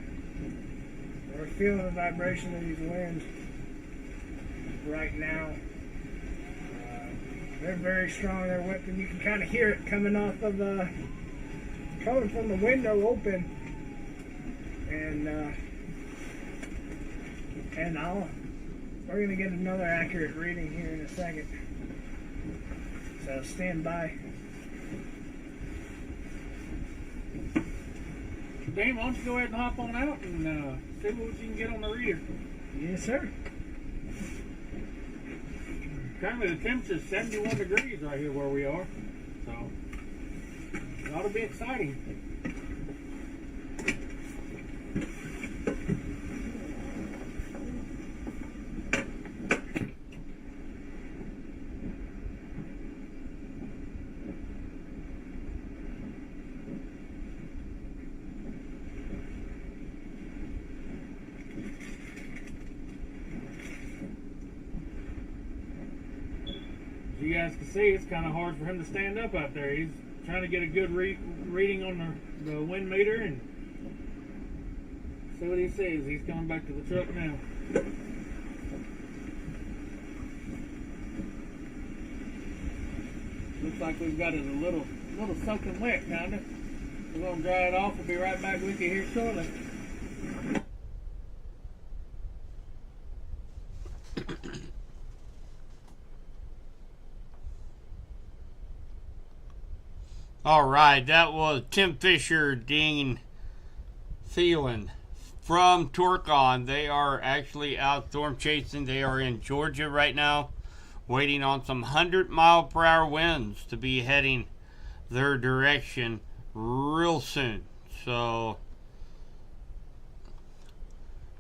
feeling the vibration of these winds right now. They're very strong. They're whipping. You can kind of hear it coming off of coming from the window open. We're gonna get another accurate reading here in a second. So stand by. Dane, why don't you go ahead and hop on out and see what you can get on the reader. Yes, sir. Currently the temperature is 71 degrees right here where we are. So it ought to be exciting. You guys can see it's kind of hard for him to stand up out there. He's trying to get a good reading on the wind meter and see what he sees. He's coming back to the truck now. Looks like we've got it a little soaking wet, kind of. We're going to dry it off. We'll be right back with you here shortly. All right, that was Tim Fisher, Dean Thielen from Torcon. They are actually out storm chasing. They are in Georgia right now, waiting on some 100-mile-per-hour winds to be heading their direction real soon. So,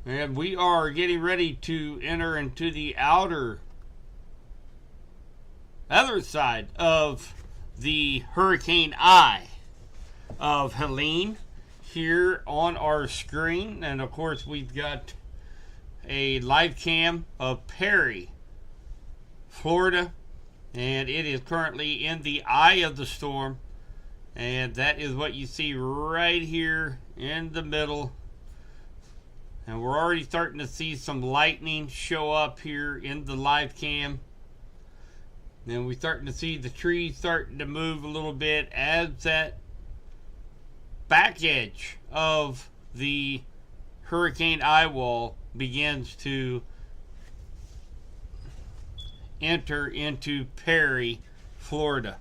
and we are getting ready to enter into the other side of the hurricane eye of Helene here on our screen. And of course we've got a live cam of Perry, Florida, and it is currently in the eye of the storm, and that is what you see right here in the middle. And we're already starting to see some lightning show up here in the live cam. Then we're starting to see the trees starting to move a little bit as that back edge of the hurricane eye wall begins to enter into Perry, Florida.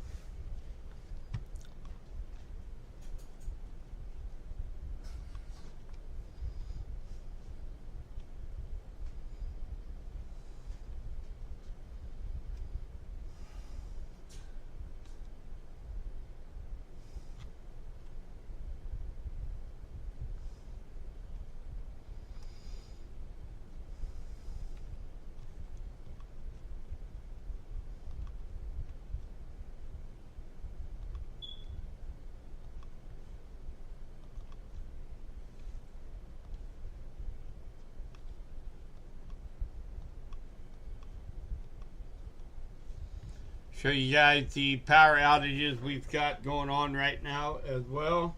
Show you guys the power outages we've got going on right now as well.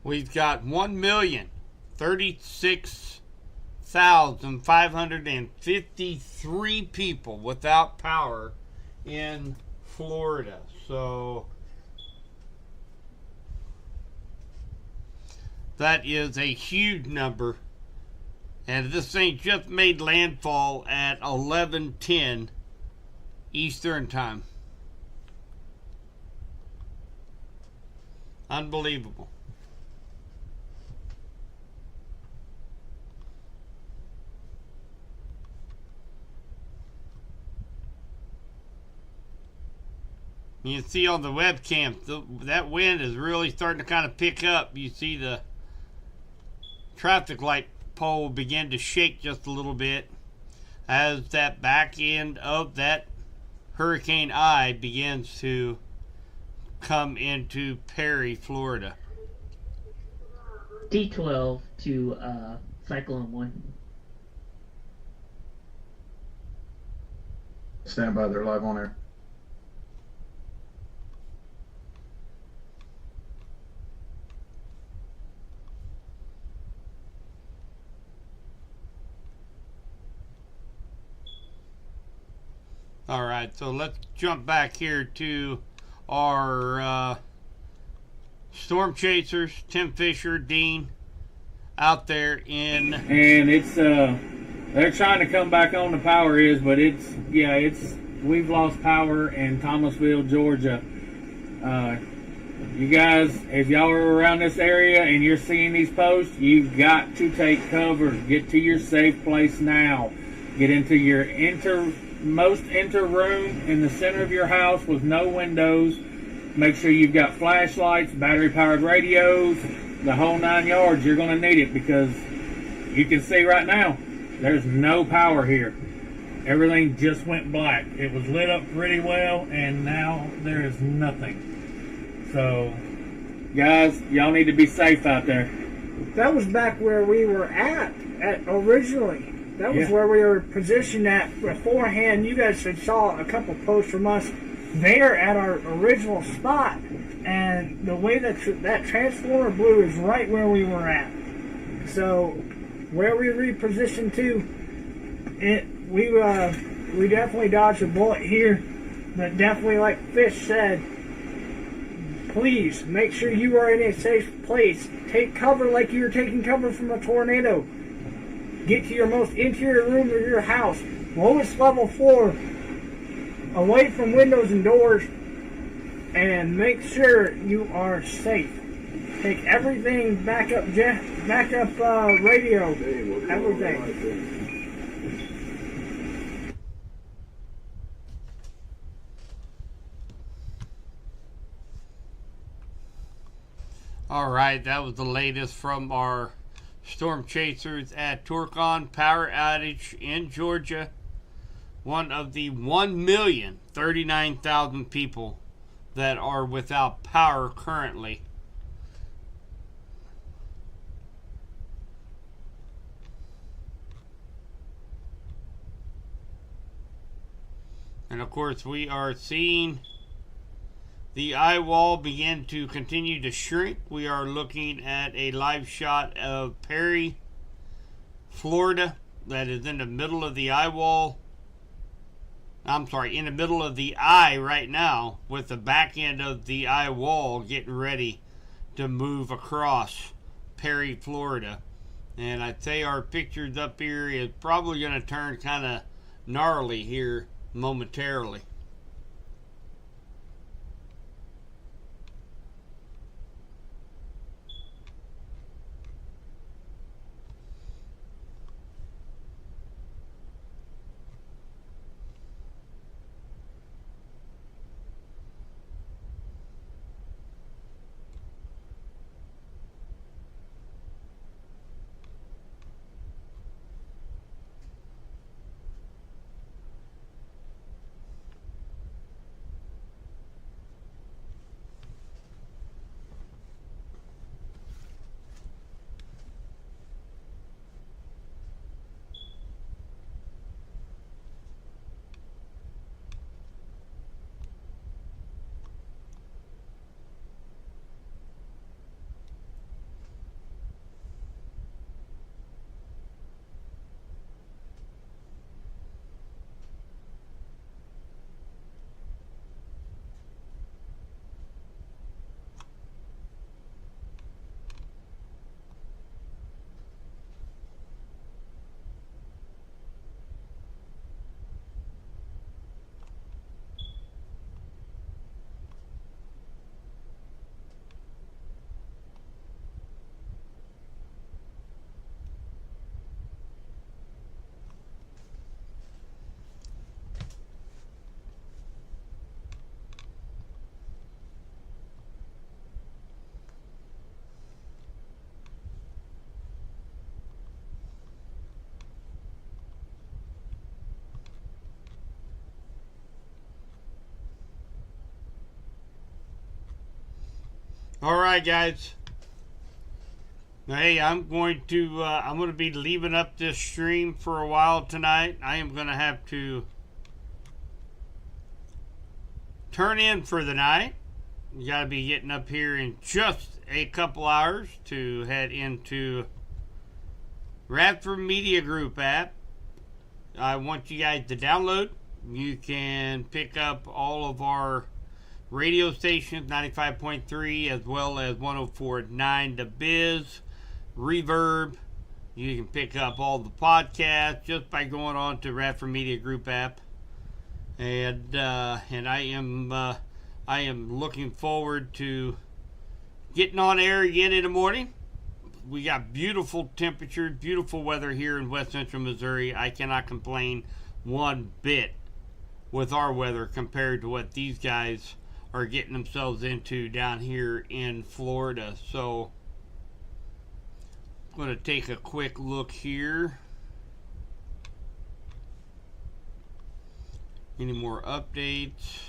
We've got 1,036,553 people without power in Florida. So that is a huge number. And this thing just made landfall at 11:10 Eastern Time. Unbelievable. You can see on the webcam, that wind is really starting to kind of pick up. You see the traffic light pole begin to shake just a little bit as that back end of that hurricane eye begins to come into Perry, Florida. D12 to Cyclone 1. Stand by, they're live on air. All right, so let's jump back here to our storm chasers, Tim Fisher, Dean, out there in... And it's, they're trying to come back on, the power is, but we've lost power in Thomasville, Georgia. You guys, if y'all are around this area and you're seeing these posts, you've got to take cover. Get to your safe place now. Get into your most enter room in the center of your house with no windows. Make sure you've got flashlights, battery powered radios, the whole 9 yards. You're going to need it because you can see right now there's no power here. Everything just went black. It was lit up pretty well and now there is nothing. So guys, y'all need to be safe out there. That was back where we were at originally. That was where we were positioned at beforehand. You guys had saw a couple posts from us there at our original spot. And the way that transformer blew is right where we were at. So where we repositioned to, we definitely dodged a bullet here. But definitely, like Fish said, please make sure you are in a safe place. Take cover like you're taking cover from a tornado. Get to your most interior room of your house, lowest level floor, away from windows and doors, and make sure you are safe. Take everything, backup radio, everything. All right, that was the latest from our storm chasers at Turcon. Power outage in Georgia. One of the 1,039,000 people that are without power currently. And of course, we are seeing the eye wall begin to continue to shrink. We are looking at a live shot of Perry, Florida, that is in the middle of the eye wall. in the middle of the eye right now, with the back end of the eye wall getting ready to move across Perry, Florida. And I'd say our pictures up here is probably going to turn kind of gnarly here momentarily. Alright, guys. Hey, I'm going to be leaving up this stream for a while tonight. I am going to have to turn in for the night. You got to be getting up here in just a couple hours to head into Radford Media Group app. I want you guys to download. You can pick up all of our radio stations, 95.3 as well as 104.9 The Biz, Reverb. You can pick up all the podcasts just by going on to Radford Media Group app. And I am looking forward to getting on air again in the morning. We got beautiful temperatures, beautiful weather here in West Central Missouri. I cannot complain one bit with our weather compared to what these guys are getting themselves into down here in Florida. So I'm going to take a quick look here. Any more updates?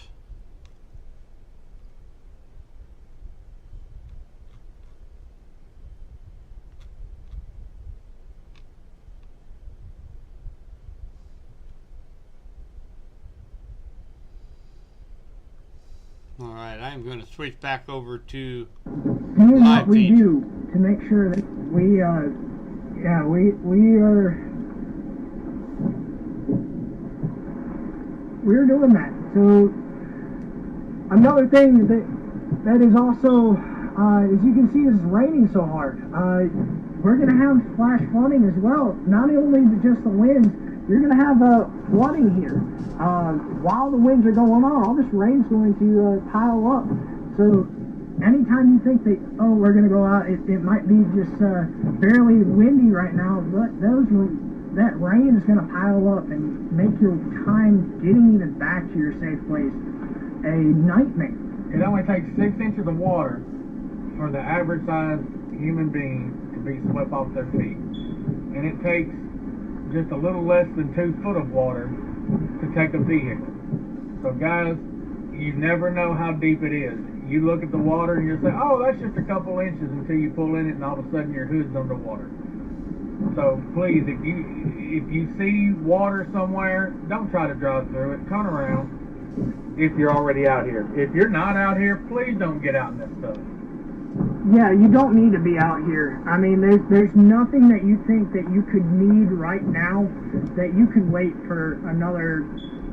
All right, I'm going to switch back over to doing live what we feed. do to make sure that we are doing that. So another thing that is also, as you can see, is raining so hard. We're going to have flash flooding as well. Not only just the winds, you're going to have flooding here. While the winds are going on, all this rain's going to pile up. So anytime you think that, oh, we're going to go out, it might be just barely windy right now, but that rain is going to pile up and make your time getting even back to your safe place a nightmare. It only takes 6 inches of water for the average sized human being to be swept off their feet. And it takes just a little less than 2 foot of water to take a vehicle. So guys, you never know how deep it is. You look at the water and you say, oh, that's just a couple inches, until you pull in it and all of a sudden your hood's underwater. So please, if you see water somewhere, don't try to drive through it. Turn around if you're already out here. If you're not out here, please don't get out in this stuff. Yeah, you don't need to be out here. I mean, there's nothing that you think that you could need right now that you could wait for another,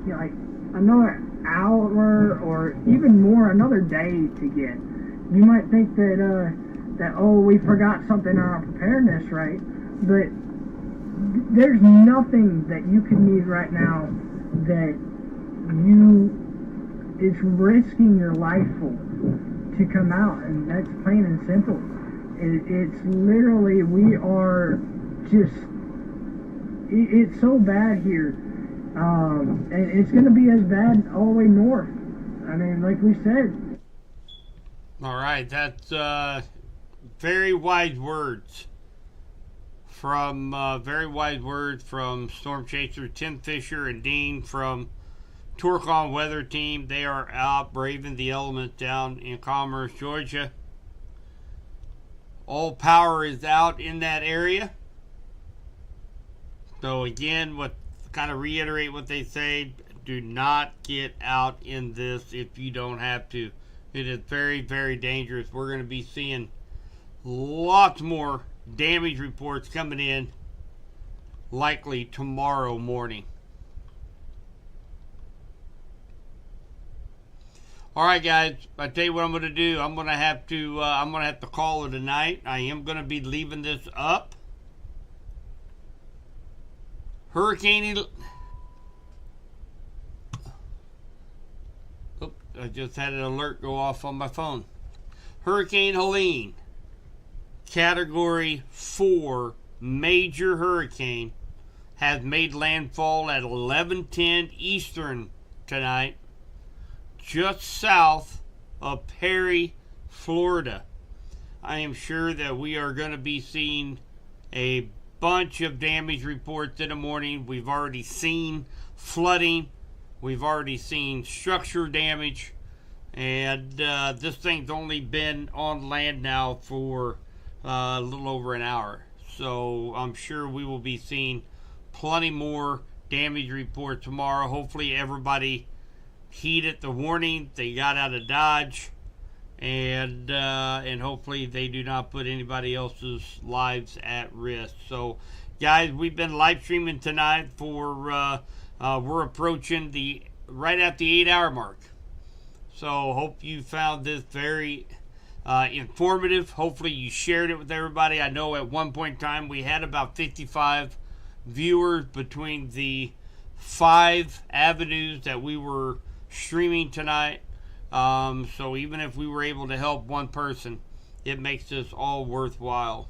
like another hour or even more, another day to get. You might think that oh, we forgot something in our preparedness, right? But there's nothing that you can need right now that is risking your life for to come out, and that's plain and simple. It's literally, we are just, it's so bad here, and it's going to be as bad all the way north. I mean, like we said. All right, that's very wise words from Storm Chaser Tim Fisher and Dean from Torcon Weather Team. They are out braving the elements down in Commerce, Georgia. All power is out in that area. So again, kind of reiterate what they say, do not get out in this if you don't have to. It is very, very dangerous. We're going to be seeing lots more damage reports coming in likely tomorrow morning. All right, guys. I tell you what I'm going to do. I'm going to have to call it a night. I am going to be leaving this up. Hurricane. Oops, I just had an alert go off on my phone. Hurricane Helene, Category 4 major hurricane, has made landfall at 11:10 Eastern tonight, just south of Perry, Florida. I am sure that we are going to be seeing a bunch of damage reports in the morning. We've already seen flooding. We've already seen structure damage. And this thing's only been on land now for a little over an hour. So I'm sure we will be seeing plenty more damage reports tomorrow. Hopefully everybody heeded the warning. They got out of Dodge, and hopefully they do not put anybody else's lives at risk. So, guys, we've been live streaming tonight for we're approaching right at the 8-hour mark. So, hope you found this very informative. Hopefully, you shared it with everybody. I know at one point in time we had about 55 viewers between the 5 avenues that we were streaming tonight. So even if we were able to help one person, it makes this all worthwhile.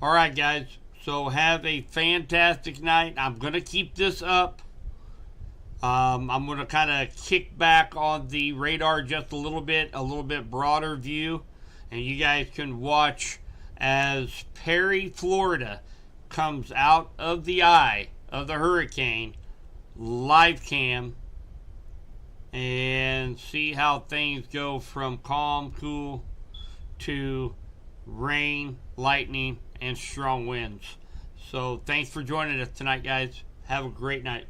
All right, guys. So have a fantastic night. I'm going to keep this up. I'm going to kind of kick back on the radar just a little bit broader view. And you guys can watch as Perry, Florida comes out of the eye of the hurricane, live cam, and see how things go from calm, cool to rain, lightning, and strong winds. So thanks for joining us tonight, guys. Have a great night.